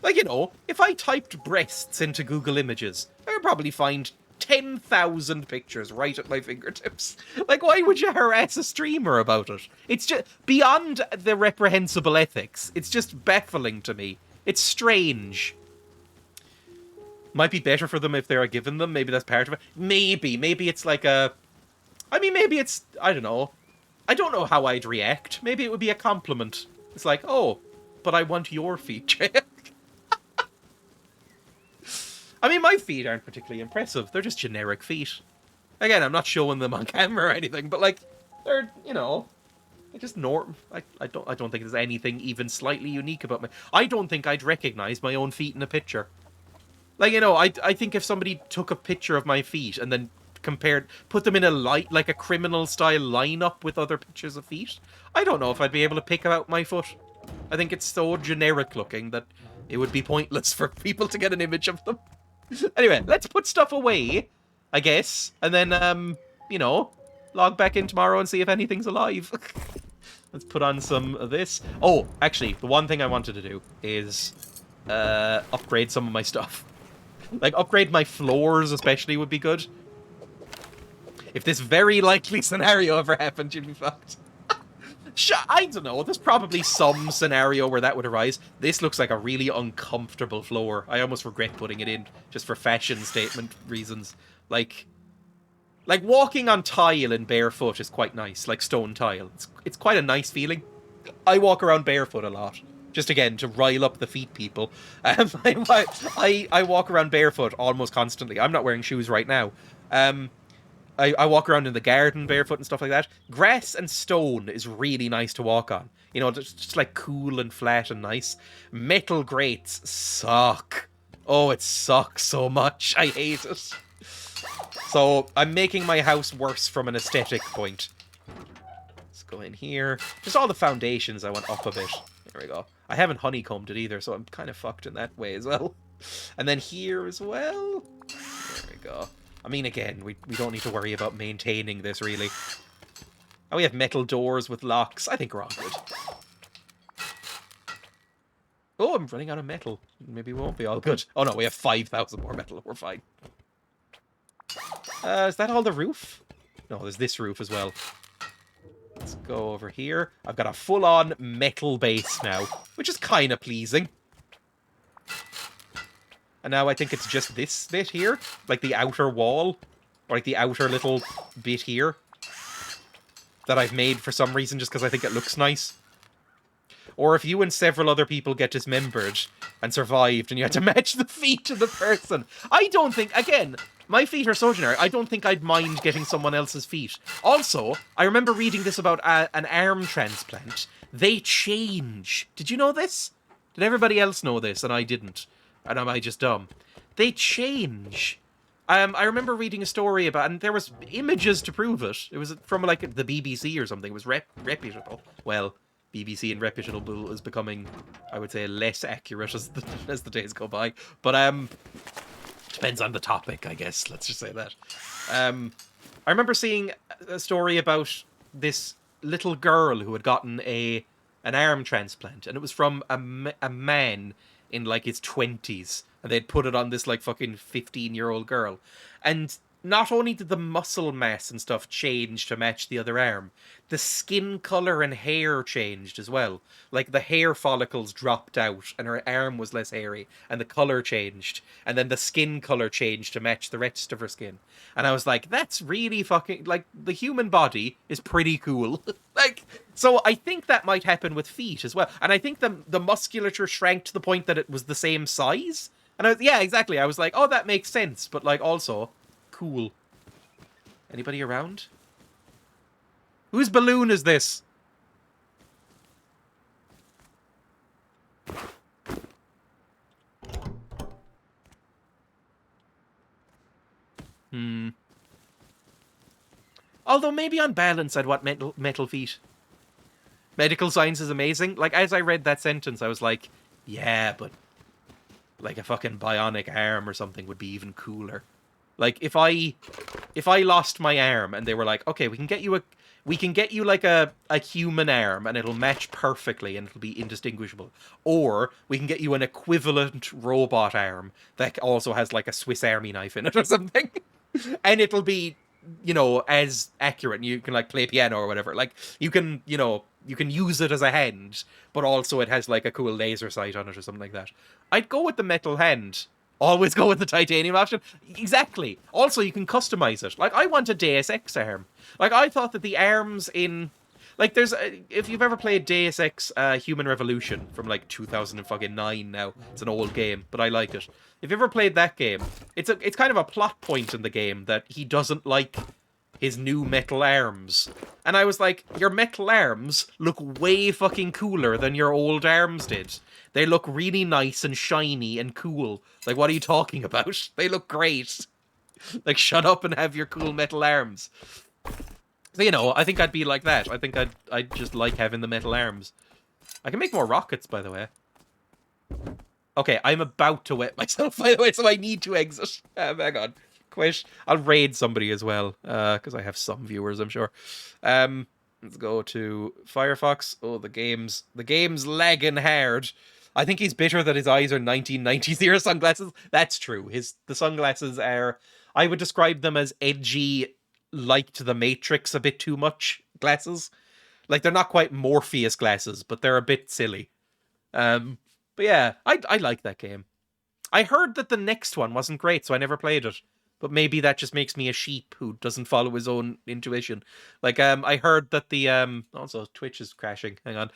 B: Like, you know, if I typed breasts into Google Images, I would probably find 10,000 pictures right at my fingertips. Like, why would you harass a streamer about it? It's just... Beyond the reprehensible ethics, it's just baffling to me. It's strange. Might be better for them if they're given them. Maybe that's part of it. Maybe it's like a... I mean, maybe it's... I don't know. I don't know how I'd react. Maybe it would be a compliment. It's like, oh, but I want your feet, Dreya. I mean, my feet aren't particularly impressive. They're just generic feet. Again, I'm not showing them on camera or anything, but like, they're, you know, they're just norm. I don't think there's anything even slightly unique about me. I don't think I'd recognize my own feet in a picture. Like, you know, I think if somebody took a picture of my feet and then put them in a like a criminal style lineup with other pictures of feet, I don't know if I'd be able to pick out my foot. I think it's so generic looking that it would be pointless for people to get an image of them. Anyway, let's put stuff away, I guess, and then, you know, log back in tomorrow and see if anything's alive. Let's put on some of this. Oh, actually, the one thing I wanted to do is upgrade some of my stuff. Like, upgrade my floors especially would be good. If this very likely scenario ever happened, you'd be fucked. I don't know, there's probably some scenario where that would arise. This looks like a really uncomfortable floor. I almost regret putting it in, just for fashion statement reasons. Like walking on tile and barefoot is quite nice, like stone tile. It's quite a nice feeling. I walk around barefoot a lot. Just again, to rile up the feet people. I walk around barefoot almost constantly. I'm not wearing shoes right now. I walk around in the garden barefoot and stuff like that. Grass and stone is really nice to walk on. You know, just like cool and flat and nice. Metal grates suck. Oh, it sucks so much. I hate it. So, I'm making my house worse from an aesthetic point. Let's go in here. Just all the foundations I want up a bit. There we go. I haven't honeycombed it either, so I'm kind of fucked in that way as well. And then here as well. There we go. I mean, again, we don't need to worry about maintaining this, really. Oh, we have metal doors with locks. I think we're all good. Oh, I'm running out of metal. Maybe we won't be all good. Oh, no, we have 5,000 more metal. We're fine. Is that all the roof? No, there's this roof as well. Let's go over here. I've got a full-on metal base now, which is kind of pleasing. and now I think it's just this bit here, like the outer wall, or like the outer little bit here, that I've made for some reason just because I think it looks nice. Or if you and several other people get dismembered and survived and you had to match the feet of the person. I don't think, again, my feet are so generic, I don't think I'd mind getting someone else's feet. Also, I remember reading this about an arm transplant. They change. Did you know this? Did everybody else know this and I didn't? And am I just dumb? They change. I remember reading a story about, and there was images to prove it. It was from like the BBC or something. It was reputable. Well, BBC and reputable is becoming, I would say, less accurate as the days go by. But depends on the topic, I guess. Let's just say that. I remember seeing a story about this little girl who had gotten an arm transplant, and it was from a man in like his 20s, and they'd put it on this like fucking 15-year-old girl. And not only did the muscle mass and stuff change to match the other arm, the skin color and hair changed as well. Like the hair follicles dropped out and her arm was less hairy and the color changed. And then the skin color changed to match the rest of her skin. And I was like, that's really fucking, like, the human body is pretty cool. Like, so I think that might happen with feet as well. And I think the musculature shrank to the point that it was the same size. And yeah, exactly. I was like, oh, that makes sense. But like also, cool. Anybody around? Whose balloon is this? Although maybe on balance I'd want metal feet. Medical science is amazing. Like, as I read that sentence, I was like, yeah, but like a fucking bionic arm or something would be even cooler. Like, if I lost my arm and they were like, okay, we can get you like a human arm and it'll match perfectly and it'll be indistinguishable. Or we can get you an equivalent robot arm that also has like a Swiss Army knife in it or something. And it'll be, you know, as accurate, and you can like play piano or whatever. Like, you can, you know, you can use it as a hand, but also it has like a cool laser sight on it or something like that. I'd go with the metal hand. Always go with the titanium option. Exactly. Also, you can customize it. Like, I want a Deus Ex arm. Like, I thought that the arms in... Like, there's... if you've ever played Deus Ex Human Revolution from, like, 2009 now. It's an old game, but I like it. If you've ever played that game, it's kind of a plot point in the game that he doesn't like his new metal arms. And I was like, your metal arms look way fucking cooler than your old arms did. They look really nice and shiny and cool. Like, what are you talking about? They look great. Like, shut up and have your cool metal arms. So, you know, I think I'd be like that. I think I'd just like having the metal arms. I can make more rockets, by the way. Okay, I'm about to wet myself, by the way, so I need to exit. Hang on. Quit. I'll raid somebody as well, because I have some viewers, I'm sure. Let's go to Firefox. Oh, the game's lagging hard. I think he's bitter that his eyes are 1990s era sunglasses. That's true. The sunglasses are, I would describe them as edgy, liked the Matrix a bit too much glasses. Like, they're not quite Morpheus glasses, but they're a bit silly. But yeah, I like that game. I heard that the next one wasn't great, so I never played it. But maybe that just makes me a sheep who doesn't follow his own intuition. Like, I heard that the, also, Twitch is crashing. Hang on.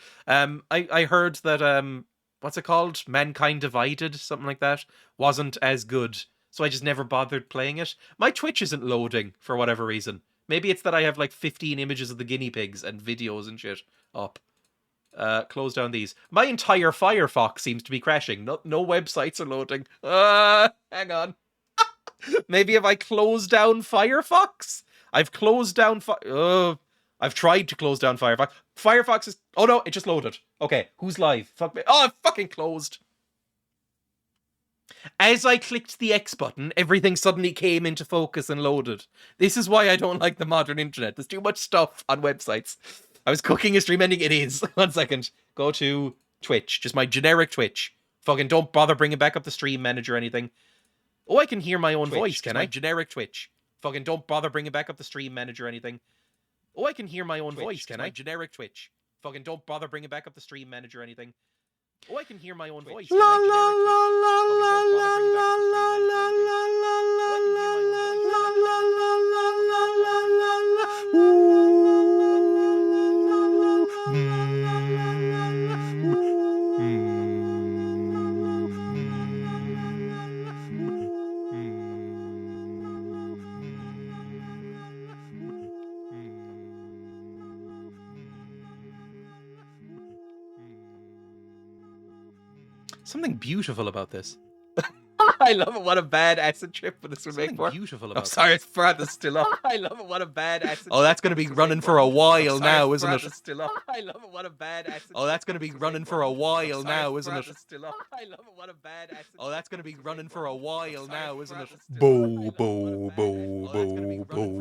B: I heard that, what's it called? Mankind Divided? Something like that. Wasn't as good. So I just never bothered playing it. My Twitch isn't loading for whatever reason. Maybe it's that I have like 15 images of the guinea pigs and videos and shit up. Close down these. My entire Firefox seems to be crashing. No websites are loading. Hang on. Maybe if I close down Firefox? I've closed down I've tried to close down Firefox. Firefox is... Oh no, it just loaded. Okay, who's live? Fuck me. Oh, it fucking closed. As I clicked the X button, everything suddenly came into focus and loaded. This is why I don't like the modern internet. There's too much stuff on websites. I was cooking a stream ending. It is. 1 second. Go to Twitch. Just my generic Twitch. Fucking don't bother bringing back up the stream manager or anything. Oh, I can hear my own voice, can I? Generic Twitch. Fucking don't bother bringing back up the stream manager or anything. Oh, I can hear my own voice, can I? Generic Twitch. Fucking don't bother bringing back up the stream manager or anything. Oh, I can hear my own voice. La la la la la la Something beautiful about this.
A: I love it. What a bad acid trip this would make
B: Something
A: for.
B: beautiful
A: Oh,
B: about
A: sorry,
B: this.
A: it's Brad still up. I love it. What a bad acid.
B: Oh, that's going to be running for a while now, isn't it?
A: Still up. I love it. What a bad acid.
B: Oh, that's going to be running for a while now, isn't it?
A: Still up. I love it. What a bad acid.
B: Oh, that's going to be running for a while now, isn't it?
A: Bo bo bo bo bo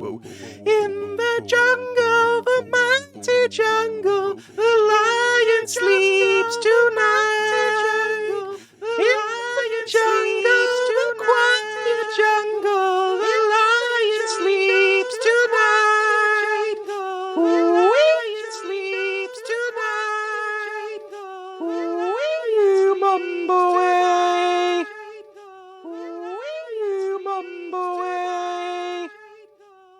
A: bo. In the jungle, the mighty jungle, the lion sleeps tonight. In the jungle, the quiet jungle, the lion sleeps tonight. The lion sleeps tonight. Will you mumble away? Will you mumble away?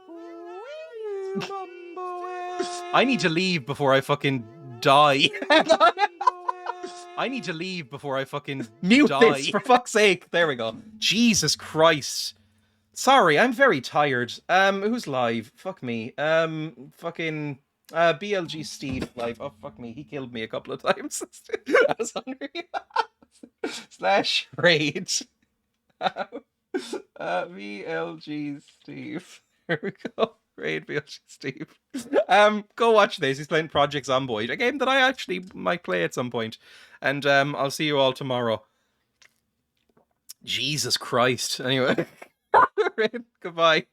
A: Will you mumble away?
B: I need to leave before I fucking die. I need to leave before I fucking
A: Mute
B: die.
A: this, for fuck's sake. There we go.
B: Jesus Christ. Sorry, I'm very tired. Who's live? Fuck me. Fucking BLG Steve live. Oh fuck me, he killed me a couple of times. I was hungry. Slash raid. BLG Steve. Here we go. Raid BLG Steve. Go watch this. He's playing Project Zomboid, a game that I actually might play at some point. And I'll see you all tomorrow. Jesus Christ. Anyway. Goodbye.